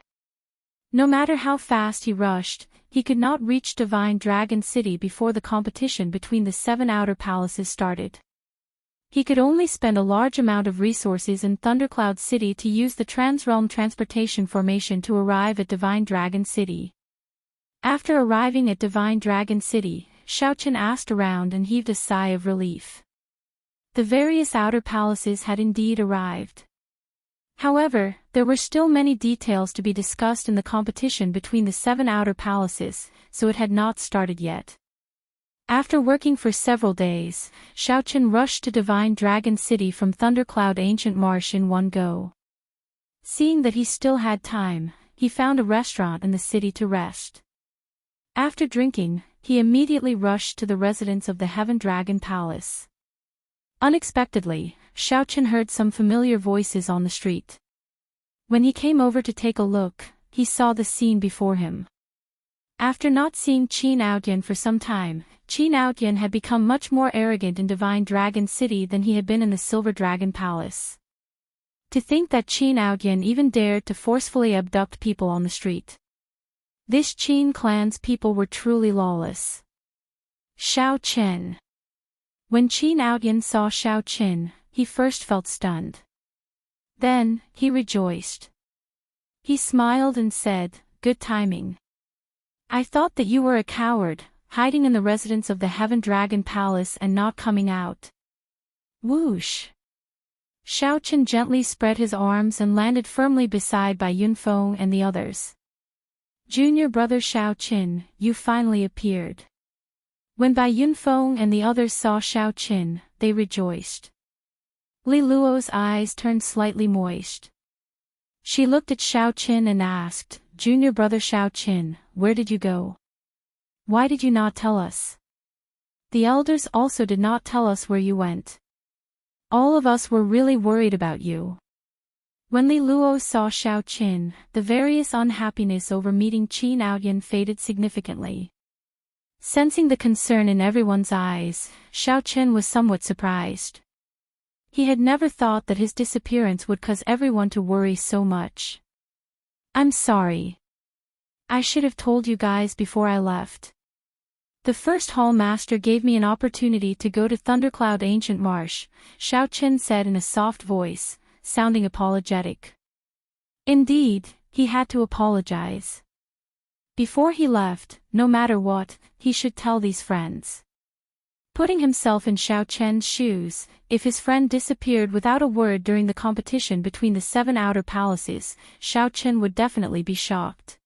[SPEAKER 1] No matter how fast he rushed, he could not reach Divine Dragon City before the competition between the 7 outer palaces started. He could only spend a large amount of resources in Thundercloud City to use the Transrealm Transportation Formation to arrive at Divine Dragon City. After arriving at Divine Dragon City, Xiaoqin asked around and heaved a sigh of relief. The various outer palaces had indeed arrived. However, there were still many details to be discussed in the competition between the 7 outer palaces, so it had not started yet. After working for several days, Xiaoqin rushed to Divine Dragon City from Thundercloud Ancient Marsh in one go. Seeing that he still had time, he found a restaurant in the city to rest. After drinking, he immediately rushed to the residence of the Heaven Dragon Palace. Unexpectedly, Xiaoqin heard some familiar voices on the street. When he came over to take a look, he saw the scene before him. After not seeing Qin Outyan for some time, Qin Outyan had become much more arrogant in Divine Dragon City than he had been in the Silver Dragon Palace. To think that Qin Outyan even dared to forcefully abduct people on the street. This Qin clan's people were truly lawless. Xiaoqin. When Qin Outyan saw Xiaoqin, he first felt stunned. Then, he rejoiced. He smiled and said, "Good timing. I thought that you were a coward, hiding in the residence of the Heaven Dragon Palace and not coming out. Whoosh! Xiaoqin gently spread his arms and landed firmly beside Bai Yunfeng and the others. Junior brother Xiaoqin, you finally appeared. When Bai Yunfeng and the others saw Xiaoqin, they rejoiced. Li Luo's eyes turned slightly moist. She looked at Xiaoqin and asked, Junior brother Xiaoqin, where did you go? Why did you not tell us? The elders also did not tell us where you went. All of us were really worried about you. When Li Luo saw Xiaoqin, the various unhappiness over meeting Qin Aoyan faded significantly. Sensing the concern in everyone's eyes, Xiaoqin was somewhat surprised. He had never thought that his disappearance would cause everyone to worry so much. I'm sorry. I should have told you guys before I left. The first hall master gave me an opportunity to go to Thundercloud Ancient Marsh, Xiaoqin said in a soft voice, sounding apologetic. Indeed, he had to apologize. Before he left, no matter what, he should tell these friends. Putting himself in Xiaoqin's shoes, if his friend disappeared without a word during the competition between the 7 outer palaces, Xiaoqin would definitely be shocked.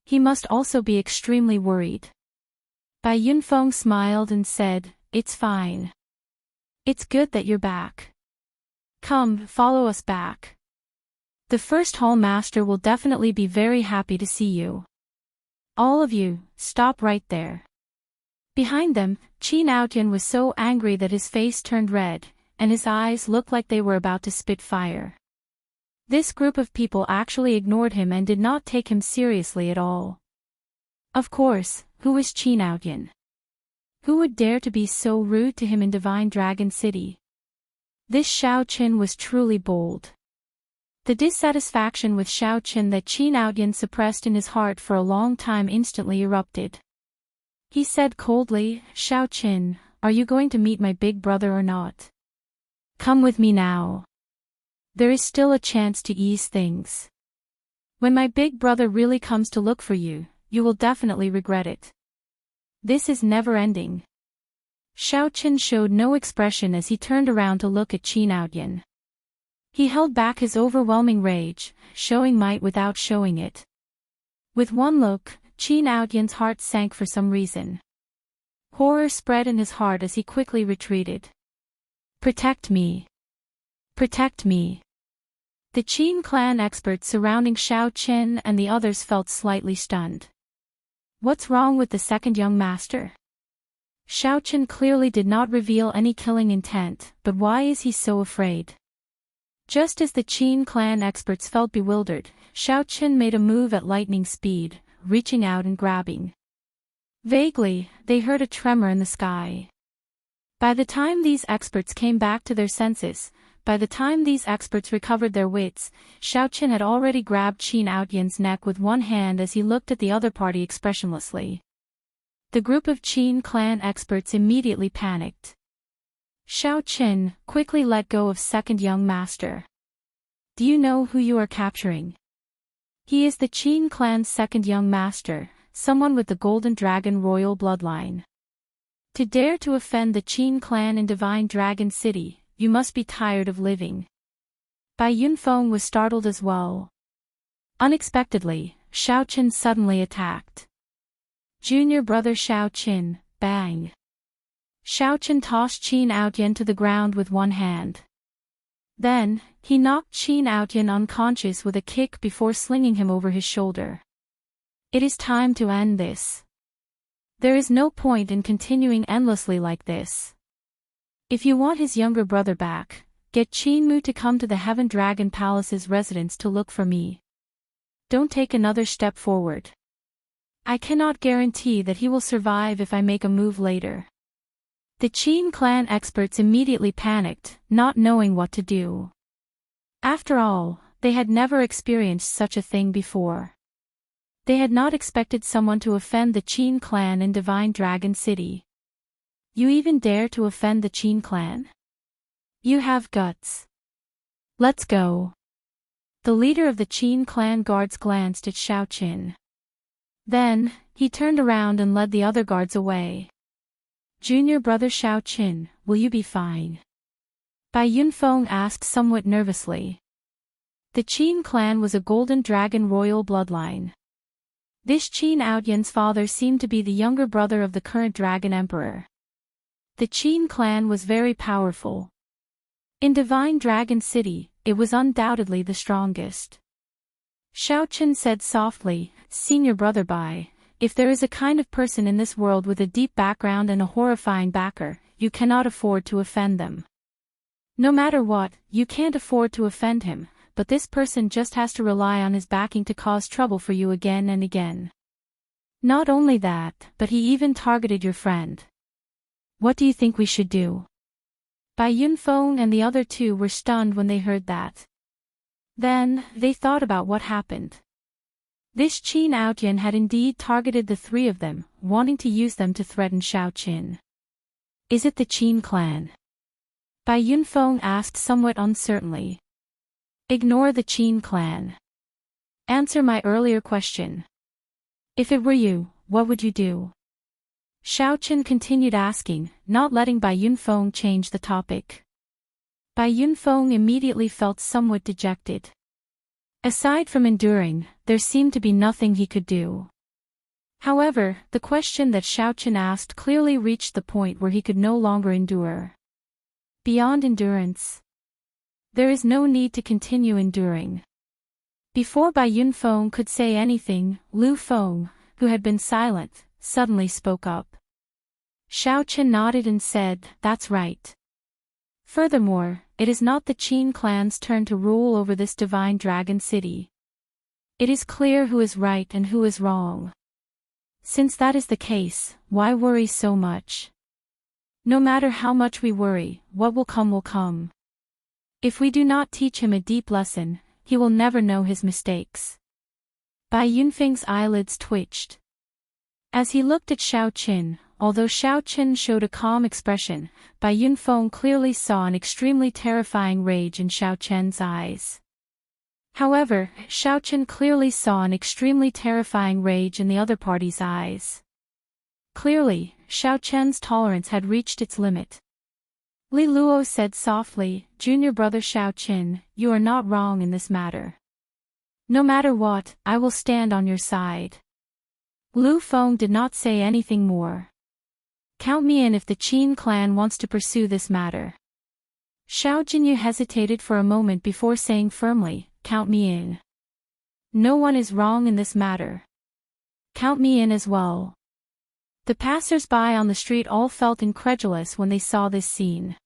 [SPEAKER 1] He must also be extremely worried. Bai Yunfeng smiled and said, It's fine. It's good that you're back. Come, follow us back. The first hall master will definitely be very happy to see you. All of you, stop right there. Behind them, Qin Aoyan was so angry that his face turned red, and his eyes looked like they were about to spit fire. This group of people actually ignored him and did not take him seriously at all. Of course, who is Qin Aoyan? Who would dare to be so rude to him in Divine Dragon City? This Xiaoqin was truly bold. The dissatisfaction with Xiaoqin that Qin Aoyan suppressed in his heart for a long time instantly erupted. He said coldly, Xiaoqin, are you going to meet my big brother or not? Come with me now. There is still a chance to ease things. When my big brother really comes to look for you, you will definitely regret it. This is never ending. Xiaoqin showed no expression as he turned around to look at Qin Aoyan. He held back his overwhelming rage, showing might without showing it. With one look, Qin Aoyan's heart sank for some reason. Horror spread in his heart as he quickly retreated. Protect me. Protect me. The Qin clan experts surrounding Xiaoqin and the others felt slightly stunned. What's wrong with the second young master? Xiaoqin clearly did not reveal any killing intent, but why is he so afraid? Just as the Qin clan experts felt bewildered, Xiaoqin made a move at lightning speed, reaching out and grabbing. Vaguely, they heard a tremor in the sky. By the time these experts came back to their senses, by the time these experts recovered their wits, Xiaoqin had already grabbed Qin Aoyan's neck with one hand as he looked at the other party expressionlessly. The group of Qin clan experts immediately panicked. Xiaoqin, quickly let go of second young master. Do you know who you are capturing? He is the Qin clan's second young master, someone with the Golden Dragon royal bloodline. To dare to offend the Qin clan in Divine Dragon City, you must be tired of living. Bai Yunfeng was startled as well. Unexpectedly, Xiaoqin suddenly attacked. Junior brother Xiaoqin, bang. Xiaoqin tossed Qin Aoyan to the ground with one hand. Then, he knocked Qin Aoyan unconscious with a kick before slinging him over his shoulder. It is time to end this. There is no point in continuing endlessly like this. If you want his younger brother back, get Qin to come to the Heaven Dragon Palace's residence to look for me. Don't take another step forward. I cannot guarantee that he will survive if I make a move later. The Qin clan experts immediately panicked, not knowing what to do. After all, they had never experienced such a thing before. They had not expected someone to offend the Qin clan in Divine Dragon City. You even dare to offend the Qin clan? You have guts. Let's go. The leader of the Qin clan guards glanced at Xiaoqin. Then, he turned around and led the other guards away. Junior brother Xiao Qin, will you be fine? Bai Yunfeng asked somewhat nervously. The Qin clan was a golden dragon royal bloodline. This Qin Outyan's father seemed to be the younger brother of the current dragon emperor. The Qin clan was very powerful. In Divine Dragon City, it was undoubtedly the strongest. Xiao Qin said softly, Senior brother Bai, if there is a kind of person in this world with a deep background and a horrifying backer, you cannot afford to offend them. No matter what, you can't afford to offend him, but this person just has to rely on his backing to cause trouble for you again and again. Not only that, but he even targeted your friend. What do you think we should do? Bai Yunfeng and the other two were stunned when they heard that. Then, they thought about what happened. This Qin Outyan had indeed targeted the three of them, wanting to use them to threaten Xiao Qin. Is it the Qin clan? Bai Yunfeng asked somewhat uncertainly. Ignore the Qin clan. Answer my earlier question. If it were you, what would you do? Xiao Qin continued asking, not letting Bai Yunfeng change the topic. Bai Yunfeng immediately felt somewhat dejected. Aside from enduring, there seemed to be nothing he could do. However, the question that Xiao Qin asked clearly reached the point where he could no longer endure. Beyond endurance. There is no need to continue enduring. Before Bai Yunfeng could say anything, Lu Feng, who had been silent, suddenly spoke up. Xiao Qin nodded and said, that's right. Furthermore, it is not the Qin clan's turn to rule over this divine dragon city. It is clear who is right and who is wrong. Since that is the case, why worry so much? No matter how much we worry, what will come will come. If we do not teach him a deep lesson, he will never know his mistakes. Bai Yunfeng's eyelids twitched. As he looked at Xiao Qin, although Xiao Qin showed a calm expression, Bai Yunfeng clearly saw an extremely terrifying rage in Xiao Qin's eyes. However, Xiao Qin clearly saw an extremely terrifying rage in the other party's eyes. Clearly, Xiao Qin's tolerance had reached its limit. Li Luo said softly, Junior brother Xiao Qin, you are not wrong in this matter. No matter what, I will stand on your side. Lu Feng did not say anything more. Count me in if the Qin clan wants to pursue this matter. Xiao Jinyu hesitated for a moment before saying firmly, count me in. No one is wrong in this matter. Count me in as well. The passers-by on the street all felt incredulous when they saw this scene.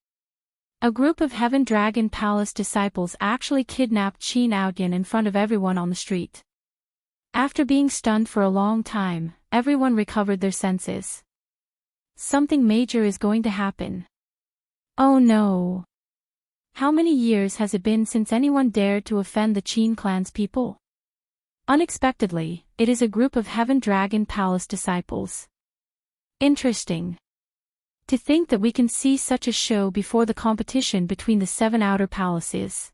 [SPEAKER 1] A group of Heaven Dragon Palace disciples actually kidnapped Qin Outyan in front of everyone on the street. After being stunned for a long time, everyone recovered their senses. Something major is going to happen. Oh no! How many years has it been since anyone dared to offend the Qin clan's people? Unexpectedly, it is a group of Heaven Dragon Palace disciples. Interesting. To think that we can see such a show before the competition between the 7 outer palaces.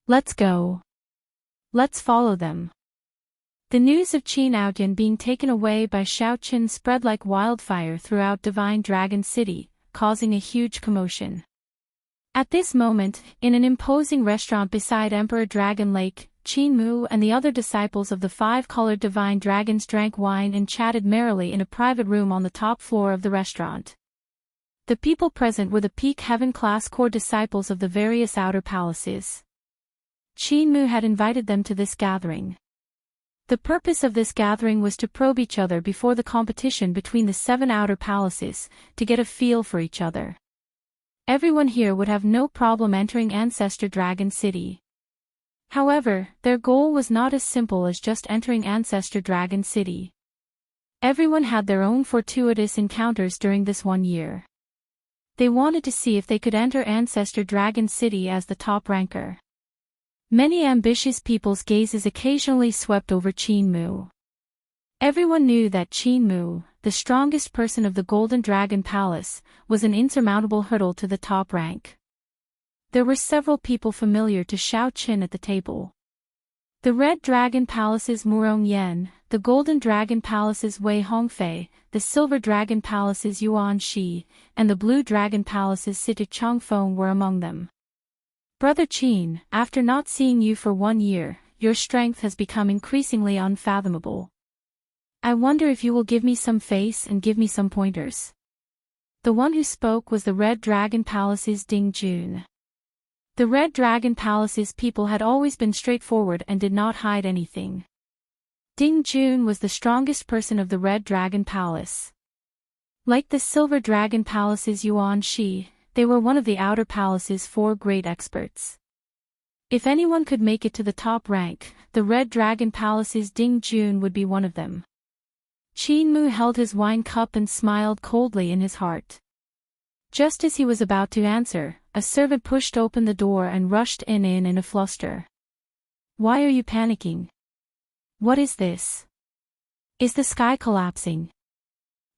[SPEAKER 1] Let's go. Let's follow them. The news of Qin Outyan being taken away by Xiao Qin spread like wildfire throughout Divine Dragon City, causing a huge commotion. At this moment, in an imposing restaurant beside Emperor Dragon Lake, Qin Mu and the other disciples of the 5-colored divine dragons drank wine and chatted merrily in a private room on the top floor of the restaurant. The people present were the peak heaven-class core disciples of the various outer palaces. Qin Mu had invited them to this gathering. The purpose of this gathering was to probe each other before the competition between the 7 outer palaces, to get a feel for each other. Everyone here would have no problem entering Ancestor Dragon City. However, their goal was not as simple as just entering Ancestor Dragon City. Everyone had their own fortuitous encounters during this 1 year. They wanted to see if they could enter Ancestor Dragon City as the top ranker. Many ambitious people's gazes occasionally swept over Qin Mu. Everyone knew that Qin Mu, the strongest person of the Golden Dragon Palace, was an insurmountable hurdle to the top rank. There were several people familiar to Xiao Qin at the table. The Red Dragon Palace's Murong Yen, the Golden Dragon Palace's Wei Hongfei, the Silver Dragon Palace's Yuan Shi, and the Blue Dragon Palace's Situ Changfeng were among them. Brother Qin, after not seeing you for 1 year, your strength has become increasingly unfathomable. I wonder if you will give me some face and give me some pointers. The one who spoke was the Red Dragon Palace's Ding Jun. The Red Dragon Palace's people had always been straightforward and did not hide anything. Ding Jun was the strongest person of the Red Dragon Palace. Like the Silver Dragon Palace's Yuan Shi, they were one of the Outer Palace's 4 great experts. If anyone could make it to the top rank, the Red Dragon Palace's Ding Jun would be one of them. Qin Mu held his wine cup and smiled coldly in his heart. Just as he was about to answer, a servant pushed open the door and rushed in a fluster. Why are you panicking? What is this? Is the sky collapsing?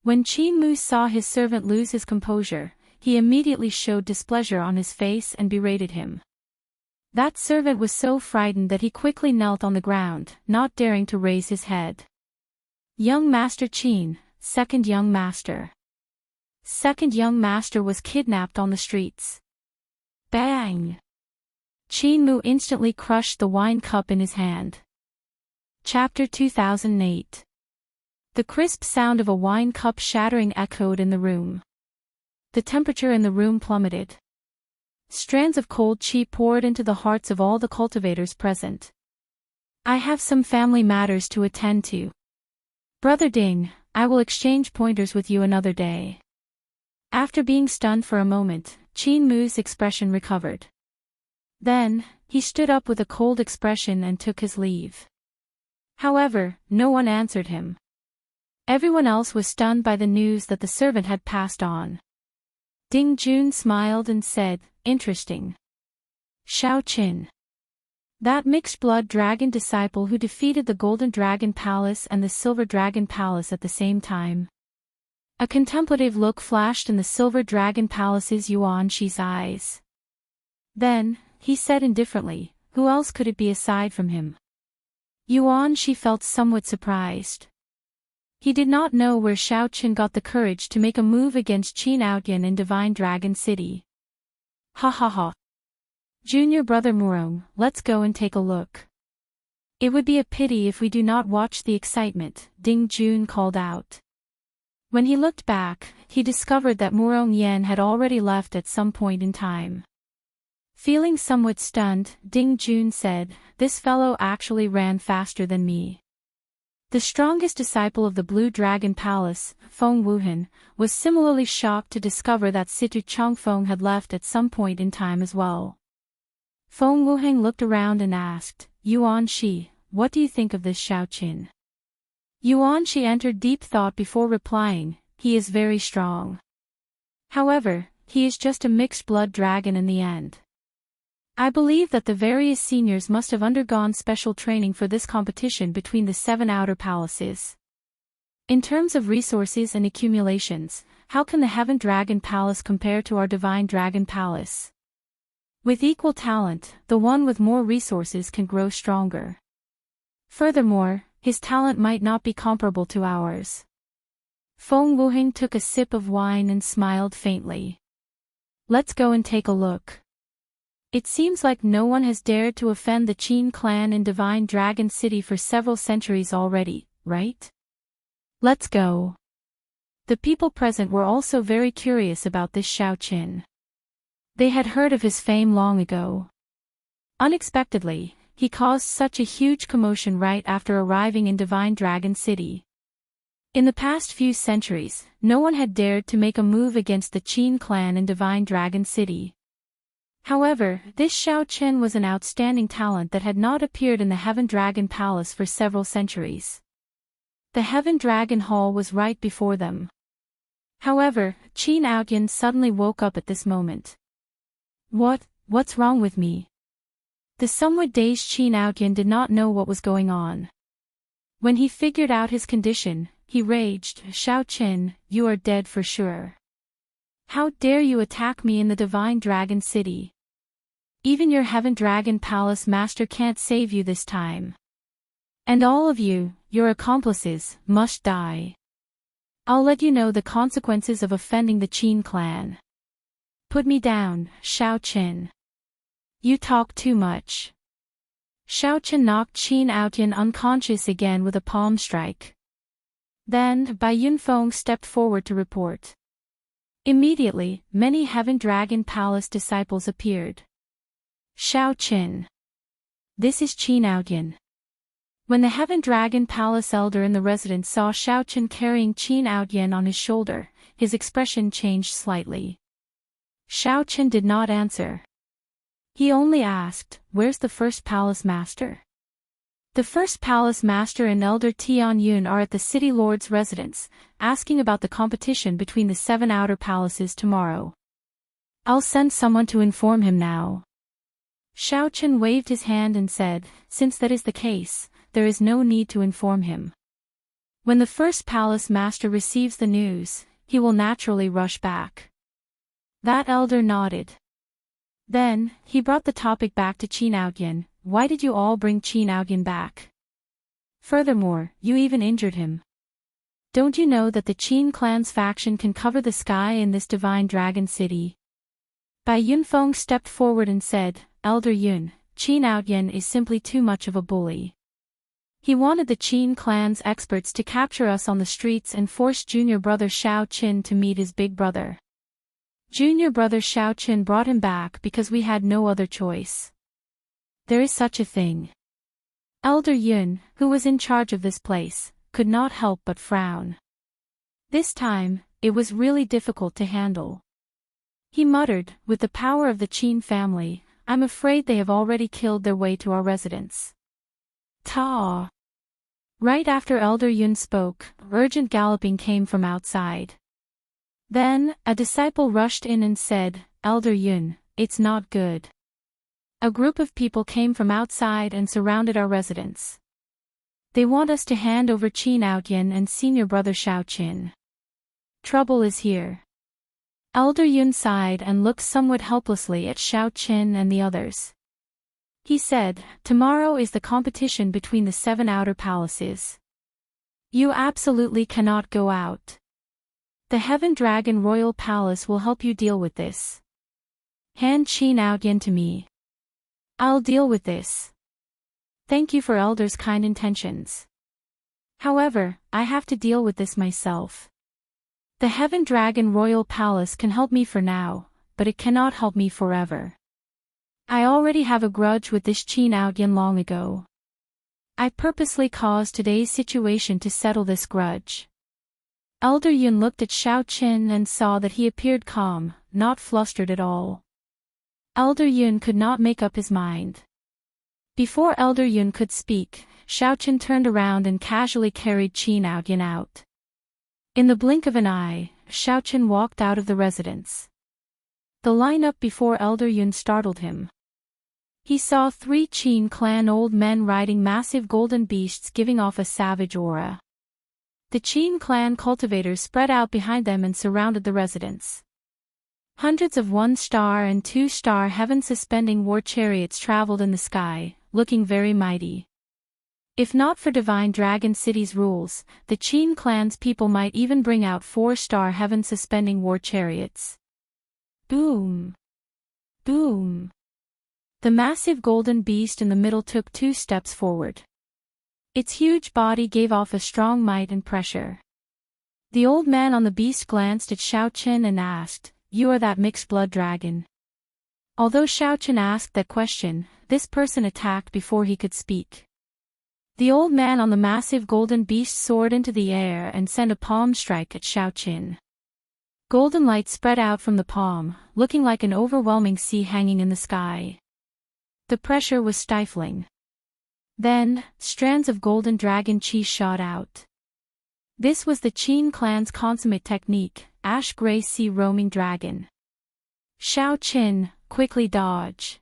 [SPEAKER 1] When Qin Mu saw his servant lose his composure, he immediately showed displeasure on his face and berated him. That servant was so frightened that he quickly knelt on the ground, not daring to raise his head. Young Master Qin, second young master. Second young master was kidnapped on the streets. Bang! Qin Mu instantly crushed the wine cup in his hand. Chapter 2008. The crisp sound of a wine cup shattering echoed in the room. The temperature in the room plummeted. Strands of cold qi poured into the hearts of all the cultivators present. I have some family matters to attend to. Brother Ding, I will exchange pointers with you another day. After being stunned for a moment, Qin Mu's expression recovered. Then, he stood up with a cold expression and took his leave. However, no one answered him. Everyone else was stunned by the news that the servant had passed on. Ding Jun smiled and said, interesting. Shao Qin. That mixed-blood dragon disciple who defeated the Golden Dragon Palace and the Silver Dragon Palace at the same time. A contemplative look flashed in the Silver Dragon Palace's Yuan Shi's eyes. Then, he said indifferently, who else could it be aside from him? Yuan Shi felt somewhat surprised. He did not know where Shao Qin got the courage to make a move against Qin Outyan in Divine Dragon City. Ha ha ha. Junior brother Murong, let's go and take a look. It would be a pity if we do not watch the excitement, Ding Jun called out. When he looked back, he discovered that Murong Yen had already left at some point in time. Feeling somewhat stunned, Ding Jun said, this fellow actually ran faster than me. The strongest disciple of the Blue Dragon Palace, Feng Wuhan, was similarly shocked to discover that Situ Changfeng had left at some point in time as well. Feng Wuhan looked around and asked, Yuan Shi, what do you think of this Shao Qin? Yuan Shi entered deep thought before replying, he is very strong. However, he is just a mixed-blood dragon in the end. I believe that the various seniors must have undergone special training for this competition between the 7 outer palaces. In terms of resources and accumulations, how can the Heaven Dragon Palace compare to our Divine Dragon Palace? With equal talent, the one with more resources can grow stronger. Furthermore, his talent might not be comparable to ours. Feng Wuheng took a sip of wine and smiled faintly. Let's go and take a look. It seems like no one has dared to offend the Qin clan in Divine Dragon City for several centuries already, right? Let's go. The people present were also very curious about this Shao Qin. They had heard of his fame long ago. Unexpectedly, he caused such a huge commotion right after arriving in Divine Dragon City. In the past few centuries, no one had dared to make a move against the Qin clan in Divine Dragon City. However, this Shao Qin was an outstanding talent that had not appeared in the Heaven Dragon Palace for several centuries. The Heaven Dragon Hall was right before them. However, Qin Outyan suddenly woke up at this moment. What's wrong with me? The somewhat dazed Qin Outyan did not know what was going on. When he figured out his condition, he raged, Shao Qin, you are dead for sure. How dare you attack me in the Divine Dragon City? Even your Heaven Dragon Palace master can't save you this time. And all of you, your accomplices, must die. I'll let you know the consequences of offending the Qin clan. Put me down, Shao Qin. You talk too much. Shao Qin knocked Qin Outyin unconscious again with a palm strike. Then, Bai Yunfeng stepped forward to report. Immediately, many Heaven Dragon Palace disciples appeared. Shao Qin. This is Qin Outyin. When the Heaven Dragon Palace elder in the residence saw Shao Qin carrying Qin Outyin on his shoulder, his expression changed slightly. Shao Qin did not answer. He only asked, "Where's the first palace master?" The first palace master and elder Tian Yun are at the city lord's residence, asking about the competition between the 7 outer palaces tomorrow. I'll send someone to inform him now. Shao Qin waved his hand and said, "Since that is the case, there is no need to inform him. When the first palace master receives the news, he will naturally rush back." That elder nodded. Then, he brought the topic back to Qin Outyin. "Why did you all bring Qin Outyin back? Furthermore, you even injured him. Don't you know that the Qin clan's faction can cover the sky in this divine dragon city?" Bai Yunfeng stepped forward and said, "Elder Yun, Qin Outyin is simply too much of a bully. He wanted the Qin clan's experts to capture us on the streets and force junior brother Shao Qin to meet his big brother. Junior brother Shao Qin brought him back because we had no other choice. There is such a thing." Elder Yun, who was in charge of this place, could not help but frown. This time, it was really difficult to handle. He muttered, "With the power of the Qin family, I'm afraid they have already killed their way to our residence." Ta! Right after Elder Yun spoke, urgent galloping came from outside. Then, a disciple rushed in and said, "Elder Yun, it's not good. A group of people came from outside and surrounded our residence. They want us to hand over Qin Outyin and senior brother Shao Qin. Trouble is here." Elder Yun sighed and looked somewhat helplessly at Shao Qin and the others. He said, "Tomorrow is the competition between the 7 outer palaces. You absolutely cannot go out. The Heaven Dragon Royal Palace will help you deal with this. Hand Qin Outyin to me. I'll deal with this. Thank you for Elder's kind intentions. However, I have to deal with this myself. The Heaven Dragon Royal Palace can help me for now, but it cannot help me forever. I already have a grudge with this Qin Outyin long ago. I purposely caused today's situation to settle this grudge." Elder Yun looked at Shao Qin and saw that he appeared calm, not flustered at all. Elder Yun could not make up his mind. Before Elder Yun could speak, Shao Qin turned around and casually carried Qin Outyin out. In the blink of an eye, Shao Qin walked out of the residence. The lineup before Elder Yun startled him. He saw 3 Qin clan old men riding massive golden beasts giving off a savage aura. The Qin clan cultivators spread out behind them and surrounded the residence. Hundreds of 1-star and 2-star heaven-suspending war chariots traveled in the sky, looking very mighty. If not for Divine Dragon City's rules, the Qin clan's people might even bring out 4-star heaven-suspending war chariots. Boom! Boom! The massive golden beast in the middle took 2 steps forward. Its huge body gave off a strong might and pressure. The old man on the beast glanced at Shao Qin and asked, "You are that mixed-blood dragon?" Although Shao Qin asked that question, this person attacked before he could speak. The old man on the massive golden beast soared into the air and sent a palm strike at Shao Qin. Golden light spread out from the palm, looking like an overwhelming sea hanging in the sky. The pressure was stifling. Then, strands of golden dragon chi shot out. This was the Qin clan's consummate technique, ash-gray sea roaming dragon. Shao Qin, quickly dodge.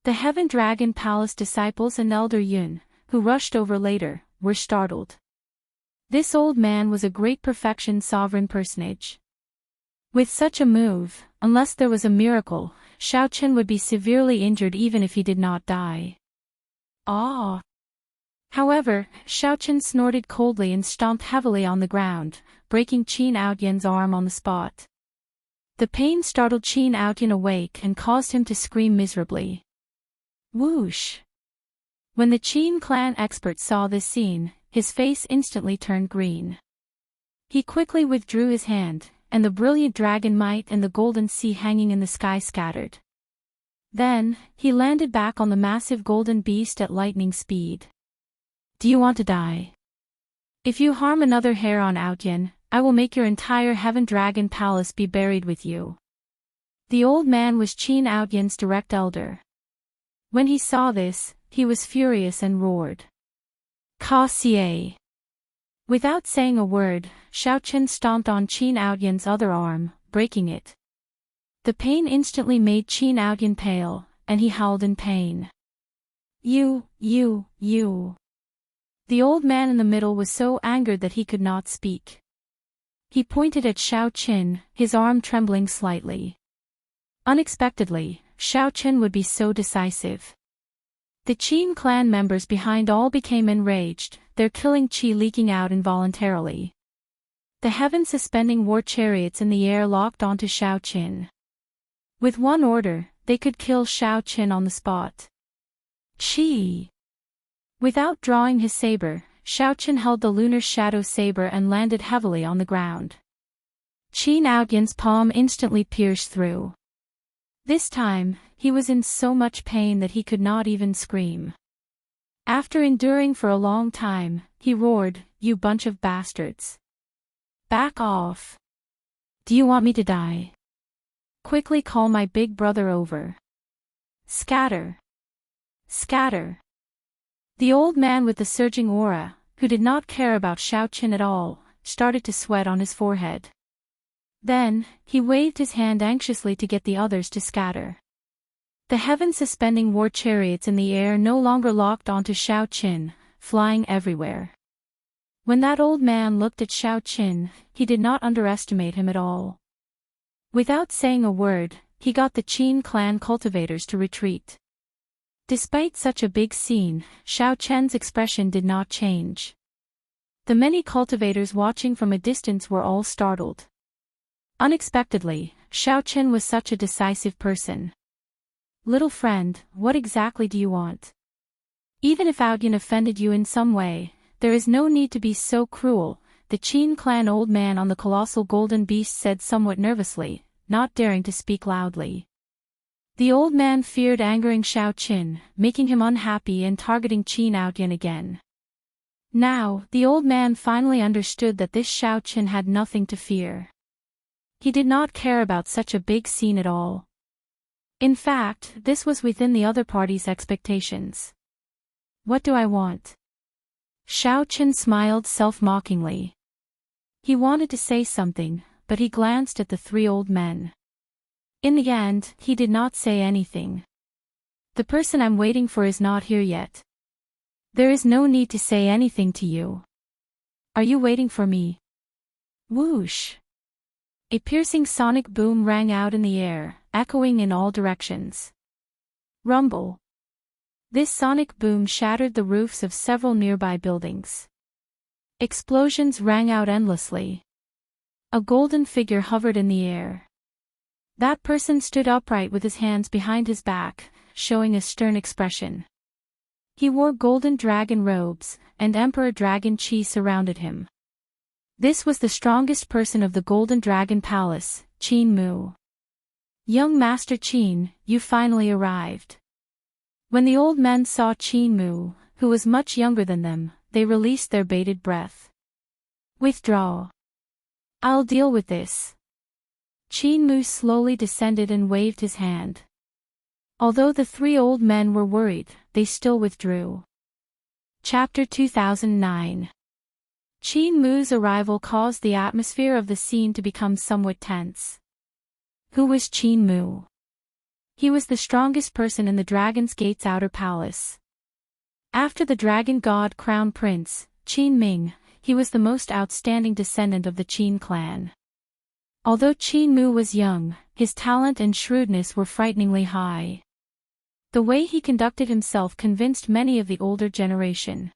[SPEAKER 1] The Heaven Dragon Palace disciples and Elder Yun, who rushed over later, were startled. This old man was a great perfection sovereign personage. With such a move, unless there was a miracle, Xiao Chen would be severely injured even if he did not die. Ah! However, Xiao Chen snorted coldly and stomped heavily on the ground, breaking Qin Outyan's arm on the spot. The pain startled Qin Outyan awake and caused him to scream miserably. Whoosh! When the Qin clan expert saw this scene, his face instantly turned green. He quickly withdrew his hand, and the brilliant dragon might and the golden sea hanging in the sky scattered. Then, he landed back on the massive golden beast at lightning speed. Do you want to die? If you harm another hair on Outyan, I will make your entire Heaven Dragon Palace be buried with you. The old man was Qin Outyan's direct elder. When he saw this, he was furious and roared. Ka Xie! Without saying a word, Xiao Chen stomped on Qin Outyan's other arm, breaking it. The pain instantly made Qin Outyan pale, and he howled in pain. You! The old man in the middle was so angered that he could not speak. He pointed at Xiao Chen, his arm trembling slightly. Unexpectedly, Xiao Chen would be so decisive. The Qin clan members behind all became enraged, their killing chi leaking out involuntarily. The heaven-suspending war chariots in the air locked onto Xiao Chen. With one order, they could kill Xiao Chen on the spot. Chi! Without drawing his saber, Xiao Chen held the lunar shadow saber and landed heavily on the ground. Qin Outyan's palm instantly pierced through. This time, he was in so much pain that he could not even scream. After enduring for a long time, he roared, "You bunch of bastards! Back off! Do you want me to die? Quickly call my big brother over. Scatter! Scatter!" The old man with the surging aura, who did not care about Xiao Chen at all, started to sweat on his forehead. Then, he waved his hand anxiously to get the others to scatter. The heaven-suspending war chariots in the air no longer locked onto Xiao Chen, flying everywhere. When that old man looked at Xiao Chen, he did not underestimate him at all. Without saying a word, he got the Qin clan cultivators to retreat. Despite such a big scene, Xiao Chen's expression did not change. The many cultivators watching from a distance were all startled. Unexpectedly, Xiao Chen was such a decisive person. "Little friend, what exactly do you want? Even if Outyan offended you in some way, there is no need to be so cruel," the Qin clan old man on the colossal golden beast said somewhat nervously, not daring to speak loudly. The old man feared angering Xiao Chen, making him unhappy and targeting Qin Outyan again. Now, the old man finally understood that this Xiao Chen had nothing to fear. He did not care about such a big scene at all. In fact, this was within the other party's expectations. "What do I want?" Xiao Chen smiled self-mockingly. He wanted to say something, but he glanced at the three old men. In the end, he did not say anything. "The person I'm waiting for is not here yet. There is no need to say anything to you. Are you waiting for me?" Whoosh! A piercing sonic boom rang out in the air, echoing in all directions. Rumble! This sonic boom shattered the roofs of several nearby buildings. Explosions rang out endlessly. A golden figure hovered in the air. That person stood upright with his hands behind his back, showing a stern expression. He wore golden dragon robes, and Emperor Dragon Chi surrounded him. This was the strongest person of the Golden Dragon Palace, Qin Mu. "Young Master Qin, you finally arrived." When the old men saw Qin Mu, who was much younger than them, they released their bated breath. "Withdraw. I'll deal with this." Qin Mu slowly descended and waved his hand. Although the three old men were worried, they still withdrew. Chapter 2009. Qin Mu's arrival caused the atmosphere of the scene to become somewhat tense. Who was Qin Mu? He was the strongest person in the Dragon's Gate's outer palace. After the Dragon God Crown Prince, Qin Ming, he was the most outstanding descendant of the Qin clan. Although Qin Mu was young, his talent and shrewdness were frighteningly high. The way he conducted himself convinced many of the older generation.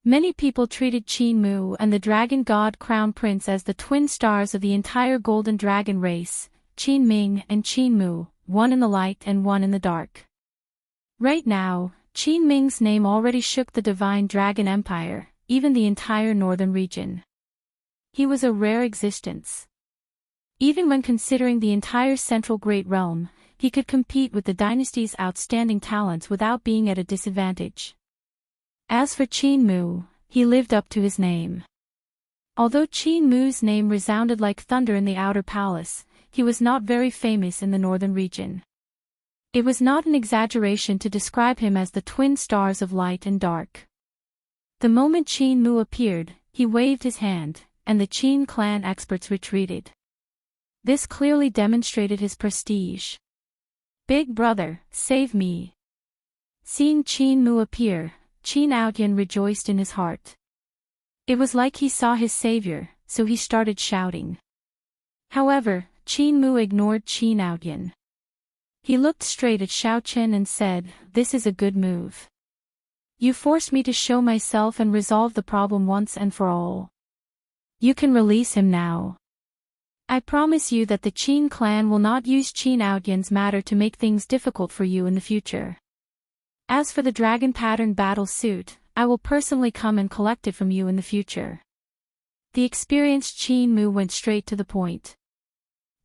[SPEAKER 1] Many people treated Qin Mu and the Dragon God Crown Prince as the twin stars of the entire Golden Dragon race, Qin Ming and Qin Mu, one in the light and one in the dark. Right now, Qin Ming's name already shook the Divine Dragon Empire, even the entire northern region. He was a rare existence. Even when considering the entire Central Great Realm, he could compete with the dynasty's outstanding talents without being at a disadvantage. As for Qin Mu, he lived up to his name. Although Qin Mu's name resounded like thunder in the outer palace, he was not very famous in the northern region. It was not an exaggeration to describe him as the twin stars of light and dark. The moment Qin Mu appeared, he waved his hand, and the Qin clan experts retreated. This clearly demonstrated his prestige. "Big brother, save me." Seeing Qin Mu appear, Qin Outyan rejoiced in his heart. It was like he saw his savior, so he started shouting. However, Qin Mu ignored Qin Outyan. He looked straight at Xiao Chen and said, "This is a good move. You forced me to show myself and resolve the problem once and for all. You can release him now. I promise you that the Qin clan will not use Qin Outyan's matter to make things difficult for you in the future. As for the dragon pattern battle suit, I will personally come and collect it from you in the future." The experienced Qin Mu went straight to the point.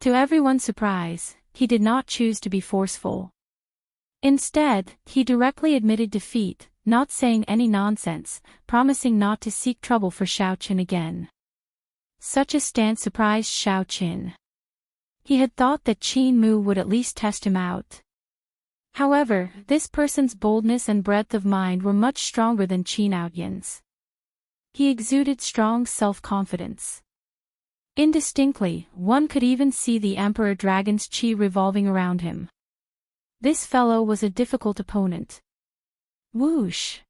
[SPEAKER 1] To everyone's surprise, he did not choose to be forceful. Instead, he directly admitted defeat, not saying any nonsense, promising not to seek trouble for Xiao Chen again. Such a stance surprised Xiao Chen. He had thought that Qin Mu would at least test him out. However, this person's boldness and breadth of mind were much stronger than Qin Outyan's. He exuded strong self-confidence. Indistinctly, one could even see the Emperor Dragon's chi revolving around him. This fellow was a difficult opponent. Whoosh!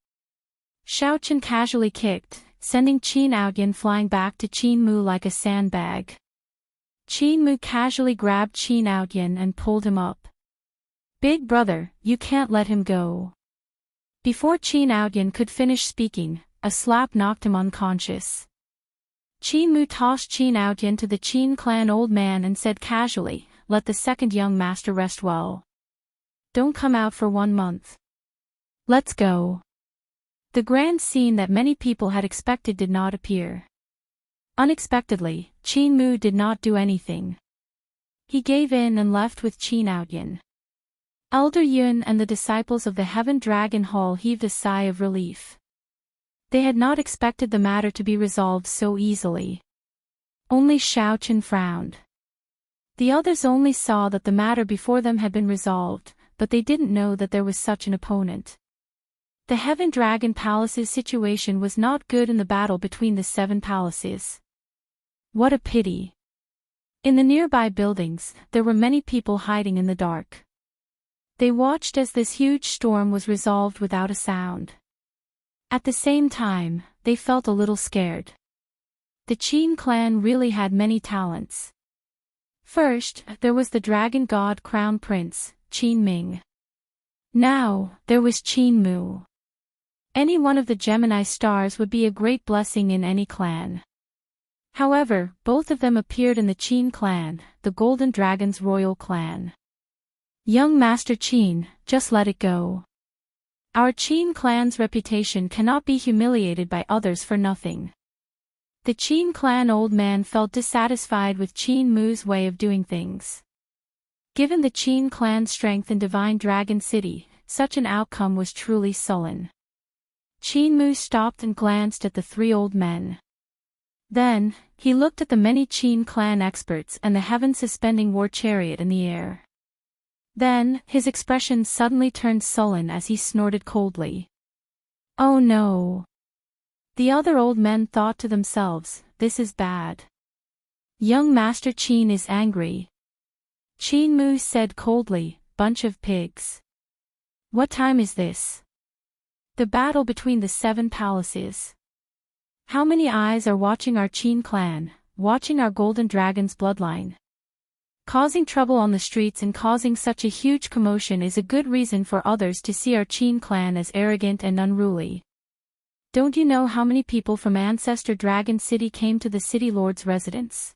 [SPEAKER 1] Xiao Chen casually kicked, sending Qin Outyan flying back to Qin Mu like a sandbag. Qin Mu casually grabbed Qin Outyan and pulled him up. "Big brother, you can't let him go." Before Qin Outyan could finish speaking, a slap knocked him unconscious. Qin Mu tossed Qin Outyan to the Qin clan old man and said casually, "Let the second young master rest well. Don't come out for 1 month. Let's go." The grand scene that many people had expected did not appear. Unexpectedly, Qin Mu did not do anything. He gave in and left with Qin Outyan. Elder Yun and the disciples of the Heaven Dragon Hall heaved a sigh of relief. They had not expected the matter to be resolved so easily. Only Xiao Chen frowned. The others only saw that the matter before them had been resolved, but they didn't know that there was such an opponent. The Heaven Dragon Palace's situation was not good in the battle between the 7 palaces. What a pity. In the nearby buildings, there were many people hiding in the dark. They watched as this huge storm was resolved without a sound. At the same time, they felt a little scared. The Qin clan really had many talents. First, there was the Dragon God Crown Prince, Qin Ming. Now, there was Qin Mu. Any one of the Gemini stars would be a great blessing in any clan. However, both of them appeared in the Qin clan, the Golden Dragon's royal clan. "Young Master Qin, just let it go. Our Qin clan's reputation cannot be humiliated by others for nothing." The Qin clan old man felt dissatisfied with Qin Mu's way of doing things. Given the Qin clan's strength in Divine Dragon City, such an outcome was truly sullen. Qin Mu stopped and glanced at the 3 old men. Then, he looked at the many Qin clan experts and the heaven-suspending war chariot in the air. Then, his expression suddenly turned sullen as he snorted coldly. "Oh no." The other old men thought to themselves, "This is bad. Young Master Qin is angry." Qin Mu said coldly, "Bunch of pigs. What time is this? The battle between the 7 palaces. How many eyes are watching our Qin clan? watching our golden dragon's bloodline. Causing trouble on the streets and causing such a huge commotion is a good reason for others to see our Qin clan as arrogant and unruly. Don't you know how many people from Ancestor Dragon City came to the city lord's residence?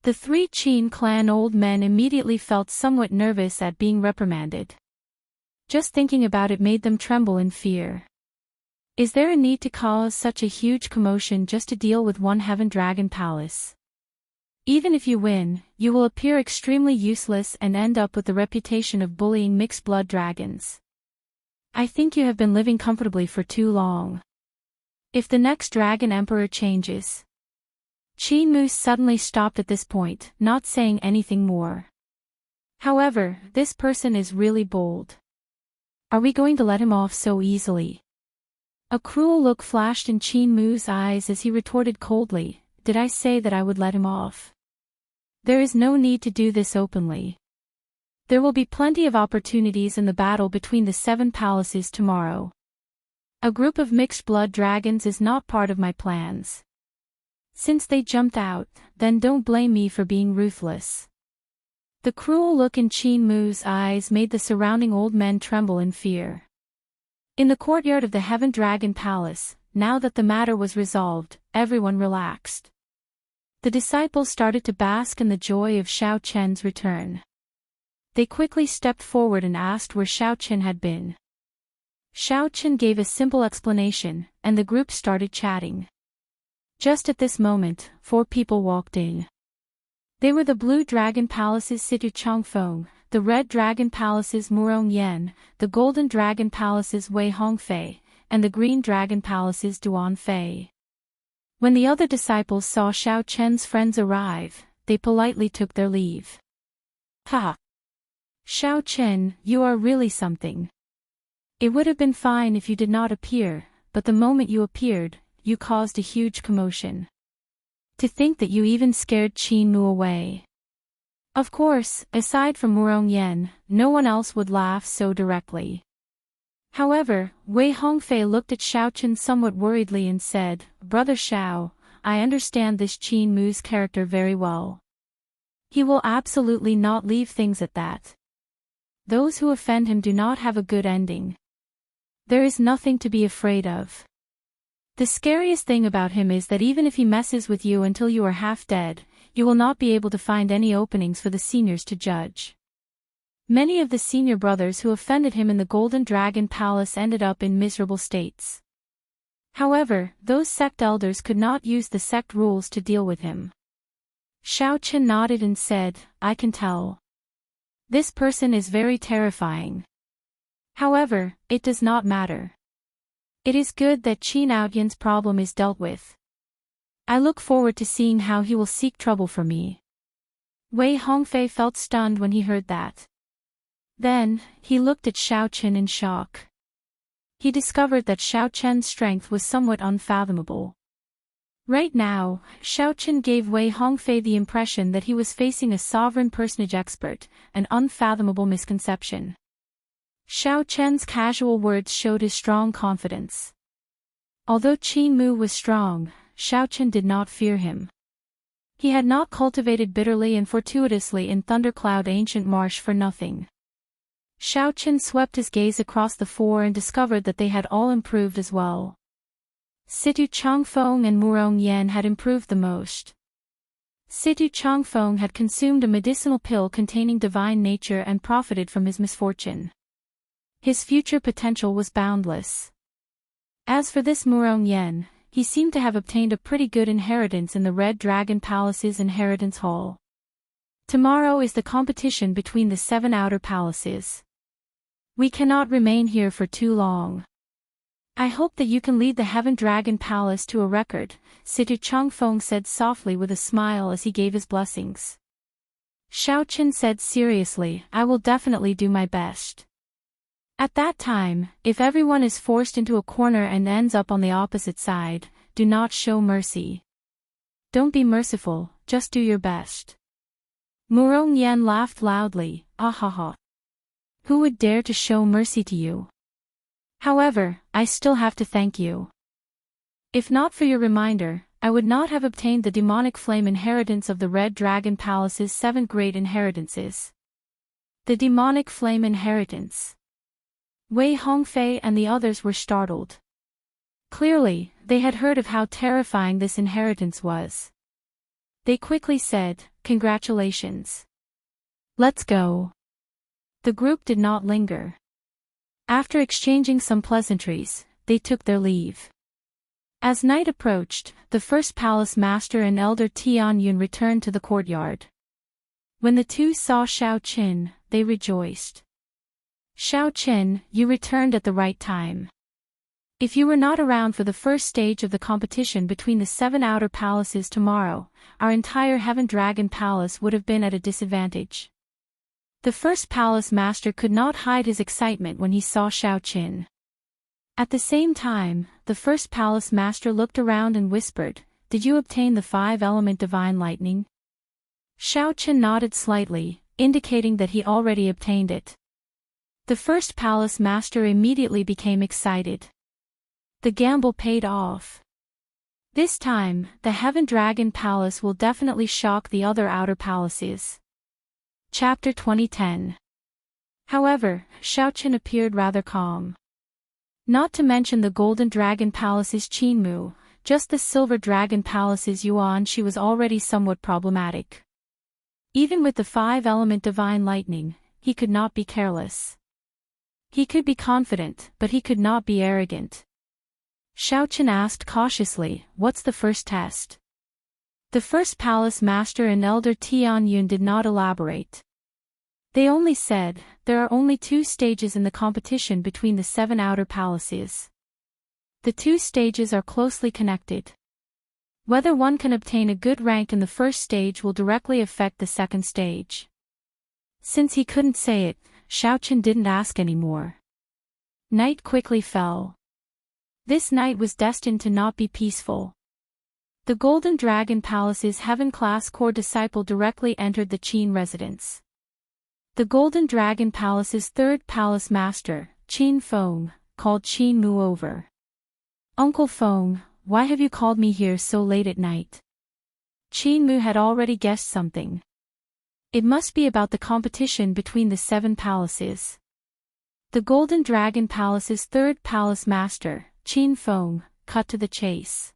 [SPEAKER 1] The 3 Qin clan old men immediately felt somewhat nervous at being reprimanded. Just thinking about it made them tremble in fear. Is there a need to cause such a huge commotion just to deal with one Heaven Dragon Palace? Even if you win, you will appear extremely useless and end up with the reputation of bullying mixed-blood dragons. I think you have been living comfortably for too long. If the next Dragon Emperor changes... Qin Mu suddenly stopped at this point, not saying anything more. However, this person is really bold. Are we going to let him off so easily? A cruel look flashed in Qin Mu's eyes as he retorted coldly, "Did I say that I would let him off? There is no need to do this openly. There will be plenty of opportunities in the battle between the 7 palaces tomorrow. A group of mixed-blood dragons is not part of my plans. Since they jumped out, then don't blame me for being ruthless." The cruel look in Qin Mu's eyes made the surrounding old men tremble in fear. In the courtyard of the Heaven Dragon Palace, now that the matter was resolved, everyone relaxed. The disciples started to bask in the joy of Xiao Chen's return. They quickly stepped forward and asked where Xiao Chen had been. Xiao Chen gave a simple explanation, and the group started chatting. Just at this moment, 4 people walked in. They were the Blue Dragon Palace's Situ Changfeng, the Red Dragon Palace's Murong Yan, the Golden Dragon Palace's Wei Hongfei, and the Green Dragon Palace's Duan Fei. When the other disciples saw Xiao Chen's friends arrive, they politely took their leave. "Ha! Xiao Chen, you are really something. It would have been fine if you did not appear, but the moment you appeared, you caused a huge commotion. To think that you even scared Qin Mu away." Of course, aside from Murong Yan, no one else would laugh so directly. However, Wei Hongfei looked at Xiao Chen somewhat worriedly and said, "Brother Xiao, I understand this Qin Mu's character very well. He will absolutely not leave things at that. Those who offend him do not have a good ending. There is nothing to be afraid of. The scariest thing about him is that even if he messes with you until you are half dead, you will not be able to find any openings for the seniors to judge." Many of the senior brothers who offended him in the Golden Dragon Palace ended up in miserable states. However, those sect elders could not use the sect rules to deal with him. Xiao Chen nodded and said, "I can tell. This person is very terrifying. However, it does not matter. It is good that Qin Outyan's problem is dealt with. I look forward to seeing how he will seek trouble for me." Wei Hongfei felt stunned when he heard that. Then, he looked at Xiao Chen in shock. He discovered that Xiao Chen's strength was somewhat unfathomable. Right now, Xiao Chen gave Wei Hongfei the impression that he was facing a sovereign personage expert, an unfathomable misconception. Xiao Chen's casual words showed his strong confidence. Although Qin Mu was strong, Xiao Chen did not fear him. He had not cultivated bitterly and fortuitously in Thundercloud Ancient Marsh for nothing. Xiao Chen swept his gaze across the 4 and discovered that they had all improved as well. Situ Changfeng and Murong Yan had improved the most. Situ Changfeng had consumed a medicinal pill containing divine nature and profited from his misfortune. His future potential was boundless. As for this Murong Yan, he seemed to have obtained a pretty good inheritance in the Red Dragon Palace's inheritance hall. Tomorrow is the competition between the 7 outer palaces. We cannot remain here for too long. I hope that you can lead the Heaven Dragon Palace to a record, Situ Changfeng said softly with a smile as he gave his blessings. Xiao Chen said seriously, "I will definitely do my best." At that time, if everyone is forced into a corner and ends up on the opposite side, do not show mercy. Don't be merciful, just do your best. Murong Yan laughed loudly, "Ah ha ha. Who would dare to show mercy to you? However, I still have to thank you. If not for your reminder, I would not have obtained the demonic flame inheritance of the Red Dragon Palace's 7 great inheritances. The demonic flame inheritance. Wei Hongfei and the others were startled. Clearly, they had heard of how terrifying this inheritance was. They quickly said, "Congratulations. Let's go." The group did not linger. After exchanging some pleasantries, they took their leave. As night approached, the first palace master and elder Tian Yun returned to the courtyard. When the two saw Xiao Qin, they rejoiced. "Xiao Qin, you returned at the right time. If you were not around for the first stage of the competition between the 7 outer palaces tomorrow, our entire Heaven Dragon Palace would have been at a disadvantage." The first palace master could not hide his excitement when he saw Xiao Qin. At the same time, the first palace master looked around and whispered, "Did you obtain the 5-element divine lightning?" Xiao Qin nodded slightly, indicating that he already obtained it. The first palace master immediately became excited. The gamble paid off. This time, the Heaven Dragon Palace will definitely shock the other outer palaces. Chapter 2010. However, Xiao Qin appeared rather calm. Not to mention the Golden Dragon Palace's Qinmu, just the Silver Dragon Palace's Yuan, she was already somewhat problematic. Even with the 5-element divine lightning, he could not be careless. He could be confident, but he could not be arrogant. Xiao Qin asked cautiously, "What's the first test?" The first palace master and elder Tian Yun did not elaborate. They only said, "There are only 2 stages in the competition between the 7 outer palaces. The 2 stages are closely connected. Whether one can obtain a good rank in the first stage will directly affect the second stage." Since he couldn't say it, Xiao Qin didn't ask anymore. Night quickly fell. This night was destined to not be peaceful. The Golden Dragon Palace's Heaven-class core disciple directly entered the Qin residence. The Golden Dragon Palace's 3rd palace master, Qin Feng, called Qin Mu over. "Uncle Feng, why have you called me here so late at night?" Qin Mu had already guessed something. It must be about the competition between the 7 palaces. The Golden Dragon Palace's 3rd palace master, Qin Feng, cut to the chase.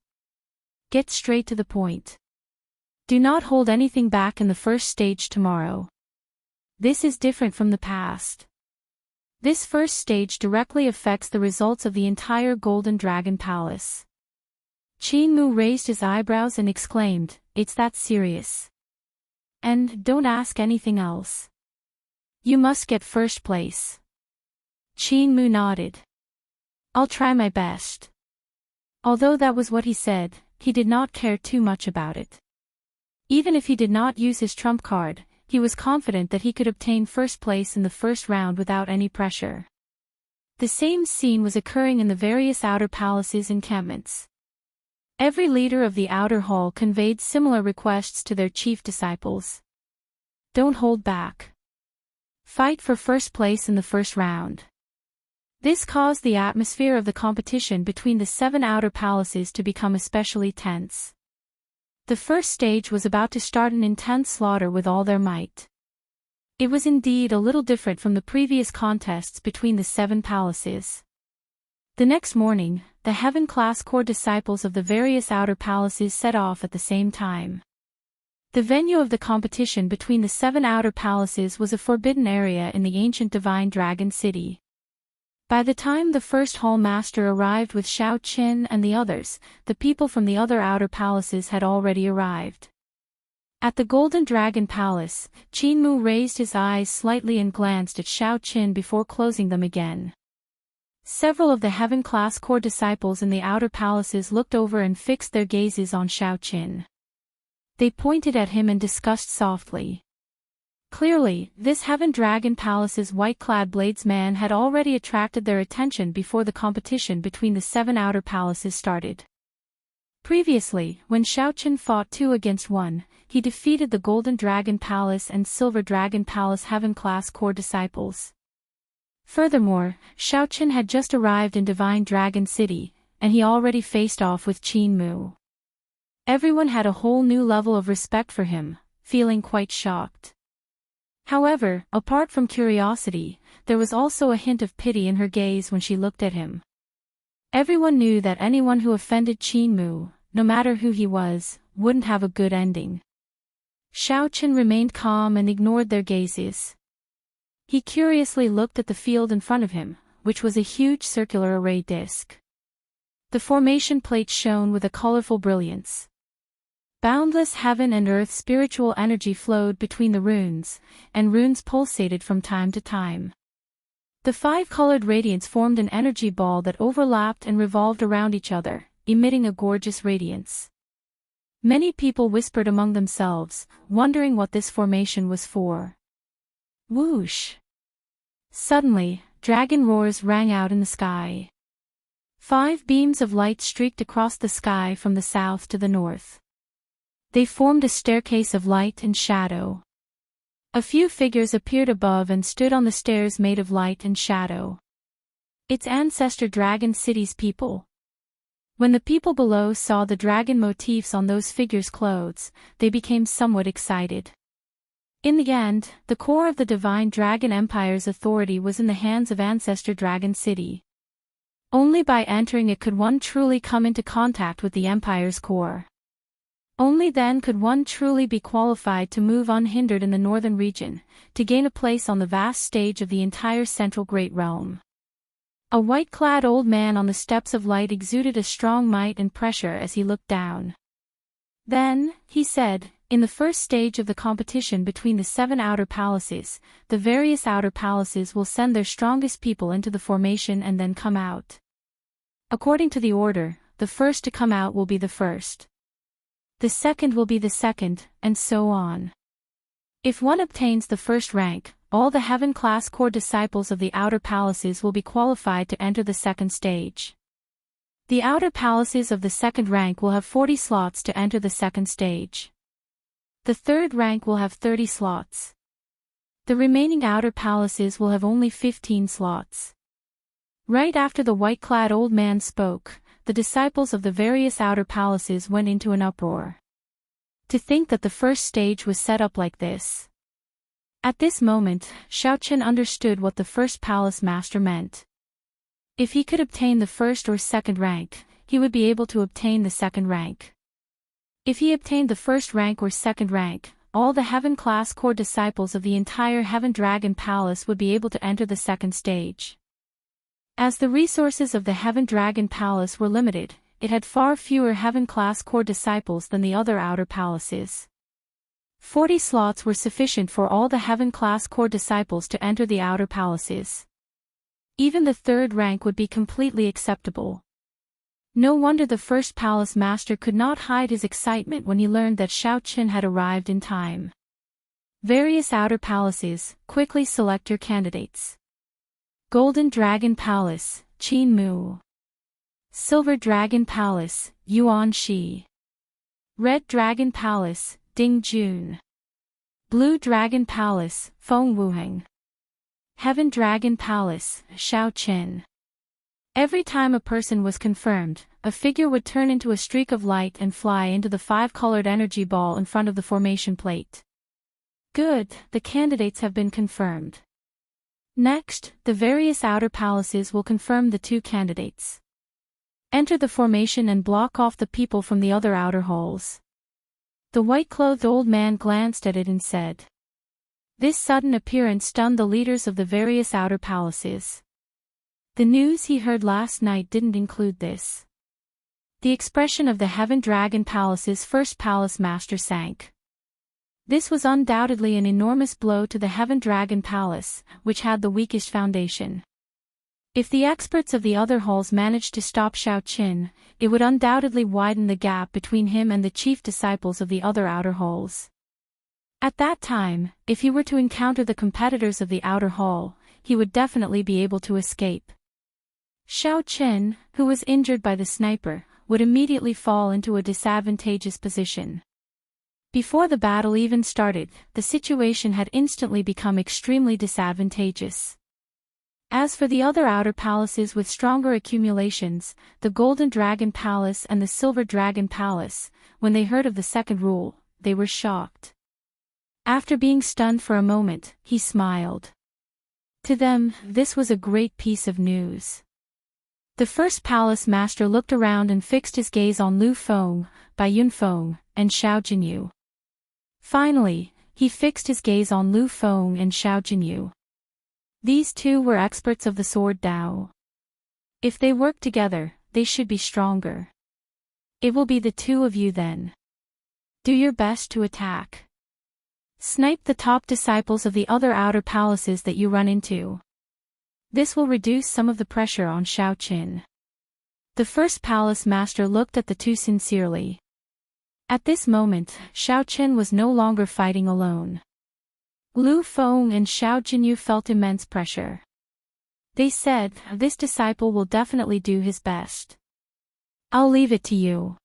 [SPEAKER 1] "Get straight to the point. Do not hold anything back in the first stage tomorrow. This is different from the past. This first stage directly affects the results of the entire Golden Dragon Palace." Qin Mu raised his eyebrows and exclaimed, "It's that serious? And don't ask anything else. You must get first place." Qin Mu nodded. "I'll try my best." Although that was what he said, he did not care too much about it. Even if he did not use his trump card, he was confident that he could obtain first place in the first round without any pressure. The same scene was occurring in the various outer palaces' encampments. Every leader of the outer hall conveyed similar requests to their chief disciples. Don't hold back. Fight for first place in the first round. This caused the atmosphere of the competition between the 7 outer palaces to become especially tense. The first stage was about to start an intense slaughter with all their might. It was indeed a little different from the previous contests between the 7 palaces. The next morning, the Heaven-class core disciples of the various outer palaces set off at the same time. The venue of the competition between the 7 outer palaces was a forbidden area in the ancient Divine Dragon City. By the time the first hall master arrived with Xiao Qin and the others, the people from the other outer palaces had already arrived. At the Golden Dragon Palace, Qin Mu raised his eyes slightly and glanced at Xiao Qin before closing them again. Several of the Heaven-class core disciples in the outer palaces looked over and fixed their gazes on Xiao Qin. They pointed at him and discussed softly. Clearly, this Heaven Dragon Palace's white-clad bladesman had already attracted their attention before the competition between the 7 outer palaces started. Previously, when Xiao Qin fought 2 against 1, he defeated the Golden Dragon Palace and Silver Dragon Palace Heaven-class core disciples. Furthermore, Xiao Qin had just arrived in Divine Dragon City, and he already faced off with Qin Mu. Everyone had a whole new level of respect for him, feeling quite shocked. However, apart from curiosity, there was also a hint of pity in her gaze when she looked at him. Everyone knew that anyone who offended Qin Mu, no matter who he was, wouldn't have a good ending. Xiao Qin remained calm and ignored their gazes. He curiously looked at the field in front of him, which was a huge circular array disc. The formation plate shone with a colorful brilliance. Boundless heaven and earth spiritual energy flowed between the runes, and runes pulsated from time to time. The five-colored radiance formed an energy ball that overlapped and revolved around each other, emitting a gorgeous radiance. Many people whispered among themselves, wondering what this formation was for. Whoosh! Suddenly, dragon roars rang out in the sky. 5 beams of light streaked across the sky from the south to the north. They formed a staircase of light and shadow. A few figures appeared above and stood on the stairs made of light and shadow. Its ancestor Dragon City's people. When the people below saw the dragon motifs on those figures' clothes, they became somewhat excited. In the end, the core of the Divine Dragon Empire's authority was in the hands of Ancestor Dragon City. Only by entering it could one truly come into contact with the Empire's core. Only then could one truly be qualified to move unhindered in the northern region, to gain a place on the vast stage of the entire Central Great Realm. A white-clad old man on the steps of light exuded a strong might and pressure as he looked down. Then, he said, in the first stage of the competition between the 7 outer palaces, the various outer palaces will send their strongest people into the formation and then come out. According to the order, the first to come out will be the first. The second will be the second, and so on. If one obtains the first rank, all the heaven-class core disciples of the outer palaces will be qualified to enter the second stage. The outer palaces of the second rank will have 40 slots to enter the second stage. The third rank will have 30 slots. The remaining outer palaces will have only 15 slots. Right after the white-clad old man spoke, the disciples of the various outer palaces went into an uproar. To think that the first stage was set up like this. At this moment, Xiao Qin understood what the first palace master meant. If he could obtain the first or second rank, he would be able to obtain the second rank. If he obtained the first rank or second rank, all the heaven-class core disciples of the entire Heaven Dragon Palace would be able to enter the second stage. As the resources of the Heaven Dragon Palace were limited, it had far fewer heaven-class core disciples than the other outer palaces. 40 slots were sufficient for all the heaven-class core disciples to enter the outer palaces. Even the third rank would be completely acceptable. No wonder the first palace master could not hide his excitement when he learned that Xiao Qin had arrived in time. Various outer palaces, quickly select your candidates. Golden Dragon Palace, Qin Mu. Silver Dragon Palace, Yuan Shi. Red Dragon Palace, Ding Jun. Blue Dragon Palace, Feng Wuheng. Heaven Dragon Palace, Xiao Qin. Every time a person was confirmed, a figure would turn into a streak of light and fly into the 5-colored energy ball in front of the formation plate. Good, the candidates have been confirmed. Next, the various outer palaces will confirm the 2 candidates. Enter the formation and block off the people from the other outer halls. The white-clothed old man glanced at it and said. This sudden appearance stunned the leaders of the various outer palaces. The news he heard last night didn't include this. The expression of the Heaven Dragon Palace's first palace master sank. This was undoubtedly an enormous blow to the Heaven Dragon Palace, which had the weakest foundation. If the experts of the other halls managed to stop Xiao Qin, it would undoubtedly widen the gap between him and the chief disciples of the other outer halls. At that time, if he were to encounter the competitors of the outer hall, he would definitely be able to escape. Xiao Qin, who was injured by the sniper, would immediately fall into a disadvantageous position. Before the battle even started, the situation had instantly become extremely disadvantageous. As for the other outer palaces with stronger accumulations, the Golden Dragon Palace and the Silver Dragon Palace, when they heard of the second rule, they were shocked. After being stunned for a moment, he smiled. To them, this was a great piece of news. The first palace master looked around and fixed his gaze on Lu Feng, Bai Yunfeng, and Xiao Jinyu. Finally, he fixed his gaze on Lu Feng and Xiao Jinyu. These two were experts of the sword Dao. If they work together, they should be stronger. It will be the two of you then. Do your best to attack. Snipe the top disciples of the other outer palaces that you run into. This will reduce some of the pressure on Xiao Qin. The first palace master looked at the two sincerely. At this moment, Xiao Qin was no longer fighting alone. Lu Feng and Xiao Jinyu felt immense pressure. They said, "This disciple will definitely do his best. I'll leave it to you."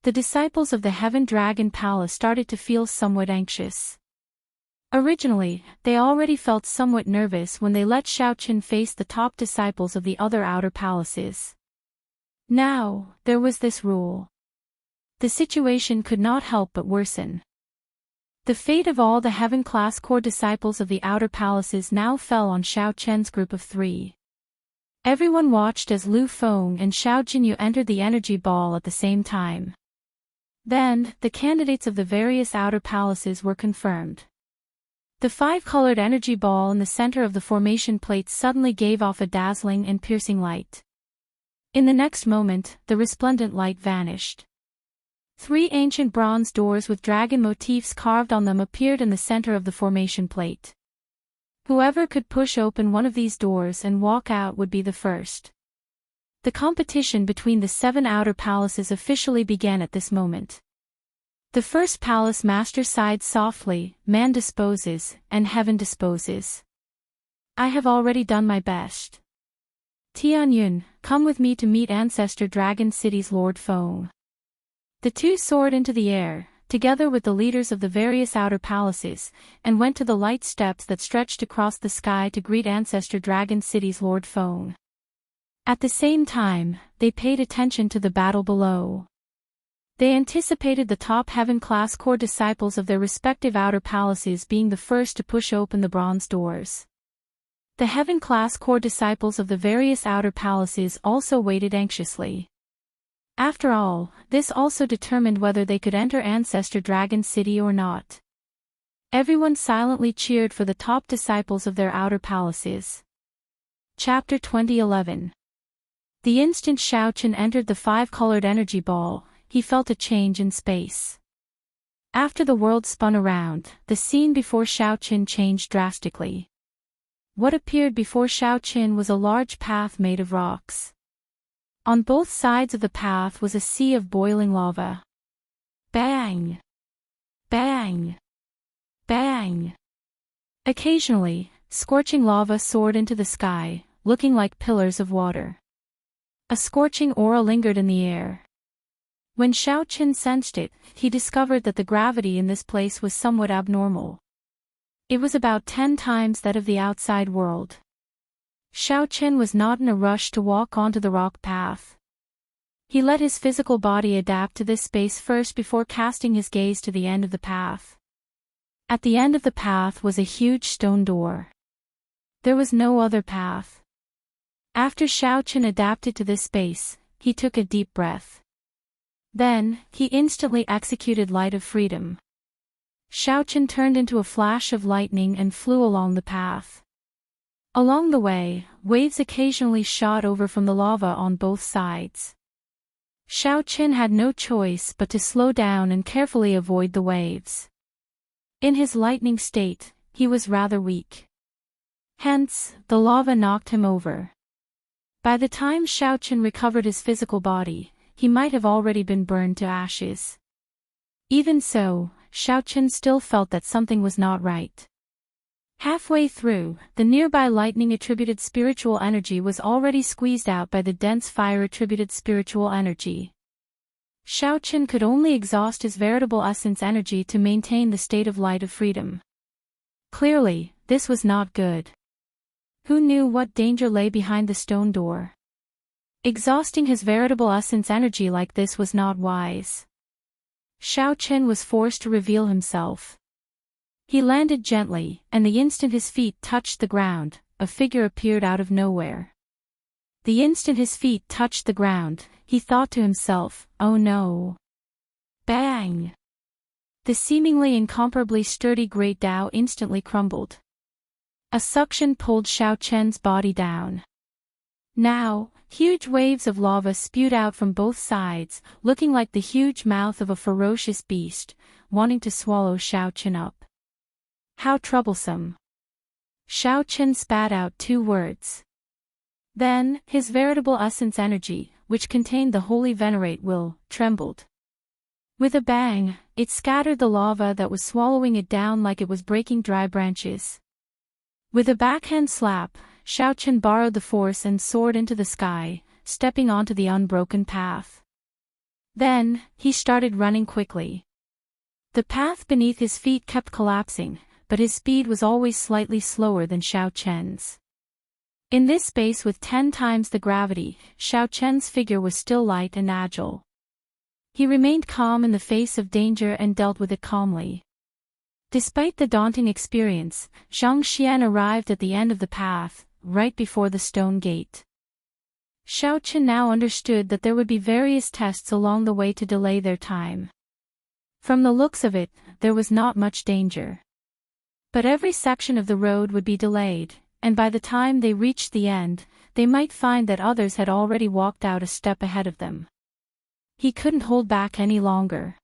[SPEAKER 1] The disciples of the Heaven Dragon Palace started to feel somewhat anxious. Originally, they already felt somewhat nervous when they let Xiao Qin face the top disciples of the other outer palaces. Now, there was this rule. The situation could not help but worsen. The fate of all the heaven-class core disciples of the outer palaces now fell on Xiao Qian's group of 3. Everyone watched as Lu Feng and Xiao Jinyu entered the energy ball at the same time. Then, the candidates of the various outer palaces were confirmed. The 5-colored energy ball in the center of the formation plate suddenly gave off a dazzling and piercing light. In the next moment, the resplendent light vanished. 3 ancient bronze doors with dragon motifs carved on them appeared in the center of the formation plate. Whoever could push open one of these doors and walk out would be the first. The competition between the 7 outer palaces officially began at this moment. The first palace master sighed softly, "Man disposes, and heaven disposes. I have already done my best. Tianyun, come with me to meet Ancestor Dragon City's Lord Feng." The two soared into the air, together with the leaders of the various outer palaces, and went to the light steps that stretched across the sky to greet Ancestor Dragon City's Lord Feng. At the same time, they paid attention to the battle below. They anticipated the top heaven-class core disciples of their respective outer palaces being the first to push open the bronze doors. The heaven-class core disciples of the various outer palaces also waited anxiously. After all, this also determined whether they could enter Ancestor Dragon City or not. Everyone silently cheered for the top disciples of their outer palaces. Chapter 2011. The instant Xiao Qin entered the 5-colored energy ball, he felt a change in space. After the world spun around, the scene before Xiao Qin changed drastically. What appeared before Xiao Qin was a large path made of rocks. On both sides of the path was a sea of boiling lava. Bang! Bang! Bang! Occasionally, scorching lava soared into the sky, looking like pillars of water. A scorching aura lingered in the air. When Xiao Qin sensed it, he discovered that the gravity in this place was somewhat abnormal. It was about 10 times that of the outside world. Xiao Qin was not in a rush to walk onto the rock path. He let his physical body adapt to this space first before casting his gaze to the end of the path. At the end of the path was a huge stone door. There was no other path. After Xiao Qin adapted to this space, he took a deep breath. Then, he instantly executed Light of Freedom. Xiao Qin turned into a flash of lightning and flew along the path. Along the way, waves occasionally shot over from the lava on both sides. Xiao Qin had no choice but to slow down and carefully avoid the waves. In his lightning state, he was rather weak. Hence, the lava knocked him over. By the time Xiao Qin recovered his physical body, he might have already been burned to ashes. Even so, Xiao Qin still felt that something was not right. Halfway through, the nearby lightning-attributed spiritual energy was already squeezed out by the dense fire-attributed spiritual energy. Xiao Qin could only exhaust his veritable essence energy to maintain the state of Light of Freedom. Clearly, this was not good. Who knew what danger lay behind the stone door? Exhausting his veritable essence energy like this was not wise. Xiao Chen was forced to reveal himself. He landed gently, and the instant his feet touched the ground, a figure appeared out of nowhere. The instant his feet touched the ground, he thought to himself, "Oh no." Bang! The seemingly incomparably sturdy great Tao instantly crumbled. A suction pulled Xiao Chen's body down. Now, huge waves of lava spewed out from both sides, looking like the huge mouth of a ferocious beast, wanting to swallow Xiao Chen up. How troublesome. Xiao Chen spat out 2 words. Then, his veritable essence energy, which contained the holy venerate will, trembled. With a bang, it scattered the lava that was swallowing it down like it was breaking dry branches. With a backhand slap, Xiao Chen borrowed the force and soared into the sky, stepping onto the unbroken path. Then, he started running quickly. The path beneath his feet kept collapsing, but his speed was always slightly slower than Xiao Chen's. In this space with 10 times the gravity, Xiao Chen's figure was still light and agile. He remained calm in the face of danger and dealt with it calmly. Despite the daunting experience, Zhang Xian arrived at the end of the path, right before the stone gate. Xiao Chen now understood that there would be various tests along the way to delay their time. From the looks of it, there was not much danger. But every section of the road would be delayed, and by the time they reached the end, they might find that others had already walked out a step ahead of them. He couldn't hold back any longer.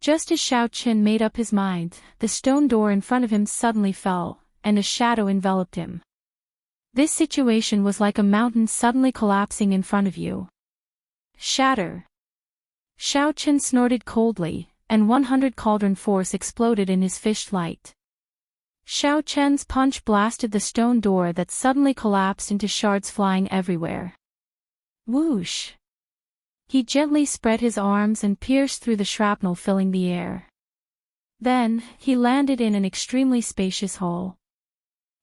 [SPEAKER 1] Just as Xiao Chen made up his mind, the stone door in front of him suddenly fell, and a shadow enveloped him. This situation was like a mountain suddenly collapsing in front of you. Shatter! Xiao Chen snorted coldly, and 100 cauldron force exploded in his fish light. Xiao Chen's punch blasted the stone door that suddenly collapsed into shards flying everywhere. Whoosh! He gently spread his arms and pierced through the shrapnel filling the air. Then, he landed in an extremely spacious hall.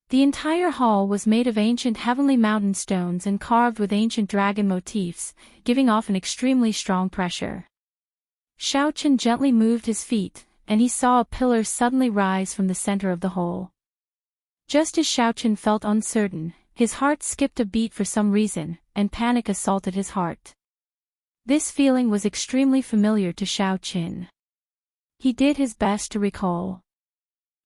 [SPEAKER 1] The entire hall was made of ancient heavenly mountain stones and carved with ancient dragon motifs, giving off an extremely strong pressure. Xiao Chen gently moved his feet, and he saw a pillar suddenly rise from the center of the hole. Just as Xiao Chen felt uncertain, his heart skipped a beat for some reason, and panic assaulted his heart. This feeling was extremely familiar to Xiao Chen. He did his best to recall.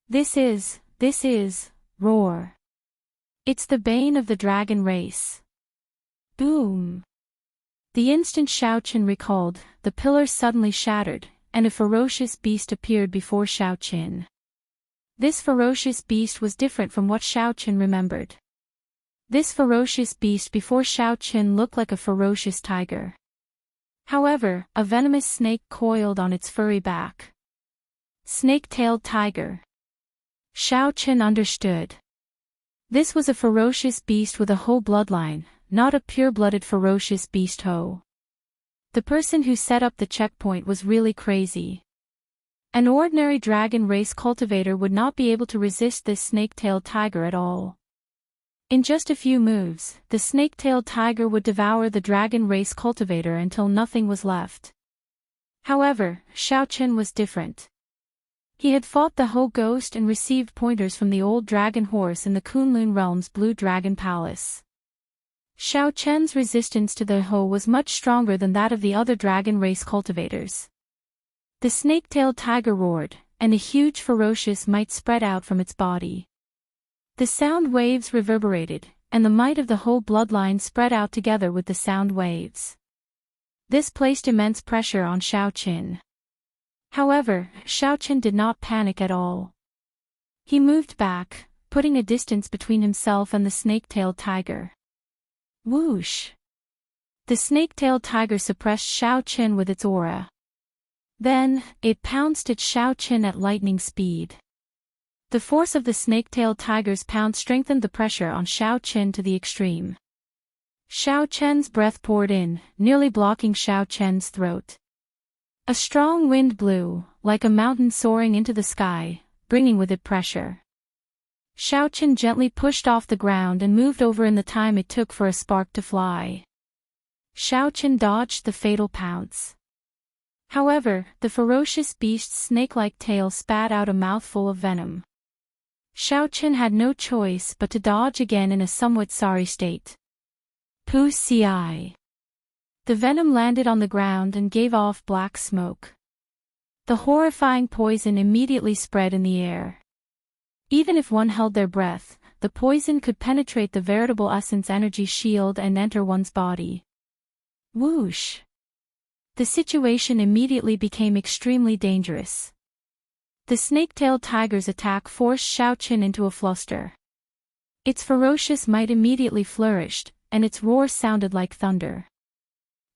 [SPEAKER 1] This is, roar. It's the bane of the dragon race. Boom! The instant Xiao Chen recalled, the pillar suddenly shattered, and a ferocious beast appeared before Xiao Chen. This ferocious beast was different from what Xiao Chen remembered. This ferocious beast before Xiao Chen looked like a ferocious tiger. However, a venomous snake coiled on its furry back. Snake-tailed tiger. Xiao Chen understood. This was a ferocious beast with a Ho bloodline, not a pure-blooded ferocious beast Ho. The person who set up the checkpoint was really crazy. An ordinary dragon race cultivator would not be able to resist this snake-tailed tiger at all. In just a few moves, the snake-tailed tiger would devour the dragon race cultivator until nothing was left. However, Xiao Chen was different. He had fought the Ho ghost and received pointers from the old dragon horse in the Kunlun realm's blue dragon palace. Xiao Chen's resistance to the Ho was much stronger than that of the other dragon race cultivators. The snake-tailed tiger roared, and a huge ferocious might spread out from its body. The sound waves reverberated, and the might of the Ho bloodline spread out together with the sound waves. This placed immense pressure on Xiao Chen. However, Xiao Chen did not panic at all. He moved back, putting a distance between himself and the snake-tailed tiger. Whoosh! The snake-tailed tiger suppressed Xiao Chen with its aura. Then, it pounced at Xiao Chen at lightning speed. The force of the snake-tailed tiger's pound strengthened the pressure on Xiao Chen to the extreme. Xiao Chen's breath poured in, nearly blocking Xiao Chen's throat. A strong wind blew, like a mountain soaring into the sky, bringing with it pressure. Xiaochen gently pushed off the ground and moved over in the time it took for a spark to fly. Xiaochen dodged the fatal pounce. However, the ferocious beast's snake-like tail spat out a mouthful of venom. Xiaochen had no choice but to dodge again in a somewhat sorry state. Poo-ci. The venom landed on the ground and gave off black smoke. The horrifying poison immediately spread in the air. Even if one held their breath, the poison could penetrate the veritable essence energy shield and enter one's body. Whoosh! The situation immediately became extremely dangerous. The snake-tailed tiger's attack forced Xiaochen into a fluster. Its ferocious might immediately flourished, and its roar sounded like thunder.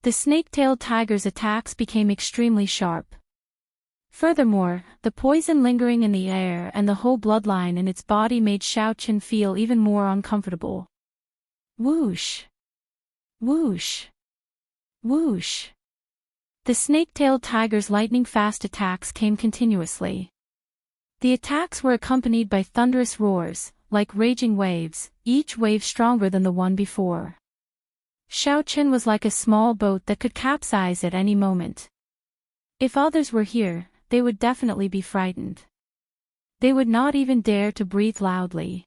[SPEAKER 1] The snake-tailed tiger's attacks became extremely sharp. Furthermore, the poison lingering in the air and the whole bloodline in its body made Xiaochen feel even more uncomfortable. Whoosh! Whoosh! Whoosh! The snake-tailed tiger's lightning-fast attacks came continuously. The attacks were accompanied by thunderous roars, like raging waves, each wave stronger than the one before. Xiaochen was like a small boat that could capsize at any moment. If others were here, they would definitely be frightened. They would not even dare to breathe loudly.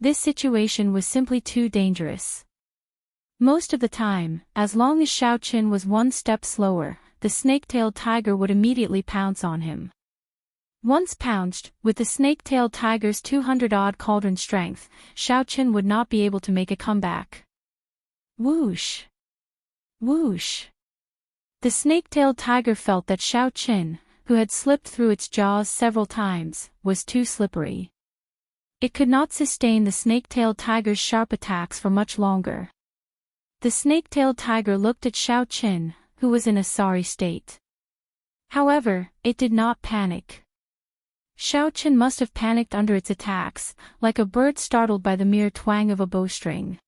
[SPEAKER 1] This situation was simply too dangerous. Most of the time, as long as Xiaochen was one step slower, the snake-tailed tiger would immediately pounce on him. Once pounced, with the snake-tailed tiger's 200-odd cauldron strength, Xiaochen would not be able to make a comeback. Whoosh! Whoosh! The snake-tailed tiger felt that Xiaochen, who had slipped through its jaws several times, was too slippery. It could not sustain the snake-tailed tiger's sharp attacks for much longer. The snake-tailed tiger looked at Xiaochen, who was in a sorry state. However, it did not panic. Xiaochen must have panicked under its attacks, like a bird startled by the mere twang of a bowstring.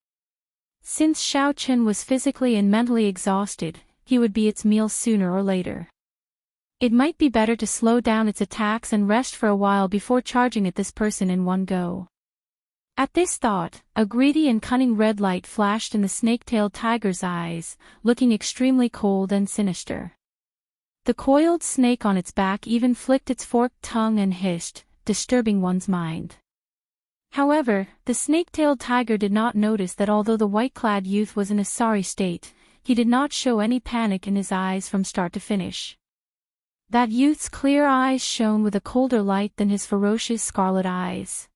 [SPEAKER 1] Since Xiaochen was physically and mentally exhausted, he would be its meal sooner or later. It might be better to slow down its attacks and rest for a while before charging at this person in one go. At this thought, a greedy and cunning red light flashed in the snake-tailed tiger's eyes, looking extremely cold and sinister. The coiled snake on its back even flicked its forked tongue and hissed, disturbing one's mind. However, the snake-tailed tiger did not notice that although the white-clad youth was in a sorry state, he did not show any panic in his eyes from start to finish. That youth's clear eyes shone with a colder light than his ferocious scarlet eyes.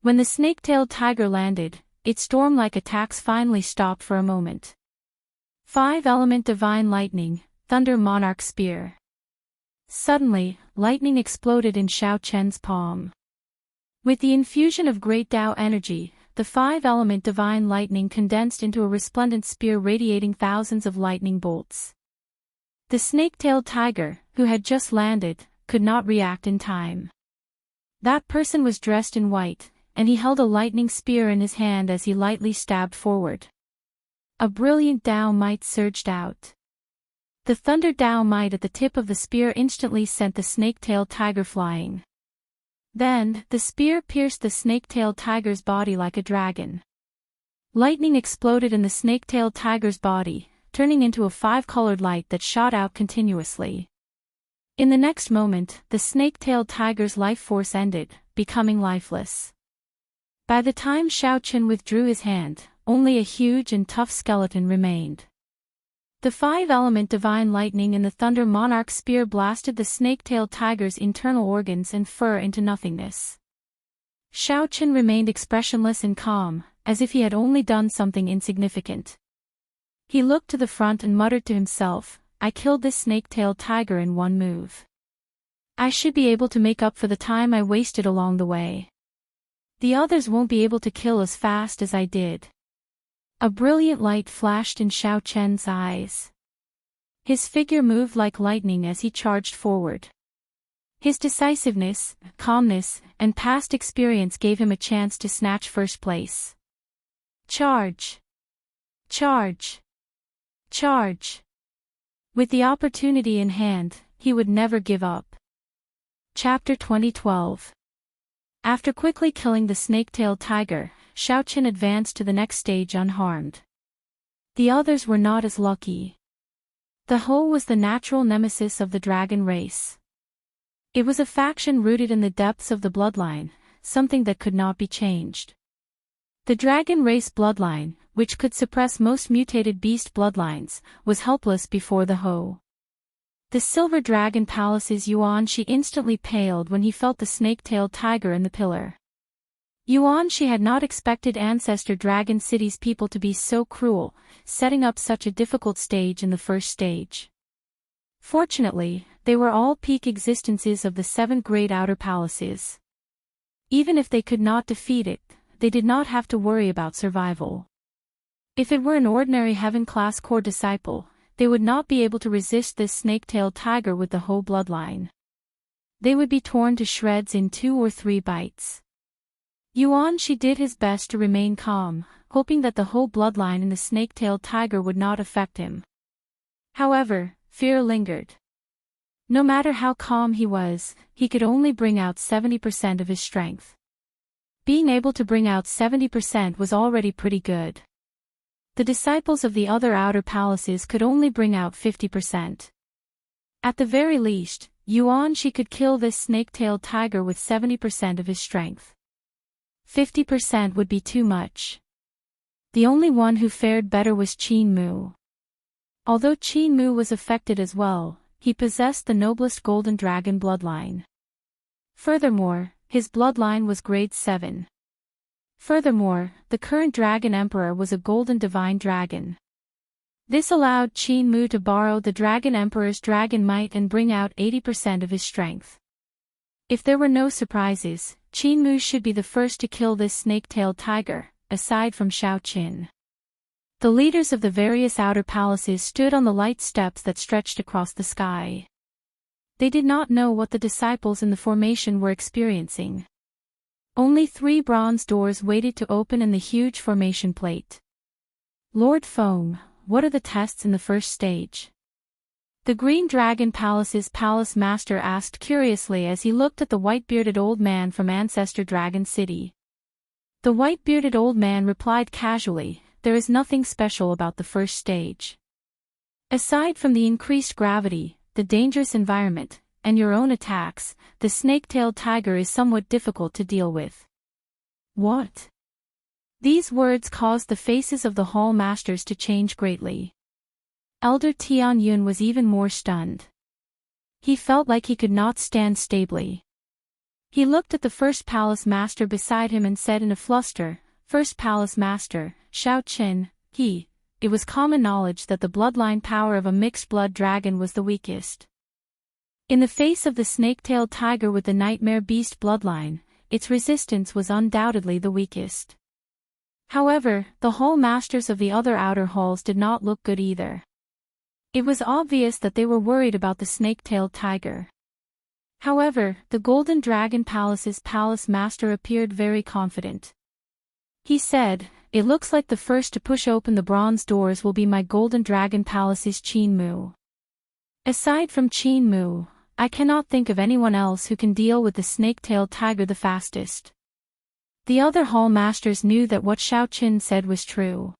[SPEAKER 1] When the snake-tailed tiger landed, its storm-like attacks finally stopped for a moment. 5-element divine lightning, thunder monarch spear. Suddenly, lightning exploded in Xiaochen's palm. With the infusion of great Tao energy, the 5-element divine lightning condensed into a resplendent spear radiating thousands of lightning bolts. The snake-tailed tiger, who had just landed, could not react in time. That person was dressed in white, and he held a lightning spear in his hand as he lightly stabbed forward. A brilliant Tao might surged out. The thunder Tao might at the tip of the spear instantly sent the snake-tailed tiger flying. Then, the spear pierced the snake-tailed tiger's body like a dragon. Lightning exploded in the snake-tailed tiger's body, turning into a 5-colored light that shot out continuously. In the next moment, the snake-tailed tiger's life force ended, becoming lifeless. By the time Xiaochen withdrew his hand, only a huge and tough skeleton remained. The 5-element divine lightning in the thunder monarch spear blasted the snake-tailed tiger's internal organs and fur into nothingness. Xiaochen remained expressionless and calm, as if he had only done something insignificant. He looked to the front and muttered to himself, "I killed this snake-tailed tiger in one move. I should be able to make up for the time I wasted along the way. The others won't be able to kill as fast as I did." A brilliant light flashed in Xiaochen's eyes. His figure moved like lightning as he charged forward. His decisiveness, calmness, and past experience gave him a chance to snatch first place. Charge! Charge! Charge! With the opportunity in hand, he would never give up. Chapter 2012. After quickly killing the snake-tailed tiger, Xiaoqin advanced to the next stage unharmed. The others were not as lucky. The Hou was the natural nemesis of the dragon race. It was a faction rooted in the depths of the bloodline, something that could not be changed. The dragon race bloodline, which could suppress most mutated beast bloodlines, was helpless before the Hou. The Silver Dragon Palace's Yuanshi instantly paled when he felt the snake-tailed tiger in the pillar. Yuanshi had not expected Ancestor Dragon City's people to be so cruel, setting up such a difficult stage in the first stage. Fortunately, they were all peak existences of the 7 great outer palaces. Even if they could not defeat it, they did not have to worry about survival. If it were an ordinary heaven-class core disciple, they would not be able to resist this snake-tailed tiger with the Hou bloodline. They would be torn to shreds in 2 or 3 bites. Yuanshi did his best to remain calm, hoping that the Hou bloodline in the snake-tailed tiger would not affect him. However, fear lingered. No matter how calm he was, he could only bring out 70% of his strength. Being able to bring out 70% was already pretty good. The disciples of the other outer palaces could only bring out 50%. At the very least, Yuanshi could kill this snake-tailed tiger with 70% of his strength. 50% would be too much. The only one who fared better was Qin Mu. Although Qin Mu was affected as well, he possessed the noblest golden dragon bloodline. Furthermore, his bloodline was grade 7. Furthermore, the current Dragon Emperor was a golden divine dragon. This allowed Qin Mu to borrow the Dragon Emperor's dragon might and bring out 80% of his strength. If there were no surprises, Qin Mu should be the first to kill this snake-tailed tiger, aside from Xiaoqin. The leaders of the various outer palaces stood on the light steps that stretched across the sky. They did not know what the disciples in the formation were experiencing. Only 3 bronze doors waited to open in the huge formation plate. Lord Feng, what are the tests in the first stage? The Green Dragon Palace's palace master asked curiously as he looked at the white-bearded old man from Ancestor Dragon City. The white-bearded old man replied casually, "There is nothing special about the first stage. Aside from the increased gravity, the dangerous environment, and your own attacks, the snake-tailed tiger is somewhat difficult to deal with." What? These words caused the faces of the hall masters to change greatly. Elder Tian Yun was even more stunned. He felt like he could not stand stably. He looked at the first palace master beside him and said in a fluster, "First palace master, Xiaoqin, it was common knowledge that the bloodline power of a mixed-blood dragon was the weakest. In the face of the snake-tailed tiger with the nightmare beast bloodline, its resistance was undoubtedly the weakest." However, the hall masters of the other outer halls did not look good either. It was obvious that they were worried about the snake-tailed tiger. However, the Golden Dragon Palace's palace master appeared very confident. He said, "It looks like the first to push open the bronze doors will be my Golden Dragon Palace's Qin Mu. Aside from Qin Mu, I cannot think of anyone else who can deal with the snake-tailed tiger the fastest." The other hall masters knew that what Xiaoqin said was true.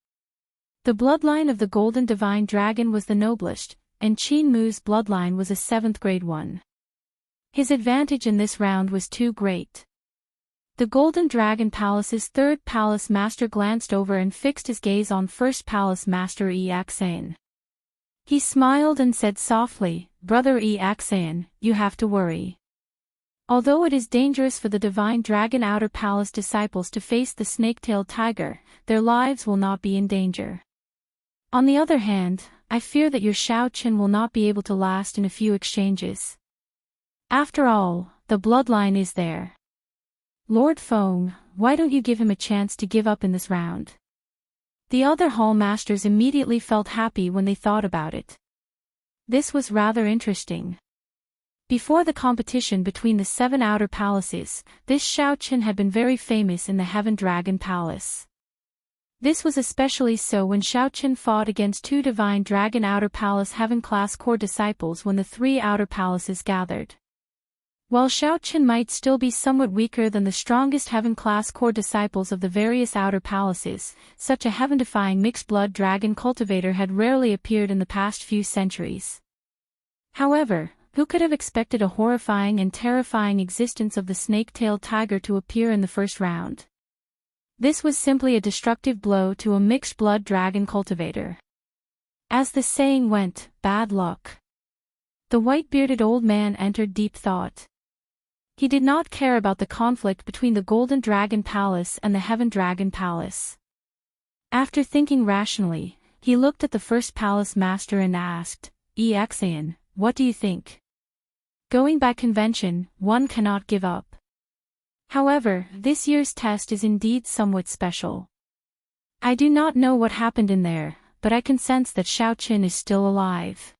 [SPEAKER 1] The bloodline of the Golden Divine Dragon was the noblest, and Qin Mu's bloodline was a 7th grade one. His advantage in this round was too great. The Golden Dragon Palace's 3rd palace master glanced over and fixed his gaze on 1st palace master Axan. He smiled and said softly, "Brother Axan, you have to worry. Although it is dangerous for the Divine Dragon Outer Palace disciples to face the snake-tailed tiger, their lives will not be in danger. On the other hand, I fear that your Xiaoqin will not be able to last in a few exchanges. After all, the bloodline is there. Lord Feng, why don't you give him a chance to give up in this round?" The other hall masters immediately felt happy when they thought about it. This was rather interesting. Before the competition between the 7 outer palaces, this Xiaoqin had been very famous in the Heaven Dragon Palace. This was especially so when Xiaoqin fought against 2 Divine Dragon Outer Palace Heaven-class core disciples when the 3 outer palaces gathered. While Xiao Qin might still be somewhat weaker than the strongest heaven-class core disciples of the various outer palaces, such a heaven-defying mixed-blood dragon cultivator had rarely appeared in the past few centuries. However, who could have expected a horrifying and terrifying existence of the snake-tailed tiger to appear in the first round? This was simply a destructive blow to a mixed-blood dragon cultivator. As the saying went, bad luck. The white-bearded old man entered deep thought. He did not care about the conflict between the Golden Dragon Palace and the Heaven Dragon Palace. After thinking rationally, he looked at the first palace master and asked, Exayan, what do you think? Going by convention, one cannot give up. However, this year's test is indeed somewhat special. I do not know what happened in there, but I can sense that Xiao Qin is still alive.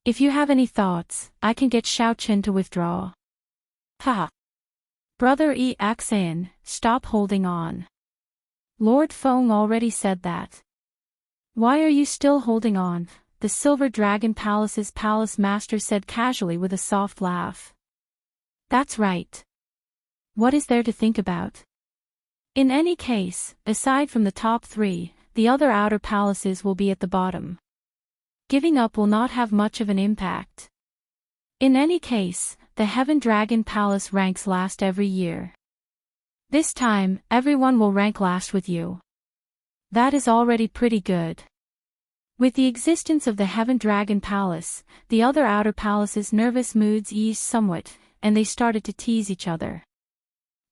[SPEAKER 1] If you have any thoughts, I can get Xiao Qin to withdraw. Ha! Brother Exayan, stop holding on. Lord Feng already said that. Why are you still holding on? The Silver Dragon Palace's palace master said casually with a soft laugh. That's right. What is there to think about? In any case, aside from the top three, the other outer palaces will be at the bottom. Giving up will not have much of an impact. In any case, the Heaven Dragon Palace ranks last every year. This time, everyone will rank last with you. That is already pretty good. With the existence of the Heaven Dragon Palace, the other outer palaces' nervous moods eased somewhat, and they started to tease each other.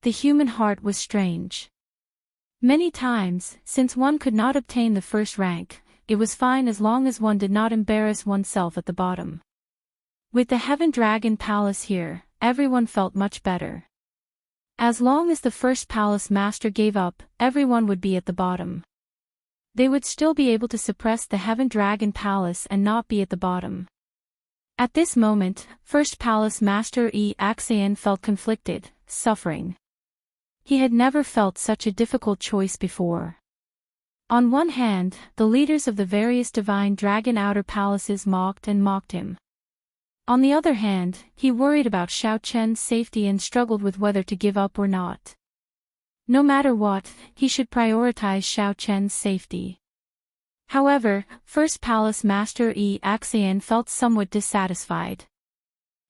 [SPEAKER 1] The human heart was strange. Many times, since one could not obtain the first rank, it was fine as long as one did not embarrass oneself at the bottom. With the Heaven Dragon Palace here, everyone felt much better. As long as the first palace master gave up, everyone would be at the bottom. They would still be able to suppress the Heaven Dragon Palace and not be at the bottom. At this moment, first palace master Exayan felt conflicted, suffering. He had never felt such a difficult choice before. On one hand, the leaders of the various divine dragon outer palaces mocked him. On the other hand, he worried about Xiao Qin's safety and struggled with whether to give up or not. No matter what, he should prioritize Xiao Qin's safety. However, first palace master Exayan felt somewhat dissatisfied.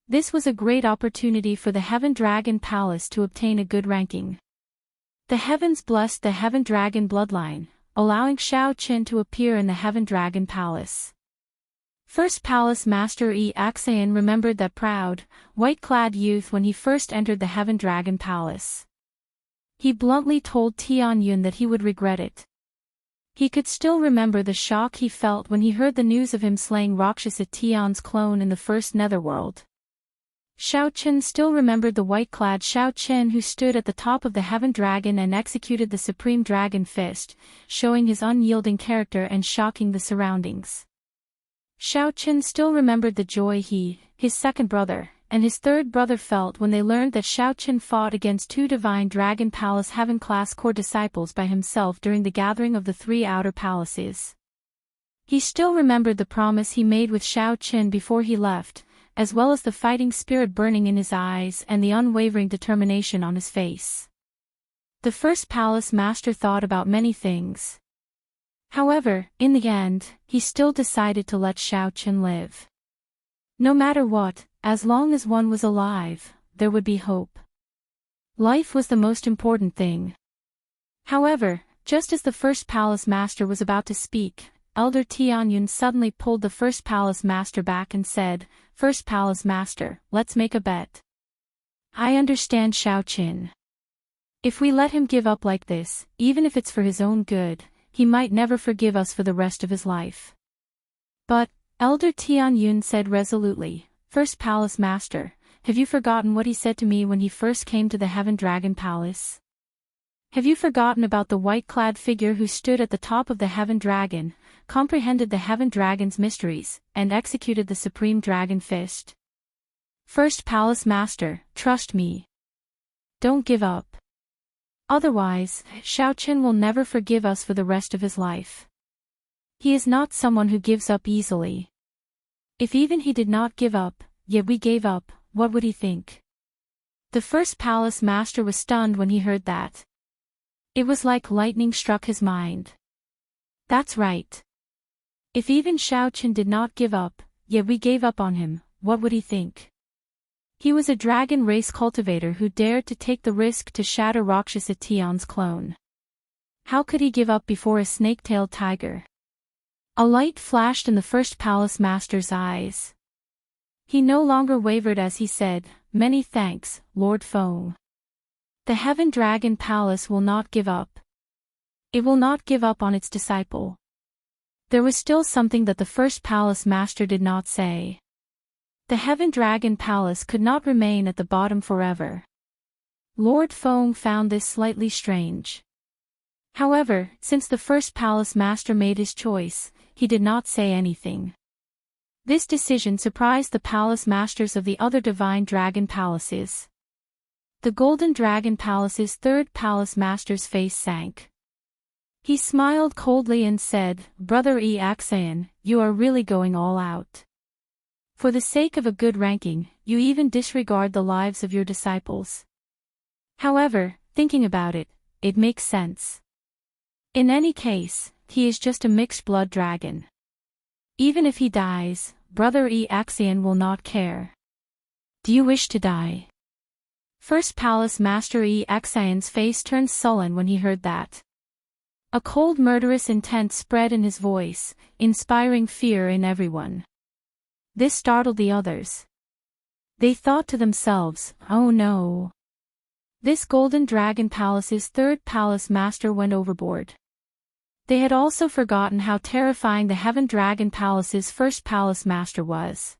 [SPEAKER 1] This was a great opportunity for the Heaven Dragon Palace to obtain a good ranking. The heavens blessed the Heaven Dragon bloodline, allowing Xiao Qin to appear in the Heaven Dragon Palace. First Palace Master Exayan remembered that proud, white-clad youth when he first entered the Heaven Dragon Palace. He bluntly told Tianyun that he would regret it. He could still remember the shock he felt when he heard the news of him slaying Rakshasa Tian's clone in the first netherworld. Xiao Qin still remembered the white-clad Xiao Qin who stood at the top of the Heaven Dragon and executed the Supreme Dragon Fist, showing his unyielding character and shocking the surroundings. Xiao Qin still remembered the joy he, his second brother, and his third brother felt when they learned that Xiao Qin fought against two Divine Dragon Palace Heaven-class core disciples by himself during the gathering of the three outer palaces. He still remembered the promise he made with Xiao Qin before he left, as well as the fighting spirit burning in his eyes and the unwavering determination on his face. The first palace master thought about many things. However, in the end, he still decided to let Xiao Qin live. No matter what, as long as one was alive, there would be hope. Life was the most important thing. However, just as the first palace master was about to speak, Elder Tianyun suddenly pulled the first palace master back and said, "First palace master, let's make a bet." "I understand Xiao Qin. If we let him give up like this, even if it's for his own good, he might never forgive us for the rest of his life." "But," Elder Tianyun said resolutely, "First Palace Master, have you forgotten what he said to me when he first came to the Heaven Dragon Palace? Have you forgotten about the white-clad figure who stood at the top of the Heaven Dragon, comprehended the Heaven Dragon's mysteries, and executed the Supreme Dragon Fist? First Palace Master, trust me. Don't give up. Otherwise, Xiao Qin will never forgive us for the rest of his life. He is not someone who gives up easily. If even he did not give up, yet we gave up, what would he think?" The first palace master was stunned when he heard that. It was like lightning struck his mind. That's right. If even Xiao Qian did not give up, yet we gave up on him, what would he think? He was a dragon race cultivator who dared to take the risk to shatter Rakshasa Tion's clone. How could he give up before a snake-tailed tiger? A light flashed in the first palace master's eyes. He no longer wavered as he said, "Many thanks, Lord Feng. The Heaven Dragon Palace will not give up. It will not give up on its disciple." There was still something that the first palace master did not say. The Heaven Dragon Palace could not remain at the bottom forever. Lord Feng found this slightly strange. However, since the first palace master made his choice, he did not say anything. This decision surprised the palace masters of the other divine dragon palaces. The Golden Dragon Palace's third palace master's face sank. He smiled coldly and said, "Brother Axayan, you are really going all out. For the sake of a good ranking, you even disregard the lives of your disciples. However, thinking about it, it makes sense. In any case, he is just a mixed-blood dragon. Even if he dies, Brother Axayan will not care. Do you wish to die?" First Palace Master Axayan's face turned sullen when he heard that. A cold murderous intent spread in his voice, inspiring fear in everyone. This startled the others. They thought to themselves, "Oh no. This Golden Dragon Palace's third palace master went overboard." They had also forgotten how terrifying the Heaven Dragon Palace's first palace master was.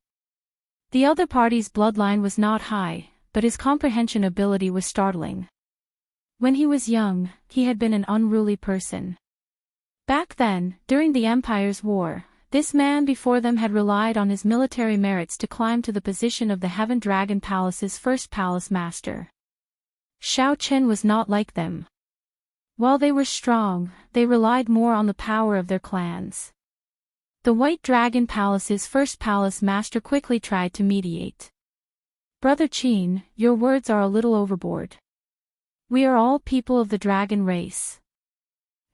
[SPEAKER 1] The other party's bloodline was not high, but his comprehension ability was startling. When he was young, he had been an unruly person. Back then, during the Empire's War, this man before them had relied on his military merits to climb to the position of the Heaven Dragon Palace's first palace master. Xiao Qian was not like them. While they were strong, they relied more on the power of their clans. The White Dragon Palace's first palace master quickly tried to mediate. "Brother Qin, your words are a little overboard. We are all people of the dragon race.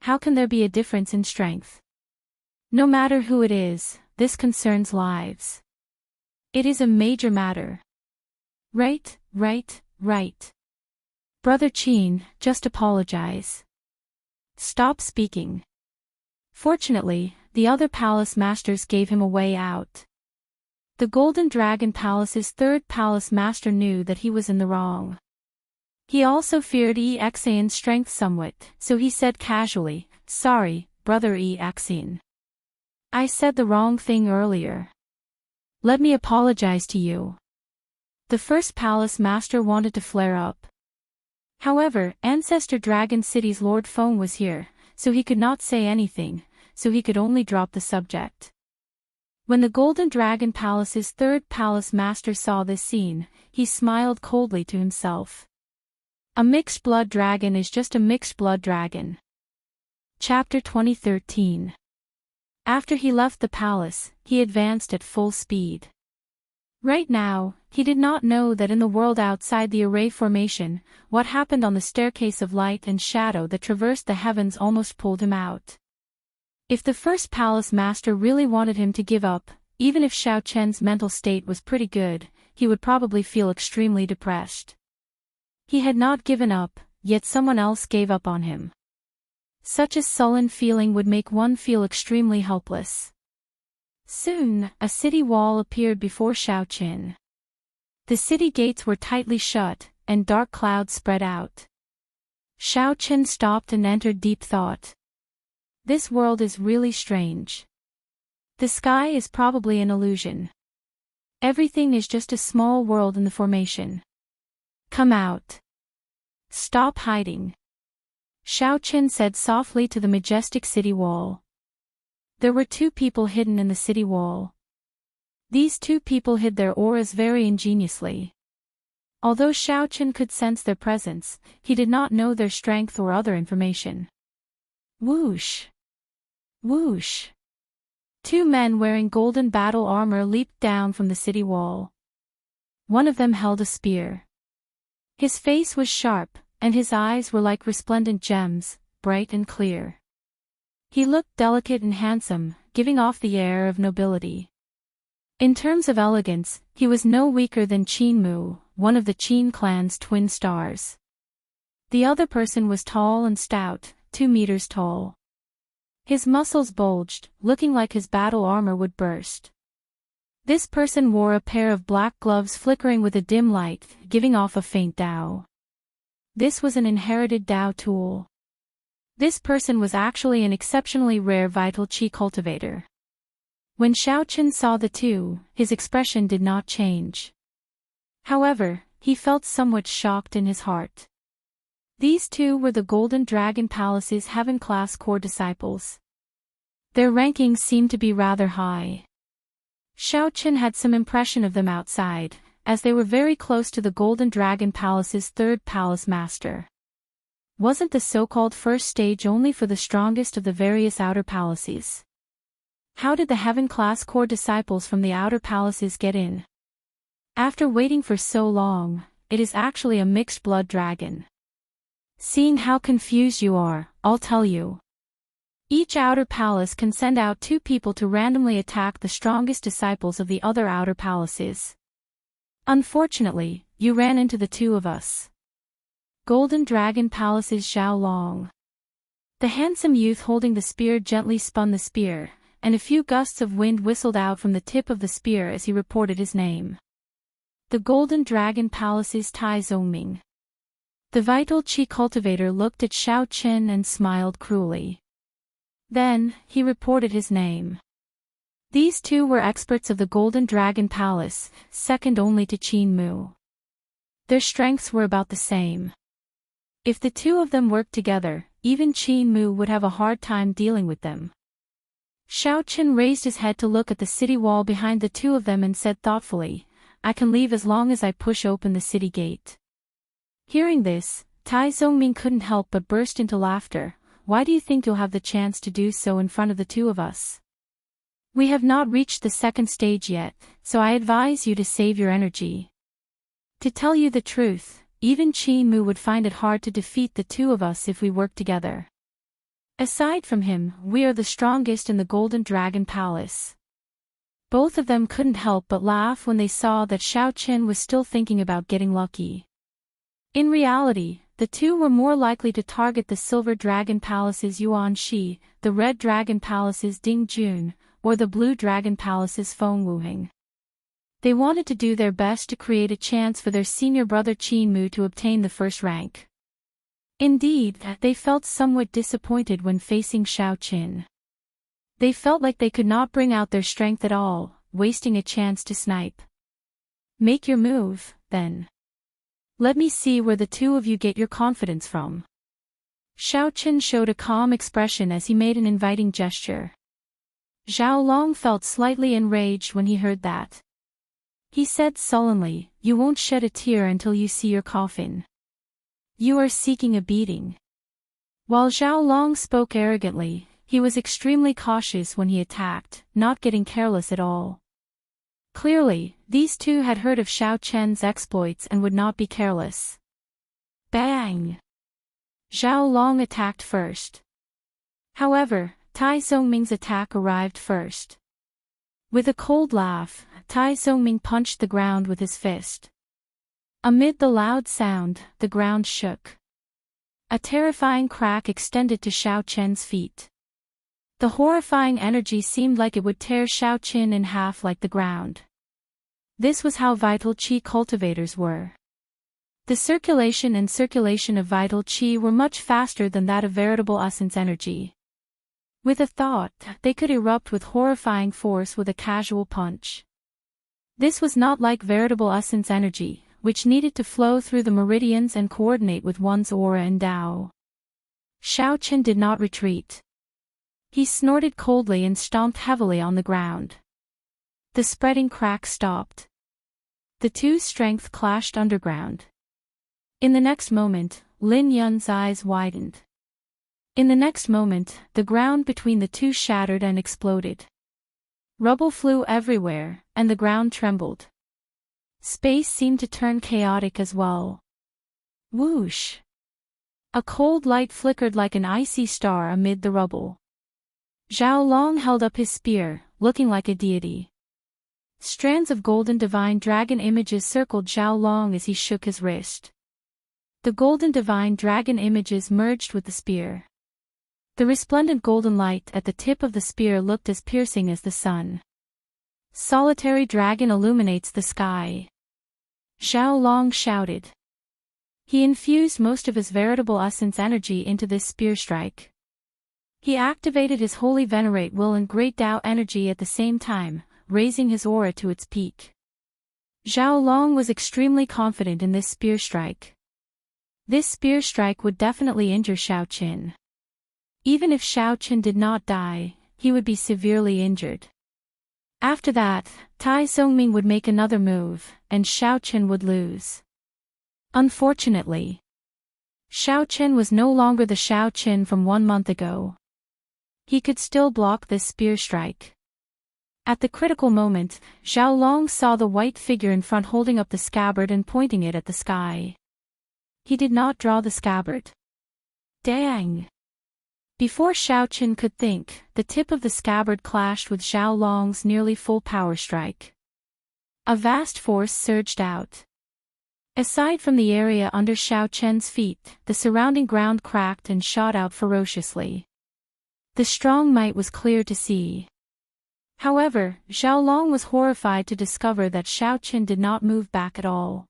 [SPEAKER 1] How can there be a difference in strength? No matter who it is, this concerns lives. It is a major matter." Right. Brother Qin, just apologize. Stop speaking." Fortunately, the other palace masters gave him a way out. The Golden Dragon Palace's third palace master knew that he was in the wrong. He also feared Axayan's strength somewhat, so he said casually, "Sorry, Brother Axayan. I said the wrong thing earlier. Let me apologize to you." The first palace master wanted to flare up. However, Ancestor Dragon City's Lord Feng was here, so he could not say anything, so he could only drop the subject. When the Golden Dragon Palace's third palace master saw this scene, he smiled coldly to himself. A mixed-blood dragon is just a mixed-blood dragon. Chapter 2013. After he left the palace, he advanced at full speed. Right now, he did not know that in the world outside the array formation, what happened on the staircase of light and shadow that traversed the heavens almost pulled him out. If the first palace master really wanted him to give up, even if Xiao Qian's mental state was pretty good, he would probably feel extremely depressed. He had not given up, yet someone else gave up on him. Such a sullen feeling would make one feel extremely helpless. Soon, a city wall appeared before Xiao Qian. The city gates were tightly shut, and dark clouds spread out. Xiao Qian stopped and entered deep thought. This world is really strange. The sky is probably an illusion. Everything is just a small world in the formation. Come out. Stop hiding. Xiao Qian said softly to the majestic city wall. There were two people hidden in the city wall. These two people hid their auras very ingeniously. Although Xiao Qian could sense their presence, he did not know their strength or other information. Whoosh! Whoosh! Two men wearing golden battle armor leaped down from the city wall. One of them held a spear. His face was sharp, and his eyes were like resplendent gems, bright and clear. He looked delicate and handsome, giving off the air of nobility. In terms of elegance, he was no weaker than Qin Mu, one of the Qin clan's twin stars. The other person was tall and stout, 2 meters tall. His muscles bulged, looking like his battle armor would burst. This person wore a pair of black gloves flickering with a dim light, giving off a faint Dao. This was an inherited Dao tool. This person was actually an exceptionally rare vital qi cultivator. When Xiaoqin saw the two, his expression did not change. However, he felt somewhat shocked in his heart. These two were the Golden Dragon Palace's heaven-class core disciples. Their rankings seemed to be rather high. Xiaoqin had some impression of them outside, as they were very close to the Golden Dragon Palace's third palace master. Wasn't the so-called first stage only for the strongest of the various outer palaces? How did the heaven-class core disciples from the outer palaces get in? After waiting for so long, it is actually a mixed blood dragon. Seeing how confused you are, I'll tell you. Each outer palace can send out 2 people to randomly attack the strongest disciples of the other outer palaces. Unfortunately, you ran into the 2 of us. Golden Dragon Palace's Zhao Long. The handsome youth holding the spear gently spun the spear, and a few gusts of wind whistled out from the tip of the spear as he reported his name. The Golden Dragon Palace's Tai Zongming. The vital qi cultivator looked at Xiaoqin and smiled cruelly. Then, he reported his name. These two were experts of the Golden Dragon Palace, second only to Qin Mu. Their strengths were about the same. If the 2 of them worked together, even Qin Mu would have a hard time dealing with them. Xiaoqin raised his head to look at the city wall behind the 2 of them and said thoughtfully, "I can leave as long as I push open the city gate." Hearing this, Tai Zongming couldn't help but burst into laughter. "Why do you think you'll have the chance to do so in front of the 2 of us? We have not reached the second stage yet, so I advise you to save your energy. To tell you the truth, even Qin Mu would find it hard to defeat the 2 of us if we work together. Aside from him, we are the strongest in the Golden Dragon Palace." Both of them couldn't help but laugh when they saw that Xiaoqin was still thinking about getting lucky. In reality, the 2 were more likely to target the Silver Dragon Palace's Yuan Shi, the Red Dragon Palace's Ding Jun, or the Blue Dragon Palace's Feng Wuheng. They wanted to do their best to create a chance for their senior brother Qin Mu to obtain the first rank. Indeed, they felt somewhat disappointed when facing Xiaoqin. They felt like they could not bring out their strength at all, wasting a chance to snipe. "Make your move, then. Let me see where the 2 of you get your confidence from." Xiaoqin showed a calm expression as he made an inviting gesture. Zhao Long felt slightly enraged when he heard that. He said sullenly, "You won't shed a tear until you see your coffin. You are seeking a beating." While Zhao Long spoke arrogantly, he was extremely cautious when he attacked, not getting careless at all. Clearly, these 2 had heard of Xiaoqian's exploits and would not be careless. Bang! Zhao Long attacked first. However, Tai Zongming's attack arrived first. With a cold laugh, Tai Zongming punched the ground with his fist. Amid the loud sound, the ground shook. A terrifying crack extended to Xiaoqian's feet. The horrifying energy seemed like it would tear Xiaoqin in half like the ground. This was how vital qi cultivators were. The circulation of vital qi were much faster than that of veritable essence energy. With a thought, they could erupt with horrifying force with a casual punch. This was not like veritable essence energy, which needed to flow through the meridians and coordinate with one's aura and Dao. Xiaoqin did not retreat. He snorted coldly and stomped heavily on the ground. The spreading crack stopped. The 2's strength clashed underground. In the next moment, Lin Yun's eyes widened. In the next moment, the ground between the 2 shattered and exploded. Rubble flew everywhere, and the ground trembled. Space seemed to turn chaotic as well. Whoosh! A cold light flickered like an icy star amid the rubble. Zhao Long held up his spear, looking like a deity. Strands of golden divine dragon images circled Zhao Long as he shook his wrist. The golden divine dragon images merged with the spear. The resplendent golden light at the tip of the spear looked as piercing as the sun. Solitary dragon illuminates the sky. Zhao Long shouted. He infused most of his veritable essence energy into this spear strike. He activated his holy venerate will and great Tao energy at the same time, raising his aura to its peak. Zhao Long was extremely confident in this spear strike. This spear strike would definitely injure Xiao Qin. Even if Xiao Qin did not die, he would be severely injured. After that, Tai Zongming would make another move, and Xiao Qin would lose. Unfortunately, Xiao Qin was no longer the Xiao Qin from 1 month ago. He could still block this spear strike. At the critical moment, Zhao Long saw the white figure in front holding up the scabbard and pointing it at the sky. He did not draw the scabbard. Dang! Before Xiao Qin could think, the tip of the scabbard clashed with Zhao Long's nearly full power strike. A vast force surged out. Aside from the area under Xiao Qin's feet, the surrounding ground cracked and shot out ferociously. The strong might was clear to see. However, Zhao Long was horrified to discover that Xiao Qin did not move back at all.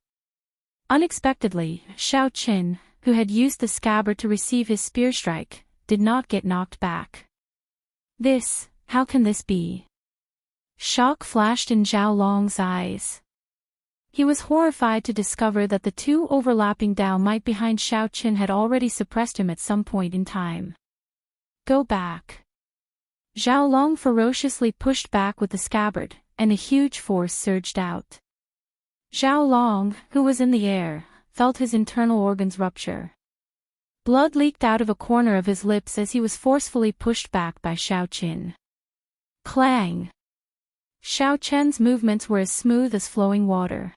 [SPEAKER 1] Unexpectedly, Xiao Qin, who had used the scabbard to receive his spear strike, did not get knocked back. How can this be? Shock flashed in Zhao Long's eyes. He was horrified to discover that the two overlapping Dao might behind Xiao Qin had already suppressed him at some point in time. Go back. Zhao Long ferociously pushed back with the scabbard, and a huge force surged out. Zhao Long, who was in the air, felt his internal organs rupture. Blood leaked out of a corner of his lips as he was forcefully pushed back by Xiao Qin. Clang! Xiao Qin's movements were as smooth as flowing water.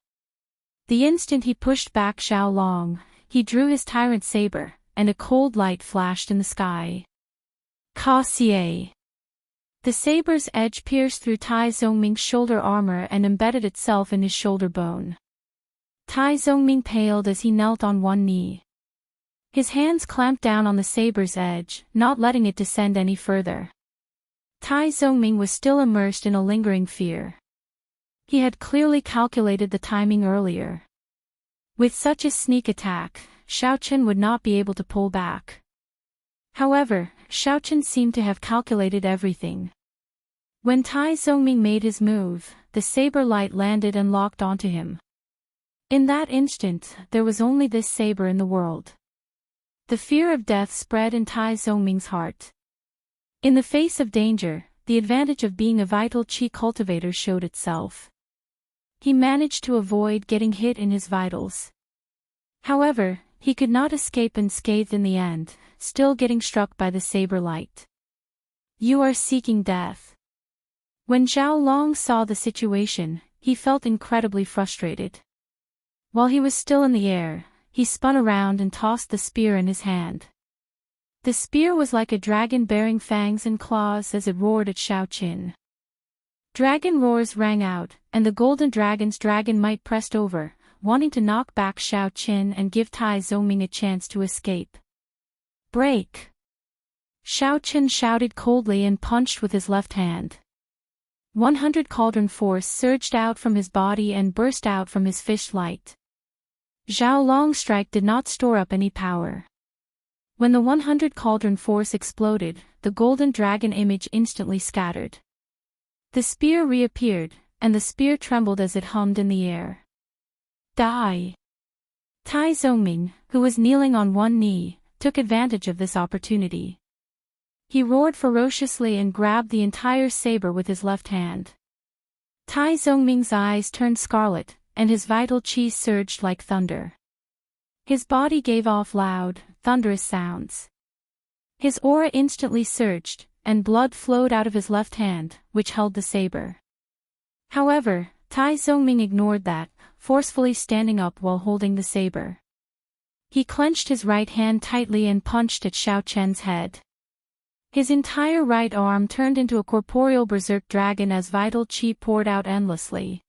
[SPEAKER 1] The instant he pushed back Zhao Long, he drew his tyrant saber, and a cold light flashed in the sky. Ka Xie! The saber's edge pierced through Tai Zongming's shoulder armor and embedded itself in his shoulder bone. Tai Zongming paled as he knelt on one knee. His hands clamped down on the saber's edge, not letting it descend any further. Tai Zongming was still immersed in a lingering fear. He had clearly calculated the timing earlier. With such a sneak attack, Xiao Qin would not be able to pull back. However, Xiao Qin seemed to have calculated everything. When Tai Zongming made his move, the saber light landed and locked onto him. In that instant, there was only this saber in the world. The fear of death spread in Tai Zongming's heart. In the face of danger, the advantage of being a vital qi cultivator showed itself. He managed to avoid getting hit in his vitals. However, he could not escape unscathed in the end, still getting struck by the saber light. You are seeking death. When Zhao Long saw the situation, he felt incredibly frustrated. While he was still in the air, he spun around and tossed the spear in his hand. The spear was like a dragon bearing fangs and claws as it roared at Xiao Qin. Dragon roars rang out, and the golden dragon's dragon might pressed over, wanting to knock back Xiao Qin and give Tai Zongming a chance to escape. Break! Xiao Qin shouted coldly and punched with his left hand. 100 cauldron force surged out from his body and burst out from his fist light. Zhao Long's strike did not store up any power. When the 100 cauldron force exploded, the golden dragon image instantly scattered. The spear reappeared, and the spear trembled as it hummed in the air. Die! Tai Zongming, who was kneeling on one knee, took advantage of this opportunity. He roared ferociously and grabbed the entire saber with his left hand. Tai Zongming's eyes turned scarlet, and his vital qi surged like thunder. His body gave off loud, thunderous sounds. His aura instantly surged, and blood flowed out of his left hand, which held the saber. However, Tai Zongming ignored that, forcefully standing up while holding the saber. He clenched his right hand tightly and punched at Xiao Chen's head. His entire right arm turned into a corporeal berserk dragon as vital chi poured out endlessly.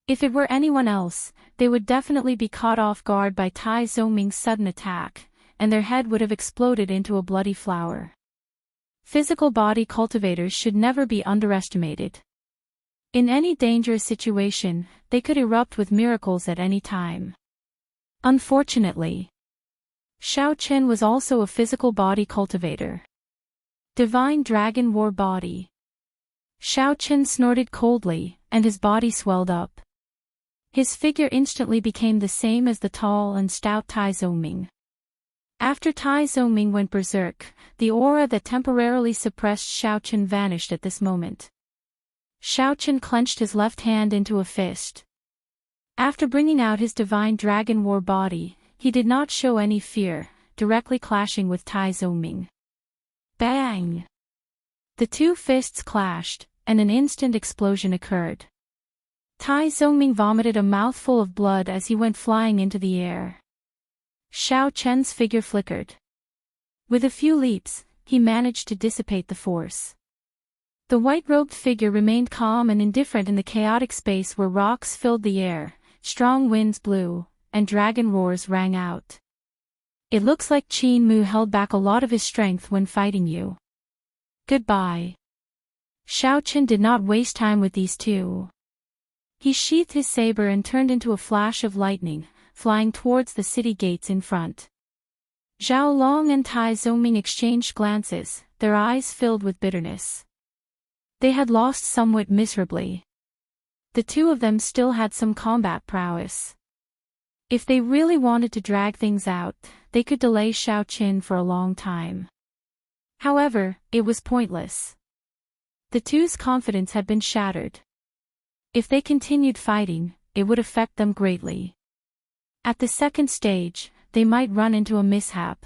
[SPEAKER 1] If it were anyone else, they would definitely be caught off guard by Tai Zongming's sudden attack, and their head would have exploded into a bloody flower. Physical body cultivators should never be underestimated. In any dangerous situation, they could erupt with miracles at any time. Unfortunately, Xiao Chen was also a physical body cultivator. Divine Dragon War Body. Xiao Chen snorted coldly, and his body swelled up. His figure instantly became the same as the tall and stout Tai Zongming. After Tai Zongming went berserk, the aura that temporarily suppressed Xiao Chen vanished at this moment. Xiao Chen clenched his left hand into a fist. After bringing out his Divine Dragon War Body, he did not show any fear, directly clashing with Tai Zongming. Bang! The two fists clashed, and an instant explosion occurred. Tai Zongming vomited a mouthful of blood as he went flying into the air. Xiao Chen's figure flickered. With a few leaps, he managed to dissipate the force. The white-robed figure remained calm and indifferent in the chaotic space where rocks filled the air, strong winds blew, and dragon roars rang out. It looks like Qin Mu held back a lot of his strength when fighting you. Goodbye. Xiao Chen did not waste time with these two. He sheathed his saber and turned into a flash of lightning, flying towards the city gates in front. Zhao Long and Tai Zongming exchanged glances, their eyes filled with bitterness. They had lost somewhat miserably. The two of them still had some combat prowess. If they really wanted to drag things out, they could delay Xiao Chen for a long time. However, it was pointless. The two's confidence had been shattered. If they continued fighting, it would affect them greatly. At the second stage, they might run into a mishap.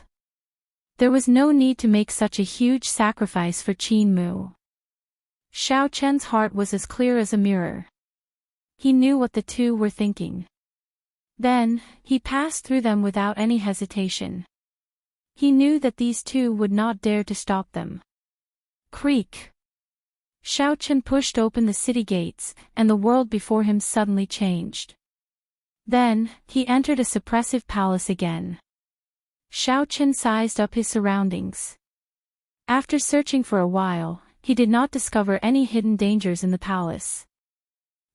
[SPEAKER 1] There was no need to make such a huge sacrifice for Qin Mu. Xiao Chen's heart was as clear as a mirror. He knew what the two were thinking. Then, he passed through them without any hesitation. He knew that these two would not dare to stop them. Creak! Xiao Chen pushed open the city gates, and the world before him suddenly changed. Then, he entered a suppressive palace again. Xiao Chen sized up his surroundings. After searching for a while, he did not discover any hidden dangers in the palace.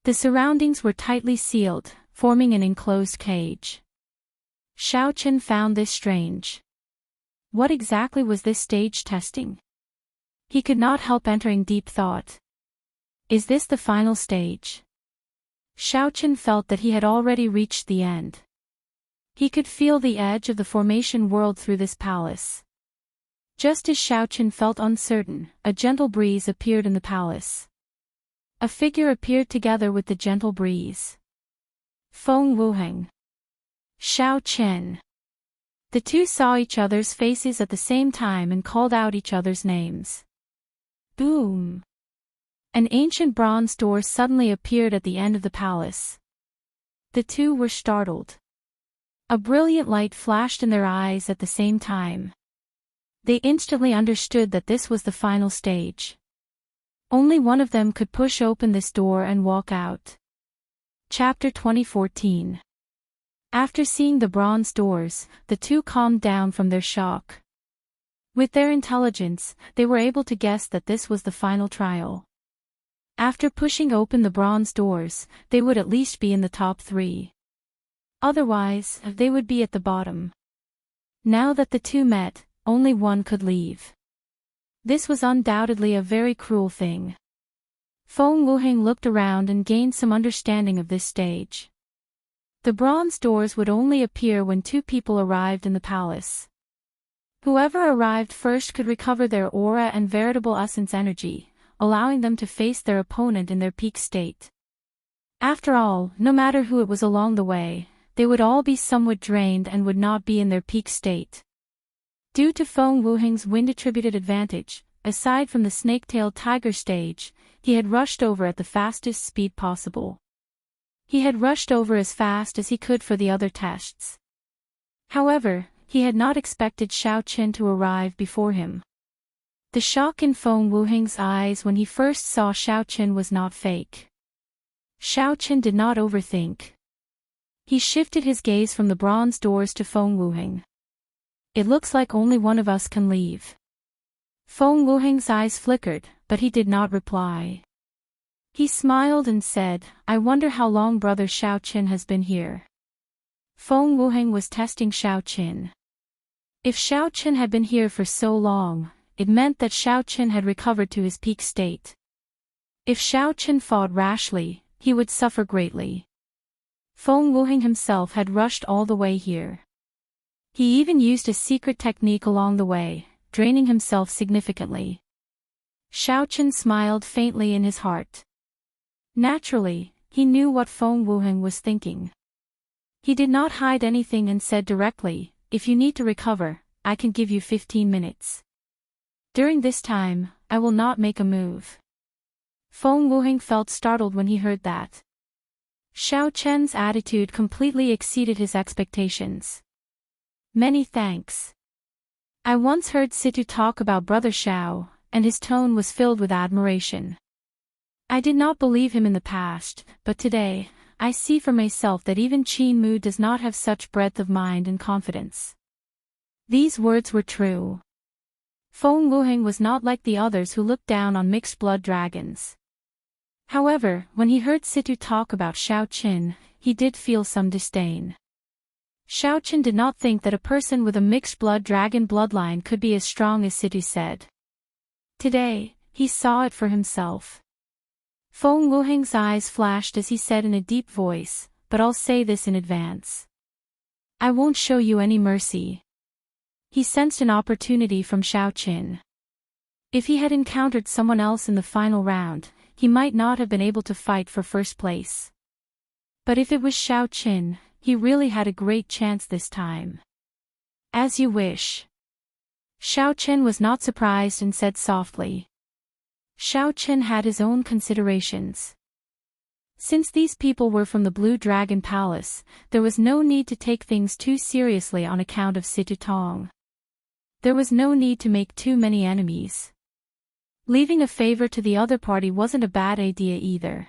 [SPEAKER 1] The surroundings were tightly sealed, forming an enclosed cage. Xiao Chen found this strange. What exactly was this stage testing? He could not help entering deep thought. Is this the final stage? Xiao Chen felt that he had already reached the end. He could feel the edge of the formation world through this palace. Just as Xiao Chen felt uncertain, a gentle breeze appeared in the palace. A figure appeared together with the gentle breeze. Feng Wuheng. Xiao Chen. The two saw each other's faces at the same time and called out each other's names. Boom! An ancient bronze door suddenly appeared at the end of the palace. The two were startled. A brilliant light flashed in their eyes at the same time. They instantly understood that this was the final stage. Only one of them could push open this door and walk out. Chapter 2014. After seeing the bronze doors, the two calmed down from their shock. With their intelligence, they were able to guess that this was the final trial. After pushing open the bronze doors, they would at least be in the top 3. Otherwise, they would be at the bottom. Now that the two met, only one could leave. This was undoubtedly a very cruel thing. Feng Wuheng looked around and gained some understanding of this stage. The bronze doors would only appear when 2 people arrived in the palace. Whoever arrived first could recover their aura and veritable essence energy, allowing them to face their opponent in their peak state. After all, no matter who it was along the way, they would all be somewhat drained and would not be in their peak state. Due to Feng Wuheng's wind-attributed advantage, aside from the snake-tailed tiger stage, he had rushed over at the fastest speed possible. He had rushed over as fast as he could for the other tests. However, he had not expected Xiao Qin to arrive before him. The shock in Feng Wuheng's eyes when he first saw Xiao Qin was not fake. Xiao Qin did not overthink. He shifted his gaze from the bronze doors to Feng Wuheng. "It looks like only one of us can leave." Feng Wuheng's eyes flickered, but he did not reply. He smiled and said, "I wonder how long brother Xiao Qin has been here." Feng Wuheng was testing Xiao Qin. If Xiao Qin had been here for so long, it meant that Xiao Qin had recovered to his peak state. If Xiao Qin fought rashly, he would suffer greatly. Feng Wuheng himself had rushed all the way here. He even used a secret technique along the way, draining himself significantly. Xiao Qin smiled faintly in his heart. Naturally, he knew what Feng Wuheng was thinking. He did not hide anything and said directly, "If you need to recover, I can give you 15 minutes. During this time, I will not make a move." Feng Wuheng felt startled when he heard that. Xiao Qin's attitude completely exceeded his expectations. "Many thanks. I once heard Situ talk about Brother Xiao, and his tone was filled with admiration. I did not believe him in the past, but today, I see for myself that even Qin Mu does not have such breadth of mind and confidence." These words were true. Feng Wuheng was not like the others who looked down on mixed-blood dragons. However, when he heard Situ talk about Xiao Qin, he did feel some disdain. Xiao Qin did not think that a person with a mixed-blood dragon bloodline could be as strong as Situ said. Today, he saw it for himself. Feng Wuheng's eyes flashed as he said in a deep voice, "But I'll say this in advance. I won't show you any mercy." He sensed an opportunity from Xiao Qin. If he had encountered someone else in the final round, he might not have been able to fight for first place. But if it was Xiao Qin, he really had a great chance this time. "As you wish." Xiao Qin was not surprised and said softly. Xiao Qin had his own considerations. Since these people were from the Blue Dragon Palace, there was no need to take things too seriously on account of Situ Tong. There was no need to make too many enemies. Leaving a favor to the other party wasn't a bad idea either.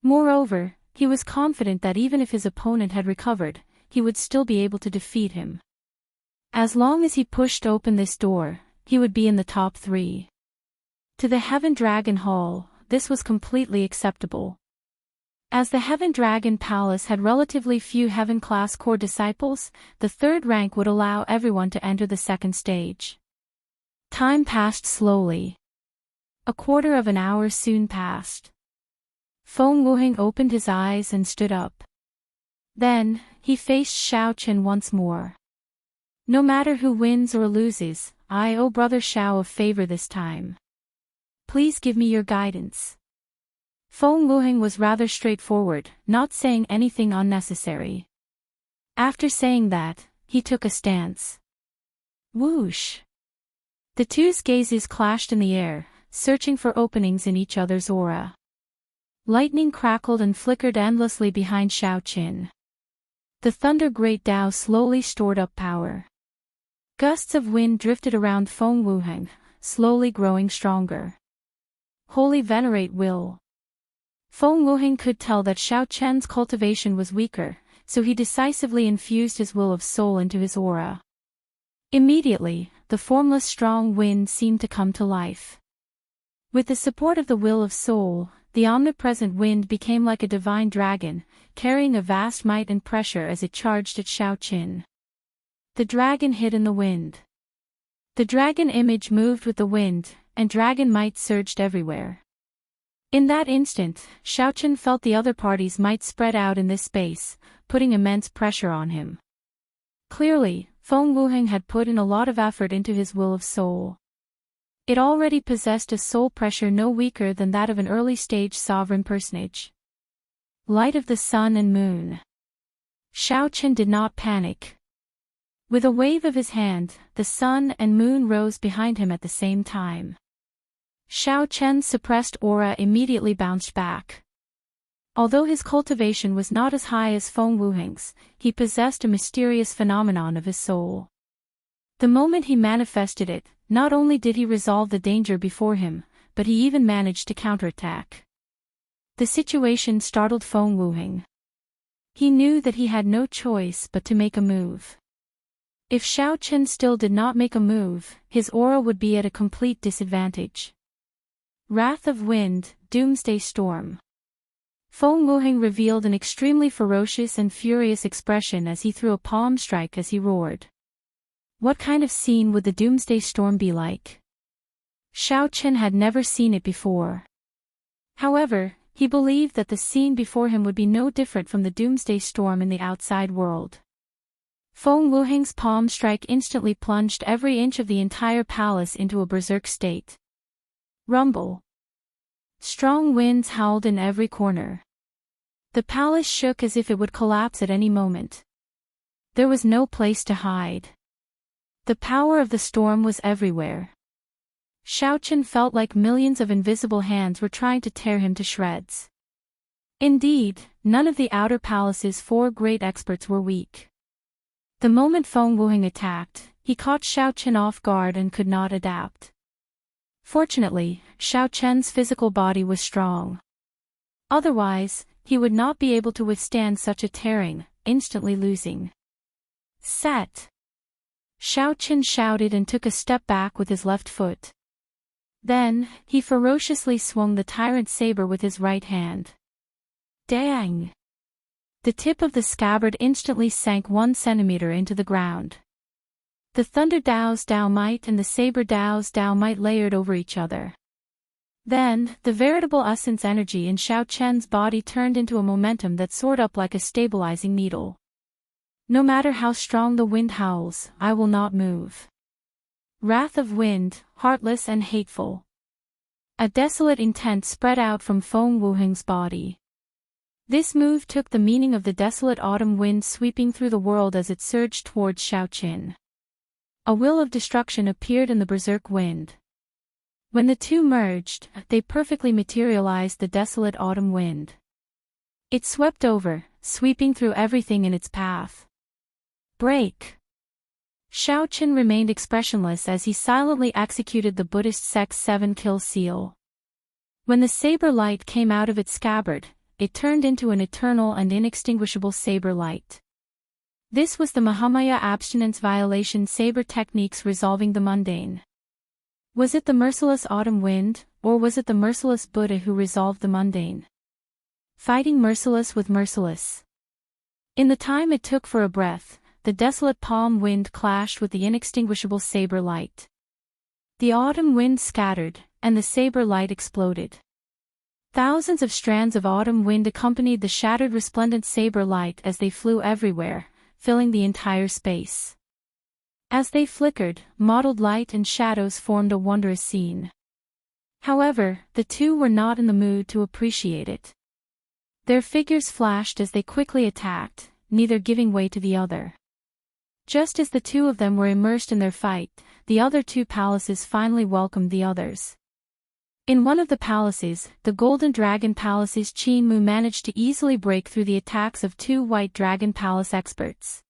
[SPEAKER 1] Moreover, he was confident that even if his opponent had recovered, he would still be able to defeat him. As long as he pushed open this door, he would be in the top 3. To the Heaven Dragon Hall, this was completely acceptable. As the Heaven Dragon Palace had relatively few Heaven-class core disciples, the third rank would allow everyone to enter the second stage. Time passed slowly. A quarter of an hour soon passed. Feng Wuheng opened his eyes and stood up. Then, he faced Xiao Qin once more. "No matter who wins or loses, I owe Brother Xiao a favor this time. Please give me your guidance." Feng Wuheng was rather straightforward, not saying anything unnecessary. After saying that, he took a stance. Whoosh! The two's gazes clashed in the air, searching for openings in each other's aura. Lightning crackled and flickered endlessly behind Xiao Qin. The Thunder Great Tao slowly stored up power. Gusts of wind drifted around Feng Wuheng, slowly growing stronger. Holy Venerate Will. Feng Wuheng could tell that Xiao Qian's cultivation was weaker, so he decisively infused his will of soul into his aura. Immediately, the formless strong wind seemed to come to life. With the support of the will of soul, the omnipresent wind became like a divine dragon, carrying a vast might and pressure as it charged at Xiao Qin. The dragon hid in the wind. The dragon image moved with the wind, and dragon might surged everywhere. In that instant, Xiao Qin felt the other party's might spread out in this space, putting immense pressure on him. Clearly, Feng Wuheng had put in a lot of effort into his will of soul. It already possessed a soul pressure no weaker than that of an early-stage sovereign personage. Light of the sun and moon. Xiao Qin did not panic. With a wave of his hand, the sun and moon rose behind him at the same time. Xiao Qian's suppressed aura immediately bounced back. Although his cultivation was not as high as Feng Wuheng's, he possessed a mysterious phenomenon of his soul. The moment he manifested it, not only did he resolve the danger before him, but he even managed to counterattack. The situation startled Feng Wuheng. He knew that he had no choice but to make a move. If Xiao Chen still did not make a move, his aura would be at a complete disadvantage. Wrath of Wind, Doomsday Storm. Feng Wuheng revealed an extremely ferocious and furious expression as he threw a palm strike as he roared. What kind of scene would the Doomsday Storm be like? Xiao Chen had never seen it before. However, he believed that the scene before him would be no different from the Doomsday Storm in the outside world. Feng Wuheng's palm strike instantly plunged every inch of the entire palace into a berserk state. Rumble. Strong winds howled in every corner. The palace shook as if it would collapse at any moment. There was no place to hide. The power of the storm was everywhere. Xiao Chen felt like millions of invisible hands were trying to tear him to shreds. Indeed, none of the outer palace's 4 great experts were weak. The moment Feng Wuheng attacked, he caught Xiao Chen off guard and could not adapt. Fortunately, Xiao Chen's physical body was strong. Otherwise, he would not be able to withstand such a tearing, instantly losing. Set! Xiao Chen shouted and took a step back with his left foot. Then, he ferociously swung the tyrant saber with his right hand. Dang! The tip of the scabbard instantly sank 1 centimeter into the ground. The thunder Dao's Dao Might and the saber Dao's Dao Might layered over each other. Then, the veritable essence energy in Xiao Chen's body turned into a momentum that soared up like a stabilizing needle. No matter how strong the wind howls, I will not move. Wrath of Wind, heartless and hateful. A desolate intent spread out from Feng Wuheng's body. This move took the meaning of the desolate autumn wind sweeping through the world as it surged towards Xiao Chen. A will of destruction appeared in the berserk wind. When the two merged, they perfectly materialized the desolate autumn wind. It swept over, sweeping through everything in its path. Break! Xiao Chen remained expressionless as he silently executed the Buddhist sect's 7-kill seal. When the saber light came out of its scabbard, it turned into an eternal and inextinguishable saber light. This was the Mahamaya abstinence violation saber techniques resolving the mundane. Was it the merciless autumn wind, or was it the merciless Buddha who resolved the mundane? Fighting merciless with merciless. In the time it took for a breath, the desolate palm wind clashed with the inextinguishable saber light. The autumn wind scattered, and the saber light exploded. Thousands of strands of autumn wind accompanied the shattered resplendent saber light as they flew everywhere, filling the entire space. As they flickered, mottled light and shadows formed a wondrous scene. However, the two were not in the mood to appreciate it. Their figures flashed as they quickly attacked, neither giving way to the other. Just as the two of them were immersed in their fight, the other 2 palaces finally welcomed the others. In one of the palaces, the Golden Dragon Palace's Qin Mu managed to easily break through the attacks of 2 White Dragon Palace experts.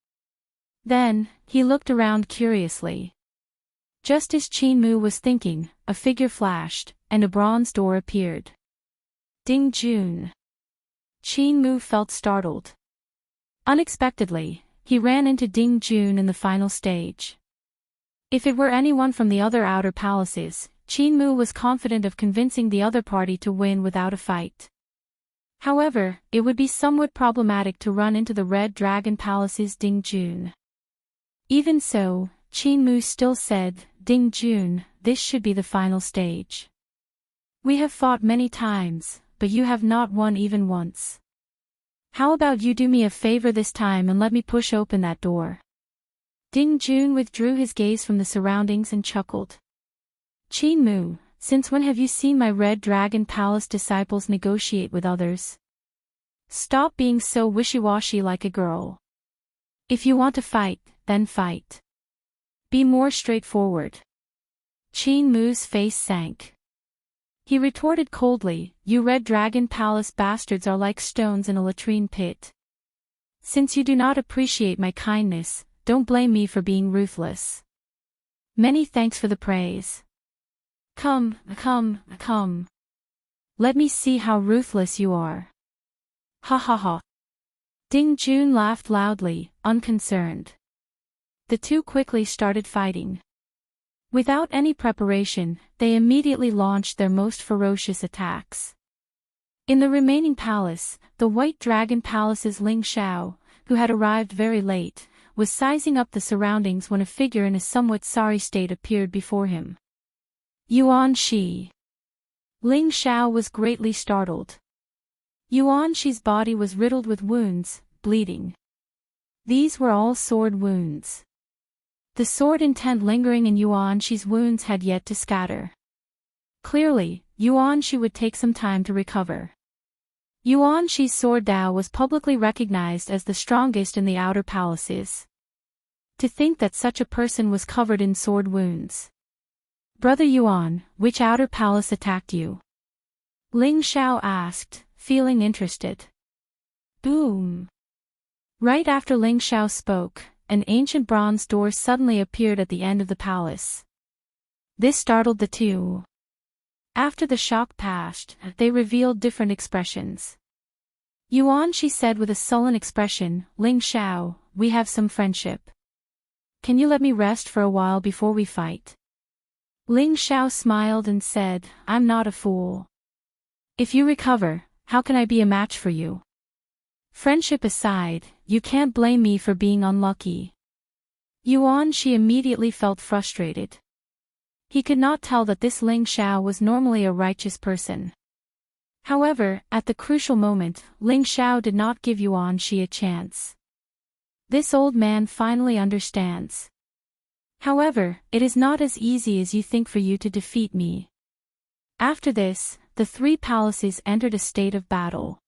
[SPEAKER 1] Then, he looked around curiously. Just as Qin Mu was thinking, a figure flashed, and a bronze door appeared. Ding Jun. Qin Mu felt startled. Unexpectedly, he ran into Ding Jun in the final stage. If it were anyone from the other outer palaces, Qin Mu was confident of convincing the other party to win without a fight. However, it would be somewhat problematic to run into the Red Dragon Palace's Ding Jun. Even so, Qin Mu still said, Ding Jun, this should be the final stage. We have fought many times, but you have not won even once. How about you do me a favor this time and let me push open that door? Ding Jun withdrew his gaze from the surroundings and chuckled. Qin Mu, since when have you seen my Red Dragon Palace disciples negotiate with others? Stop being so wishy-washy like a girl. If you want to fight, then fight. Be more straightforward. Qin Mu's face sank. He retorted coldly, "You Red Dragon Palace bastards are like stones in a latrine pit. Since you do not appreciate my kindness, don't blame me for being ruthless. Many thanks for the praise. Come. Let me see how ruthless you are." Ha ha ha. Ding Jun laughed loudly, unconcerned. The two quickly started fighting. Without any preparation, they immediately launched their most ferocious attacks. In the remaining palace, the White Dragon Palace's Ling Xiao, who had arrived very late, was sizing up the surroundings when a figure in a somewhat sorry state appeared before him. Yuan Shi. Ling Xiao was greatly startled. Yuan Shi's body was riddled with wounds, bleeding. These were all sword wounds. The sword intent lingering in Yuan Shi's wounds had yet to scatter. Clearly, Yuan Shi would take some time to recover. Yuan Shi's sword Dao was publicly recognized as the strongest in the outer palaces. To think that such a person was covered in sword wounds. "Brother Yuan, which outer palace attacked you?" Ling Xiao asked, feeling interested. Boom! Right after Ling Xiao spoke, an ancient bronze door suddenly appeared at the end of the palace. This startled the two. After the shock passed, they revealed different expressions. Yuan Shi said with a sullen expression, "Ling Xiao, we have some friendship. Can you let me rest for a while before we fight?" Ling Xiao smiled and said, "I'm not a fool. If you recover, how can I be a match for you? Friendship aside, you can't blame me for being unlucky." Yuan Shi immediately felt frustrated. He could not tell that this Ling Xiao was normally a righteous person. However, at the crucial moment, Ling Xiao did not give Yuan Shi a chance. This old man finally understands. However, it is not as easy as you think for you to defeat me. After this, the three palaces entered a state of battle.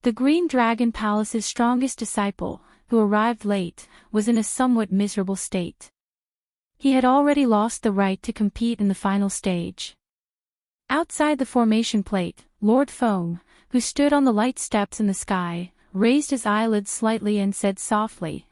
[SPEAKER 1] The Green Dragon Palace's strongest disciple, who arrived late, was in a somewhat miserable state. He had already lost the right to compete in the final stage. Outside the formation plate, Lord Feng, who stood on the light steps in the sky, raised his eyelids slightly and said softly,